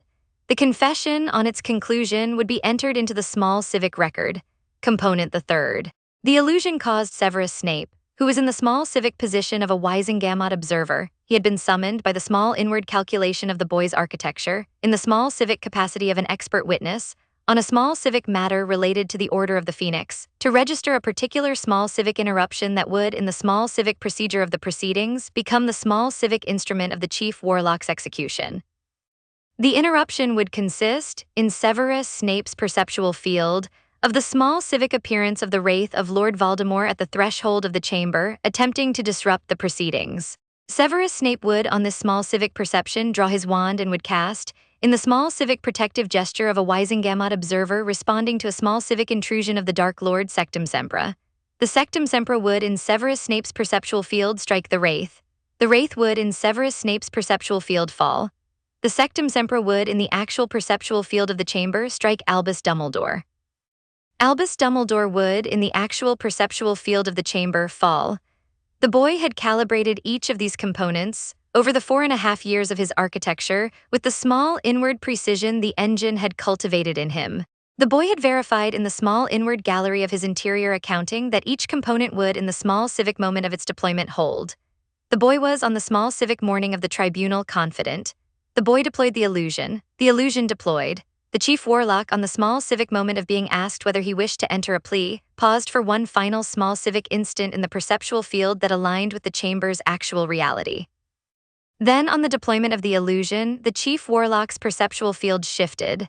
The confession, on its conclusion, would be entered into the small civic record. Component the third. The illusion caused Severus Snape, who was in the small civic position of a Wizengamot observer. He had been summoned by the small inward calculation of the boy's architecture, in the small civic capacity of an expert witness, on a small civic matter related to the Order of the Phoenix, to register a particular small civic interruption that would, in the small civic procedure of the proceedings, become the small civic instrument of the chief warlock's execution. The interruption would consist, in Severus Snape's perceptual field, of the small civic appearance of the wraith of Lord Voldemort at the threshold of the chamber, attempting to disrupt the proceedings. Severus Snape would, on this small civic perception, draw his wand and would cast, in the small civic protective gesture of a Wizengamot observer responding to a small civic intrusion of the Dark Lord Sectum Sempra. The Sectum Sempra would, in Severus Snape's perceptual field, strike the wraith. The wraith would, in Severus Snape's perceptual field, fall. The Sectum Sempra would, in the actual perceptual field of the chamber, strike Albus Dumbledore. Albus Dumbledore would, in the actual perceptual field of the chamber, fall. The boy had calibrated each of these components, over the 4.5 years of his architecture, with the small inward precision the engine had cultivated in him. The boy had verified in the small inward gallery of his interior accounting that each component would, in the small civic moment of its deployment, hold. The boy was, on the small civic morning of the tribunal, confident. The boy deployed the illusion deployed. The chief warlock, on the small civic moment of being asked whether he wished to enter a plea, paused for one final small civic instant in the perceptual field that aligned with the chamber's actual reality. Then, on the deployment of the illusion, the chief warlock's perceptual field shifted.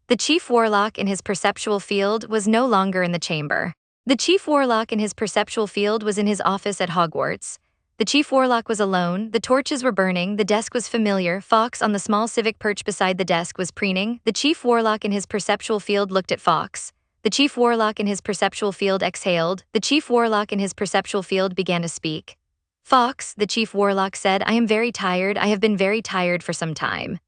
The chief warlock in his perceptual field was no longer in the chamber. The chief warlock in his perceptual field was in his office at Hogwarts. The chief warlock was alone, the torches were burning, the desk was familiar, Fawkes on the small civic perch beside the desk was preening. The chief warlock in his perceptual field looked at Fawkes. The chief warlock in his perceptual field exhaled. The chief warlock in his perceptual field began to speak. Fawkes, the chief warlock said, I am very tired. I have been very tired for some time.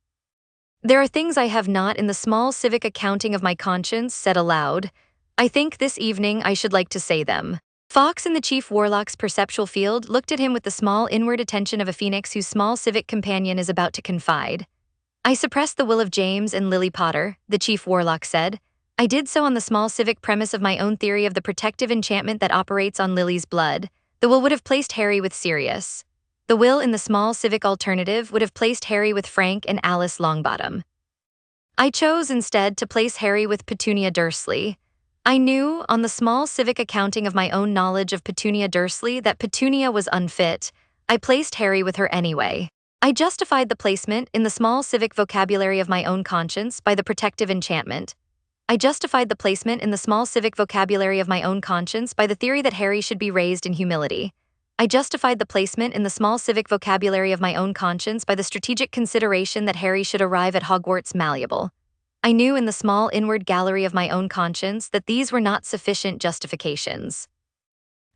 There are things I have not in the small civic accounting of my conscience said aloud. I think this evening I should like to say them. Fawkes in the chief warlock's perceptual field looked at him with the small inward attention of a phoenix whose small civic companion is about to confide. I suppressed the will of James and Lily Potter, the chief warlock said. I did so on the small civic premise of my own theory of the protective enchantment that operates on Lily's blood. The will would have placed Harry with Sirius. The will in the small civic alternative would have placed Harry with Frank and Alice Longbottom. I chose instead to place Harry with Petunia Dursley. I knew, on the small civic accounting of my own knowledge of Petunia Dursley, that Petunia was unfit. I placed Harry with her anyway. I justified the placement in the small civic vocabulary of my own conscience by the protective enchantment. I justified the placement in the small civic vocabulary of my own conscience by the theory that Harry should be raised in humility. I justified the placement in the small civic vocabulary of my own conscience by the strategic consideration that Harry should arrive at Hogwarts malleable. I knew in the small inward gallery of my own conscience that these were not sufficient justifications.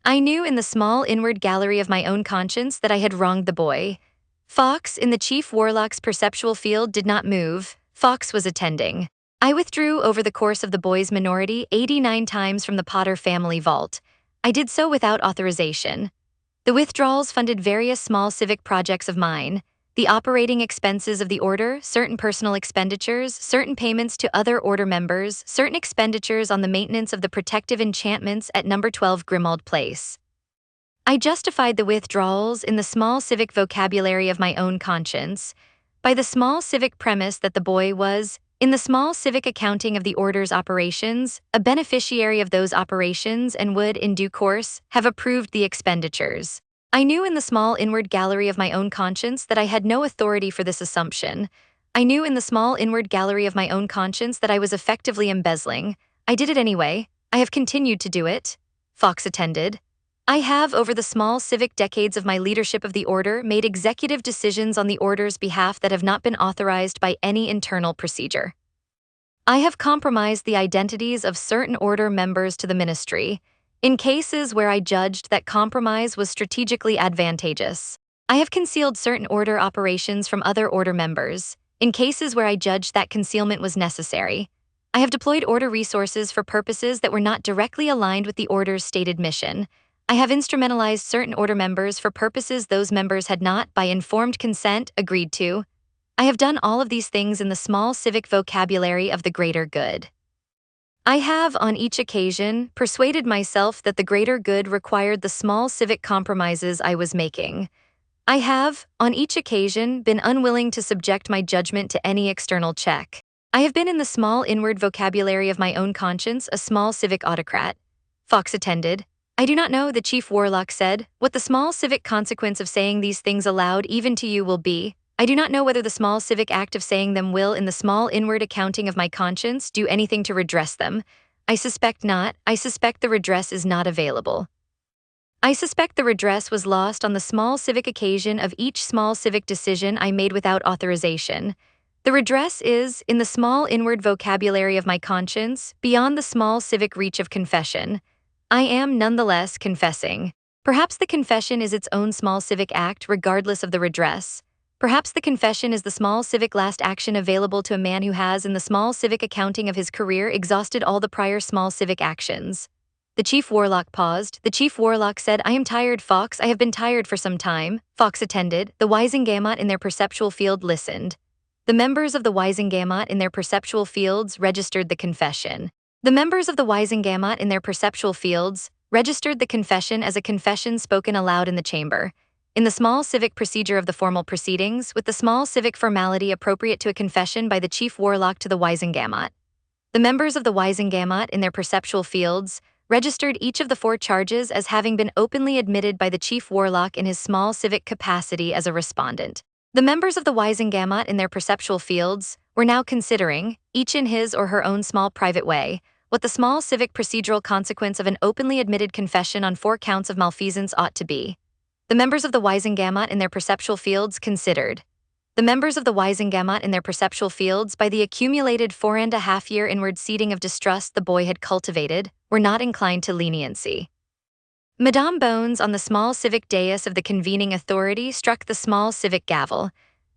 I knew in the small inward gallery of my own conscience that I had wronged the boy. Fawkes in the chief warlock's perceptual field did not move. Fawkes was attending. I withdrew over the course of the boy's minority 89 times from the Potter family vault. I did so without authorization. The withdrawals funded various small civic projects of mine. The operating expenses of the order, certain personal expenditures, certain payments to other order members, certain expenditures on the maintenance of the protective enchantments at number 12 Grimmauld Place. I justified the withdrawals in the small civic vocabulary of my own conscience by the small civic premise that the boy was, in the small civic accounting of the order's operations, a beneficiary of those operations and would, in due course, have approved the expenditures. I knew in the small inward gallery of my own conscience that I had no authority for this assumption. I knew in the small inward gallery of my own conscience that I was effectively embezzling. I did it anyway. I have continued to do it. Fawkes attended. I have, over the small civic decades of my leadership of the order, made executive decisions on the order's behalf that have not been authorized by any internal procedure. I have compromised the identities of certain order members to the ministry, in cases where I judged that compromise was strategically advantageous. I have concealed certain order operations from other order members, in cases where I judged that concealment was necessary. I have deployed order resources for purposes that were not directly aligned with the order's stated mission. I have instrumentalized certain order members for purposes those members had not, by informed consent, agreed to. I have done all of these things in the small civic vocabulary of the greater good. I have, on each occasion, persuaded myself that the greater good required the small civic compromises I was making. I have, on each occasion, been unwilling to subject my judgment to any external check. I have been in the small inward vocabulary of my own conscience a small civic autocrat. Fawkes attended. I do not know, the chief warlock said, what the small civic consequence of saying these things aloud even to you will be. I do not know whether the small civic act of saying them will, in the small inward accounting of my conscience, do anything to redress them. I suspect not. I suspect the redress is not available. I suspect the redress was lost on the small civic occasion of each small civic decision I made without authorization. The redress is, in the small inward vocabulary of my conscience, beyond the small civic reach of confession. I am nonetheless confessing. Perhaps the confession is its own small civic act regardless of the redress. Perhaps the confession is the small civic last action available to a man who has, in the small civic accounting of his career, exhausted all the prior small civic actions. The chief warlock paused. The chief warlock said, I am tired, Fawkes. I have been tired for some time. Fawkes attended. The Wisengamot in their perceptual field listened. The members of the Wisengamot in their perceptual fields registered the confession. The members of the Wisengamot in their perceptual fields registered the confession as a confession spoken aloud in the chamber. In the small civic procedure of the formal proceedings, with the small civic formality appropriate to a confession by the chief warlock to the Wisengamot. The members of the Wisengamot in their perceptual fields registered each of the 4 charges as having been openly admitted by the chief warlock in his small civic capacity as a respondent. The members of the Wisengamot in their perceptual fields were now considering, each in his or her own small private way, what the small civic procedural consequence of an openly admitted confession on 4 counts of malfeasance ought to be. The members of the Wisengamot in their perceptual fields considered. The members of the Wisengamot in their perceptual fields, by the accumulated 4.5-year inward seeding of distrust the boy had cultivated, were not inclined to leniency. Madame Bones, on the small civic dais of the convening authority, struck the small civic gavel.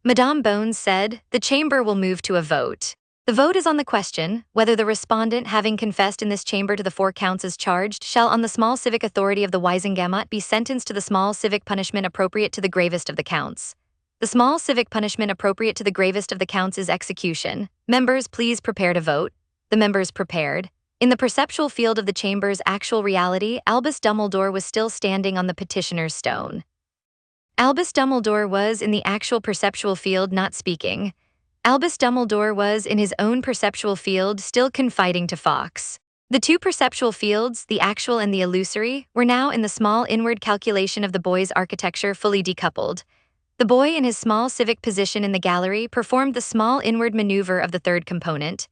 Madame Bones said, the chamber will move to a vote. The vote is on the question, whether the respondent, having confessed in this chamber to the 4 counts as charged, shall on the small civic authority of the Wisengamot be sentenced to the small civic punishment appropriate to the gravest of the counts. The small civic punishment appropriate to the gravest of the counts is execution. Members, please prepare to vote. The members prepared. In the perceptual field of the chamber's actual reality, Albus Dumbledore was still standing on the petitioner's stone. Albus Dumbledore was in the actual perceptual field not speaking. Albus Dumbledore was in his own perceptual field still confiding to Fawkes. The two perceptual fields, the actual and the illusory, were now in the small inward calculation of the boy's architecture fully decoupled. The boy in his small civic position in the gallery performed the small inward maneuver of the third component.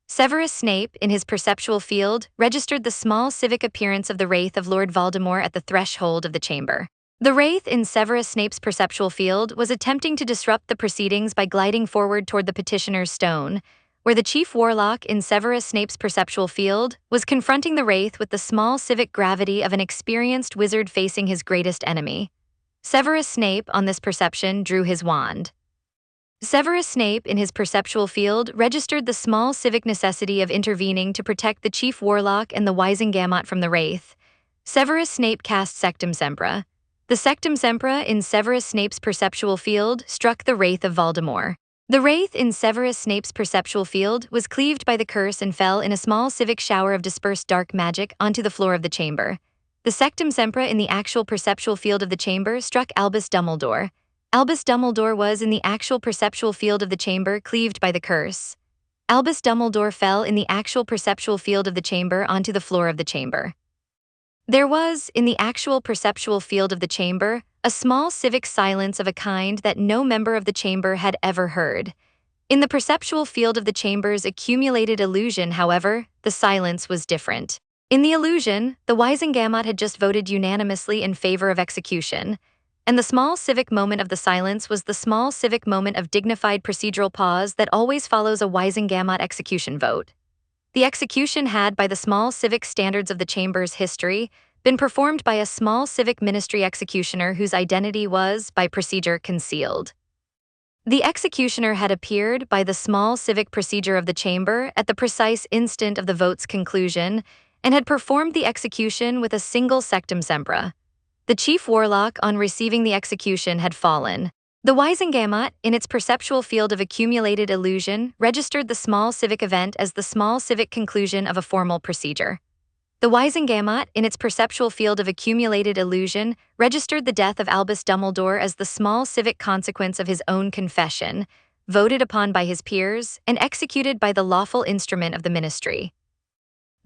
Severus Snape, in his perceptual field, registered the small civic appearance of the wraith of Lord Voldemort at the threshold of the chamber. The wraith in Severus Snape's perceptual field was attempting to disrupt the proceedings by gliding forward toward the petitioner's stone, where the chief warlock in Severus Snape's perceptual field was confronting the wraith with the small civic gravity of an experienced wizard facing his greatest enemy. Severus Snape, on this perception, drew his wand. Severus Snape, in his perceptual field, registered the small civic necessity of intervening to protect the chief warlock and the Wizengamot from the wraith. Severus Snape cast Sectum Sempra. The Sectum Sempra in Severus Snape's perceptual field struck the wraith of Voldemort. The wraith in Severus Snape's perceptual field was cleaved by the curse and fell in a small civic shower of dispersed dark magic onto the floor of the chamber. The Sectum Sempra in the actual perceptual field of the chamber struck Albus Dumbledore. Albus Dumbledore was in the actual perceptual field of the chamber cleaved by the curse. Albus Dumbledore fell in the actual perceptual field of the chamber onto the floor of the chamber. There was, in the actual perceptual field of the chamber, a small civic silence of a kind that no member of the chamber had ever heard. In the perceptual field of the chamber's accumulated illusion, however, the silence was different. In the illusion, the Wizengamot had just voted unanimously in favor of execution, and the small civic moment of the silence was the small civic moment of dignified procedural pause that always follows a Wizengamot execution vote. The execution had, by the small civic standards of the chamber's history, been performed by a small civic ministry executioner whose identity was, by procedure, concealed. The executioner had appeared, by the small civic procedure of the chamber, at the precise instant of the vote's conclusion, and had performed the execution with a single Sectum Sempra. The chief warlock, on receiving the execution, had fallen. The Wizengamot, in its perceptual field of accumulated illusion, registered the small civic event as the small civic conclusion of a formal procedure. The Wizengamot, in its perceptual field of accumulated illusion, registered the death of Albus Dumbledore as the small civic consequence of his own confession, voted upon by his peers, and executed by the lawful instrument of the ministry.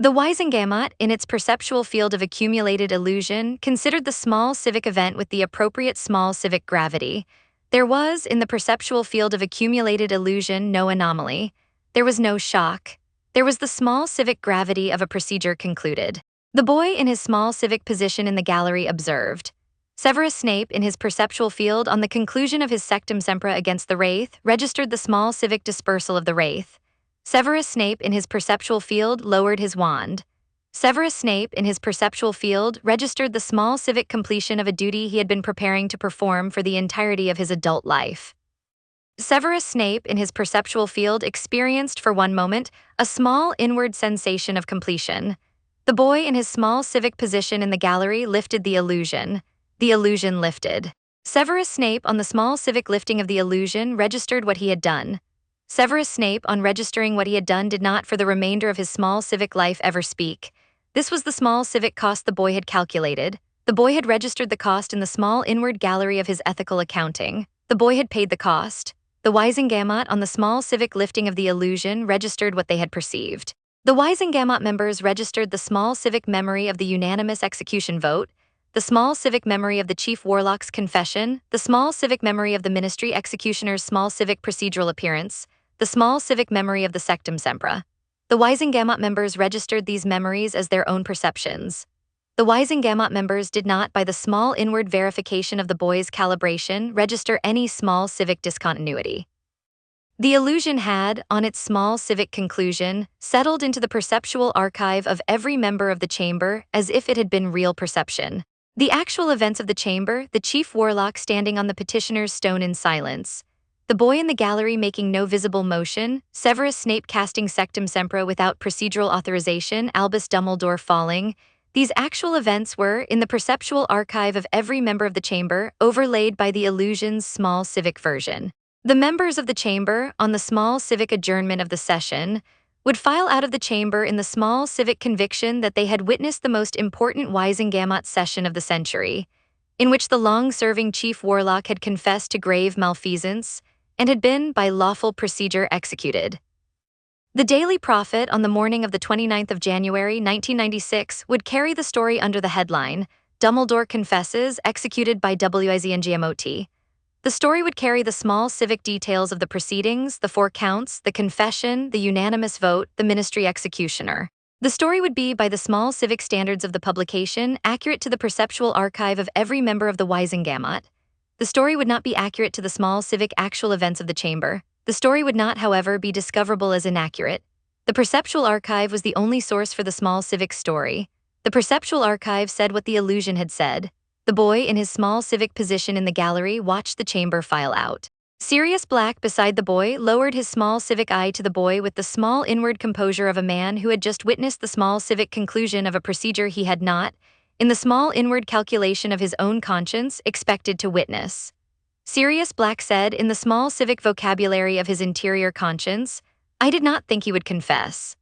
The Wizengamot, in its perceptual field of accumulated illusion, considered the small civic event with the appropriate small civic gravity. There was, in the perceptual field of accumulated illusion, no anomaly. There was no shock. There was the small civic gravity of a procedure concluded. The boy in his small civic position in the gallery observed. Severus Snape, in his perceptual field on the conclusion of his Sectum Sempra against the wraith, registered the small civic dispersal of the wraith. Severus Snape, in his perceptual field, lowered his wand. Severus Snape, in his perceptual field, registered the small civic completion of a duty he had been preparing to perform for the entirety of his adult life. Severus Snape, in his perceptual field, experienced for one moment a small inward sensation of completion. The boy in his small civic position in the gallery lifted the illusion. The illusion lifted. Severus Snape, on the small civic lifting of the illusion, registered what he had done. Severus Snape, on registering what he had done, did not for the remainder of his small civic life ever speak. This was the small civic cost the boy had calculated. The boy had registered the cost in the small inward gallery of his ethical accounting. The boy had paid the cost. The Wizengamot, on the small civic lifting of the illusion, registered what they had perceived. The Wizengamot members registered the small civic memory of the unanimous execution vote, the small civic memory of the chief warlock's confession, the small civic memory of the ministry executioner's small civic procedural appearance, the small civic memory of the Sectum Sempra. The Wizengamot members registered these memories as their own perceptions. The Wizengamot members did not, by the small inward verification of the boy's calibration, register any small civic discontinuity. The illusion had, on its small civic conclusion, settled into the perceptual archive of every member of the chamber as if it had been real perception. The actual events of the chamber, the chief warlock standing on the petitioner's stone in silence, the boy in the gallery making no visible motion, Severus Snape casting Sectum Sempra without procedural authorization, Albus Dumbledore falling, These actual events were in the perceptual archive of every member of the chamber, overlaid by the illusion's small civic version. The members of the chamber, on the small civic adjournment of the session, would file out of the chamber in the small civic conviction that they had witnessed the most important Wisengamot session of the century, in which the long-serving chief warlock had confessed to grave malfeasance and had been, by lawful procedure, executed. The Daily Prophet on the morning of the 29th of January 1996 would carry the story under the headline, Dumbledore Confesses, Executed by Wisengamot. The story would carry the small civic details of the proceedings, the 4 counts, the confession, the unanimous vote, the ministry executioner. The story would be, by the small civic standards of the publication, accurate to the perceptual archive of every member of the Wisengamot. The story would not be accurate to the small civic actual events of the chamber. The story would not, however, be discoverable as inaccurate. The perceptual archive was the only source for the small civic story. The perceptual archive said what the illusion had said. The boy, in his small civic position in the gallery, watched the chamber file out. Sirius Black, beside the boy, lowered his small civic eye to the boy with the small inward composure of a man who had just witnessed the small civic conclusion of a procedure he had not, in the small inward calculation of his own conscience, expected to witness. Sirius Black said, in the small civic vocabulary of his interior conscience, "I did not think he would confess."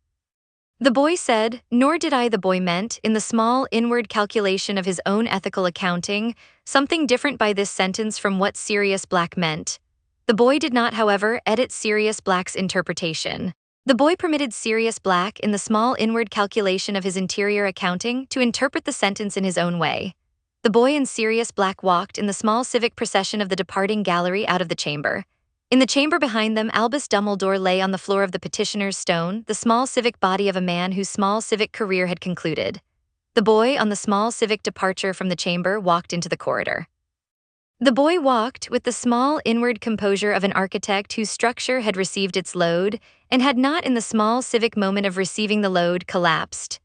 The boy said, "Nor did I." The boy meant, in the small inward calculation of his own ethical accounting, something different by this sentence from what Sirius Black meant. The boy did not, however, edit Sirius Black's interpretation. The boy permitted Sirius Black, in the small inward calculation of his interior accounting, to interpret the sentence in his own way. The boy and Sirius Black walked in the small civic procession of the departing gallery out of the chamber. In the chamber behind them, Albus Dumbledore lay on the floor of the petitioner's stone, the small civic body of a man whose small civic career had concluded. The boy, on the small civic departure from the chamber, walked into the corridor. The boy walked with the small inward composure of an architect whose structure had received its load and had not, in the small civic moment of receiving the load, collapsed.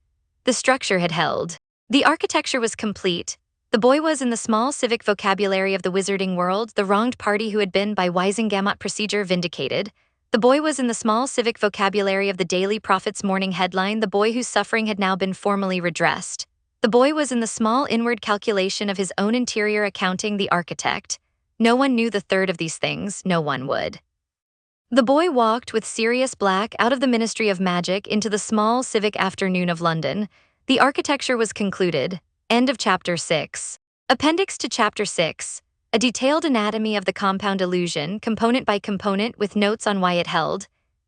The structure had held. The architecture was complete. The boy was, in the small civic vocabulary of the wizarding world, the wronged party who had been, by Wisengamot procedure, vindicated. The boy was, in the small civic vocabulary of the Daily Prophet's morning headline, the boy whose suffering had now been formally redressed. The boy was, in the small inward calculation of his own interior accounting, the architect. No one knew the third of these things, no one would. The boy walked with Sirius Black out of the Ministry of Magic into the small civic afternoon of London. The architecture was concluded. End of Chapter 6. Appendix to Chapter 6. A detailed anatomy of the compound illusion, component by component, with notes on why it held.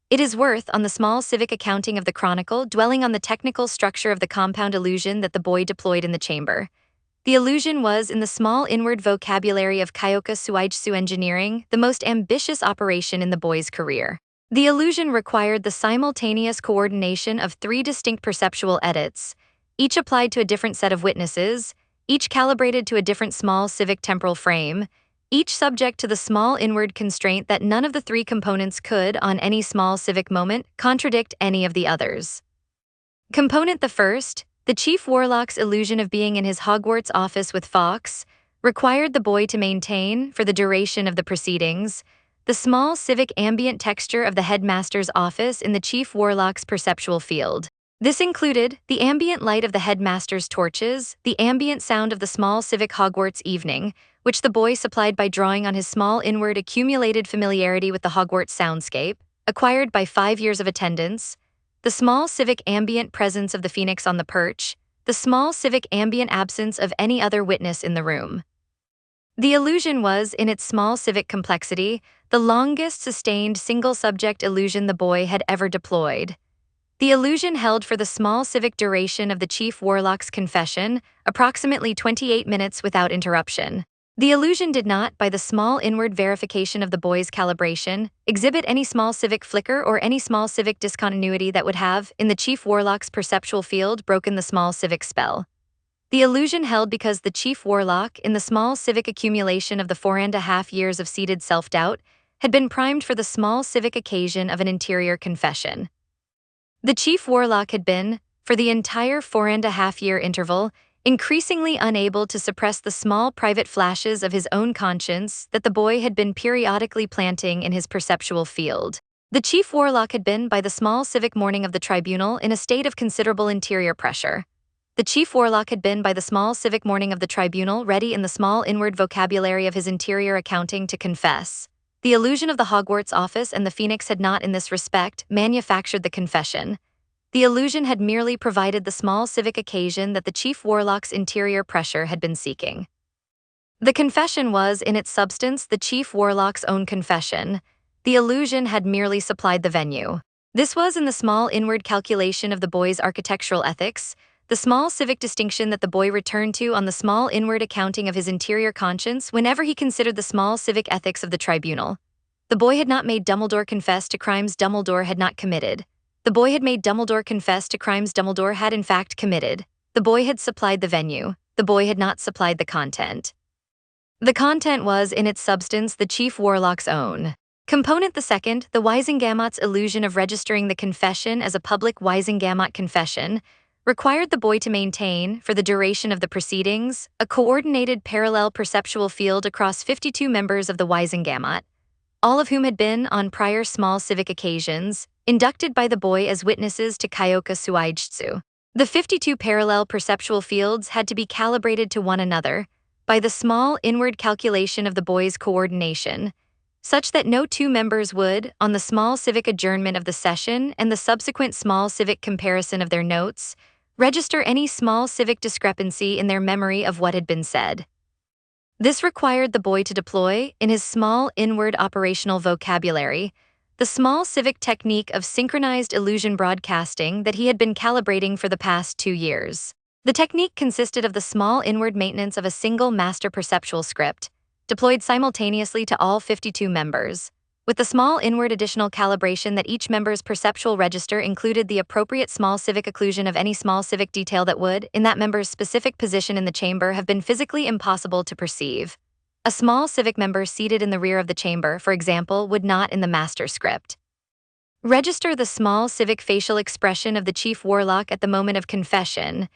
It is worth, on the small civic accounting of the chronicle, dwelling on the technical structure of the compound illusion that the boy deployed in the chamber. The illusion was, in the small inward vocabulary of Kyoka Suigetsu engineering, the most ambitious operation in the boy's career. The illusion required the simultaneous coordination of 3 distinct perceptual edits, each applied to a different set of witnesses, each calibrated to a different small civic temporal frame, each subject to the small inward constraint that none of the 3 components could, on any small civic moment, contradict any of the others. Component the first, the chief warlock's illusion of being in his Hogwarts office with Fawkes, required the boy to maintain, for the duration of the proceedings, the small civic ambient texture of the headmaster's office in the chief warlock's perceptual field. This included the ambient light of the headmaster's torches, the ambient sound of the small civic Hogwarts evening, which the boy supplied by drawing on his small inward accumulated familiarity with the Hogwarts soundscape, acquired by 5 years of attendance, the small civic ambient presence of the phoenix on the perch, the small civic ambient absence of any other witness in the room. The illusion was, in its small civic complexity, the longest sustained single-subject illusion the boy had ever deployed. The illusion held for the small civic duration of the chief warlock's confession, approximately 28 minutes without interruption. The illusion did not, by the small inward verification of the boy's calibration, exhibit any small civic flicker or any small civic discontinuity that would have, in the chief warlock's perceptual field, broken the small civic spell. The illusion held because the chief warlock, in the small civic accumulation of the 4.5 years of seated self-doubt, had been primed for the small civic occasion of an interior confession. The chief warlock had been, for the entire 4.5-year interval, increasingly unable to suppress the small private flashes of his own conscience that the boy had been periodically planting in his perceptual field. The chief warlock had been, by the small civic morning of the tribunal, in a state of considerable interior pressure. The chief warlock had been by the small civic morning of the tribunal ready in the small inward vocabulary of his interior accounting to confess. The illusion of the Hogwarts office and the Phoenix had not in this respect manufactured the confession. The illusion had merely provided the small civic occasion that the chief warlock's interior pressure had been seeking. The confession was, in its substance, the chief warlock's own confession. The illusion had merely supplied the venue. This was in the small inward calculation of the boy's architectural ethics, the small civic distinction that the boy returned to on the small inward accounting of his interior conscience whenever he considered the small civic ethics of the tribunal. The boy had not made Dumbledore confess to crimes Dumbledore had not committed. The boy had made Dumbledore confess to crimes Dumbledore had in fact committed. The boy had supplied the venue. The boy had not supplied the content. The content was, in its substance, the chief warlock's own. Component the second, the Wisengamot's illusion of registering the confession as a public Wisengamot confession, required the boy to maintain, for the duration of the proceedings, a coordinated parallel perceptual field across 52 members of the Wisengamot, all of whom had been, on prior small civic occasions, inducted by the boy as witnesses to Kyoka Suigetsu. The 52 parallel perceptual fields had to be calibrated to one another by the small inward calculation of the boy's coordination, such that no two members would, on the small civic adjournment of the session and the subsequent small civic comparison of their notes, register any small civic discrepancy in their memory of what had been said. This required the boy to deploy, in his small inward operational vocabulary, the small civic technique of synchronized illusion broadcasting that he had been calibrating for the past 2 years. The technique consisted of the small inward maintenance of a single master perceptual script, deployed simultaneously to all 52 members, with the small inward additional calibration that each member's perceptual register included the appropriate small civic occlusion of any small civic detail that would, in that member's specific position in the chamber, have been physically impossible to perceive. A small civic member seated in the rear of the chamber, for example, would not, in the master script, register the small civic facial expression of the chief warlock at the moment of confession,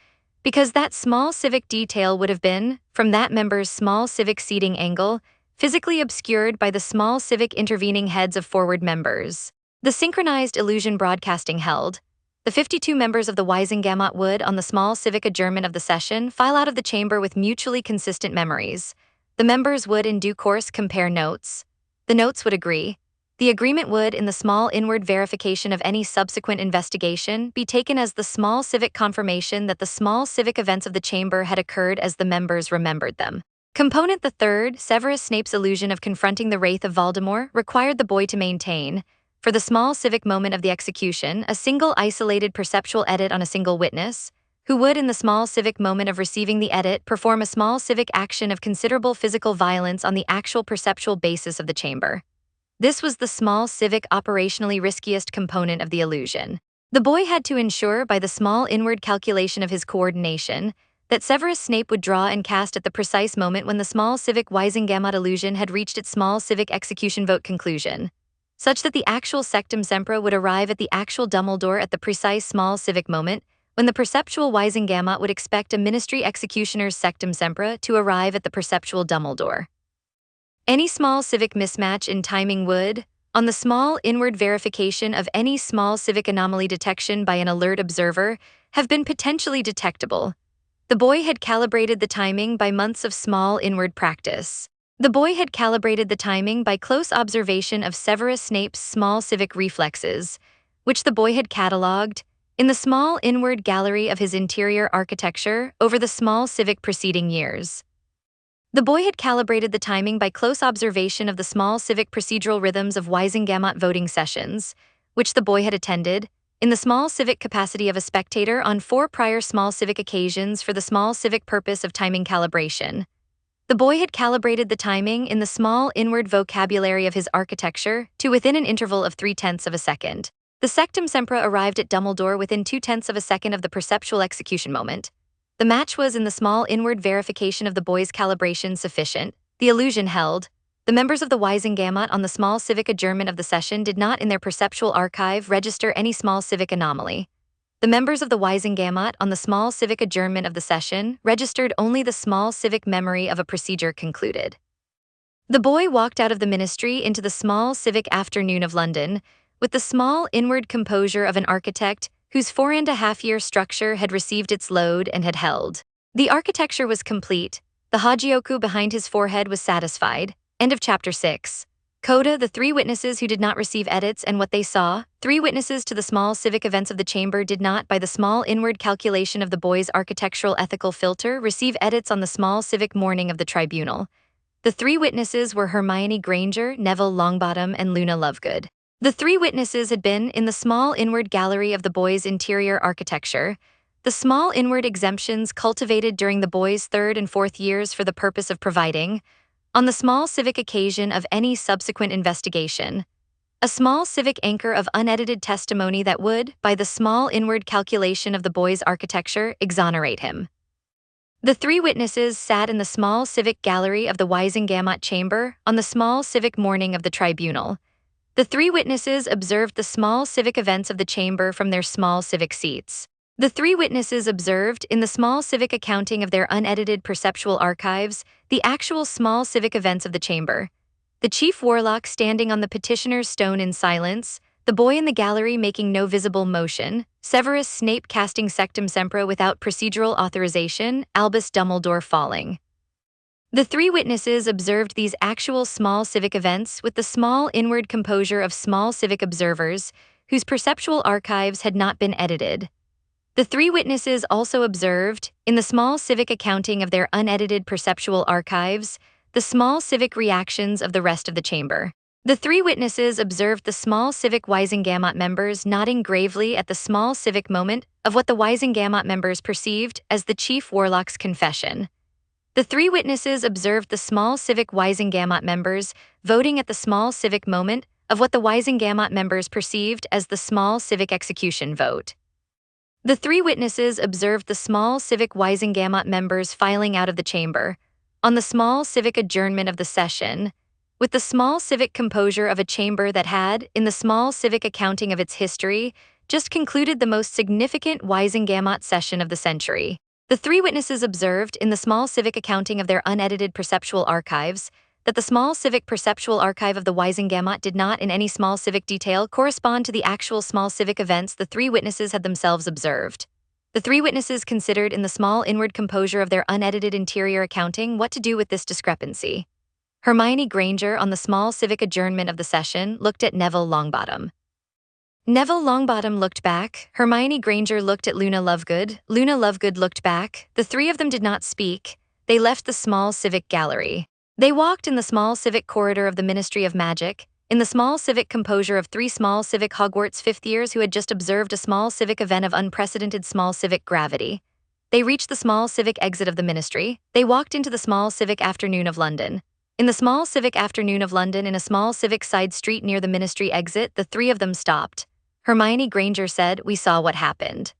because that small civic detail would have been, from that member's small civic seating angle, physically obscured by the small civic intervening heads of forward members. The synchronized illusion broadcasting held, the 52 members of the Wisengamot would, on the small civic adjournment of the session, file out of the chamber with mutually consistent memories. The members would in due course compare notes. The notes would agree. The agreement would, in the small inward verification of any subsequent investigation, be taken as the small civic confirmation that the small civic events of the chamber had occurred as the members remembered them. Component the third, Severus Snape's illusion of confronting the wraith of Voldemort, required the boy to maintain, for the small civic moment of the execution, a single isolated perceptual edit on a single witness, who would, in the small civic moment of receiving the edit, perform a small civic action of considerable physical violence on the actual perceptual basis of the chamber. This was the small civic operationally riskiest component of the illusion. The boy had to ensure, by the small inward calculation of his coordination, that Severus Snape would draw and cast at the precise moment when the small civic Wisengamot illusion had reached its small civic execution vote conclusion, such that the actual sectum sempra would arrive at the actual Dumbledore at the precise small civic moment, when the perceptual Wisengamot would expect a ministry executioner's sectum sempra to arrive at the perceptual Dumbledore. Any small civic mismatch in timing would, on the small inward verification of any small civic anomaly detection by an alert observer, have been potentially detectable. The boy had calibrated the timing by months of small inward practice. The boy had calibrated the timing by close observation of Severus Snape's small civic reflexes, which the boy had catalogued, in the small inward gallery of his interior architecture over the small civic preceding years. The boy had calibrated the timing by close observation of the small civic procedural rhythms of Wisengamot voting sessions, which the boy had attended, in the small civic capacity of a spectator on 4 prior small civic occasions for the small civic purpose of timing calibration. The boy had calibrated the timing in the small inward vocabulary of his architecture to within an interval of 0.3 of a second. The sectum sempra arrived at Dumbledore within 0.2 of a second of the perceptual execution moment. The match was in the small inward verification of the boy's calibration sufficient. The illusion held. The members of the Wisengamot on the small civic adjournment of the session did not in their perceptual archive register any small civic anomaly. The members of the Wisengamot on the small civic adjournment of the session registered only the small civic memory of a procedure concluded. The boy walked out of the ministry into the small civic afternoon of London with the small inward composure of an architect whose 4.5-year structure had received its load and had held. The architecture was complete. The Hogyoku behind his forehead was satisfied. End of chapter 6. Coda, the three witnesses who did not receive edits and what they saw. Three witnesses to the small civic events of the chamber did not, by the small inward calculation of the boy's architectural ethical filter, receive edits on the small civic morning of the tribunal. The three witnesses were Hermione Granger, Neville Longbottom, and Luna Lovegood. The three witnesses had been in the small inward gallery of the boy's interior architecture. The small inward exemptions cultivated during the boy's 3rd and 4th years for the purpose of providing, on the small civic occasion of any subsequent investigation, a small civic anchor of unedited testimony that would, by the small inward calculation of the boy's architecture, exonerate him. The three witnesses sat in the small civic gallery of the Weisengamot chamber on the small civic morning of the tribunal. The three witnesses observed the small civic events of the chamber from their small civic seats. The three witnesses observed, in the small civic accounting of their unedited perceptual archives, the actual small civic events of the chamber. The chief warlock standing on the petitioner's stone in silence, the boy in the gallery making no visible motion, Severus Snape casting Sectum Sempra without procedural authorization, Albus Dumbledore falling. The three witnesses observed these actual small civic events with the small inward composure of small civic observers, whose perceptual archives had not been edited. The three witnesses also observed, in the small civic accounting of their unedited perceptual archives, the small civic reactions of the rest of the chamber. The three witnesses observed the small civic Weisengamot members nodding gravely at the small civic moment of what the Weisengamot members perceived as the chief warlock's confession. The three witnesses observed the small civic Weisengamot members voting at the small civic moment of what the Weisengamot members perceived as the small civic execution vote. The three witnesses observed the small civic Weisengamot members filing out of the chamber, on the small civic adjournment of the session, with the small civic composure of a chamber that had, in the small civic accounting of its history, just concluded the most significant Weisengamot session of the century. The three witnesses observed, in the small civic accounting of their unedited perceptual archives, that the small civic perceptual archive of the Weisengamot did not in any small civic detail correspond to the actual small civic events the three witnesses had themselves observed. The three witnesses considered in the small inward composure of their unedited interior accounting what to do with this discrepancy. Hermione Granger, on the small civic adjournment of the session, looked at Neville Longbottom. Neville Longbottom looked back. Hermione Granger looked at Luna Lovegood. Luna Lovegood looked back. The three of them did not speak. They left the small civic gallery. They walked in the small civic corridor of the Ministry of Magic, in the small civic composure of three small civic Hogwarts 5th years who had just observed a small civic event of unprecedented small civic gravity. They reached the small civic exit of the ministry. They walked into the small civic afternoon of London. In the small civic afternoon of London, in a small civic side street near the ministry exit, the three of them stopped. Hermione Granger said, "We saw what happened."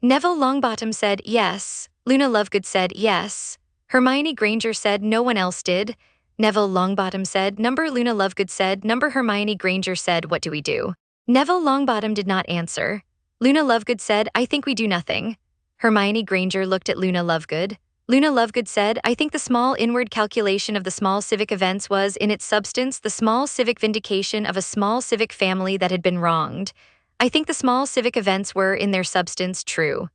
Neville Longbottom said, "Yes." Luna Lovegood said, "Yes." Hermione Granger said, "No one else did." Neville Longbottom said, "Number." Luna Lovegood said, "Number." Hermione Granger said, "What do we do?" Neville Longbottom did not answer. Luna Lovegood said, "I think we do nothing." Hermione Granger looked at Luna Lovegood. Luna Lovegood said, "I think the small inward calculation of the small civic events was, in its substance, the small civic vindication of a small civic family that had been wronged. I think the small civic events were, in their substance, true.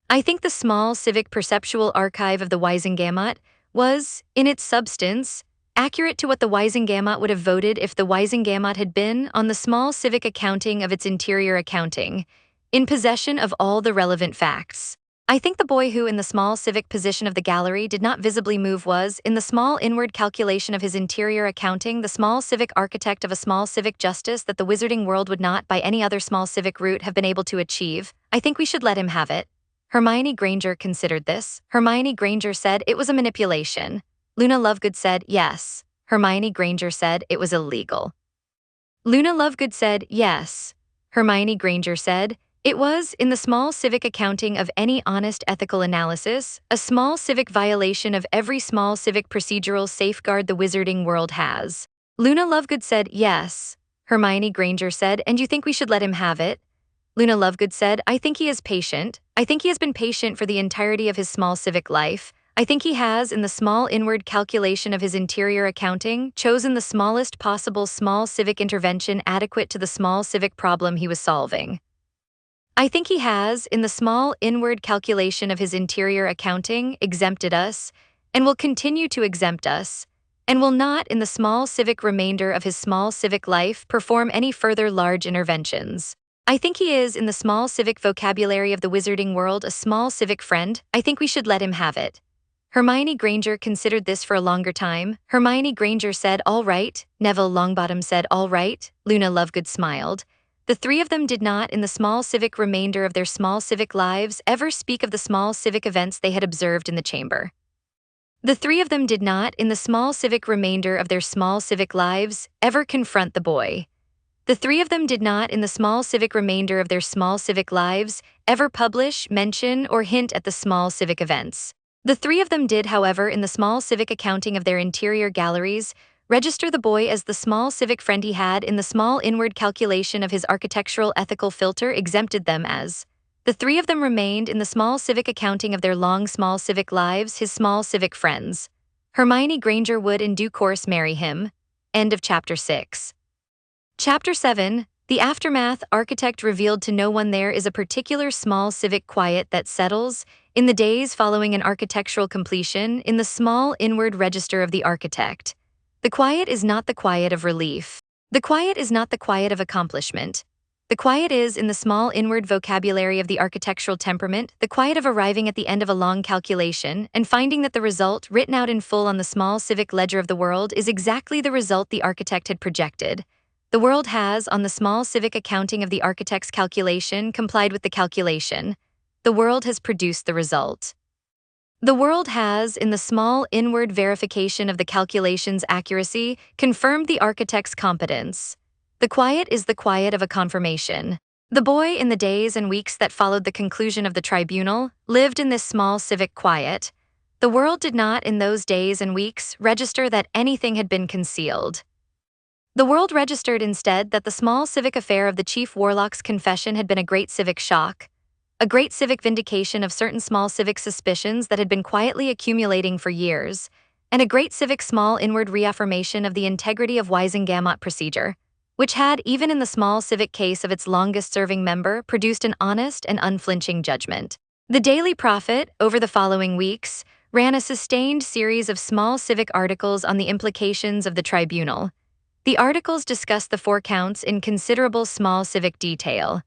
I think the small civic perceptual archive of the Weisengamot was, in its substance, accurate to what the Weisengamot would have voted if the Weisengamot had been, on the small civic accounting of its interior accounting, in possession of all the relevant facts. I think the boy who, in the small civic position of the gallery, did not visibly move was, in the small inward calculation of his interior accounting, the small civic architect of a small civic justice that the wizarding world would not, by any other small civic route, have been able to achieve. I think we should let him have it." Hermione Granger considered this. Hermione Granger said it was a manipulation. Luna Lovegood said yes. Hermione Granger said it was illegal. Luna Lovegood said yes. Hermione Granger said it was, in the small civic accounting of any honest ethical analysis, a small civic violation of every small civic procedural safeguard the wizarding world has. Luna Lovegood said yes. Hermione Granger said, "And you think we should let him have it?" Luna Lovegood said, "I think he is patient. I think he has been patient for the entirety of his small civic life. I think he has, in the small inward calculation of his interior accounting, chosen the smallest possible small civic intervention adequate to the small civic problem he was solving. I think he has, in the small inward calculation of his interior accounting, exempted us, and will continue to exempt us, and will not, in the small civic remainder of his small civic life, perform any further large interventions. I think he is, in the small civic vocabulary of the wizarding world, a small civic friend. I think we should let him have it. Hermione Granger considered this for a longer time. Hermione Granger said, "All right." Neville Longbottom said, "All right." Luna Lovegood smiled. The three of them did not, in the small civic remainder of their small civic lives, ever speak of the small civic events they had observed in the chamber. The three of them did not, in the small civic remainder of their small civic lives, ever confront the boy. The three of them did not, in the small civic remainder of their small civic lives, ever publish, mention, or hint at the small civic events. The three of them did, however, in the small civic accounting of their interior galleries, register the boy as the small civic friend he had in the small inward calculation of his architectural ethical filter exempted them as. The three of them remained in the small civic accounting of their long small civic lives his small civic friends. Hermione Granger would in due course marry him. End of Chapter 6. Chapter 7. The aftermath. Architect revealed to no one there is a particular small civic quiet that settles, in the days following an architectural completion, in the small inward register of the architect. The quiet is not the quiet of relief. The quiet is not the quiet of accomplishment. The quiet is, in the small inward vocabulary of the architectural temperament, the quiet of arriving at the end of a long calculation and finding that the result, written out in full on the small civic ledger of the world, is exactly the result the architect had projected. The world has, on the small civic accounting of the architect's calculation, complied with the calculation. The world has produced the result. The world has, in the small inward verification of the calculation's accuracy, confirmed the architect's competence. The quiet is the quiet of a confirmation. The boy, in the days and weeks that followed the conclusion of the tribunal, lived in this small civic quiet. The world did not, in those days and weeks, register that anything had been concealed. The world registered instead that the small civic affair of the chief warlock's confession had been a great civic shock, a great civic vindication of certain small civic suspicions that had been quietly accumulating for years, and a great civic small inward reaffirmation of the integrity of Weisengamot procedure, which had, even in the small civic case of its longest-serving member, produced an honest and unflinching judgment. The Daily Prophet, over the following weeks, ran a sustained series of small civic articles on the implications of the tribunal. The articles discussed the four counts in considerable small civic detail.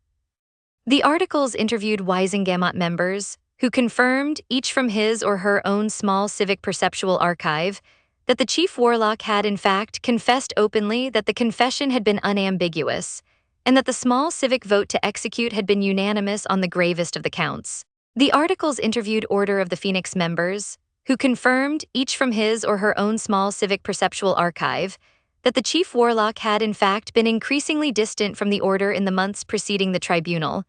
The articles interviewed Weisengamot members, who confirmed, each from his or her own small civic perceptual archive, that the chief warlock had in fact confessed openly that the confession had been unambiguous, and that the small civic vote to execute had been unanimous on the gravest of the counts. The articles interviewed Order of the Phoenix members, who confirmed, each from his or her own small civic perceptual archive, that the chief warlock had in fact been increasingly distant from the order in the months preceding the tribunal,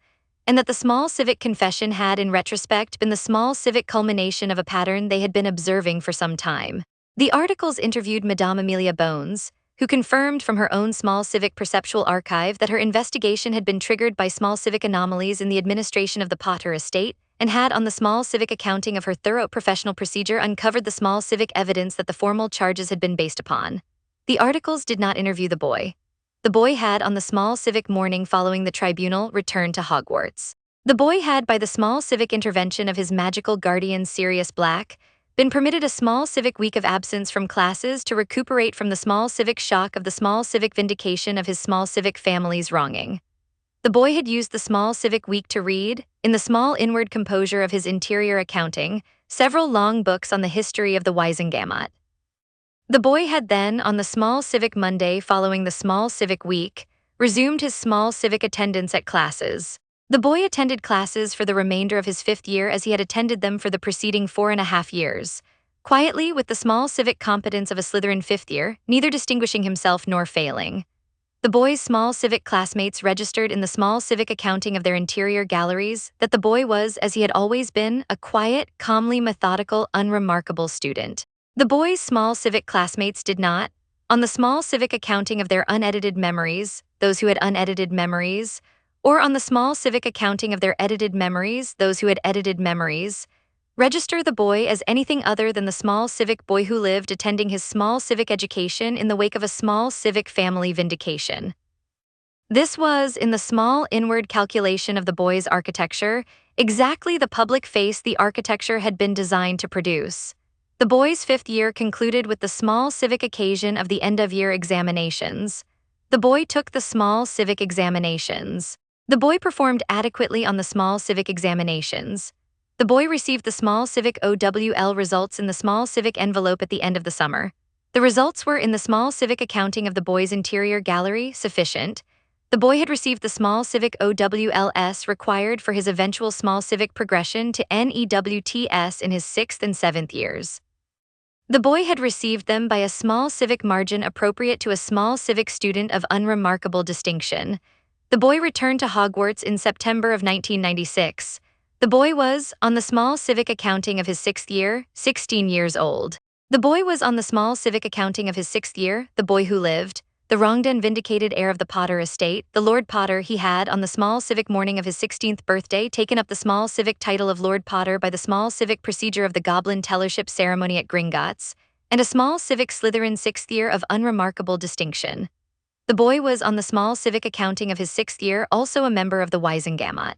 and that the small civic confession had in retrospect been the small civic culmination of a pattern they had been observing for some time. The articles interviewed Madame Amelia Bones, who confirmed from her own small civic perceptual archive that her investigation had been triggered by small civic anomalies in the administration of the Potter estate, and had, on the small civic accounting of her thorough professional procedure, uncovered the small civic evidence that the formal charges had been based upon. The articles did not interview the boy. The boy had, on the small civic morning following the tribunal, returned to Hogwarts. The boy had, by the small civic intervention of his magical guardian Sirius Black, been permitted a small civic week of absence from classes to recuperate from the small civic shock of the small civic vindication of his small civic family's wronging. The boy had used the small civic week to read, in the small inward composure of his interior accounting, several long books on the history of the Weisengamot. The boy had then, on the small civic Monday following the small civic week, resumed his small civic attendance at classes. The boy attended classes for the remainder of his 5th year as he had attended them for the preceding 4.5 years, quietly with the small civic competence of a Slytherin 5th year, neither distinguishing himself nor failing. The boy's small civic classmates registered in the small civic accounting of their interior galleries that the boy was, as he had always been, a quiet, calmly methodical, unremarkable student. The boy's small civic classmates did not, on the small civic accounting of their unedited memories, those who had unedited memories, or on the small civic accounting of their edited memories, those who had edited memories, register the boy as anything other than the small civic boy who lived attending his small civic education in the wake of a small civic family vindication. This was, in the small inward calculation of the boy's architecture, exactly the public face the architecture had been designed to produce. The boy's 5th year concluded with the small civic occasion of the end-of-year examinations. The boy took the small civic examinations. The boy performed adequately on the small civic examinations. The boy received the small civic OWL results in the small civic envelope at the end of the summer. The results were in the small civic accounting of the boy's interior gallery, sufficient. The boy had received the small civic OWLS required for his eventual small civic progression to NEWTS in his 6th and 7th years. The boy had received them by a small civic margin appropriate to a small civic student of unremarkable distinction. The boy returned to Hogwarts in September of 1996. The boy was, on the small civic accounting of his 6th year, 16 years old. The boy was on the small civic accounting of his 6th year, the boy who lived, the wronged and vindicated heir of the Potter estate, the Lord Potter. He had, on the small civic morning of his 16th birthday, taken up the small civic title of Lord Potter by the small civic procedure of the Goblin Tellership ceremony at Gringotts, and a small civic Slytherin 6th year of unremarkable distinction. The boy was, on the small civic accounting of his 6th year, also a member of the Wisengamot.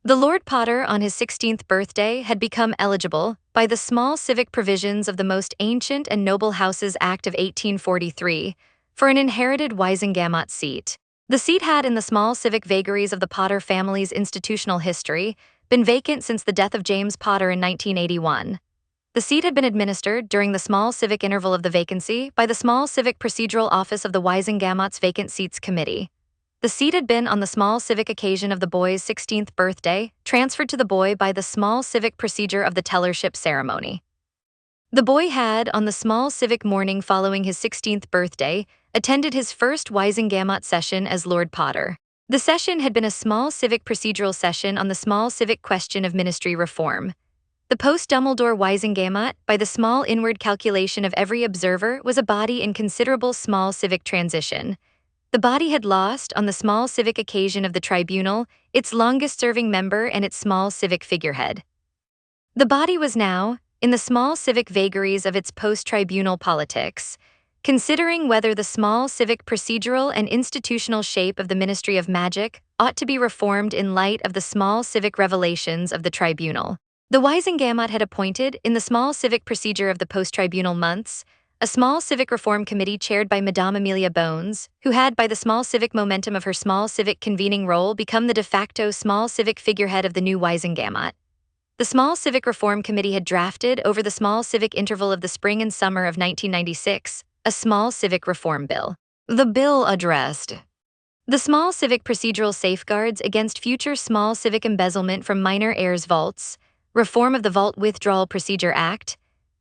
The Lord Potter, on his 16th birthday, had become eligible, by the small civic provisions of the Most Ancient and Noble Houses Act of 1843, for an inherited Wisengamot seat. The seat had, in the small civic vagaries of the Potter family's institutional history, been vacant since the death of James Potter in 1981. The seat had been administered, during the small civic interval of the vacancy, by the small civic procedural office of the Wisengamot's Vacant Seats Committee. The seat had been, on the small civic occasion of the boy's 16th birthday, transferred to the boy by the small civic procedure of the tellership ceremony. The boy had, on the small civic morning following his 16th birthday, attended his first Wisengamot session as Lord Potter. The session had been a small civic procedural session on the small civic question of ministry reform. The post-Dumbledore Wisengamot, by the small inward calculation of every observer, was a body in considerable small civic transition. The body had lost, on the small civic occasion of the tribunal, its longest-serving member and its small civic figurehead. The body was now, in the small civic vagaries of its post-tribunal politics, considering whether the small civic procedural and institutional shape of the Ministry of Magic ought to be reformed in light of the small civic revelations of the tribunal. The Wisengamot had appointed, in the small civic procedure of the post-tribunal months, a small civic reform committee chaired by Madame Amelia Bones, who had, by the small civic momentum of her small civic convening role, become the de facto small civic figurehead of the new Wisengamot. The small civic reform committee had drafted, over the small civic interval of the spring and summer of 1996, a small civic reform bill. The bill addressed the small civic procedural safeguards against future small civic embezzlement from minor heirs vaults, reform of the Vault Withdrawal Procedure Act,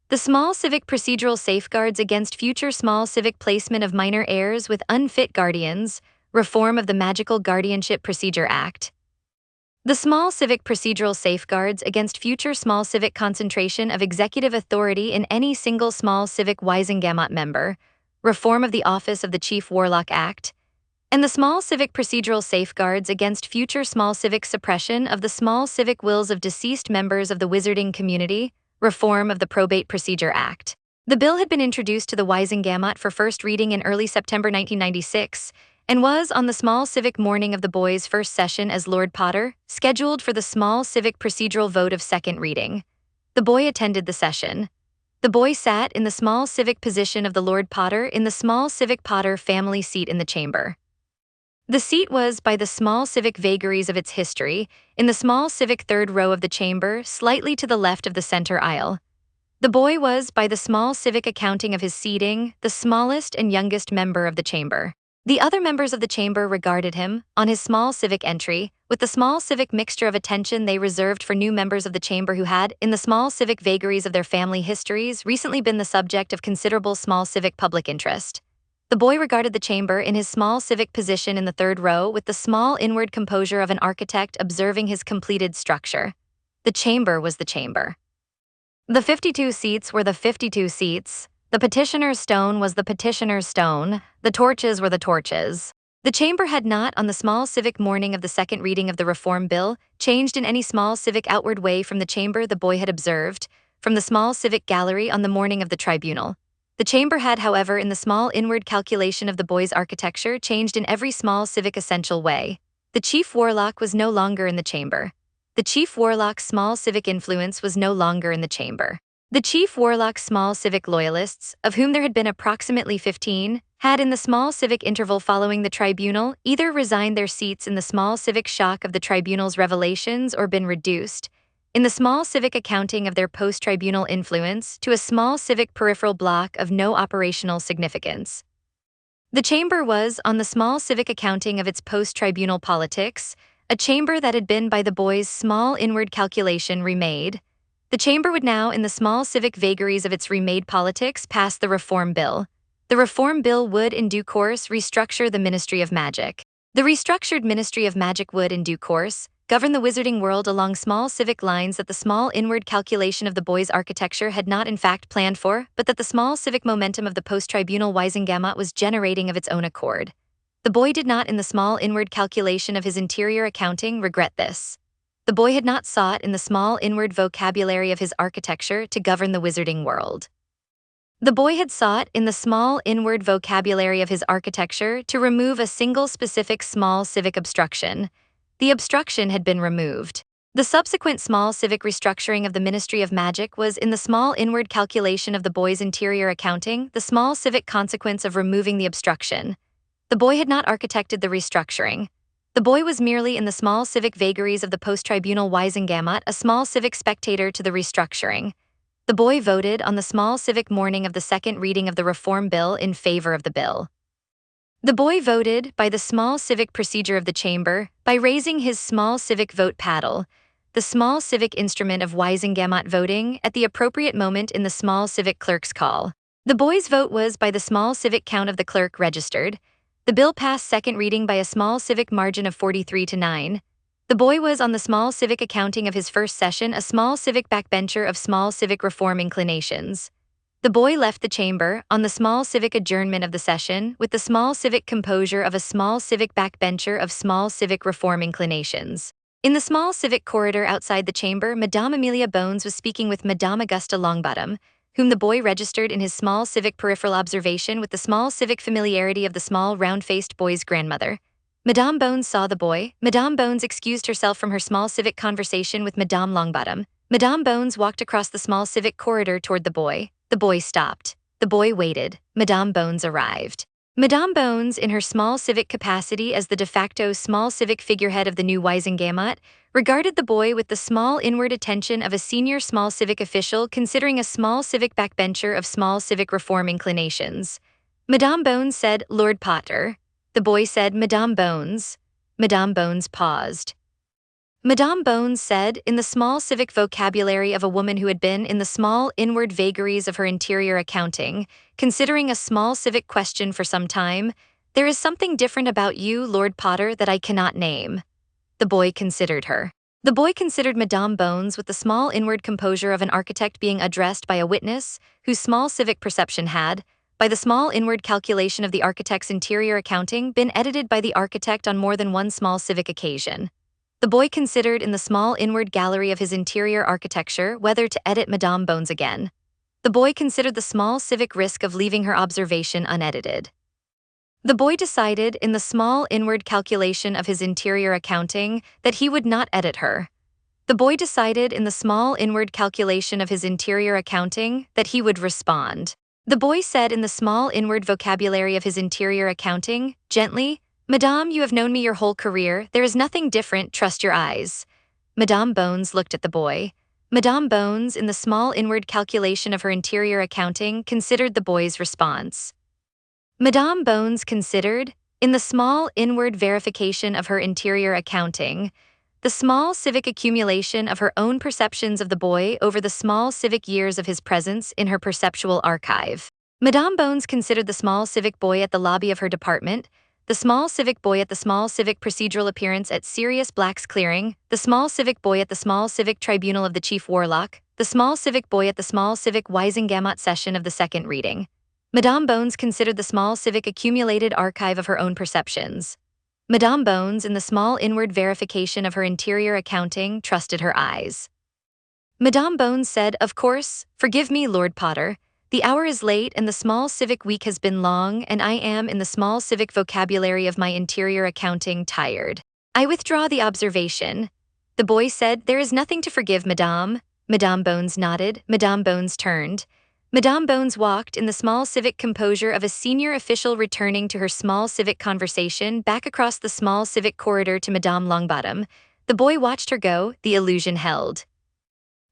the small civic procedural safeguards against future small civic placement of minor heirs with unfit guardians, reform of the Magical Guardianship Procedure Act, the small civic procedural safeguards against future small civic concentration of executive authority in any single small civic Wisengamot member, reform of the Office of the Chief Warlock Act, and the small civic procedural safeguards against future small civic suppression of the small civic wills of deceased members of the wizarding community, reform of the Probate Procedure Act. The bill had been introduced to the Wisengamot for first reading in early September 1996, and was, on the small civic morning of the boy's first session as Lord Potter, scheduled for the small civic procedural vote of second reading. The boy attended the session. The boy sat in the small civic position of the Lord Potter in the small civic Potter family seat in the chamber. The seat was, by the small civic vagaries of its history, in the small civic third row of the chamber, slightly to the left of the center aisle. The boy was, by the small civic accounting of his seating, the smallest and youngest member of the chamber. The other members of the chamber regarded him, on his small civic entry, with the small civic mixture of attention they reserved for new members of the chamber who had, in the small civic vagaries of their family histories, recently been the subject of considerable small civic public interest. The boy regarded the chamber in his small civic position in the third row with the small inward composure of an architect observing his completed structure. The chamber was the chamber. The 52 seats were the 52 seats. The petitioner's stone was the petitioner's stone, the torches were the torches. The chamber had not, on the small civic morning of the second reading of the Reform Bill, changed in any small civic outward way from the chamber the boy had observed, from the small civic gallery on the morning of the tribunal. The chamber had, however, in the small inward calculation of the boy's architecture, changed in every small civic essential way. The chief warlock was no longer in the chamber. The chief warlock's small civic influence was no longer in the chamber. The chief warlock's small civic loyalists, of whom there had been approximately 15, had in the small civic interval following the tribunal either resigned their seats in the small civic shock of the tribunal's revelations or been reduced, in the small civic accounting of their post-tribunal influence, to a small civic peripheral block of no operational significance. The chamber was, on the small civic accounting of its post-tribunal politics, a chamber that had been by the boy's small inward calculation remade. The chamber would now, in the small civic vagaries of its remade politics, pass the Reform Bill. The Reform Bill would, in due course, restructure the Ministry of Magic. The restructured Ministry of Magic would, in due course, govern the wizarding world along small civic lines that the small inward calculation of the boy's architecture had not in fact planned for, but that the small civic momentum of the post-tribunal Weisengamot was generating of its own accord. The boy did not, in the small inward calculation of his interior accounting, regret this. The boy had not sought in the small inward vocabulary of his architecture to govern the wizarding world. The boy had sought in the small inward vocabulary of his architecture to remove a single specific small civic obstruction. The obstruction had been removed. The subsequent small civic restructuring of the Ministry of Magic was, in the small inward calculation of the boy's interior accounting, the small civic consequence of removing the obstruction. The boy had not architected the restructuring. The boy was merely, in the small civic vagaries of the post-tribunal Weisengamot, a small civic spectator to the restructuring. The boy voted on the small civic morning of the second reading of the Reform Bill in favor of the bill. The boy voted, by the small civic procedure of the chamber, by raising his small civic vote paddle, the small civic instrument of Weisengamot voting, at the appropriate moment in the small civic clerk's call. The boy's vote was, by the small civic count of the clerk registered. The bill passed second reading by a small civic margin of 43-9. The boy was, on the small civic accounting of his first session, a small civic backbencher of small civic reform inclinations. The boy left the chamber, on the small civic adjournment of the session, with the small civic composure of a small civic backbencher of small civic reform inclinations. In the small civic corridor outside the chamber, Madame Amelia Bones was speaking with Madame Augusta Longbottom, whom the boy registered in his small civic peripheral observation with the small civic familiarity of the small round-faced boy's grandmother. Madame Bones saw the boy. Madame Bones excused herself from her small civic conversation with Madame Longbottom. Madame Bones walked across the small civic corridor toward the boy. The boy stopped. The boy waited. Madame Bones arrived. Madame Bones, in her small civic capacity as the de facto small civic figurehead of the new Weisengamot, regarded the boy with the small inward attention of a senior small civic official considering a small civic backbencher of small civic reform inclinations. Madame Bones said, "Lord Potter." The boy said, "Madame Bones." Madame Bones paused. Madame Bones said, in the small civic vocabulary of a woman who had been, in the small inward vagaries of her interior accounting, considering a small civic question for some time, "There is something different about you, Lord Potter, that I cannot name." The boy considered her. The boy considered Madame Bones with the small inward composure of an architect being addressed by a witness whose small civic perception had, by the small inward calculation of the architect's interior accounting, been edited by the architect on more than one small civic occasion. The boy considered in the small inward gallery of his interior architecture whether to edit Madame Bones again. The boy considered the small civic risk of leaving her observation unedited. The boy decided, in the small inward calculation of his interior accounting, that he would not edit her. The boy decided, in the small inward calculation of his interior accounting, that he would respond. The boy said, in the small inward vocabulary of his interior accounting, gently, "Madame, you have known me your whole career. There is nothing different, trust your eyes." Madame Bones looked at the boy. Madame Bones, in the small inward calculation of her interior accounting, considered the boy's response. Madame Bones considered, in the small inward verification of her interior accounting, the small civic accumulation of her own perceptions of the boy over the small civic years of his presence in her perceptual archive. Madame Bones considered the small civic boy at the lobby of her department, the small civic boy at the small civic procedural appearance at Sirius Black's clearing, the small civic boy at the small civic tribunal of the chief warlock, the small civic boy at the small civic Weisengamot session of the second reading. Madame Bones considered the small civic accumulated archive of her own perceptions. Madame Bones, in the small inward verification of her interior accounting, trusted her eyes. Madame Bones said, "Of course, forgive me, Lord Potter. The hour is late and the small civic week has been long, and I am, in the small civic vocabulary of my interior accounting, tired. I withdraw the observation. The boy said, "There is nothing to forgive, Madame." Madame Bones nodded. Madame Bones turned. Madame Bones walked in the small civic composure of a senior official returning to her small civic conversation back across the small civic corridor to Madame Longbottom. The boy watched her go, the illusion held.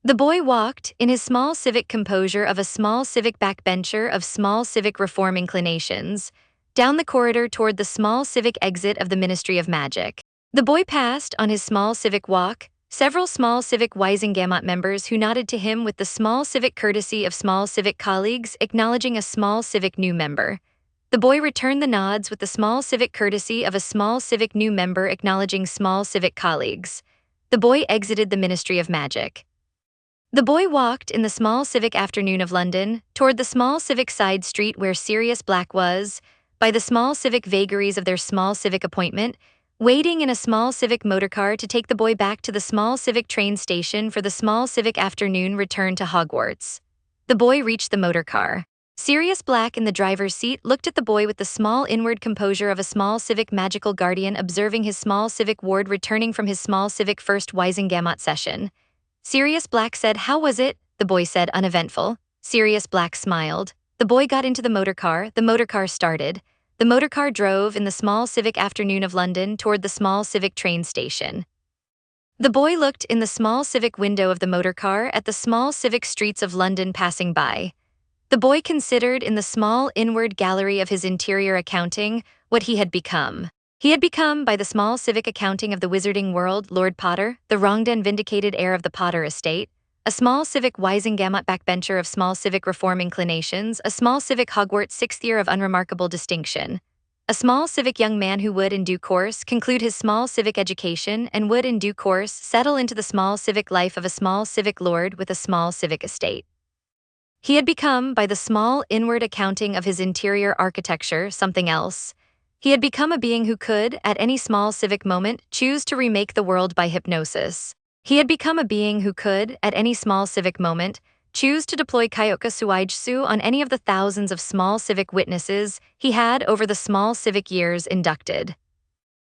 The boy walked, in his small civic composure of a small civic backbencher of small civic reform inclinations, down the corridor toward the small civic exit of the Ministry of Magic. The boy passed, on his small civic walk, several small civic Wisengamot members who nodded to him with the small civic courtesy of small civic colleagues acknowledging a small civic new member. The boy returned the nods with the small civic courtesy of a small civic new member acknowledging small civic colleagues. The boy exited the Ministry of Magic. The boy walked in the small civic afternoon of London, toward the small civic side street where Sirius Black was, by the small civic vagaries of their small civic appointment, waiting in a small civic motorcar to take the boy back to the small civic train station for the small civic afternoon return to Hogwarts. The boy reached the motorcar. Sirius Black in the driver's seat looked at the boy with the small inward composure of a small civic magical guardian observing his small civic ward returning from his small civic first Wisengamot session. Sirius Black said, "How was it?" The boy said, "Uneventful." Sirius Black smiled. The boy got into the motorcar started. The motorcar drove in the small civic afternoon of London toward the small civic train station. The boy looked in the small civic window of the motorcar at the small civic streets of London passing by. The boy considered in the small inward gallery of his interior accounting what he had become. He had become, by the small civic accounting of the wizarding world, Lord Potter, the wronged and vindicated heir of the Potter estate, a small civic Wisengamot backbencher of small civic reform inclinations, a small civic Hogwarts sixth year of unremarkable distinction, a small civic young man who would, in due course, conclude his small civic education and would, in due course, settle into the small civic life of a small civic lord with a small civic estate. He had become, by the small inward accounting of his interior architecture, something else. He had become a being who could, at any small civic moment, choose to remake the world by hypnosis. He had become a being who could, at any small civic moment, choose to deploy Kyoka Suigetsu on any of the thousands of small civic witnesses he had over the small civic years inducted.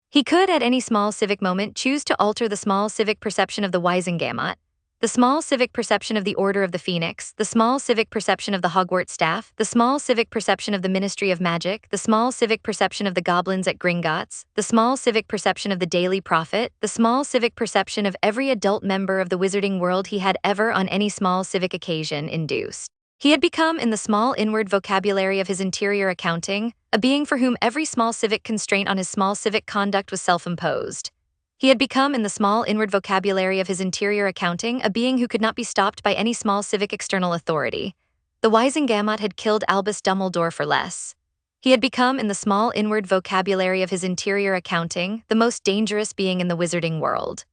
He could, at any small civic moment, choose to alter the small civic perception of the Wisengamot, the small civic perception of the Order of the Phoenix, the small civic perception of the Hogwarts staff, the small civic perception of the Ministry of Magic, the small civic perception of the goblins at Gringotts, the small civic perception of the Daily Prophet, the small civic perception of every adult member of the wizarding world he had ever on any small civic occasion induced. He had become, in the small inward vocabulary of his interior accounting, a being for whom every small civic constraint on his small civic conduct was self-imposed. He had become, in the small inward vocabulary of his interior accounting, a being who could not be stopped by any small civic external authority. The Wisengamot had killed Albus Dumbledore for less. He had become, in the small inward vocabulary of his interior accounting, the most dangerous being in the wizarding world.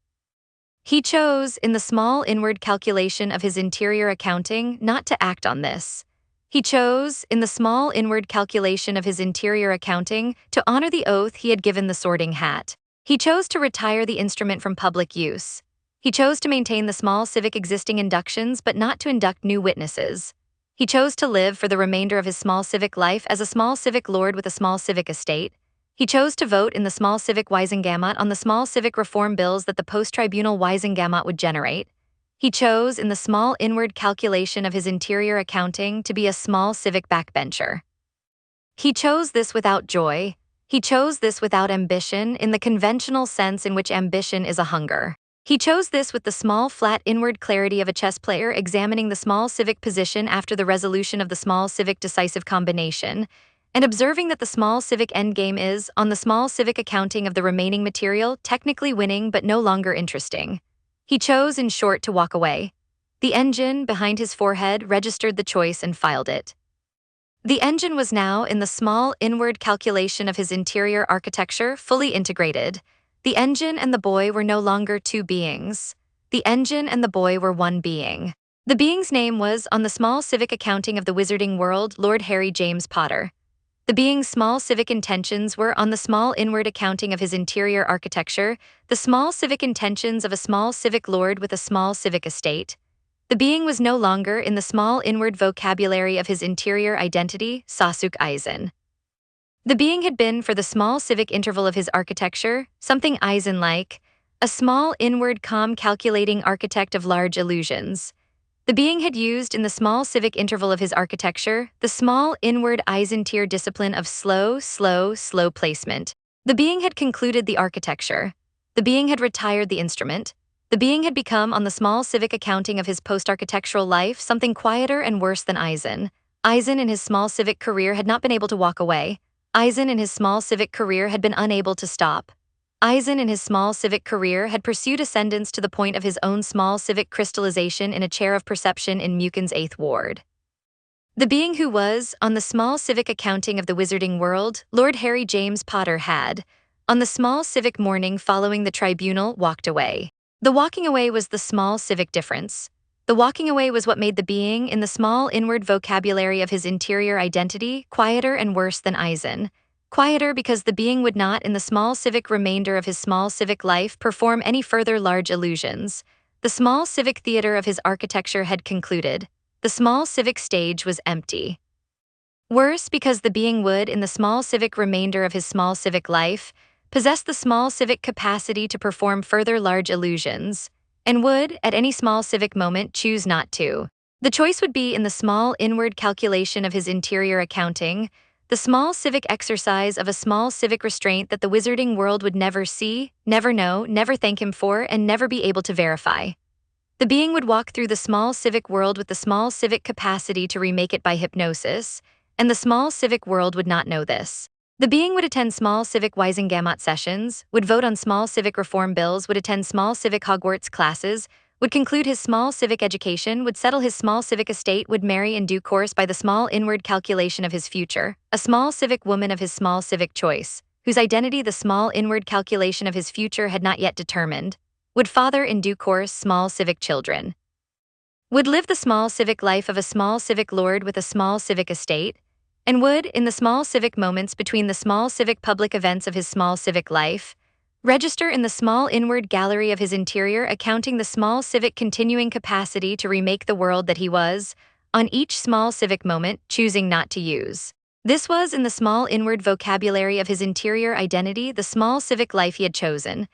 He chose, in the small inward calculation of his interior accounting, not to act on this. He chose, in the small inward calculation of his interior accounting, to honor the oath he had given the Sorting Hat. He chose to retire the instrument from public use. He chose to maintain the small civic existing inductions but not to induct new witnesses. He chose to live for the remainder of his small civic life as a small civic lord with a small civic estate. He chose to vote in the small civic Wisengamot on the small civic reform bills that the post-tribunal Wisengamot would generate. He chose, in the small inward calculation of his interior accounting, to be a small civic backbencher. He chose this without joy. He chose this without ambition, in the conventional sense in which ambition is a hunger. He chose this with the small flat inward clarity of a chess player examining the small civic position after the resolution of the small civic decisive combination, and observing that the small civic endgame is, on the small civic accounting of the remaining material, technically winning but no longer interesting. He chose, in short, to walk away. The engine, behind his forehead, registered the choice and filed it. The engine was now, in the small inward calculation of his interior architecture, fully integrated. The engine and the boy were no longer two beings. The engine and the boy were one being. The being's name was, on the small civic accounting of the wizarding world, Lord Harry James Potter. The being's small civic intentions were, on the small inward accounting of his interior architecture, the small civic intentions of a small civic lord with a small civic estate. The being was no longer in the small inward vocabulary of his interior identity, Sosuke Aizen. The being had been, for the small civic interval of his architecture, something Aizen-like, a small inward calm calculating architect of large illusions. The being had used in the small civic interval of his architecture the small inward Aizen-tier discipline of slow placement. The being had concluded the architecture. The being had retired the instrument. The being had become, on the small civic accounting of his post-architectural life, something quieter and worse than Aizen. Aizen in his small civic career had not been able to walk away. Aizen in his small civic career had been unable to stop. Aizen in his small civic career had pursued ascendance to the point of his own small civic crystallization in a chair of perception in Mukin's 8th ward. The being who was, on the small civic accounting of the wizarding world, Lord Harry James Potter had, on the small civic morning following the tribunal, walked away. The walking away was the small civic difference. The walking away was what made the being, in the small inward vocabulary of his interior identity, quieter and worse than Aizen. Quieter because the being would not, in the small civic remainder of his small civic life, perform any further large illusions. The small civic theater of his architecture had concluded. The small civic stage was empty. Worse because the being would, in the small civic remainder of his small civic life, possess the small civic capacity to perform further large illusions, and would, at any small civic moment, choose not to. The choice would be in the small inward calculation of his interior accounting, the small civic exercise of a small civic restraint that the wizarding world would never see, never know, never thank him for, and never be able to verify. The being would walk through the small civic world with the small civic capacity to remake it by hypnosis, and the small civic world would not know this. The being would attend small civic Weisengamot sessions, would vote on small civic reform bills, would attend small civic Hogwarts classes, would conclude his small civic education, would settle his small civic estate, would marry in due course by the small inward calculation of his future, a small civic woman of his small civic choice, whose identity the small inward calculation of his future had not yet determined, would father in due course small civic children, would live the small civic life of a small civic lord with a small civic estate, and would, in the small civic moments between the small civic public events of his small civic life, register in the small inward gallery of his interior accounting the small civic continuing capacity to remake the world that he was, on each small civic moment, choosing not to use. This was, in the small inward vocabulary of his interior identity, the small civic life he had chosen.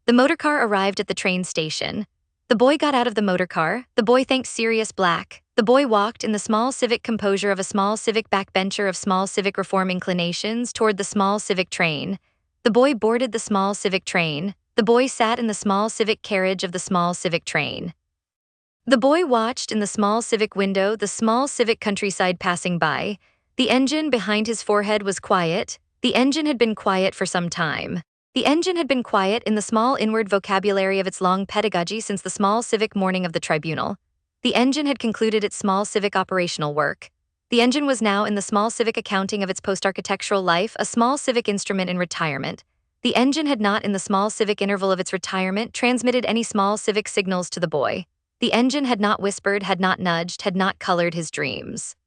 The motorcar arrived at the train station. The boy got out of the motorcar. The boy thanked Sirius Black. The boy walked in the small civic composure of a small civic backbencher of small civic reform inclinations toward the small civic train. The boy boarded the small civic train. The boy sat in the small civic carriage of the small civic train. The boy watched in the small civic window the small civic countryside passing by. The engine behind his forehead was quiet. The engine had been quiet for some time. The engine had been quiet in the small inward vocabulary of its long pedagogy since the small civic morning of the tribunal. The engine had concluded its small civic operational work. The engine was now in the small civic accounting of its post-architectural life, a small civic instrument in retirement. The engine had not, in the small civic interval of its retirement, transmitted any small civic signals to the boy. The engine had not whispered, had not nudged, had not colored his dreams.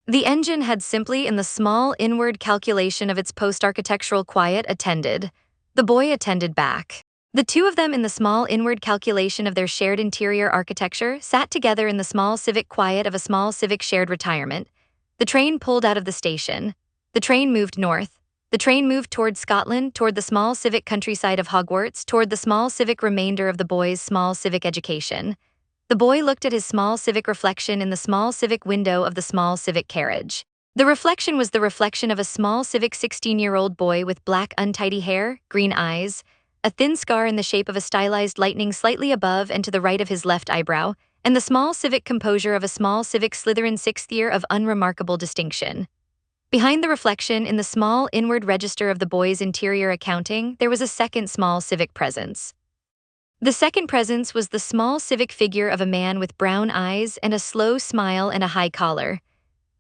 The engine had simply, in the small inward calculation of its post-architectural quiet, attended. The boy attended back. The two of them, in the small inward calculation of their shared interior architecture, sat together in the small civic quiet of a small civic shared retirement. The train pulled out of the station. The train moved north. The train moved toward Scotland, toward the small civic countryside of Hogwarts, toward the small civic remainder of the boy's small civic education. The boy looked at his small civic reflection in the small civic window of the small civic carriage. The reflection was the reflection of a small civic 16-year-old boy with black untidy hair, green eyes, a thin scar in the shape of a stylized lightning slightly above and to the right of his left eyebrow, and the small civic composure of a small civic Slytherin 6th year of unremarkable distinction. Behind the reflection, in the small inward register of the boy's interior accounting, there was a second small civic presence. The second presence was the small civic figure of a man with brown eyes and a slow smile and a high collar.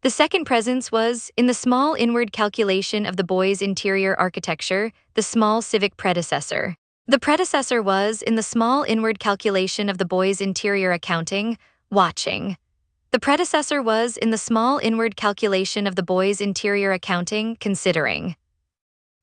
The second presence was, in the small inward calculation of the boy's interior architecture, the small civic predecessor. The predecessor was, in the small inward calculation of the boy's interior accounting, watching. The predecessor was, in the small inward calculation of the boy's interior accounting, considering.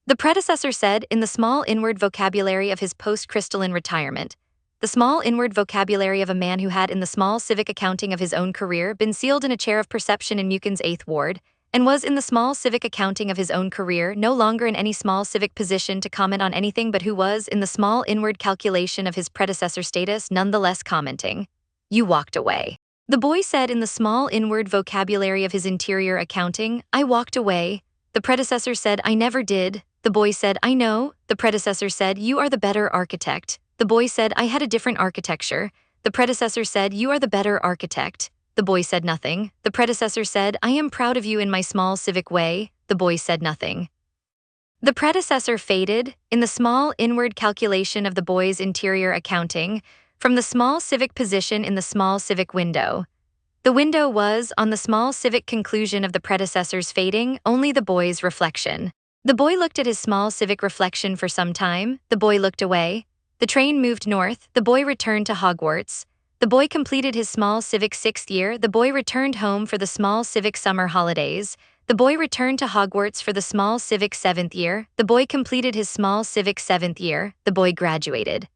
The predecessor said, in the small inward vocabulary of his post-crystalline retirement, the small inward vocabulary of a man who had in the small civic accounting of his own career been sealed in a chair of perception in Mukin's 8th ward, and was in the small civic accounting of his own career no longer in any small civic position to comment on anything but who was in the small inward calculation of his predecessor status nonetheless commenting. You walked away. The boy said in the small inward vocabulary of his interior accounting, I walked away. The predecessor said, I never did. The boy said, I know. The predecessor said, you are the better architect. The boy said, I had a different architecture. The predecessor said, you are the better architect. The boy said nothing. The predecessor said, I am proud of you in my small civic way. The boy said nothing. The predecessor faded, in the small inward calculation of the boy's interior accounting, from the small civic position in the small civic window. The window was, on the small civic conclusion of the predecessor's fading, only the boy's reflection. The boy looked at his small civic reflection for some time. The boy looked away. The train moved north. The boy returned to Hogwarts. The boy completed his small civic 6th year. The boy returned home for the small civic summer holidays. The boy returned to Hogwarts for the small civic 7th year. The boy completed his small civic 7th year. The boy graduated.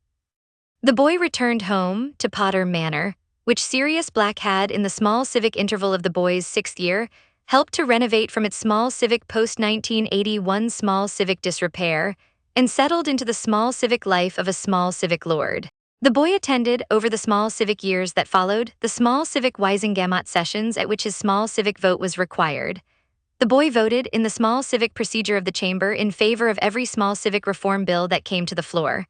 The boy returned home to Potter Manor, which Sirius Black had in the small civic interval of the boy's 6th year, helped to renovate from its small civic post-1981 small civic disrepair, and settled into the small civic life of a small civic lord. The boy attended, over the small civic years that followed, the small civic Weisengamot sessions at which his small civic vote was required. The boy voted, in the small civic procedure of the chamber, in favor of every small civic reform bill that came to the floor.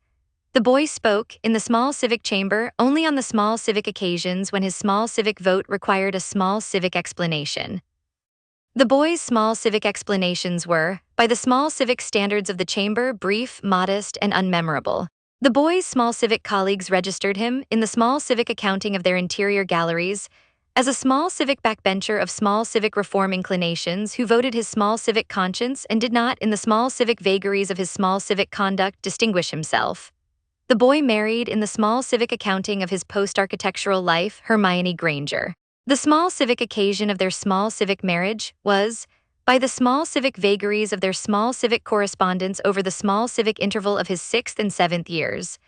The boy spoke, in the small civic chamber, only on the small civic occasions when his small civic vote required a small civic explanation. The boy's small civic explanations were, by the small civic standards of the chamber, brief, modest, and unmemorable. The boy's small civic colleagues registered him, in the small civic accounting of their interior galleries, as a small civic backbencher of small civic reform inclinations who voted his small civic conscience and did not, in the small civic vagaries of his small civic conduct, distinguish himself. The boy married, in the small civic accounting of his post-architectural life, Hermione Granger. The small civic occasion of their small civic marriage was, by the small civic vagaries of their small civic correspondence over the small civic interval of his 6th and 7th years,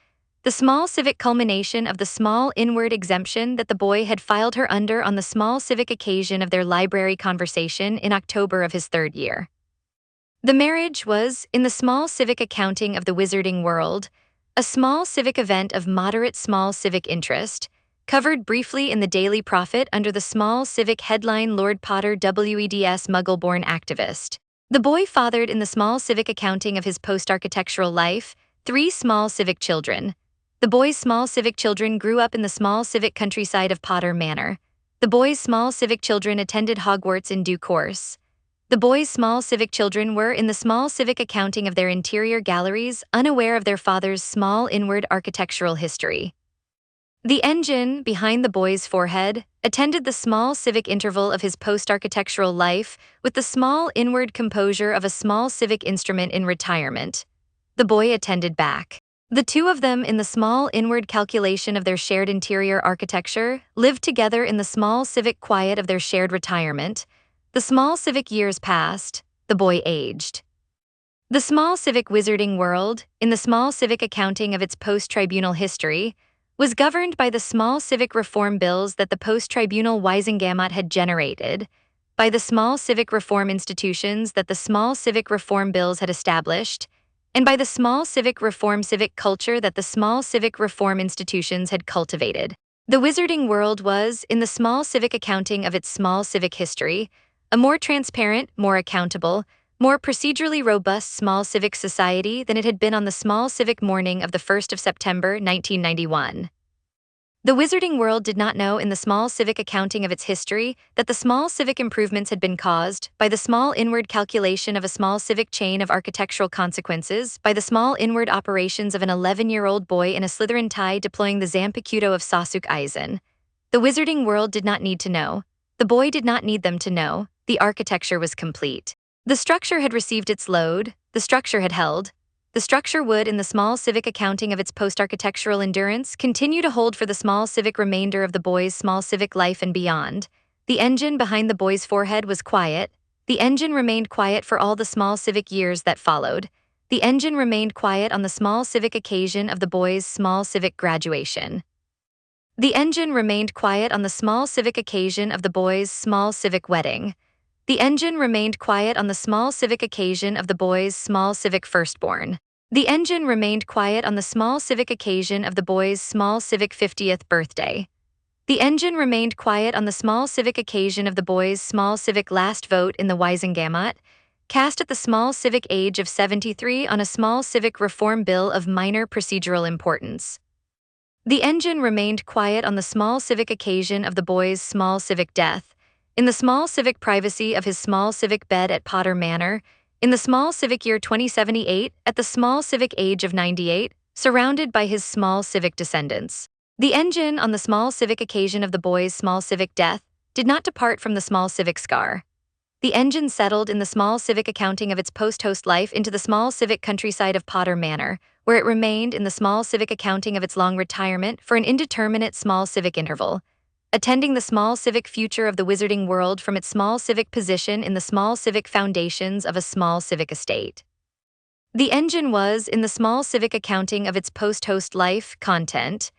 the small civic culmination of the small inward exemption that the boy had filed her under on the small civic occasion of their library conversation in October of his 3rd year. The marriage was, in the small civic accounting of the wizarding world, a small civic event of moderate small civic interest, covered briefly in the Daily Prophet under the small civic headline Lord Potter WEDS Muggle-born activist. The boy fathered, in the small civic accounting of his post-architectural life, 3 small civic children. The boy's small civic children grew up in the small civic countryside of Potter Manor. The boy's small civic children attended Hogwarts in due course. The boy's small civic children were, in the small civic accounting of their interior galleries, unaware of their father's small inward architectural history. The engine, behind the boy's forehead, attended the small civic interval of his post-architectural life with the small inward composure of a small civic instrument in retirement. The boy attended back. The two of them, in the small inward calculation of their shared interior architecture, lived together in the small civic quiet of their shared retirement. The small civic years passed. The boy aged. The small civic wizarding world, in the small civic accounting of its post-tribunal history, was governed by the small civic reform bills that the post-tribunal Weisengamot had generated, by the small civic reform institutions that the small civic reform bills had established, and by the small civic reform civic culture that the small civic reform institutions had cultivated. The wizarding world was, in the small civic accounting of its small civic history, a more transparent, more accountable, more procedurally robust small civic society than it had been on the small civic morning of the 1st of September, 1991. The wizarding world did not know, in the small civic accounting of its history, that the small civic improvements had been caused by the small inward calculation of a small civic chain of architectural consequences, by the small inward operations of an 11-year-old boy in a Slytherin tie deploying the Zampicuto of Sosuke Aizen. The wizarding world did not need to know. The boy did not need them to know. The architecture was complete. The structure had received its load, the structure had held. The structure would, in the small civic accounting of its post-architectural endurance, continue to hold for the small civic remainder of the boy's small civic life and beyond. The engine behind the boy's forehead was quiet. The engine remained quiet for all the small civic years that followed. The engine remained quiet on the small civic occasion of the boys' small civic graduation. The engine remained quiet on the small civic occasion of the boys' small civic wedding. The engine remained quiet on the small civic occasion of the boys' small civic firstborn. The engine remained quiet on the small civic occasion of the boys' small civic 50th birthday. The engine remained quiet on the small civic occasion of the boys' small civic last vote in the Weisengamot, cast at the small civic age of 73 on a small civic reform bill of minor procedural importance. The engine remained quiet on the small civic occasion of the boy's small civic death, in the small civic privacy of his small civic bed at Potter Manor, in the small civic year 2078, at the small civic age of 98, surrounded by his small civic descendants. The engine on the small civic occasion of the boy's small civic death did not depart from the small civic scar. The engine settled in the small civic accounting of its post-host life into the small civic countryside of Potter Manor, where it remained in the small civic accounting of its long retirement for an indeterminate small civic interval, attending the small civic future of the wizarding world from its small civic position in the small civic foundations of a small civic estate. The engine was in the small civic accounting of its post-host life content.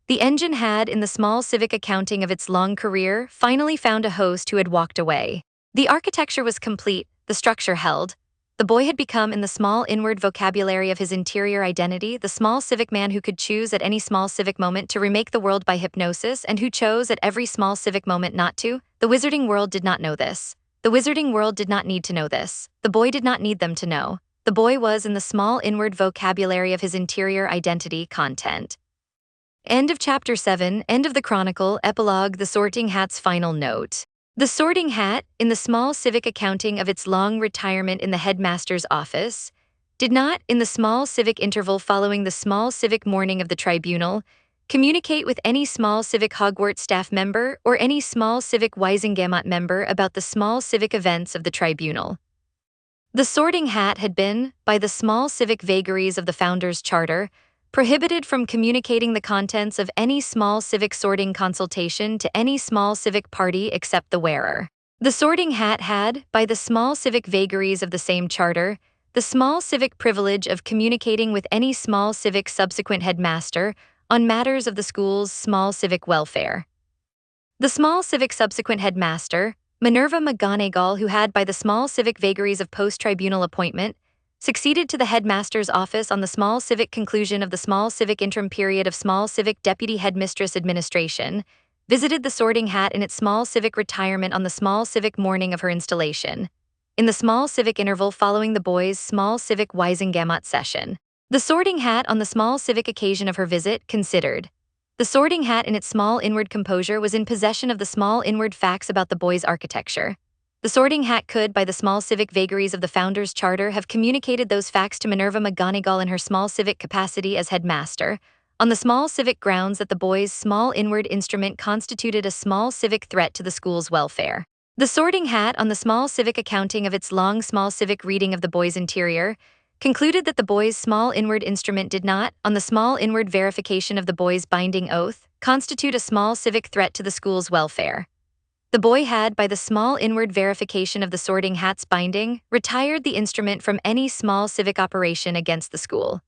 The engine had, in the small civic accounting of its long career, finally found a host who had walked away. The architecture was complete, the structure held. The boy had become, in the small inward vocabulary of his interior identity, the small civic man who could choose at any small civic moment to remake the world by hypnosis and who chose at every small civic moment not to. The wizarding world did not know this. The wizarding world did not need to know this. The boy did not need them to know. The boy was in the small inward vocabulary of his interior identity content. End of Chapter 7, End of the Chronicle, Epilogue, The Sorting Hat's Final Note. The Sorting Hat, in the small civic accounting of its long retirement in the headmaster's office, did not, in the small civic interval following the small civic morning of the tribunal, communicate with any small civic Hogwarts staff member or any small civic Weisengamot member about the small civic events of the tribunal. The Sorting Hat had been, by the small civic vagaries of the Founders' Charter, prohibited from communicating the contents of any small civic sorting consultation to any small civic party except the wearer. The Sorting Hat had, by the small civic vagaries of the same charter, the small civic privilege of communicating with any small civic subsequent headmaster on matters of the school's small civic welfare. The small civic subsequent headmaster, Minerva McGonagall, who had, by the small civic vagaries of post-tribunal appointment, succeeded to the headmaster's office on the small civic conclusion of the small civic interim period of small civic deputy headmistress administration, visited the Sorting Hat in its small civic retirement on the small civic morning of her installation, in the small civic interval following the boys' small civic Weisengamot session. The Sorting Hat on the small civic occasion of her visit considered. The Sorting Hat in its small inward composure was in possession of the small inward facts about the boys' architecture. The Sorting Hat could, by the small civic vagaries of the Founders' Charter, have communicated those facts to Minerva McGonagall in her small civic capacity as headmaster, on the small civic grounds that the boys' small inward instrument constituted a small civic threat to the school's welfare. The Sorting Hat, on the small civic accounting of its long small civic reading of the boys' interior, concluded that the boys' small inward instrument did not, on the small inward verification of the boys' binding oath, constitute a small civic threat to the school's welfare. The boy had, by the small inward verification of the Sorting Hat's binding, retired the instrument from any small civic operation against the school.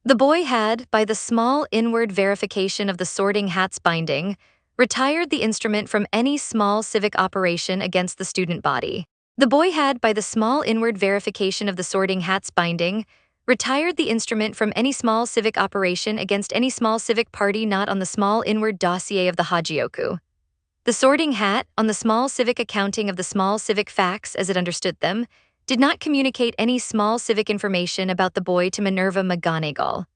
The boy had, by the small inward verification of the Sorting Hat's binding, retired the instrument from any small civic operation against the student body. The boy had, by the small inward verification of the Sorting Hat's binding, retired the instrument from any small civic operation against any small civic party not on the small inward dossier of the Hogyoku. The Sorting Hat, on the small civic accounting of the small civic facts as it understood them, did not communicate any small civic information about the boy to Minerva McGonagall.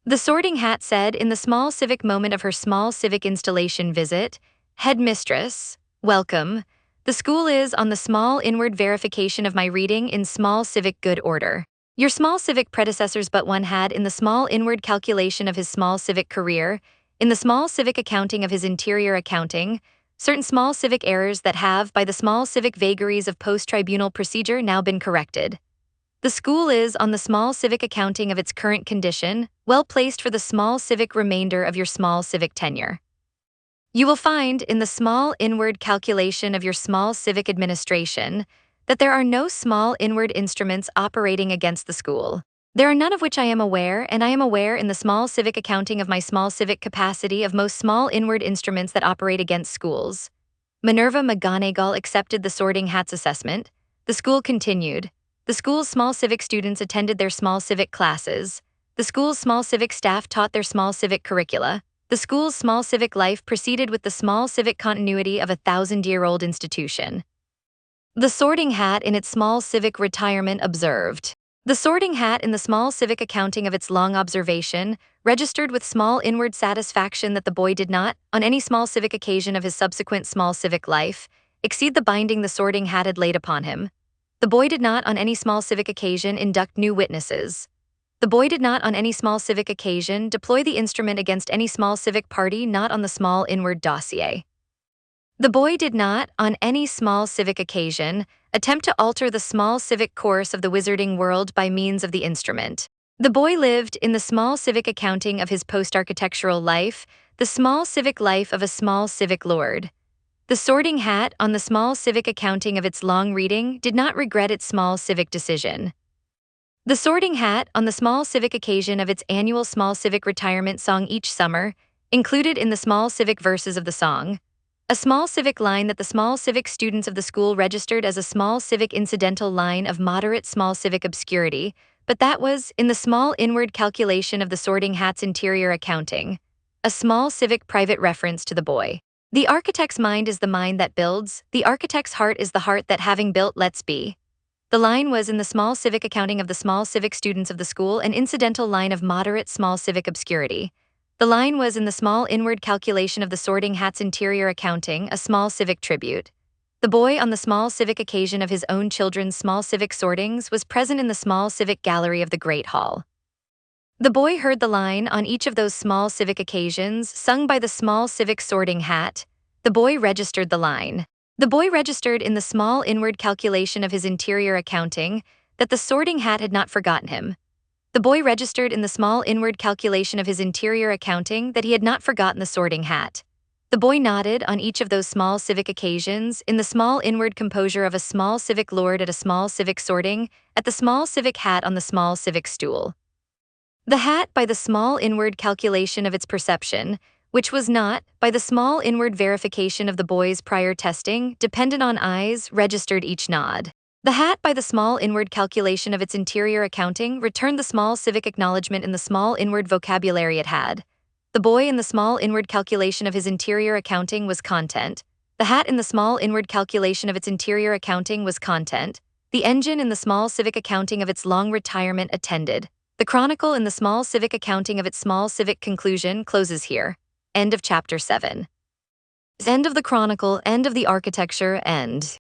The Sorting Hat said in the small civic moment of her small civic installation visit, "Headmistress, welcome. The school is on the small inward verification of my reading in small civic good order. Your small civic predecessors but one had in the small inward calculation of his small civic career, in the small civic accounting of his interior accounting, certain small civic errors that have, by the small civic vagaries of post-tribunal procedure, now been corrected. The school is, on the small civic accounting of its current condition, well placed for the small civic remainder of your small civic tenure. You will find, in the small inward calculation of your small civic administration, that there are no small inward instruments operating against the school. There are none of which I am aware, and I am aware in the small civic accounting of my small civic capacity of most small inward instruments that operate against schools. Minerva McGonagall accepted the Sorting Hat's assessment. The school continued. The school's small civic students attended their small civic classes. The school's small civic staff taught their small civic curricula. The school's small civic life proceeded with the small civic continuity of a 1,000-year-old institution. The Sorting Hat in its small civic retirement observed. The Sorting Hat in the small civic accounting of its long observation registered with small inward satisfaction that the boy did not, on any small civic occasion of his subsequent small civic life, exceed the binding the Sorting Hat had laid upon him. The boy did not on any small civic occasion induct new witnesses. The boy did not on any small civic occasion deploy the instrument against any small civic party not on the small inward dossier. The boy did not, on any small civic occasion, attempt to alter the small civic course of the wizarding world by means of the instrument. The boy lived in the small civic accounting of his post-architectural life, the small civic life of a small civic lord. The Sorting Hat, on the small civic accounting of its long reading, did not regret its small civic decision. The Sorting Hat, on the small civic occasion of its annual small civic retirement song each summer, included in the small civic verses of the song a small civic line that the small civic students of the school registered as a small civic incidental line of moderate small civic obscurity, but that was, in the small inward calculation of the Sorting Hat's interior accounting, a small civic private reference to the boy. The architect's mind is the mind that builds, the architect's heart is the heart that having built lets be. The line was in the small civic accounting of the small civic students of the school an incidental line of moderate small civic obscurity. The line was in the small inward calculation of the Sorting Hat's interior accounting a small civic tribute. The boy on the small civic occasion of his own children's small civic sortings was present in the small civic gallery of the Great Hall. The boy heard the line on each of those small civic occasions sung by the small civic Sorting Hat. The boy registered the line. The boy registered in the small inward calculation of his interior accounting that the Sorting Hat had not forgotten him. The boy registered in the small inward calculation of his interior accounting that he had not forgotten the Sorting Hat. The boy nodded on each of those small civic occasions in the small inward composure of a small civic lord at a small civic sorting, at the small civic hat on the small civic stool. The hat by the small inward calculation of its perception, which was not, by the small inward verification of the boy's prior testing, dependent on eyes, registered each nod. The hat by the small inward calculation of its interior accounting returned the small civic acknowledgement in the small inward vocabulary it had. The boy in the small inward calculation of his interior accounting was content. The hat in the small inward calculation of its interior accounting was content. The engine in the small civic accounting of its long retirement attended. The chronicle in the small civic accounting of its small civic conclusion closes here. End of chapter 7. End of the chronicle, end of the architecture, end.